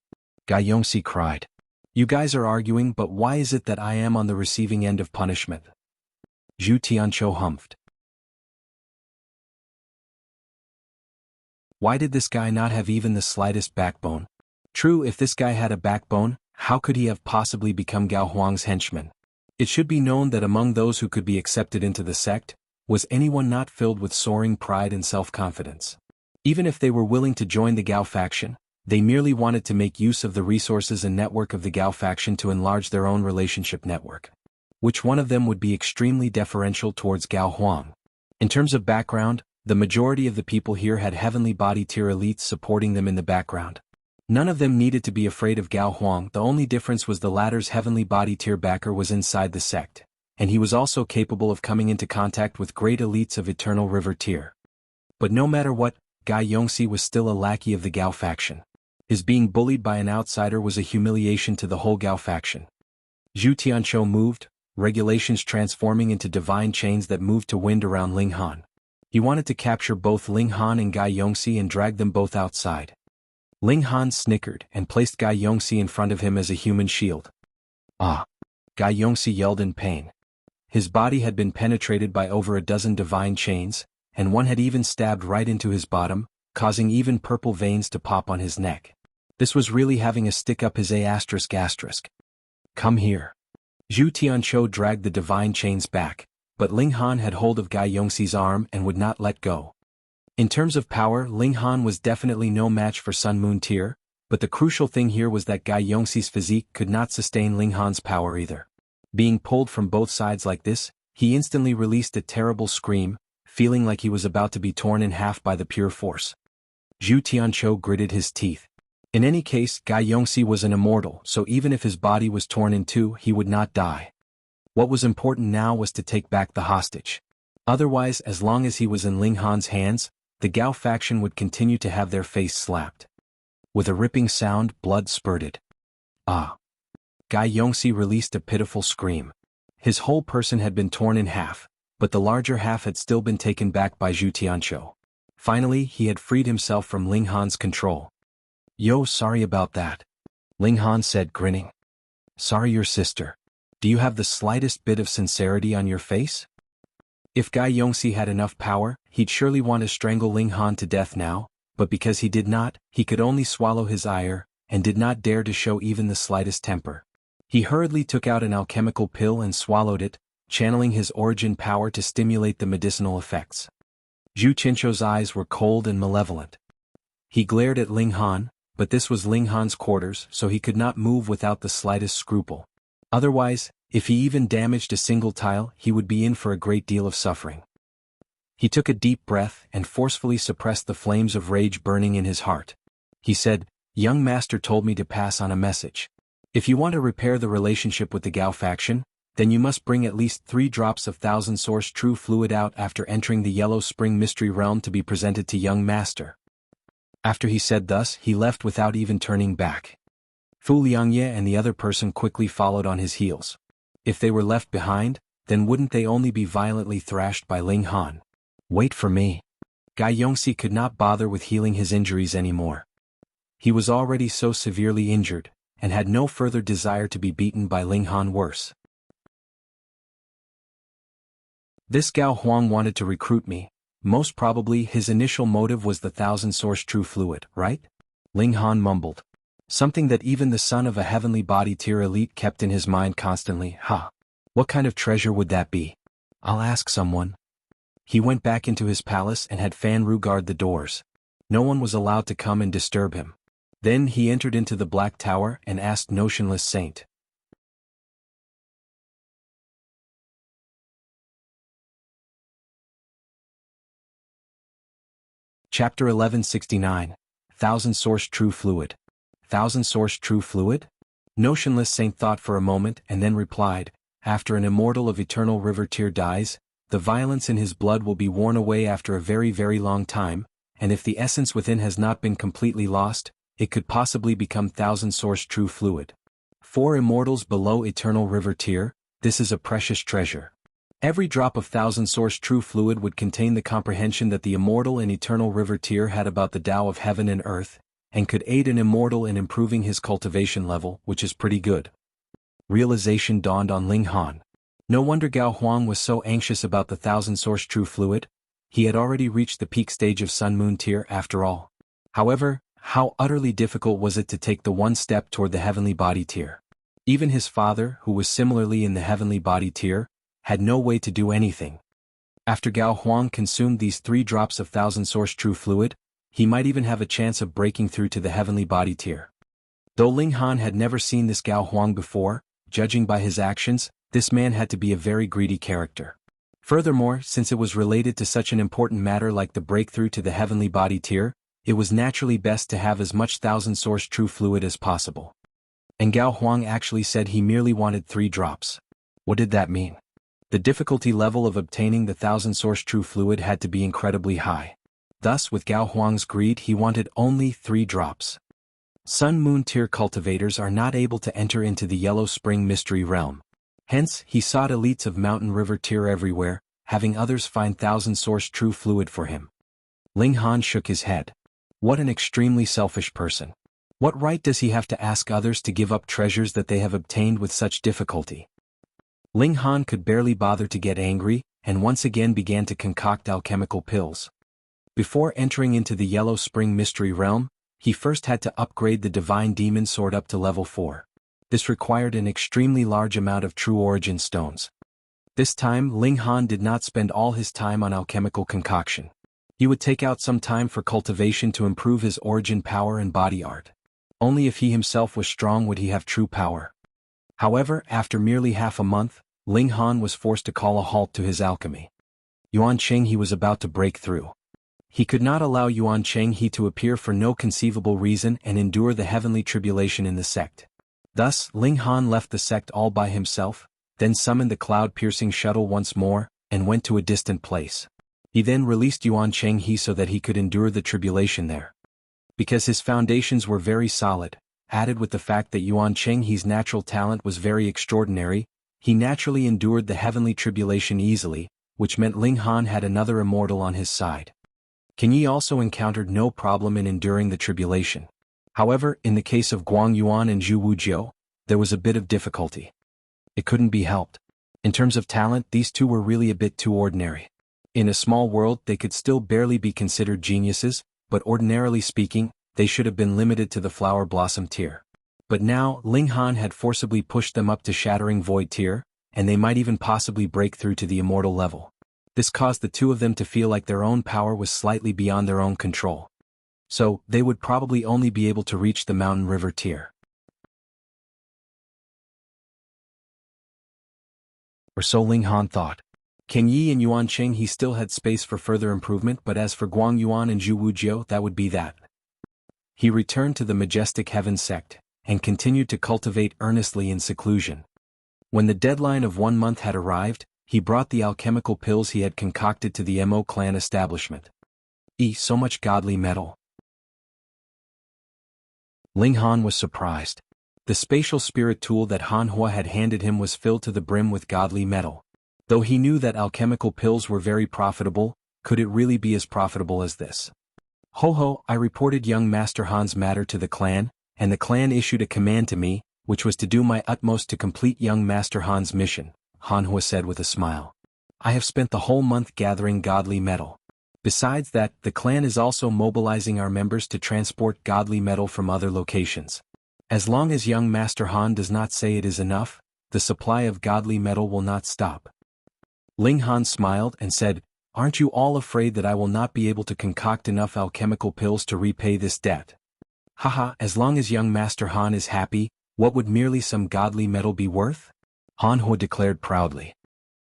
Gai Yongsi cried. "You guys are arguing, but why is it that I am on the receiving end of punishment?" Zhu Tianqiu humphed. Why did this guy not have even the slightest backbone? True, if this guy had a backbone, how could he have possibly become Gao Huang's henchman? It should be known that among those who could be accepted into the sect, was anyone not filled with soaring pride and self-confidence. Even if they were willing to join the Gao faction, they merely wanted to make use of the resources and network of the Gao faction to enlarge their own relationship network. Which one of them would be extremely deferential towards Gao Huang? In terms of background, the majority of the people here had heavenly body tier elites supporting them in the background. None of them needed to be afraid of Gao Huang, the only difference was the latter's heavenly body tier backer was inside the sect, and he was also capable of coming into contact with great elites of Eternal River tier. But no matter what, Gai Yongsi was still a lackey of the Gao faction. His being bullied by an outsider was a humiliation to the whole Gao faction. Zhu Tianqiu moved, regulations transforming into divine chains that moved to wind around Ling Han. He wanted to capture both Ling Han and Gai Yongsi and drag them both outside. Ling Han snickered and placed Gai Yongsi in front of him as a human shield. "Ah!" Gai Yongsi yelled in pain. His body had been penetrated by over a dozen divine chains, and one had even stabbed right into his bottom, causing even purple veins to pop on his neck. This was really having a stick up his asterisk. Come here. Zhu Tianqiu dragged the divine chains back, but Ling Han had hold of Gai Yongxi's arm and would not let go. In terms of power, Ling Han was definitely no match for Sun Moon Tier, but the crucial thing here was that Gai Yongxi's physique could not sustain Ling Han's power either. Being pulled from both sides like this, he instantly released a terrible scream, feeling like he was about to be torn in half by the pure force. Zhu Tianqiu gritted his teeth. In any case, Gai Yongsi was an immortal, so even if his body was torn in two, he would not die. What was important now was to take back the hostage. Otherwise, as long as he was in Ling Han's hands, the Gao faction would continue to have their face slapped. With a ripping sound, blood spurted. Ah! Gai Yongsi released a pitiful scream. His whole person had been torn in half, but the larger half had still been taken back by Zhu Tianqiu. Finally, he had freed himself from Ling Han's control. Yo, sorry about that. Ling Han said, grinning. Sorry, your sister. Do you have the slightest bit of sincerity on your face? If Gai Yongsi had enough power, he'd surely want to strangle Ling Han to death now, but because he did not, he could only swallow his ire, and did not dare to show even the slightest temper. He hurriedly took out an alchemical pill and swallowed it, channeling his origin power to stimulate the medicinal effects. Zhu Tianqiu's eyes were cold and malevolent. He glared at Ling Han, but this was Ling Han's quarters, so he could not move without the slightest scruple. Otherwise, if he even damaged a single tile, he would be in for a great deal of suffering. He took a deep breath and forcefully suppressed the flames of rage burning in his heart. He said, Young master told me to pass on a message. If you want to repair the relationship with the Gao faction, then you must bring at least 3 drops of thousand source true fluid out after entering the Yellow Spring Mystery Realm to be presented to young master. After he said thus, he left without even turning back. Fu Liangye and the other person quickly followed on his heels. If they were left behind, then wouldn't they only be violently thrashed by Ling Han? Wait for me. Gai Yongsi could not bother with healing his injuries anymore. He was already so severely injured, and had no further desire to be beaten by Ling Han worse. This Gao Huang wanted to recruit me. Most probably his initial motive was the thousand source true fluid, right? Ling Han mumbled. Something that even the son of a heavenly body tier elite kept in his mind constantly. What kind of treasure would that be? I'll ask someone. He went back into his palace and had Fan Ru guard the doors. No one was allowed to come and disturb him. Then he entered into the Black Tower and asked Notionless Saint. Chapter 1169. Thousand Source True Fluid. Thousand Source True Fluid? Notionless Saint thought for a moment and then replied, after an immortal of eternal river tier dies, the violence in his blood will be worn away after a very very long time, and if the essence within has not been completely lost, it could possibly become thousand source true fluid. For immortals below eternal river tier, this is a precious treasure. Every drop of thousand source true fluid would contain the comprehension that the immortal and eternal river tier had about the Tao of heaven and earth, and could aid an immortal in improving his cultivation level, which is pretty good. Realization dawned on Ling Han. No wonder Gao Huang was so anxious about the thousand source true fluid. He had already reached the peak stage of Sun Moon tier after all. However, how utterly difficult was it to take the one step toward the heavenly body tier? Even his father, who was similarly in the heavenly body tier, had no way to do anything. After Gao Huang consumed these 3 drops of thousand source true fluid, he might even have a chance of breaking through to the heavenly body tier. Though Ling Han had never seen this Gao Huang before, judging by his actions, this man had to be a very greedy character. Furthermore, since it was related to such an important matter like the breakthrough to the heavenly body tier, it was naturally best to have as much thousand source true fluid as possible. And Gao Huang actually said he merely wanted 3 drops. What did that mean? The difficulty level of obtaining the thousand source true fluid had to be incredibly high. Thus, with Gao Huang's greed, he wanted only 3 drops. Sun Moon tier cultivators are not able to enter into the Yellow Spring Mystery Realm. Hence, he sought elites of Mountain River tier everywhere, having others find thousand source true fluid for him. Ling Han shook his head. What an extremely selfish person. What right does he have to ask others to give up treasures that they have obtained with such difficulty? Ling Han could barely bother to get angry, and once again began to concoct alchemical pills. Before entering into the Yellow Spring Mystery Realm, he first had to upgrade the Divine Demon Sword up to level 4. This required an extremely large amount of True Origin stones. This time, Ling Han did not spend all his time on alchemical concoction. He would take out some time for cultivation to improve his origin power and body art. Only if he himself was strong would he have true power. However, after merely half a month, Ling Han was forced to call a halt to his alchemy. Yuan Chenghe was about to break through. He could not allow Yuan Chenghe to appear for no conceivable reason and endure the heavenly tribulation in the sect. Thus, Ling Han left the sect all by himself, then summoned the cloud-piercing shuttle once more, and went to a distant place. He then released Yuan Chenghe so that he could endure the tribulation there. Because his foundations were very solid, added with the fact that Yuan Chenghe's natural talent was very extraordinary, he naturally endured the heavenly tribulation easily, which meant Ling Han had another immortal on his side. Qingyi also encountered no problem in enduring the tribulation. However, in the case of Guang Yuan and Zhu Wujiu, there was a bit of difficulty. It couldn't be helped. In terms of talent, these two were really a bit too ordinary. In a small world, they could still barely be considered geniuses, but ordinarily speaking, they should have been limited to the Flower Blossom tier. But now, Ling Han had forcibly pushed them up to Shattering Void tier, and they might even possibly break through to the immortal level. This caused the two of them to feel like their own power was slightly beyond their own control. So, they would probably only be able to reach the Mountain River tier. Or so Ling Han thought. Qingyi and Yuan Chenghe still had space for further improvement, but as for Guang Yuan and Zhu Wujiu, that would be that. He returned to the Majestic Heaven sect, and continued to cultivate earnestly in seclusion. When the deadline of 1 month had arrived, he brought the alchemical pills he had concocted to the Mo clan establishment. So much godly metal. Ling Han was surprised. The spatial spirit tool that Han Huo had handed him was filled to the brim with godly metal. Though he knew that alchemical pills were very profitable, could it really be as profitable as this? Ho, I reported young Master Han's matter to the clan, and the clan issued a command to me, which was to do my utmost to complete young Master Han's mission, Han Huo said with a smile. I have spent the whole month gathering godly metal. Besides that, the clan is also mobilizing our members to transport godly metal from other locations. As long as young Master Han does not say it is enough, the supply of godly metal will not stop. Ling Han smiled and said, Aren't you all afraid that I will not be able to concoct enough alchemical pills to repay this debt? Haha, as long as young Master Han is happy, what would merely some godly metal be worth? Han Huo declared proudly.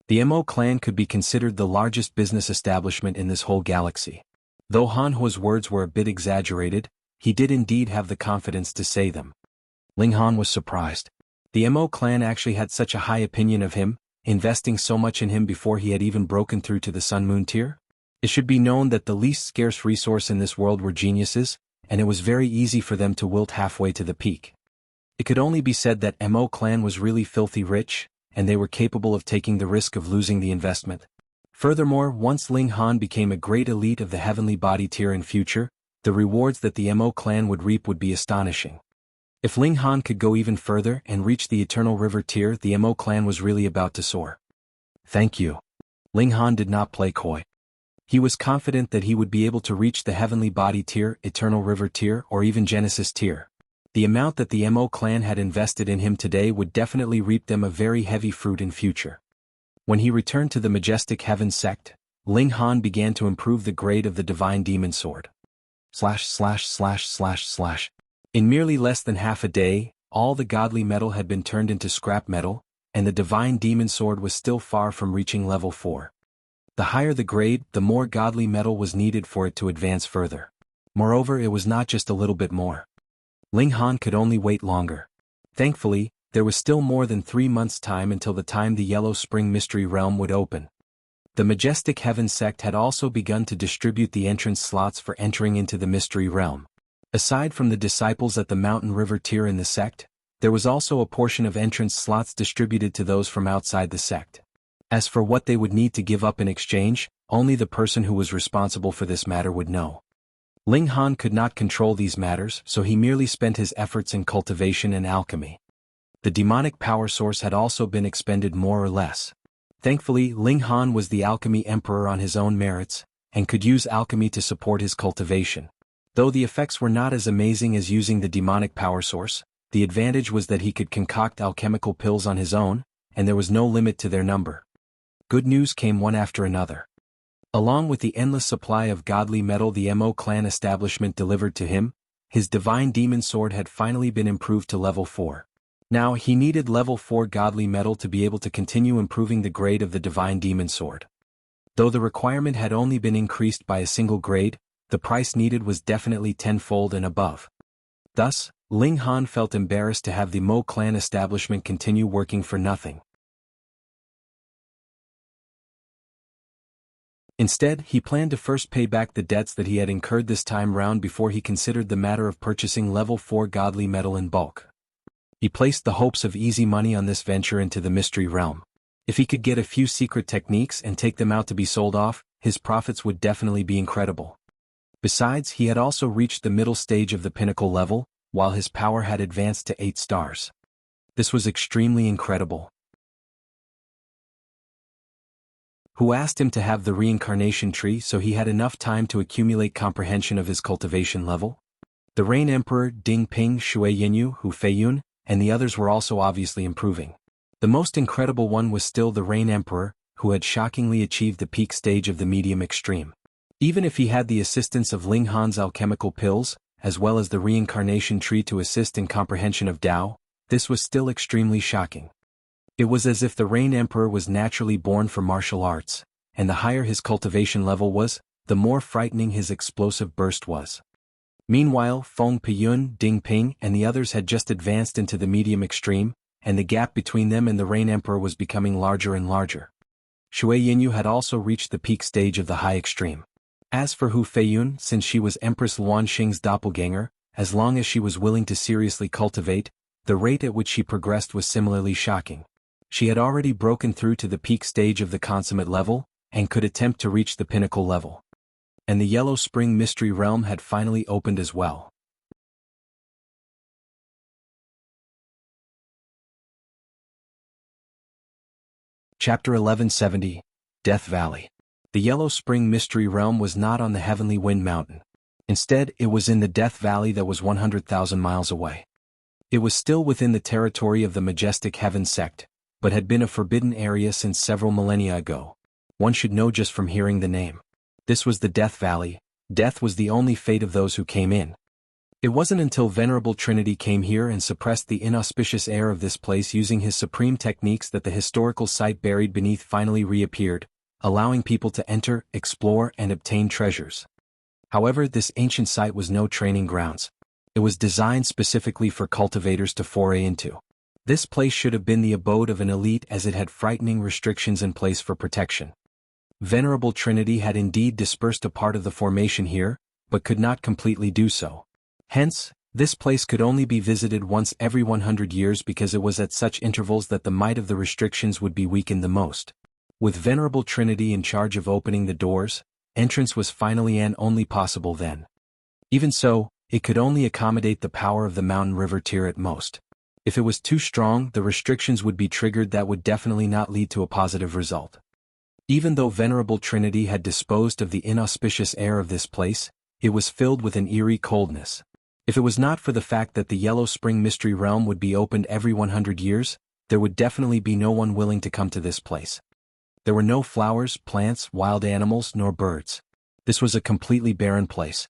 The Mo clan could be considered the largest business establishment in this whole galaxy. Though Han Huo's words were a bit exaggerated, he did indeed have the confidence to say them. Ling Han was surprised. The Mo clan actually had such a high opinion of him, investing so much in him before he had even broken through to the Sun Moon tier? It should be known that the least scarce resource in this world were geniuses, and it was very easy for them to wilt halfway to the peak. It could only be said that Mo clan was really filthy rich, and they were capable of taking the risk of losing the investment. Furthermore, once Ling Han became a great elite of the heavenly body tier in future, the rewards that the Mo clan would reap would be astonishing. If Ling Han could go even further and reach the Eternal River tier, the Mo clan was really about to soar. Thank you. Ling Han did not play coy. He was confident that he would be able to reach the Heavenly Body tier, Eternal River tier, or even Genesis tier. The amount that the Mo clan had invested in him today would definitely reap them a very heavy fruit in future. When he returned to the Majestic Heaven sect, Ling Han began to improve the grade of the Divine Demon Sword. In merely less than half a day, all the godly metal had been turned into scrap metal, and the Divine Demon Sword was still far from reaching level 4. The higher the grade, the more godly metal was needed for it to advance further. Moreover, it was not just a little bit more. Ling Han could only wait longer. Thankfully, there was still more than 3 months' time until the time the Yellow Spring Mystery Realm would open. The Majestic Heaven sect had also begun to distribute the entrance slots for entering into the Mystery Realm. Aside from the disciples at the Mountain River tier in the sect, there was also a portion of entrance slots distributed to those from outside the sect. As for what they would need to give up in exchange, only the person who was responsible for this matter would know. Ling Han could not control these matters, so he merely spent his efforts in cultivation and alchemy. The demonic power source had also been expended more or less. Thankfully, Ling Han was the alchemy emperor on his own merits, and could use alchemy to support his cultivation. Though the effects were not as amazing as using the demonic power source, the advantage was that he could concoct alchemical pills on his own, and there was no limit to their number. Good news came one after another. Along with the endless supply of godly metal the Mo clan establishment delivered to him, his divine demon sword had finally been improved to level 4. Now he needed level 4 godly metal to be able to continue improving the grade of the divine demon sword. Though the requirement had only been increased by a single grade, the price needed was definitely tenfold and above. Thus, Ling Han felt embarrassed to have the Mo clan establishment continue working for nothing. Instead, he planned to first pay back the debts that he had incurred this time round before he considered the matter of purchasing level 4 godly metal in bulk. He placed the hopes of easy money on this venture into the mystery realm. If he could get a few secret techniques and take them out to be sold off, his profits would definitely be incredible. Besides, he had also reached the middle stage of the pinnacle level, while his power had advanced to 8 stars. This was extremely incredible. Who asked him to have the reincarnation tree so he had enough time to accumulate comprehension of his cultivation level? The Rain Emperor Ding Ping Shui Yinyu Hu Feiyun, and the others were also obviously improving. The most incredible one was still the Rain Emperor, who had shockingly achieved the peak stage of the medium extreme. Even if he had the assistance of Ling Han's alchemical pills, as well as the reincarnation tree to assist in comprehension of Tao, this was still extremely shocking. It was as if the Rain Emperor was naturally born for martial arts, and the higher his cultivation level was, the more frightening his explosive burst was. Meanwhile, Feng Piyun, Ding Ping, and the others had just advanced into the medium extreme, and the gap between them and the Rain Emperor was becoming larger and larger. Shui Yinyu had also reached the peak stage of the high extreme. As for Hu Feiyun, since she was Empress Luanxing's doppelganger, as long as she was willing to seriously cultivate, the rate at which she progressed was similarly shocking. She had already broken through to the peak stage of the consummate level, and could attempt to reach the pinnacle level. And the Yellow Spring Mystery Realm had finally opened as well. Chapter 1170, Death Valley. The Yellow Spring Mystery Realm was not on the Heavenly Wind Mountain. Instead, it was in the Death Valley that was 100,000 miles away. It was still within the territory of the Majestic Heaven sect, but had been a forbidden area since several millennia ago. One should know just from hearing the name. This was the Death Valley. Death was the only fate of those who came in. It wasn't until Venerable Trinity came here and suppressed the inauspicious air of this place using his supreme techniques that the historical site buried beneath finally reappeared, allowing people to enter, explore, and obtain treasures. However, this ancient site was no training grounds. It was designed specifically for cultivators to foray into. This place should have been the abode of an elite as it had frightening restrictions in place for protection. Venerable Trinity had indeed dispersed a part of the formation here, but could not completely do so. Hence, this place could only be visited once every 100 years because it was at such intervals that the might of the restrictions would be weakened the most. With Venerable Trinity in charge of opening the doors, entrance was finally and only possible then. Even so, it could only accommodate the power of the mountain river tier at most. If it was too strong, the restrictions would be triggered that would definitely not lead to a positive result. Even though Venerable Trinity had disposed of the inauspicious air of this place, it was filled with an eerie coldness. If it was not for the fact that the Yellow Spring Mystery Realm would be opened every 100 years, there would definitely be no one willing to come to this place. There were no flowers, plants, wild animals, nor birds. This was a completely barren place.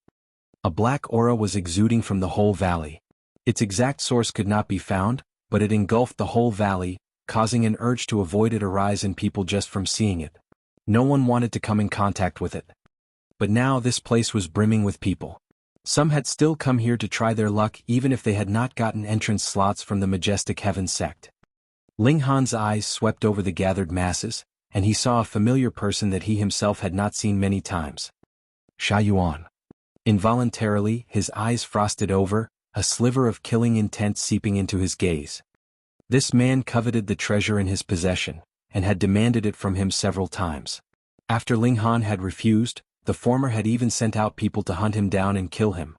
A black aura was exuding from the whole valley. Its exact source could not be found, but it engulfed the whole valley, causing an urge to avoid it arise in people just from seeing it. No one wanted to come in contact with it. But now this place was brimming with people. Some had still come here to try their luck even if they had not gotten entrance slots from the Majestic Heaven sect. Ling Han's eyes swept over the gathered masses, and he saw a familiar person that he himself had not seen many times. Sha Yuan. Involuntarily, his eyes frosted over, a sliver of killing intent seeping into his gaze. This man coveted the treasure in his possession, and had demanded it from him several times. After Ling Han had refused, the former had even sent out people to hunt him down and kill him.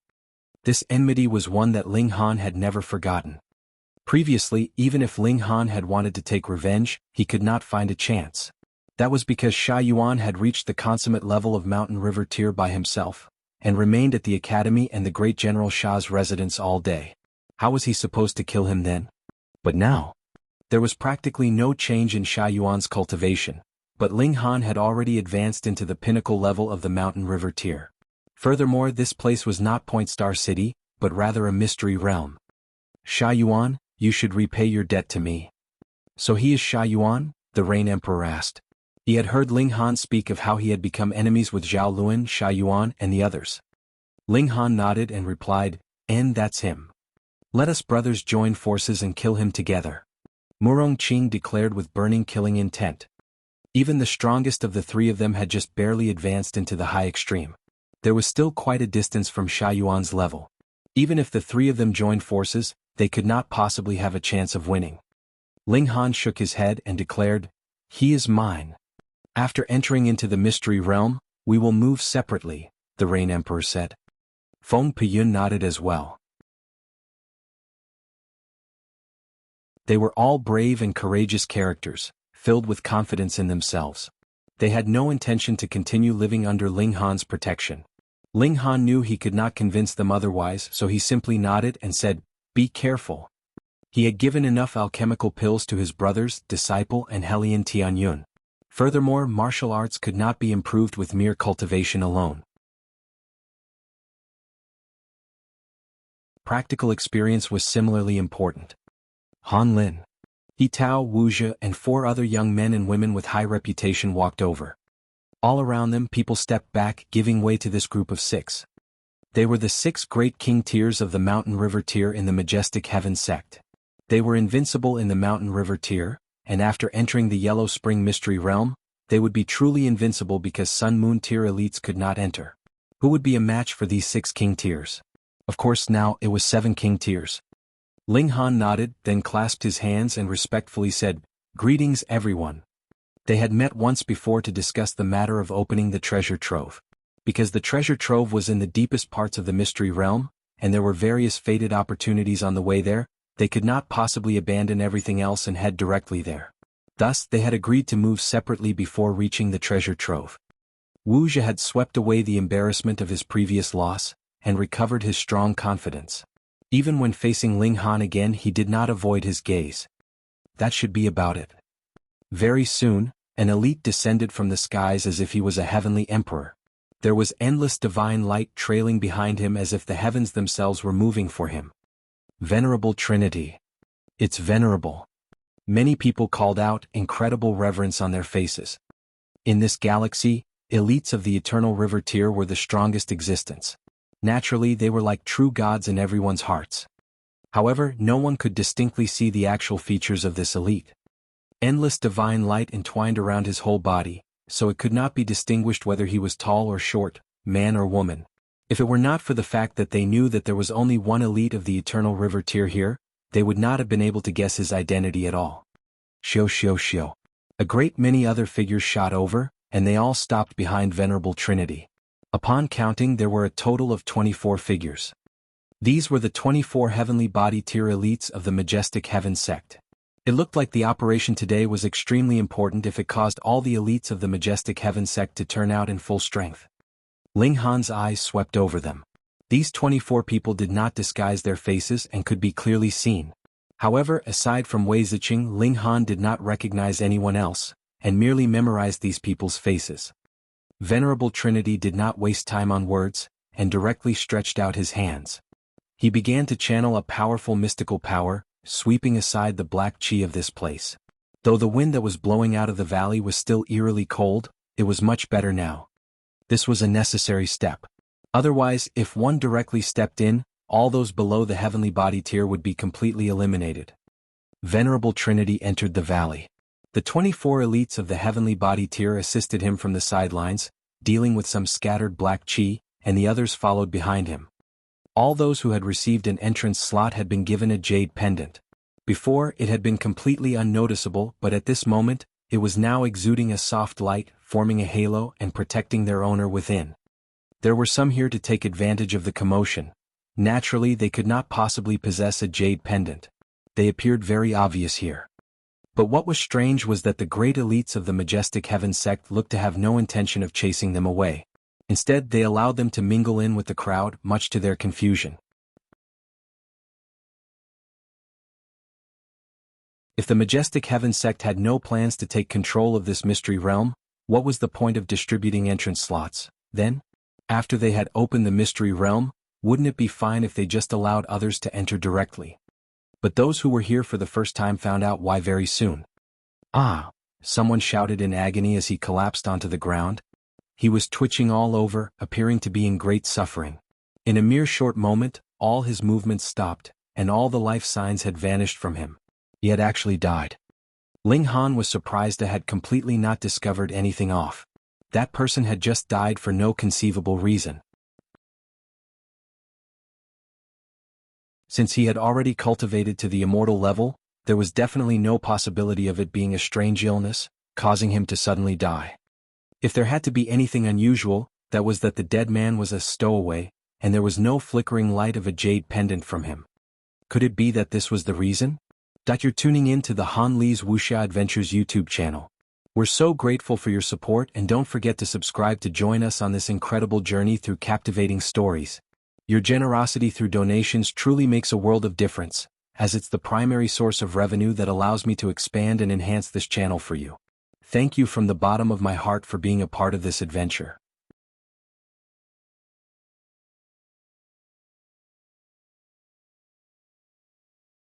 This enmity was one that Ling Han had never forgotten. Previously, even if Ling Han had wanted to take revenge, he could not find a chance. That was because Sha Yuan had reached the consummate level of Mountain River tier by himself, and remained at the academy and the great General Sha's residence all day. How was he supposed to kill him then? But now, there was practically no change in Sha Yuan's cultivation, but Ling Han had already advanced into the pinnacle level of the Mountain River tier. Furthermore, this place was not Point Star City, but rather a mystery realm. Sha Yuan, you should repay your debt to me. So he is Sha Yuan? The Rain Emperor asked. He had heard Ling Han speak of how he had become enemies with Zhao Luan, Sha Yuan, and the others. Ling Han nodded and replied, that's him. Let us brothers join forces and kill him together. Murong Qing declared with burning killing intent. Even the strongest of the three of them had just barely advanced into the high extreme. There was still quite a distance from Sha Yuan's level. Even if the three of them joined forces, they could not possibly have a chance of winning. Ling Han shook his head and declared, he is mine. After entering into the mystery realm, we will move separately, the Rain Emperor said. Feng Piyun nodded as well. They were all brave and courageous characters, filled with confidence in themselves. They had no intention to continue living under Ling Han's protection. Ling Han knew he could not convince them otherwise, so he simply nodded and said, be careful. He had given enough alchemical pills to his brothers, disciple and Helian Tianyun. Furthermore, martial arts could not be improved with mere cultivation alone. Practical experience was similarly important. Han Lin, He Tao, Wuxia, and 4 other young men and women with high reputation walked over. All around them, people stepped back, giving way to this group of 6. They were the 6 great king tiers of the Mountain River tier in the Majestic Heaven sect. They were invincible in the Mountain River tier, and after entering the Yellow Spring Mystery Realm, they would be truly invincible because Sun Moon tier elites could not enter. Who would be a match for these 6 king tiers? Of course now it was 7 king tiers. Ling Han nodded, then clasped his hands and respectfully said, greetings everyone. They had met once before to discuss the matter of opening the treasure trove. Because the treasure trove was in the deepest parts of the mystery realm, and there were various fated opportunities on the way there, they could not possibly abandon everything else and head directly there. Thus, they had agreed to move separately before reaching the treasure trove. Wuxia had swept away the embarrassment of his previous loss, and recovered his strong confidence. Even when facing Ling Han again, he did not avoid his gaze. That should be about it. Very soon, an elite descended from the skies as if he was a heavenly emperor. There was endless divine light trailing behind him as if the heavens themselves were moving for him. Venerable Trinity. It's venerable. Many people called out, incredible reverence on their faces. In this galaxy, elites of the Eternal River tier were the strongest existence. Naturally, they were like true gods in everyone's hearts. However, no one could distinctly see the actual features of this elite. Endless divine light entwined around his whole body, so it could not be distinguished whether he was tall or short, man or woman. If it were not for the fact that they knew that there was only one elite of the Eternal River tier here, they would not have been able to guess his identity at all. Shio. A great many other figures shot over, and they all stopped behind Venerable Trinity. Upon counting, there were a total of 24 figures. These were the 24 heavenly body tier elites of the Majestic Heaven sect. It looked like the operation today was extremely important if it caused all the elites of the Majestic Heaven sect to turn out in full strength. Ling Han's eyes swept over them. These 24 people did not disguise their faces and could be clearly seen. However, aside from Wei Ziqing, Ling Han did not recognize anyone else, and merely memorized these people's faces. Venerable Trinity did not waste time on words, and directly stretched out his hands. He began to channel a powerful mystical power, sweeping aside the black chi of this place. Though the wind that was blowing out of the valley was still eerily cold, it was much better now. This was a necessary step. Otherwise, if one directly stepped in, all those below the heavenly body tier would be completely eliminated. Venerable Trinity entered the valley. The 24 elites of the heavenly body tier assisted him from the sidelines, dealing with some scattered black chi, and the others followed behind him. All those who had received an entrance slot had been given a jade pendant. Before, it had been completely unnoticeable, but at this moment, it was now exuding a soft light, forming a halo and protecting their owner within. There were some here to take advantage of the commotion. Naturally, they could not possibly possess a jade pendant. They appeared very obvious here. But what was strange was that the great elites of the Majestic Heaven sect looked to have no intention of chasing them away. Instead, they allowed them to mingle in with the crowd, much to their confusion. If the Majestic Heaven sect had no plans to take control of this mystery realm, what was the point of distributing entrance slots, then? After they had opened the mystery realm, wouldn't it be fine if they just allowed others to enter directly? But those who were here for the first time found out why very soon. Ah! Someone shouted in agony as he collapsed onto the ground. He was twitching all over, appearing to be in great suffering. In a mere short moment, all his movements stopped, and all the life signs had vanished from him. He had actually died. Ling Han was surprised to had completely not discovered anything off. That person had just died for no conceivable reason. Since he had already cultivated to the immortal level, there was definitely no possibility of it being a strange illness, causing him to suddenly die. If there had to be anything unusual, that was that the dead man was a stowaway, and there was no flickering light of a jade pendant from him. Could it be that this was the reason? You're tuning in to the Han Lee's Wuxia Adventures YouTube channel. We're so grateful for your support, and don't forget to subscribe to join us on this incredible journey through captivating stories. Your generosity through donations truly makes a world of difference, as it's the primary source of revenue that allows me to expand and enhance this channel for you. Thank you from the bottom of my heart for being a part of this adventure.